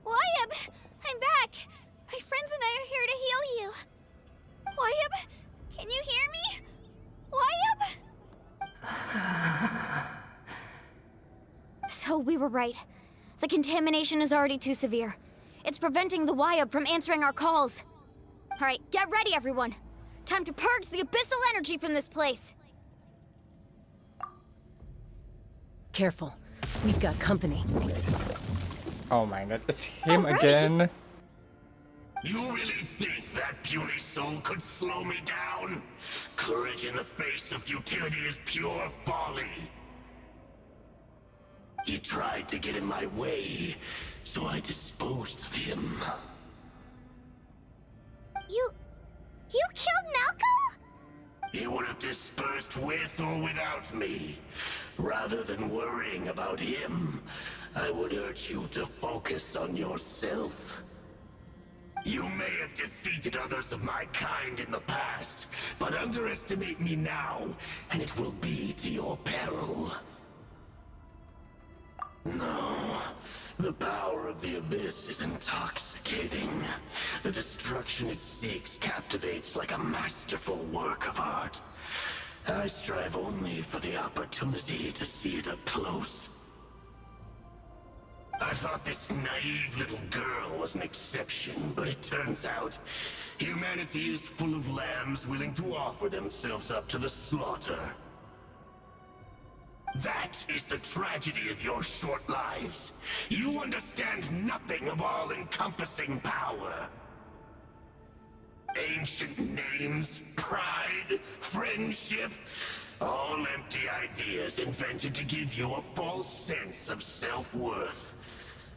Wyab! I'm back! My friends and I are here to heal you. Wyab, can you hear me? Wyab? So we were right. The contamination is already too severe. It's preventing the Wyab from answering our calls. All right, get ready, everyone. Time to purge the abyssal energy from this place. Careful. We've got company. Oh my god, it's him again. You really think that puny soul could slow me down? Courage in the face of futility is pure folly. He tried to get in my way, so I disposed of him. You killed Malco? He would have dispersed with or without me. Rather than worrying about him, I would urge you to focus on yourself. You may have defeated others of my kind in the past, but underestimate me now, and it will be to your peril. No, the power of the Abyss is intoxicating. The destruction it seeks captivates like a masterful work of art. I strive only for the opportunity to see it up close. I thought this naive little girl was an exception, but it turns out humanity is full of lambs willing to offer themselves up to the slaughter. That is the tragedy of your short lives. You understand nothing of all-encompassing power. Ancient names, pride, friendship, all empty ideas invented to give you a false sense of self-worth.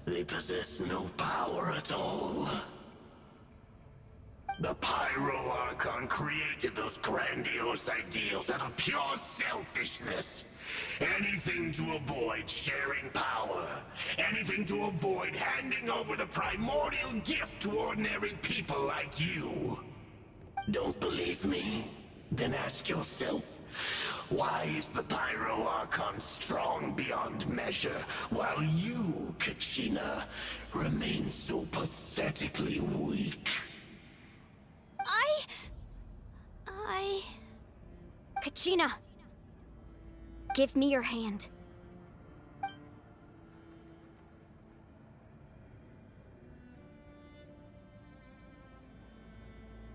They possess no power at all. The Pyro Archon created those grandiose ideals out of pure selfishness. Anything to avoid sharing power. Anything to avoid handing over the primordial gift to ordinary people like you. Don't believe me? Then ask yourself, why is the Pyro Archon strong beyond measure, while you, Kachina, remain so pathetically weak? Kachina! Give me your hand.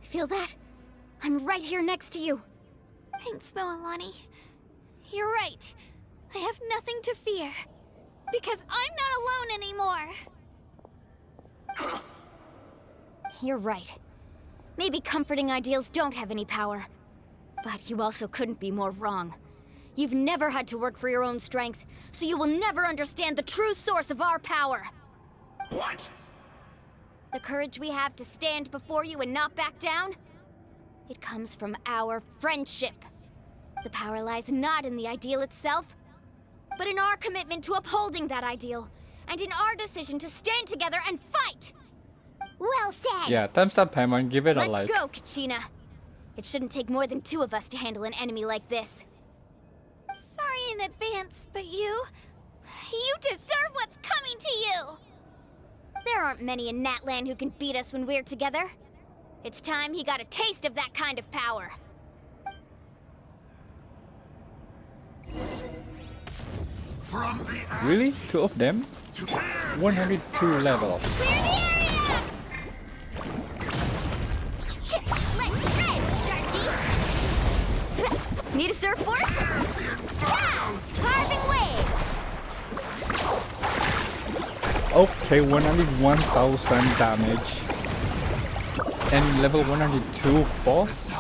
Feel that? I'm right here next to you. Thanks, Moalani. You're right. I have nothing to fear. Because I'm not alone anymore. You're right. Maybe comforting ideals don't have any power. But you also couldn't be more wrong. You've never had to work for your own strength, so you will never understand the true source of our power. What? The courage we have to stand before you and not back down? It comes from our friendship. The power lies not in the ideal itself, but in our commitment to upholding that ideal, and in our decision to stand together and fight! Well said! Yeah, thumbs up, Paimon. Give it a like. Let's go, Kachina. It shouldn't take more than 2 of us to handle an enemy like this. Sorry in advance, but you deserve what's coming to you! There aren't many in Natlan who can beat us when we're together. It's time he got a taste of that kind of power. Really? 2 of them? 102 level. Clear the area! Let's shred, Sharky! Need a surfboard? Carving waves! Okay, 101,000 damage. And level 102 boss?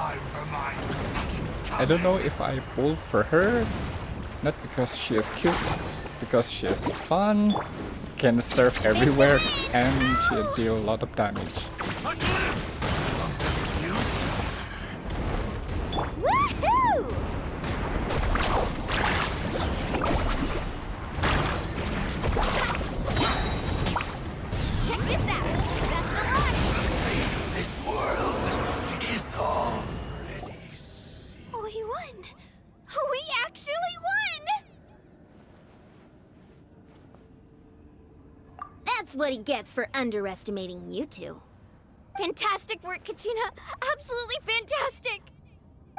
I don't know if I pull for her. Not because she is cute, because she is fun, can surf everywhere, and she deal a lot of damage. Woohoo! Check this out! Best of luck! This world is all. We won! We actually won! That's what he gets for underestimating you two. Fantastic work, Kachina! Absolutely fantastic!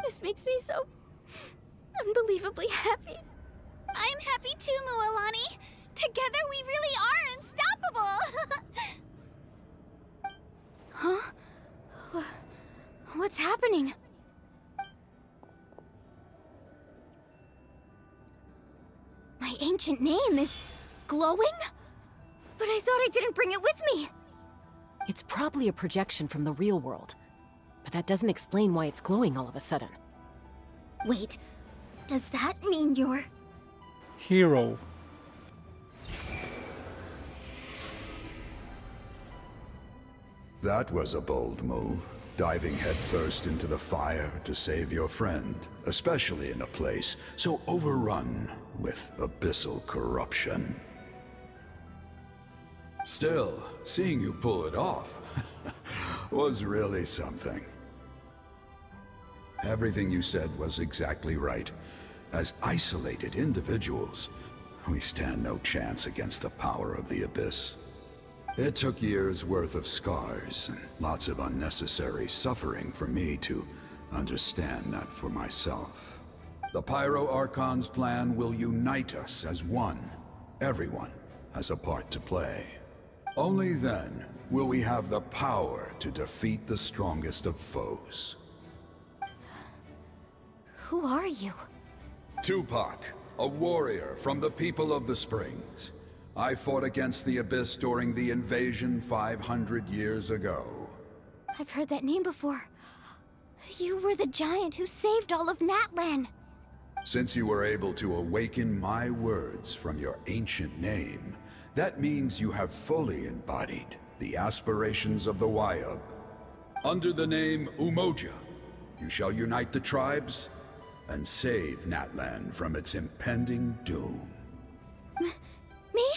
This makes me so unbelievably happy. I'm happy too, Moalani. Together we really are unstoppable! Huh? What's happening? My ancient name is glowing? But I thought I didn't bring it with me! It's probably a projection from the real world. But that doesn't explain why it's glowing all of a sudden. Wait, does that mean you're... Hero. That was a bold move, diving headfirst into the fire to save your friend, especially in a place so overrun with abyssal corruption. Still, seeing you pull it off was really something. Everything you said was exactly right. As isolated individuals, we stand no chance against the power of the Abyss. It took years' worth of scars and lots of unnecessary suffering for me to understand that for myself. The Pyro Archon's plan will unite us as one. Everyone has a part to play. Only then will we have the power to defeat the strongest of foes. Who are you? Tupac, a warrior from the people of the Springs. I fought against the Abyss during the invasion 500 years ago. I've heard that name before. You were the giant who saved all of Natlan. Since you were able to awaken my words from your ancient name, that means you have fully embodied the aspirations of the Wayub. Under the name Umoja, you shall unite the tribes and save Natlan from its impending doom. Me?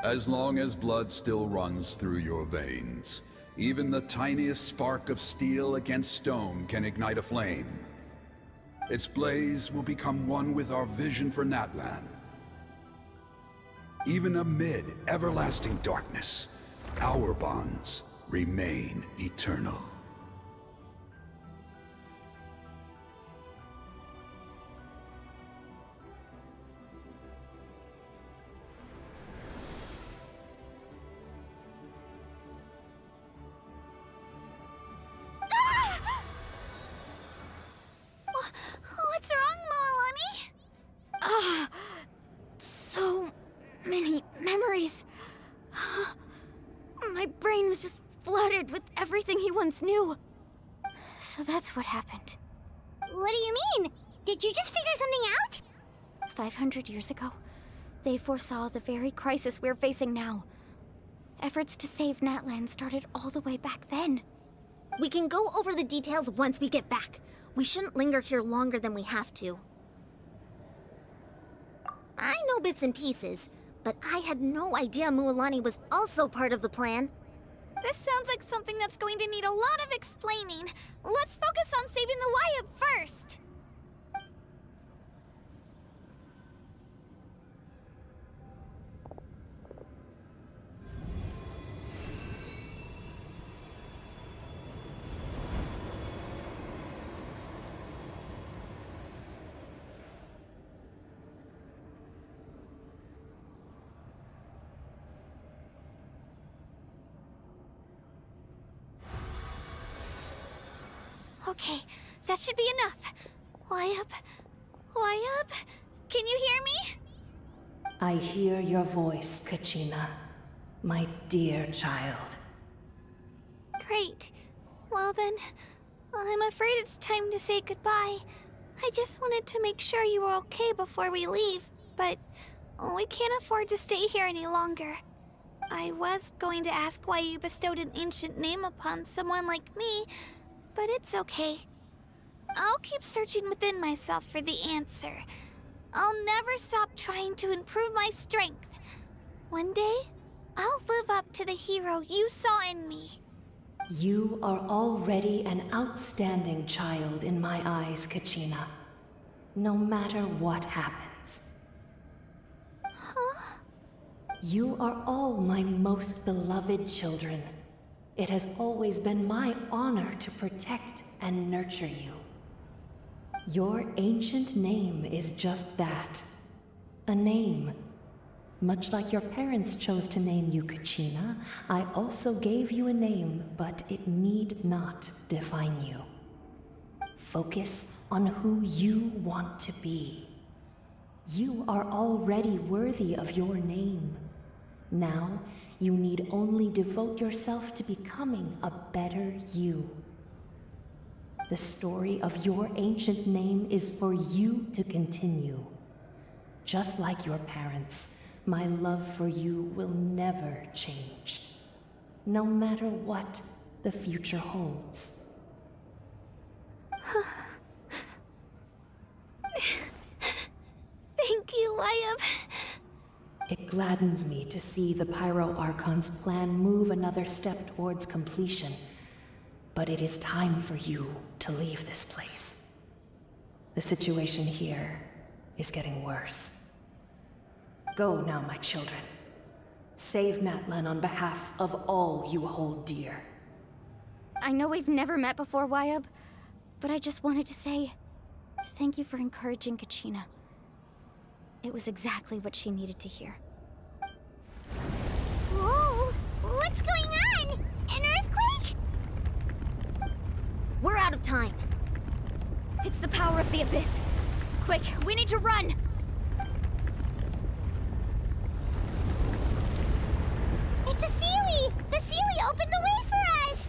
As long as blood still runs through your veins, even the tiniest spark of steel against stone can ignite a flame. Its blaze will become one with our vision for Natlan. Even amid everlasting darkness, our bonds remain eternal. What's wrong, Moalani? So many memories. My brain was just flooded with everything he once knew. So that's what happened. What do you mean? Did you just figure something out? 500 years ago, they foresaw the very crisis we're facing now. Efforts to save Natlan started all the way back then. We can go over the details once we get back. We shouldn't linger here longer than we have to. I know bits and pieces, but I had no idea Mualani was also part of the plan. This sounds like something that's going to need a lot of explaining. Let's focus on saving the Wayub first. Okay, that should be enough. Wayub? Wayub? Can you hear me? I hear your voice, Kachina, my dear child. Great. Well then, I'm afraid it's time to say goodbye. I just wanted to make sure you were okay before we leave, but we can't afford to stay here any longer. I was going to ask why you bestowed an ancient name upon someone like me, but it's okay. I'll keep searching within myself for the answer. I'll never stop trying to improve my strength. One day, I'll live up to the hero you saw in me. You are already an outstanding child in my eyes, Kachina. No matter what happens. Huh? You are all my most beloved children. It has always been my honor to protect and nurture you. Your ancient name is just that. A name. Much like your parents chose to name you Kachina, I also gave you a name, but it need not define you. Focus on who you want to be. You are already worthy of your name. Now, you need only devote yourself to becoming a better you. The story of your ancient name is for you to continue. Just like your parents, my love for you will never change, no matter what the future holds. Thank you, Wayub. It gladdens me to see the Pyro Archon's plan move another step towards completion. But it is time for you to leave this place. The situation here is getting worse. Go now, my children. Save Natlan on behalf of all you hold dear. I know we've never met before, Wayub, but I just wanted to say thank you for encouraging Kachina. It was exactly what she needed to hear. Whoa! What's going on? An earthquake? We're out of time. It's the power of the Abyss. Quick, we need to run! open the way for us!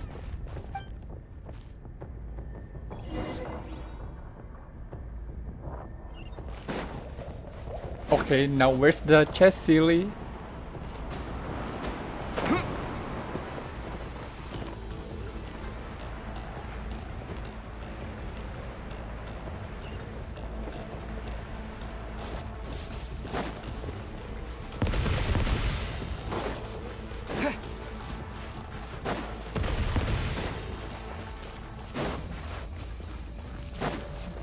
Okay, now where's the chest, silly?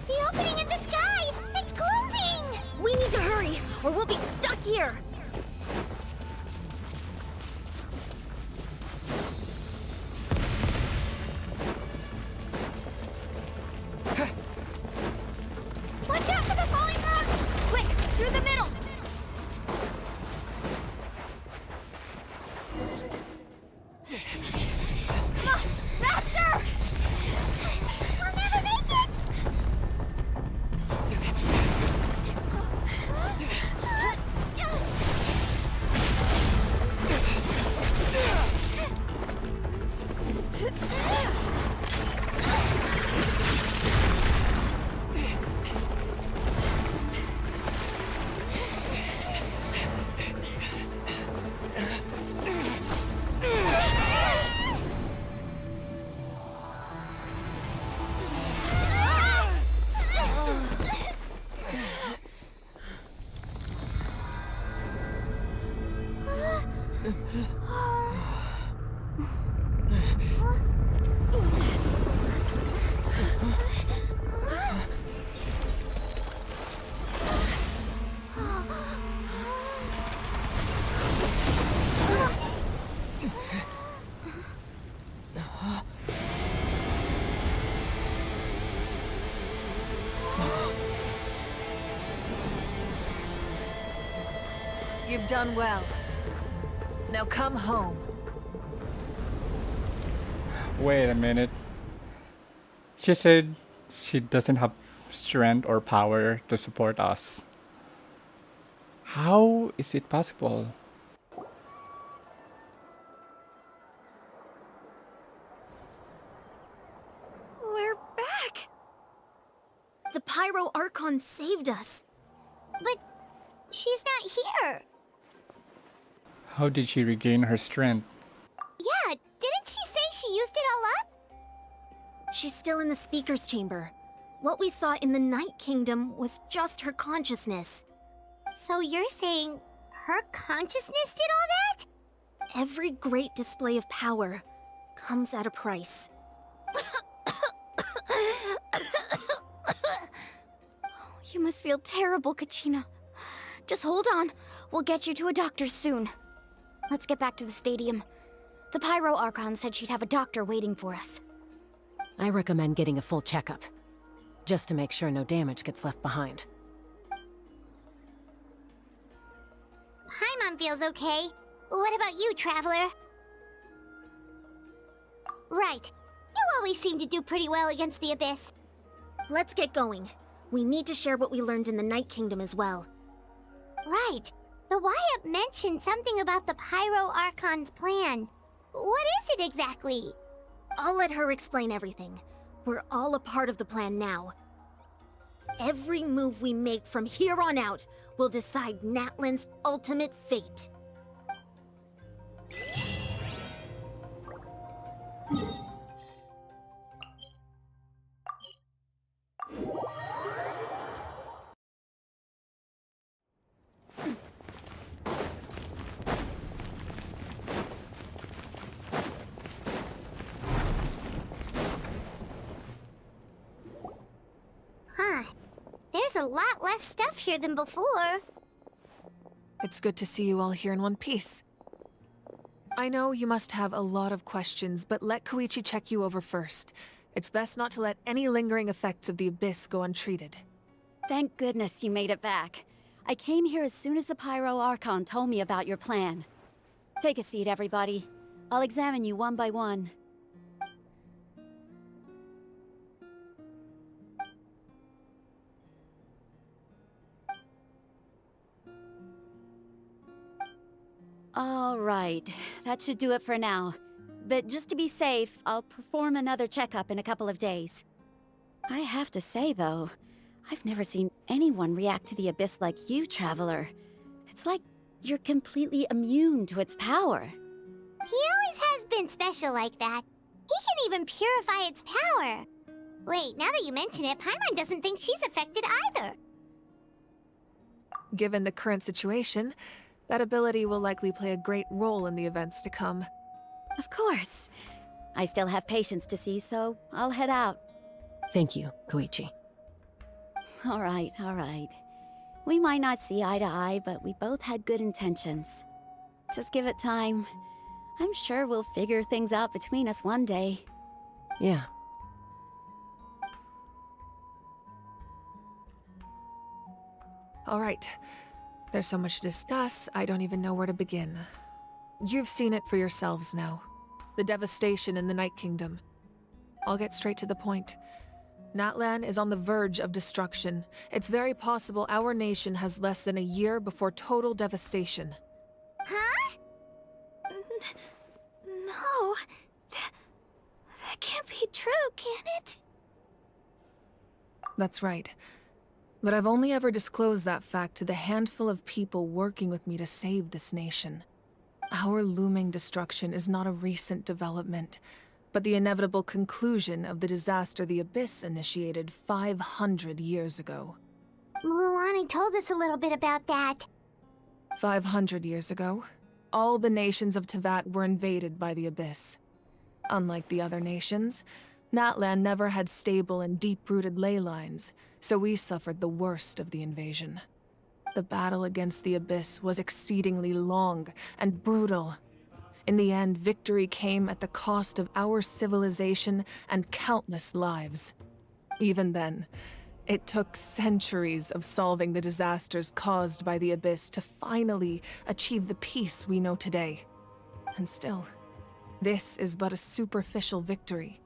The opening in the sky! It's closing! We need to hurry, or we'll be stuck here! Watch out for the falling rocks! Quick, through the middle! Come on, faster! We'll never make it! You've done well. Now come home. Wait a minute. She said she doesn't have strength or power to support us. How is it possible? We're back! The Pyro Archon saved us. But she's not here. How did she regain her strength? Yeah, didn't she say she used it all up? She's still in the Speaker's Chamber. What we saw in the Night Kingdom was just her consciousness. So you're saying her consciousness did all that? Every great display of power comes at a price. You must feel terrible, Kachina. Just hold on. We'll get you to a doctor soon. Let's get back to the stadium. The Pyro Archon said she'd have a doctor waiting for us. I recommend getting a full checkup, just to make sure no damage gets left behind. Paimon feels okay. What about you, Traveler? Right. You always seem to do pretty well against the Abyss. Let's get going. We need to share what we learned in the Night Kingdom as well. Right. The Wyatt mentioned something about the Pyro Archon's plan. What is it exactly? I'll let her explain everything. We're all a part of the plan now. Every move we make from here on out will decide Natlan's ultimate fate. Huh. There's a lot less stuff here than before. It's good to see you all here in one piece. I know you must have a lot of questions, but let Koichi check you over first. It's best not to let any lingering effects of the Abyss go untreated. Thank goodness you made it back. I came here as soon as the Pyro Archon told me about your plan. Take a seat, everybody. I'll examine you one by one. All right, that should do it for now. but just to be safe, I'll perform another checkup in a couple of days. I have to say, though, I've never seen anyone react to the Abyss like you, Traveler. It's like you're completely immune to its power. He always has been special like that. He can even purify its power. Wait, now that you mention it, Paimon doesn't think she's affected either. Given the current situation, that ability will likely play a great role in the events to come. Of course. I still have patients to see, so I'll head out. Thank you, Koichi. All right, all right. We might not see eye to eye, but we both had good intentions. Just give it time. I'm sure we'll figure things out between us one day. Yeah. All right. There's so much to discuss, I don't even know where to begin. You've seen it for yourselves now. The devastation in the Night Kingdom. I'll get straight to the point. Natlan is on the verge of destruction. It's very possible our nation has less than a year before total devastation. Huh? No. That can't be true, can it? That's right. But I've only ever disclosed that fact to the handful of people working with me to save this nation. Our looming destruction is not a recent development, but the inevitable conclusion of the disaster the Abyss initiated 500 years ago. Mualani told us a little bit about that. 500 years ago, all the nations of Teyvat were invaded by the Abyss. Unlike the other nations, Natlan never had stable and deep-rooted ley lines, so we suffered the worst of the invasion. The battle against the Abyss was exceedingly long and brutal. In the end, victory came at the cost of our civilization and countless lives. Even then, it took centuries of solving the disasters caused by the Abyss to finally achieve the peace we know today. And still, this is but a superficial victory.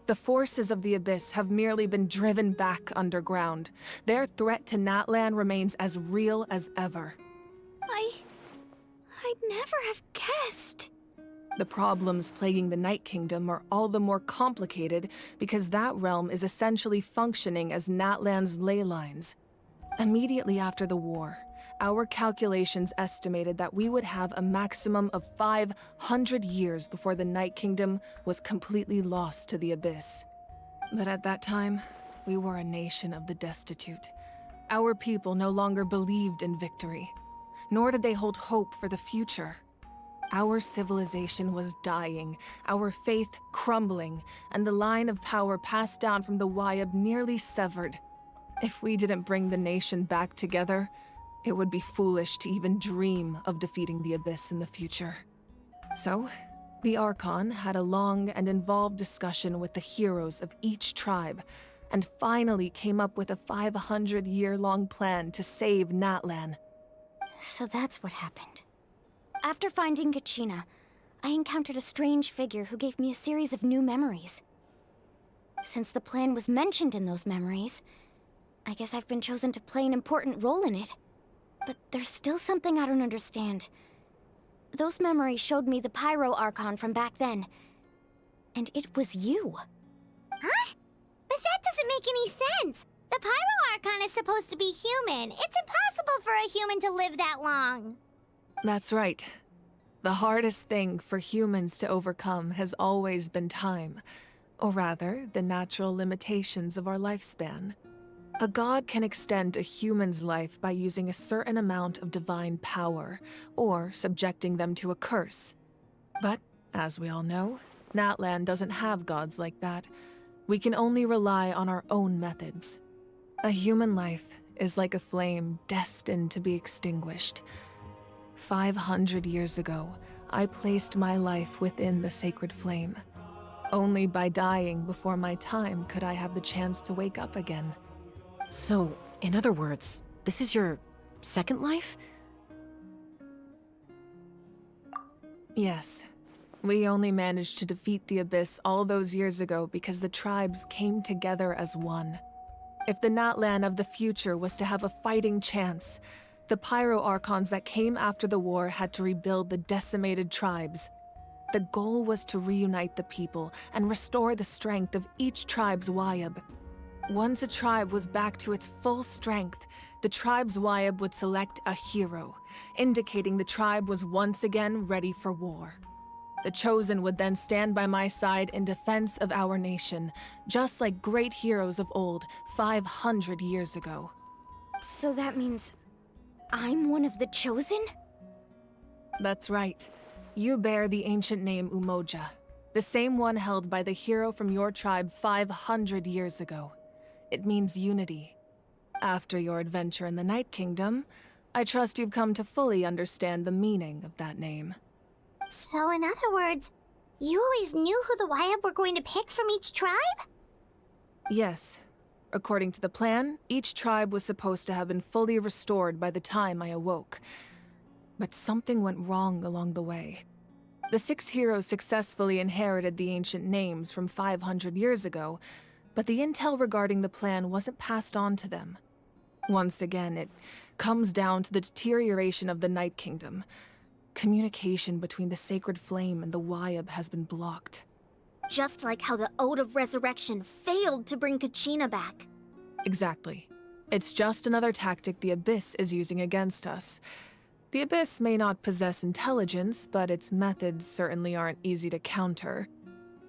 The forces of the Abyss have merely been driven back underground. Their threat to Natlan remains as real as ever. I'd never have guessed. The problems plaguing the Night Kingdom are all the more complicated because that realm is essentially functioning as Natlan's ley lines. Immediately after the war, our calculations estimated that we would have a maximum of 500 years before the Night Kingdom was completely lost to the Abyss. But at that time, we were a nation of the destitute. Our people no longer believed in victory, nor did they hold hope for the future. Our civilization was dying, our faith crumbling, and the line of power passed down from the Wayab nearly severed. If we didn't bring the nation back together, it would be foolish to even dream of defeating the Abyss in the future. So, the Archon had a long and involved discussion with the heroes of each tribe, and finally came up with a 500-year-long plan to save Natlan. So that's what happened. After finding Kachina, I encountered a strange figure who gave me a series of new memories. Since the plan was mentioned in those memories, I guess I've been chosen to play an important role in it. But there's still something I don't understand. Those memories showed me the Pyro Archon from back then. And it was you. Huh? But that doesn't make any sense. The Pyro Archon is supposed to be human. It's impossible for a human to live that long. That's right. The hardest thing for humans to overcome has always been time. Or rather, the natural limitations of our lifespan. A god can extend a human's life by using a certain amount of divine power, or subjecting them to a curse. But, as we all know, Natlan doesn't have gods like that. We can only rely on our own methods. A human life is like a flame destined to be extinguished. 500 years ago, I placed my life within the sacred flame. Only by dying before my time could I have the chance to wake up again. So, in other words, this is your second life? Yes. We only managed to defeat the Abyss all those years ago because the tribes came together as one. If the Natlan of the future was to have a fighting chance, the Pyro Archons that came after the war had to rebuild the decimated tribes. The goal was to reunite the people and restore the strength of each tribe's Wayab. Once a tribe was back to its full strength, the tribe's Wayab would select a hero, indicating the tribe was once again ready for war. The Chosen would then stand by my side in defense of our nation, just like great heroes of old, 500 years ago. So that means I'm one of the Chosen? That's right. You bear the ancient name Umoja, the same one held by the hero from your tribe 500 years ago. It means unity. After your adventure in the Night Kingdom, I trust you've come to fully understand the meaning of that name. So in other words, you always knew who the Wayab were going to pick from each tribe? Yes. According to the plan, each tribe was supposed to have been fully restored by the time I awoke. But something went wrong along the way. The 6 heroes successfully inherited the ancient names from 500 years ago, but the intel regarding the plan wasn't passed on to them. Once again, it comes down to the deterioration of the Night Kingdom. Communication between the Sacred Flame and the Wayab has been blocked. Just like how the Ode of Resurrection failed to bring Kachina back. Exactly. It's just another tactic the Abyss is using against us. The Abyss may not possess intelligence, but its methods certainly aren't easy to counter.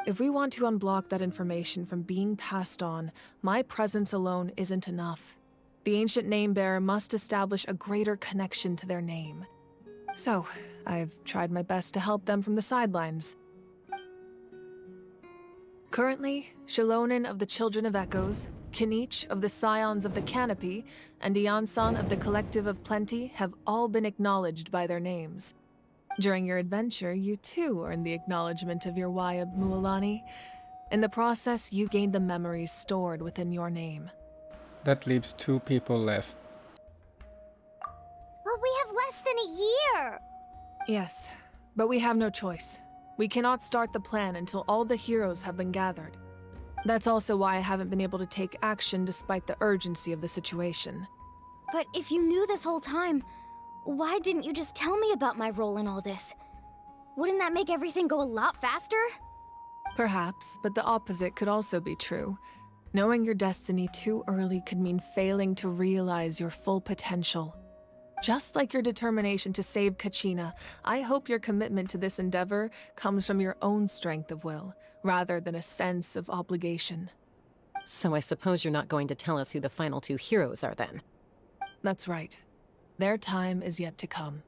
If we want to unblock that information from being passed on, my presence alone isn't enough. The ancient name-bearer must establish a greater connection to their name. So, I've tried my best to help them from the sidelines. Currently, Shilonin of the Children of Echoes, Kinich of the Scions of the Canopy, and Iansan of the Collective of Plenty have all been acknowledged by their names. During your adventure, you too earned the acknowledgement of your Wayab, Mualani. In the process, you gained the memories stored within your name. That leaves 2 people left. But we have less than a year! Yes, but we have no choice. We cannot start the plan until all the heroes have been gathered. That's also why I haven't been able to take action despite the urgency of the situation. But if you knew this whole time, why didn't you just tell me about my role in all this? Wouldn't that make everything go a lot faster? Perhaps, but the opposite could also be true. Knowing your destiny too early could mean failing to realize your full potential. Just like your determination to save Kachina, I hope your commitment to this endeavor comes from your own strength of will, rather than a sense of obligation. So I suppose you're not going to tell us who the final 2 heroes are then? That's right. Their time is yet to come.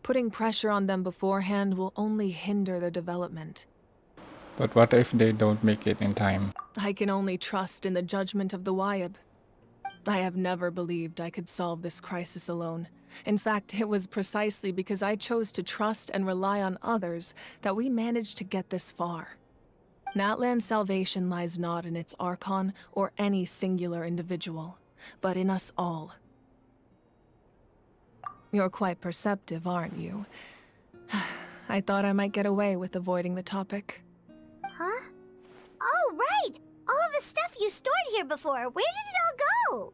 Putting pressure on them beforehand will only hinder their development. But what if they don't make it in time? I can only trust in the judgment of the Wayab. I have never believed I could solve this crisis alone. In fact, it was precisely because I chose to trust and rely on others that we managed to get this far. Natlan's salvation lies not in its Archon or any singular individual, but in us all. You're quite perceptive, aren't you? I thought I might get away with avoiding the topic. Huh? Oh, right! All of the stuff you stored here before, where did it all go?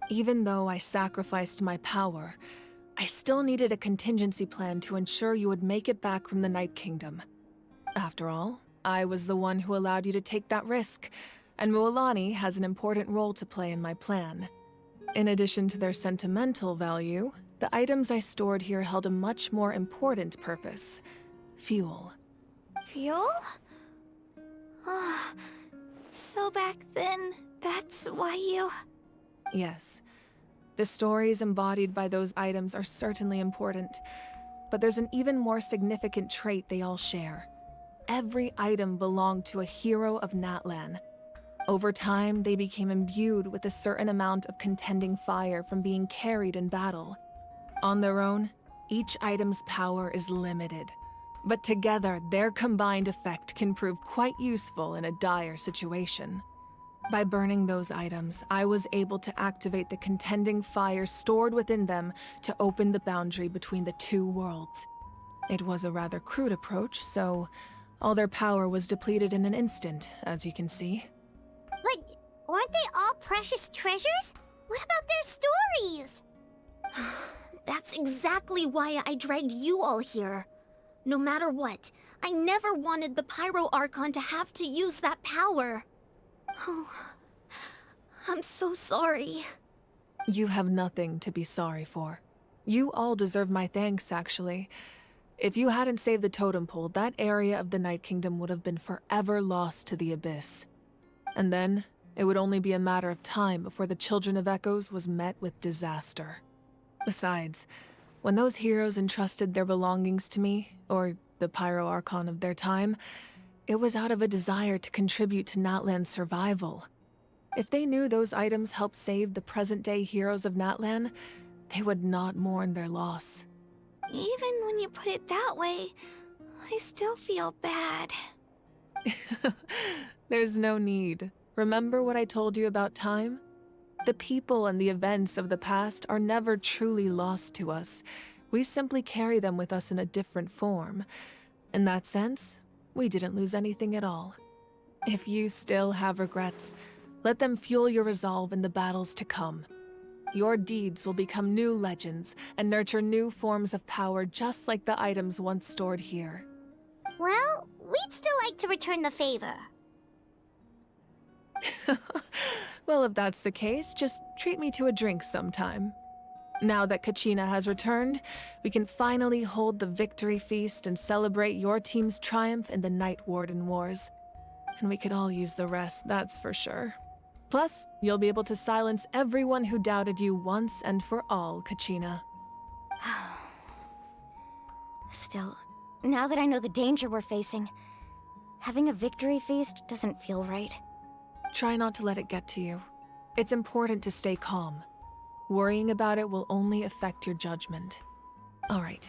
Even though I sacrificed my power, I still needed a contingency plan to ensure you would make it back from the Night Kingdom. After all, I was the one who allowed you to take that risk, and Mualani has an important role to play in my plan. In addition to their sentimental value, the items I stored here held a much more important purpose: fuel. Fuel? Ah, so back then, that's why you... Yes. The stories embodied by those items are certainly important, but there's an even more significant trait they all share. Every item belonged to a hero of Natlan. Over time, they became imbued with a certain amount of contending fire from being carried in battle. On their own, each item's power is limited, but together, their combined effect can prove quite useful in a dire situation. By burning those items, I was able to activate the contending fire stored within them to open the boundary between the 2 worlds. It was a rather crude approach, so all their power was depleted in an instant, as you can see. But weren't they all precious treasures? What about their stories? That's exactly why I dragged you all here. No matter what, I never wanted the Pyro Archon to have to use that power. Oh, I'm so sorry. You have nothing to be sorry for. You all deserve my thanks, actually. If you hadn't saved the totem pole, that area of the Night Kingdom would have been forever lost to the Abyss. And then, it would only be a matter of time before the Children of Echoes was met with disaster. Besides, when those heroes entrusted their belongings to me, or the Pyro Archon of their time, it was out of a desire to contribute to Natlan's survival. If they knew those items helped save the present-day heroes of Natlan, they would not mourn their loss. Even when you put it that way, I still feel bad. There's no need. Remember what I told you about time? The people and the events of the past are never truly lost to us. We simply carry them with us in a different form. In that sense, we didn't lose anything at all. If you still have regrets, let them fuel your resolve in the battles to come. Your deeds will become new legends and nurture new forms of power just like the items once stored here. Well, we'd still like to return the favor. Well, if that's the case, just treat me to a drink sometime. Now that Kachina has returned, we can finally hold the victory feast and celebrate your team's triumph in the Night Warden Wars. And we could all use the rest, that's for sure. Plus, you'll be able to silence everyone who doubted you once and for all, Kachina. Still, now that I know the danger we're facing, having a victory feast doesn't feel right. Try not to let it get to you. It's important to stay calm. Worrying about it will only affect your judgment. All right,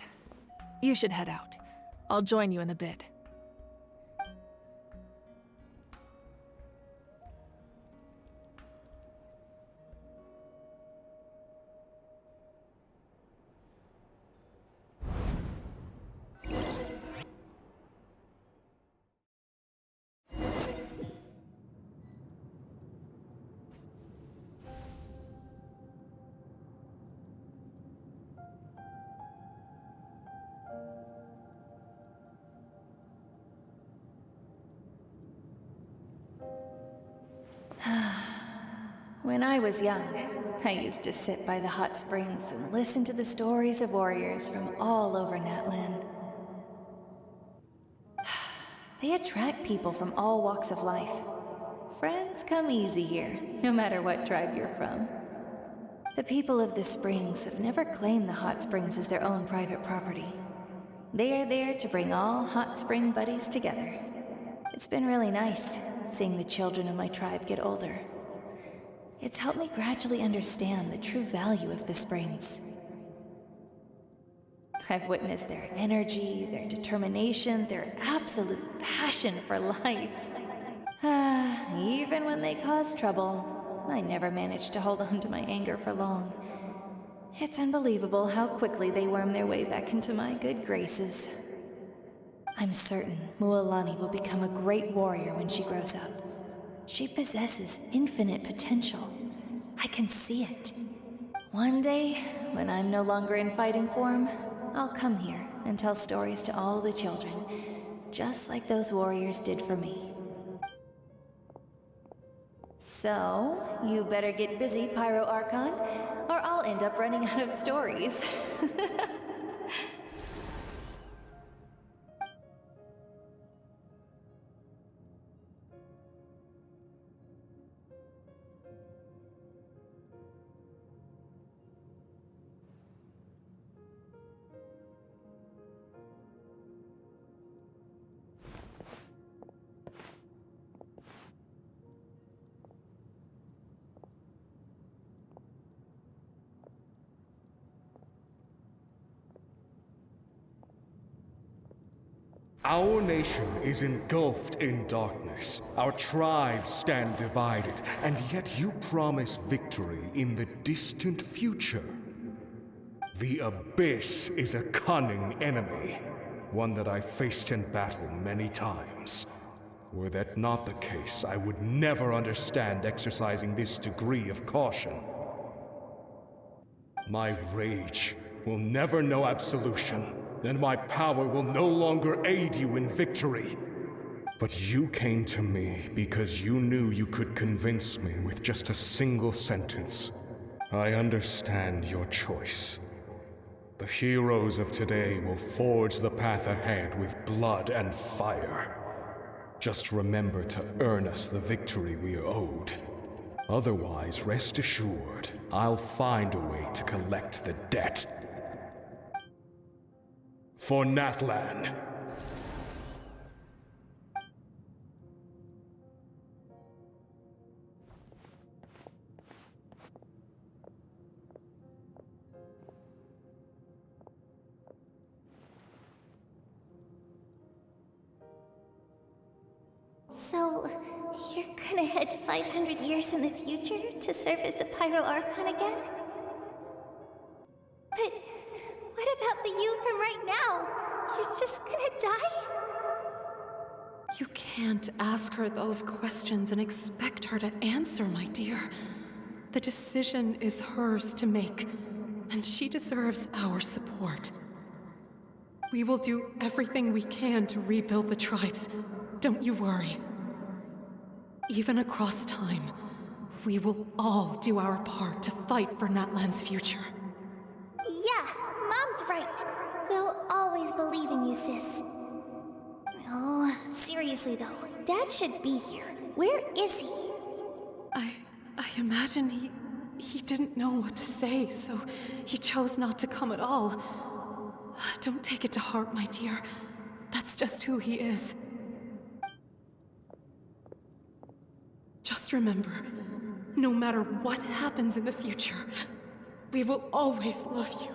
you should head out. I'll join you in a bit. When I was young, I used to sit by the hot springs and listen to the stories of warriors from all over Natlan. They attract people from all walks of life. Friends come easy here, no matter what tribe you're from. The people of the springs have never claimed the hot springs as their own private property. They are there to bring all hot spring buddies together. It's been really nice, seeing the children of my tribe get older. It's helped me gradually understand the true value of the springs. I've witnessed their energy, their determination, their absolute passion for life. Even when they cause trouble, I never managed to hold on to my anger for long. It's unbelievable how quickly they worm their way back into my good graces. I'm certain Mualani will become a great warrior when she grows up. She possesses infinite potential. I can see it. One day, when I'm no longer in fighting form, I'll come here and tell stories to all the children, just like those warriors did for me. So, you better get busy, Pyro Archon, or I'll end up running out of stories. Our nation is engulfed in darkness. Our tribes stand divided, and yet you promise victory in the distant future. The Abyss is a cunning enemy, one that I faced in battle many times. Were that not the case, I would never understand exercising this degree of caution. My rage will never know absolution. then my power will no longer aid you in victory. But you came to me because you knew you could convince me with just a single sentence. I understand your choice. The heroes of today will forge the path ahead with blood and fire. Just remember to earn us the victory we are owed. Otherwise, rest assured, I'll find a way to collect the debt. For Natlan. So, you're gonna head 500 years in the future to serve as the Pyro Archon again? But what about the you from right now? You're just gonna die? You can't ask her those questions and expect her to answer, my dear. The decision is hers to make, and she deserves our support. We will do everything we can to rebuild the tribes. Don't you worry. Even across time, we will all do our part to fight for Natlan's future. Yeah, Mom's right. We'll always believe in you, sis. Oh, seriously though, Dad should be here. Where is he? I imagine he didn't know what to say, so he chose not to come at all. Don't take it to heart, my dear. That's just who he is. Just remember, no matter what happens in the future, we will always love you.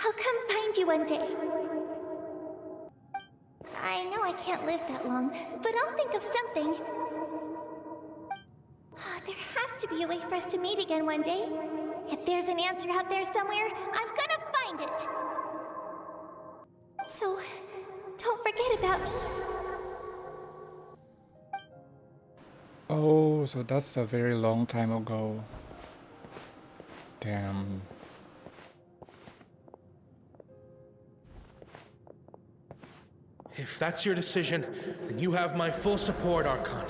I'll come find you one day. I know I can't live that long, but I'll think of something. There has to be a way for us to meet again one day. If there's an answer out there somewhere, I'm gonna find it. So, don't forget about me. Oh, so that's a very long time ago. Damn. If that's your decision, then you have my full support, Archon.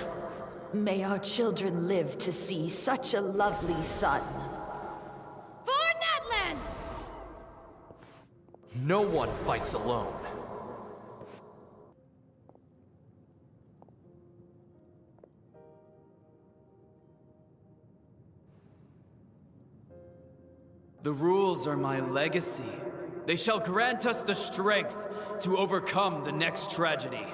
May our children live to see such a lovely son. For Natlan! No one fights alone. The rules are my legacy. They shall grant us the strength to overcome the next tragedy.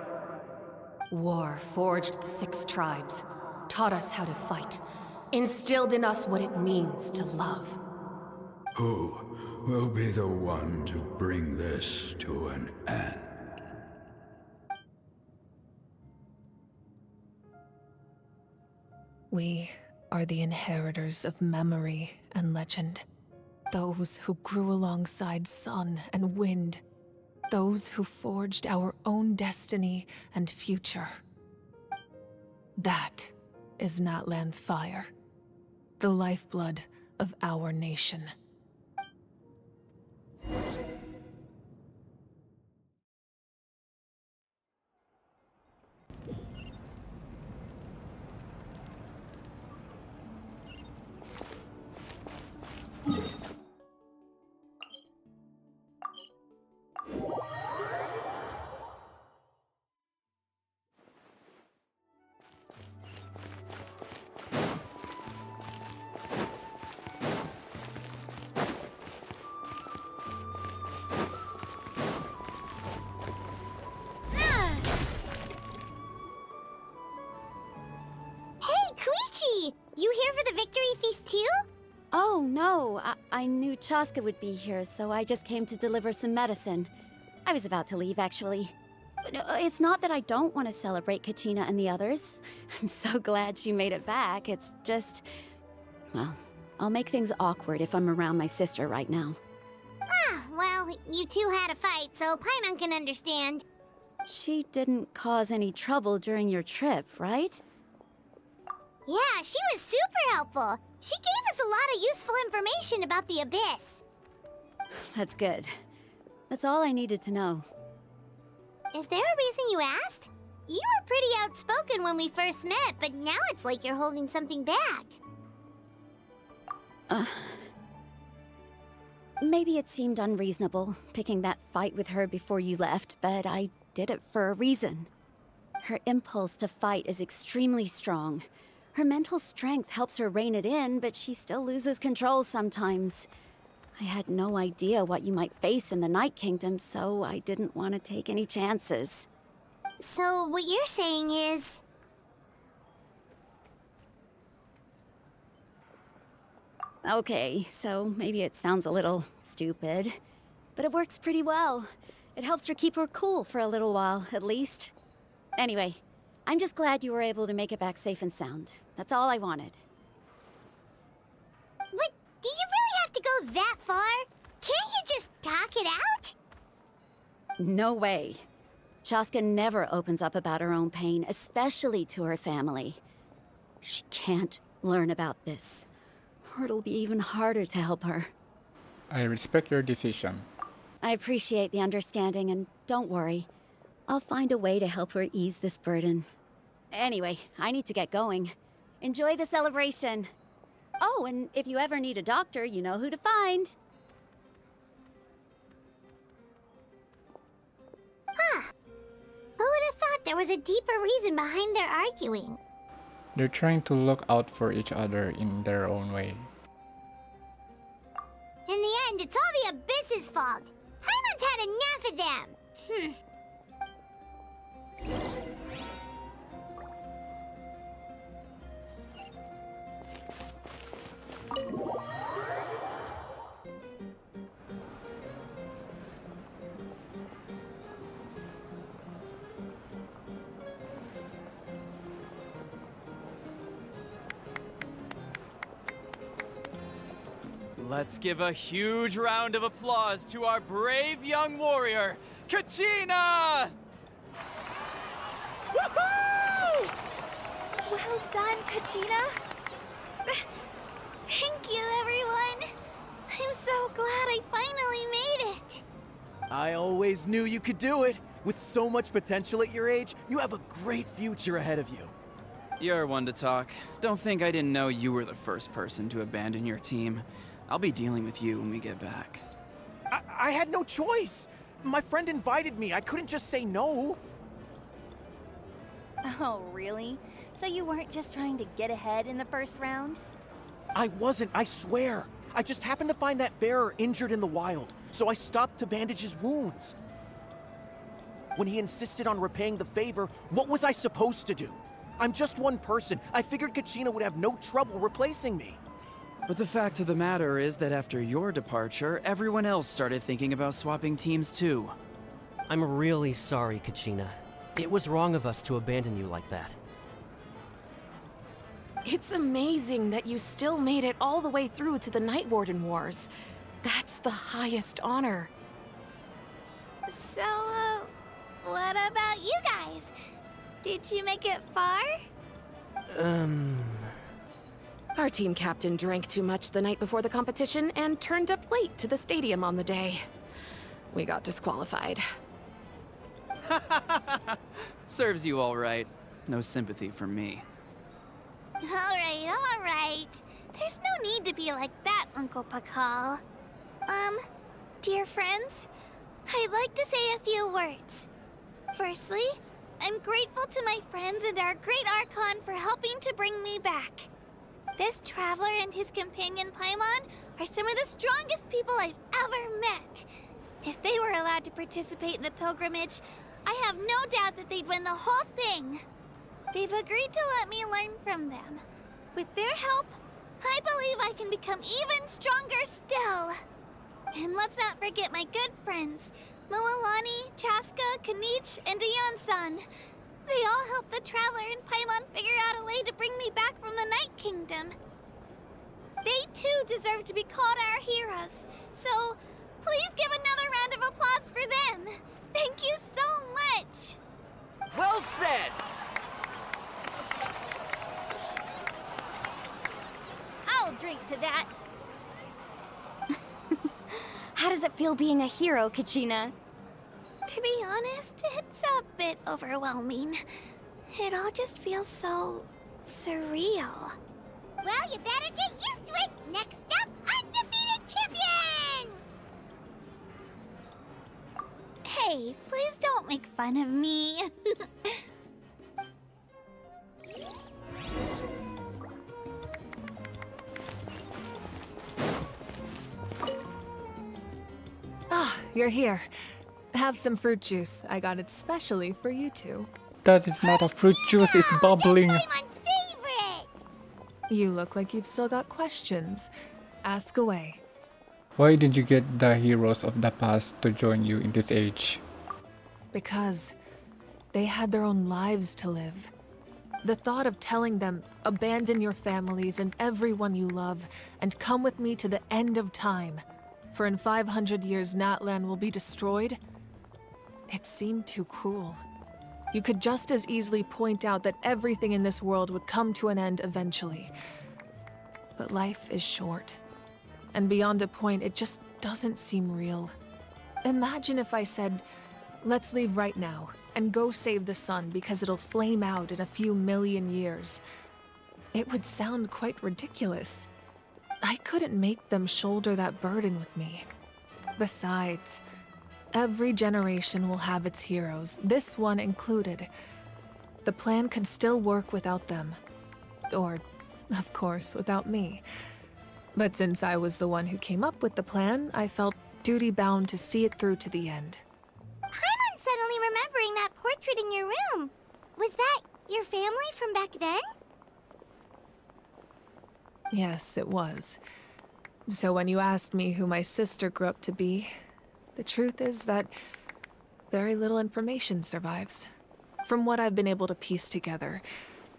War forged the 6 tribes, taught us how to fight, instilled in us what it means to love. Who will be the one to bring this to an end? We are the inheritors of memory and legend. Those who grew alongside sun and wind. Those who forged our own destiny and future. That is Natlan's fire. The lifeblood of our nation. You here for the victory feast too? Oh, no. I knew Chaska would be here, so I just came to deliver some medicine. I was about to leave, actually. It's not that I don't want to celebrate Kachina and the others. I'm so glad she made it back. It's just... well, I'll make things awkward if I'm around my sister right now. Ah, well, you two had a fight, so Paimon can understand. She didn't cause any trouble during your trip, right? Yeah, she was super helpful. She gave us a lot of useful information about the Abyss. That's good. That's all I needed to know. Is there a reason you asked? You were pretty outspoken when we first met, but now it's like you're holding something back. Maybe it seemed unreasonable, picking that fight with her before you left, but I did it for a reason. Her impulse to fight is extremely strong. Her mental strength helps her rein it in, but she still loses control sometimes. I had no idea what you might face in the Night Kingdom, so I didn't want to take any chances. So what you're saying is... Okay, so maybe it sounds a little stupid, but it works pretty well. It helps her keep her cool for a little while, at least. Anyway, I'm just glad you were able to make it back safe and sound. That's all I wanted. What? Do you really have to go that far? Can't you just talk it out? No way. Chaska never opens up about her own pain, especially to her family. She can't learn about this, or it'll be even harder to help her. I respect your decision. I appreciate the understanding, and don't worry. I'll find a way to help her ease this burden. Anyway, I need to get going. Enjoy the celebration. Oh, and if you ever need a doctor, you know who to find. Huh. Who would have thought there was a deeper reason behind their arguing? They're trying to look out for each other in their own way. In the end, it's all the Abyss's fault. Paimon's had enough of them. Let's give a huge round of applause to our brave young warrior, Kachina! Woohoo! Well done, Kachina. Thank you, everyone. I'm so glad I finally made it. I always knew you could do it. With so much potential at your age, you have a great future ahead of you. You're one to talk. Don't think I didn't know you were the first person to abandon your team. I'll be dealing with you when we get back. I had no choice. My friend invited me. I couldn't just say no. Oh, really? So you weren't just trying to get ahead in the first round? I wasn't, I swear. I just happened to find that bearer injured in the wild, so I stopped to bandage his wounds. When he insisted on repaying the favor, what was I supposed to do? I'm just one person. I figured Kachina would have no trouble replacing me. But the fact of the matter is that after your departure, everyone else started thinking about swapping teams too. I'm really sorry, Kachina. It was wrong of us to abandon you like that. It's amazing that you still made it all the way through to the Night Warden Wars. That's the highest honor. So, what about you guys? Did you make it far? Our team captain drank too much the night before the competition and turned up late to the stadium on the day. We got disqualified. Serves you all right. No sympathy from me. All right. There's no need to be like that, Uncle Pakal. Dear friends, I'd like to say a few words. Firstly, I'm grateful to my friends and our great Archon for helping to bring me back. This traveler and his companion Paimon are some of the strongest people I've ever met. If they were allowed to participate in the pilgrimage, I have no doubt that they'd win the whole thing. They've agreed to let me learn from them. With their help, I believe I can become even stronger still. And let's not forget my good friends, Moalani, Chaska, Kanich, and Ayan-san. They all helped the Traveler and Paimon figure out a way to bring me back from the Night Kingdom. They too deserve to be called our heroes, so please give another said! I'll drink to that. How does it feel being a hero, Kachina? To be honest, it's a bit overwhelming. It all just feels so surreal. Well, you better get used to it. Next up, undefeated champion! Hey, please don't make fun of me. Ah, you're here. Have some fruit juice. I got it specially for you two. That is not a fruit juice, it's bubbling. Favorite! You look like you've still got questions. Ask away. Why did you get the heroes of the past to join you in this age? Because they had their own lives to live. The thought of telling them, abandon your families and everyone you love, and come with me to the end of time, for in 500 years Natlan will be destroyed, it seemed too cruel. You could just as easily point out that everything in this world would come to an end eventually. But life is short. And beyond a point, it just doesn't seem real. Imagine if I said, let's leave right now and go save the sun because it'll flame out in a few million years. It would sound quite ridiculous. I couldn't make them shoulder that burden with me. Besides, every generation will have its heroes, this one included. The plan could still work without them. Or, of course, without me. But since I was the one who came up with the plan, I felt duty-bound to see it through to the end. I'm suddenly remembering that portrait in your room. Was that your family from back then? Yes, it was. So when you asked me who my sister grew up to be, the truth is that very little information survives. From what I've been able to piece together,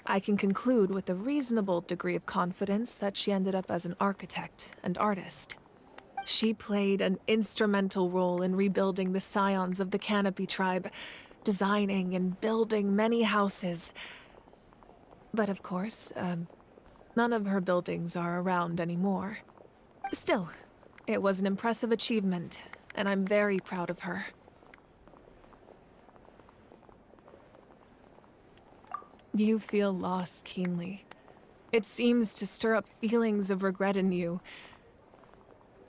I can conclude with a reasonable degree of confidence that she ended up as an architect and artist. She played an instrumental role in rebuilding the scions of the Canopy tribe, designing and building many houses. But of course, none of her buildings are around anymore. Still, it was an impressive achievement, and I'm very proud of her. You feel loss keenly. It seems to stir up feelings of regret in you.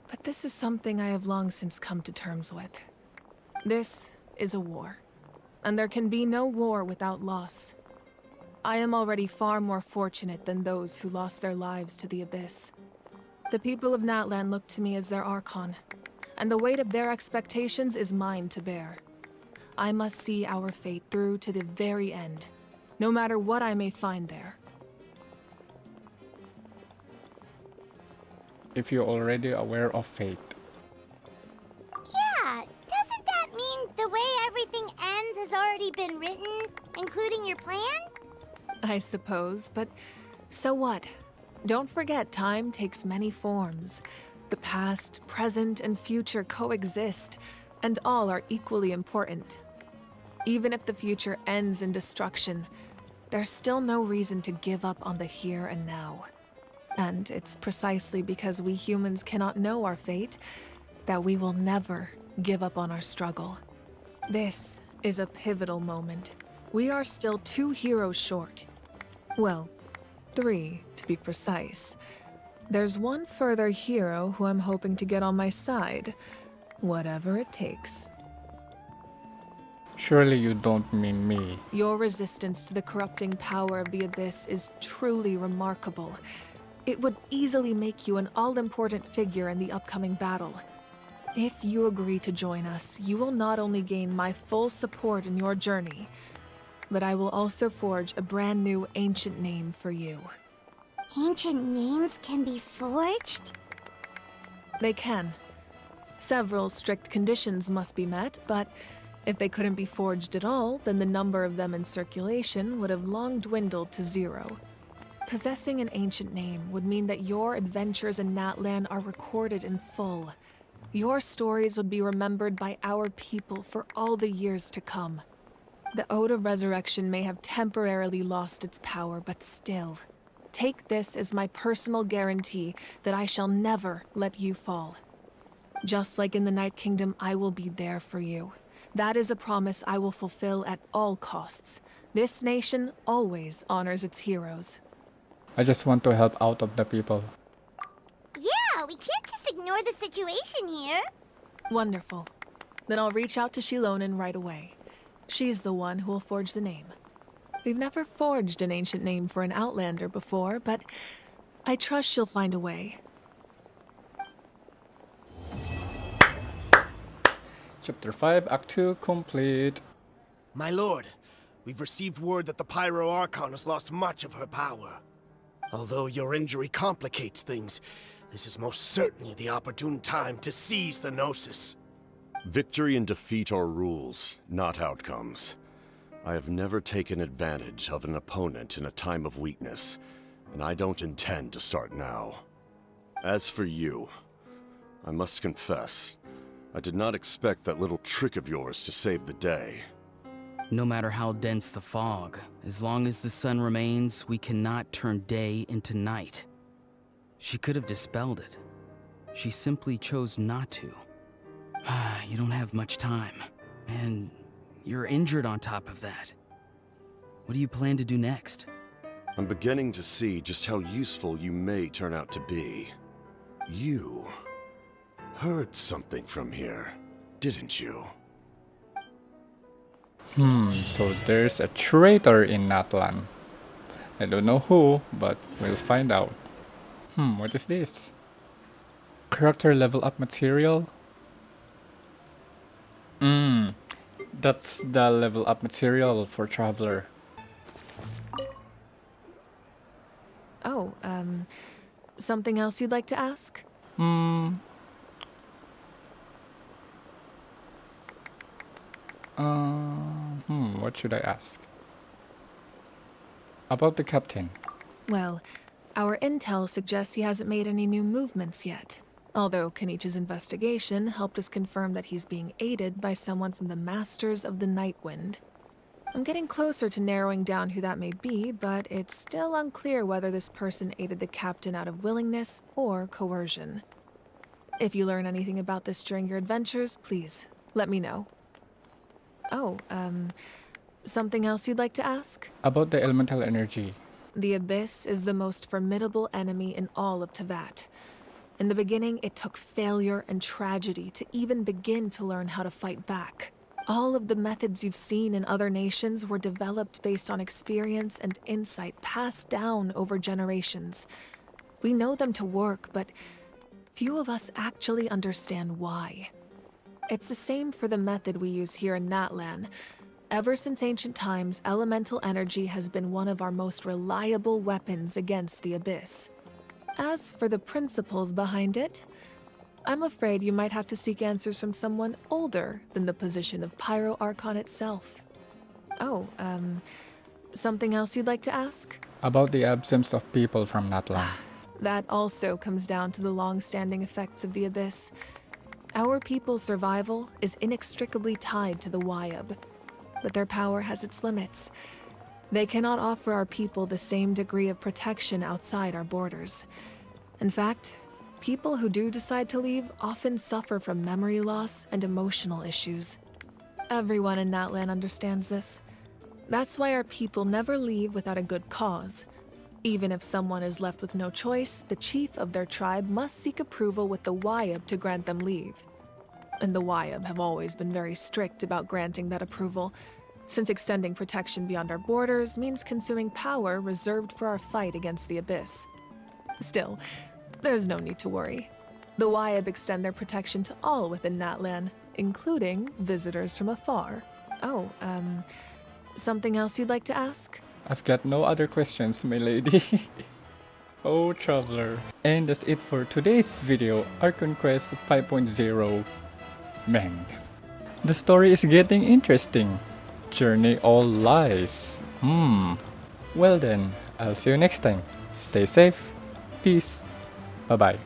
But this is something I have long since come to terms with. This is a war, and there can be no war without loss. I am already far more fortunate than those who lost their lives to the Abyss. The people of Natlan look to me as their Archon, and the weight of their expectations is mine to bear. I must see our fate through to the very end, no matter what I may find there. If you're already aware of fate. Yeah, doesn't that mean the way everything ends has already been written, including your plan? I suppose, but so what? Don't forget, time takes many forms. The past, present, and future coexist, and all are equally important. Even if the future ends in destruction, there's still no reason to give up on the here and now. And it's precisely because we humans cannot know our fate that we will never give up on our struggle. This is a pivotal moment. We are still 2 heroes short. Well, 3 to be precise. There's one further hero who I'm hoping to get on my side, whatever it takes. Surely you don't mean me. Your resistance to the corrupting power of the Abyss is truly remarkable. It would easily make you an all-important figure in the upcoming battle. If you agree to join us, you will not only gain my full support in your journey, but I will also forge a brand new ancient name for you. Ancient names can be forged? They can. Several strict conditions must be met, but if they couldn't be forged at all, then the number of them in circulation would have long dwindled to 0. Possessing an ancient name would mean that your adventures in Natlan are recorded in full. Your stories would be remembered by our people for all the years to come. The Ode of Resurrection may have temporarily lost its power, but still, take this as my personal guarantee that I shall never let you fall. Just like in the Night Kingdom, I will be there for you. That is a promise I will fulfill at all costs. This nation always honors its heroes. I just want to help out of the people. Yeah, we can't just ignore the situation here. Wonderful. Then I'll reach out to Shilonen right away. She's the one who will forge the name. We've never forged an ancient name for an Outlander before, but I trust she'll find a way. Chapter 5, Act 2 complete. My lord, we've received word that the Pyro Archon has lost much of her power. Although your injury complicates things, this is most certainly the opportune time to seize the Gnosis. Victory and defeat are rules, not outcomes. I have never taken advantage of an opponent in a time of weakness, and I don't intend to start now. As for you, I must confess, I did not expect that little trick of yours to save the day. No matter how dense the fog, as long as the sun remains, we cannot turn day into night. She could have dispelled it. She simply chose not to. You don't have much time, and you're injured on top of that. What do you plan to do next? I'm beginning to see just how useful you may turn out to be. You heard something from here, didn't you? So there's a traitor in Natlan. I don't know who, but we'll find out. What is this? Character level up material? That's the level up material for Traveler. Oh, something else you'd like to ask? What should I ask? About the captain. Well, our intel suggests he hasn't made any new movements yet. Although Kenichi's investigation helped us confirm that he's being aided by someone from the Masters of the Night Wind. I'm getting closer to narrowing down who that may be, but it's still unclear whether this person aided the captain out of willingness or coercion. If you learn anything about this during your adventures, please let me know. Oh, something else you'd like to ask? About the elemental energy. The Abyss is the most formidable enemy in all of Teyvat. In the beginning, it took failure and tragedy to even begin to learn how to fight back. All of the methods you've seen in other nations were developed based on experience and insight passed down over generations. We know them to work, but few of us actually understand why. It's the same for the method we use here in Natlan. Ever since ancient times, elemental energy has been one of our most reliable weapons against the Abyss. As for the principles behind it, I'm afraid you might have to seek answers from someone older than the position of Pyro Archon itself. Oh, something else you'd like to ask? About the absence of people from Natlan. That also comes down to the long-standing effects of the Abyss. Our people's survival is inextricably tied to the Wyab, but their power has its limits. They cannot offer our people the same degree of protection outside our borders. In fact, people who do decide to leave often suffer from memory loss and emotional issues. Everyone in Natlan understands this. That's why our people never leave without a good cause. Even if someone is left with no choice, the chief of their tribe must seek approval with the Wyab to grant them leave. And the Wyab have always been very strict about granting that approval, since extending protection beyond our borders means consuming power reserved for our fight against the Abyss. Still, there's no need to worry. The Wyab extend their protection to all within Natlan, including visitors from afar. Oh, something else you'd like to ask? I've got no other questions, my lady. Oh, Traveler. And that's it for today's video, Archon Quest 5.0. Man, the story is getting interesting. Journey all lies. Well then, I'll see you next time. Stay safe. Peace. Bye-bye.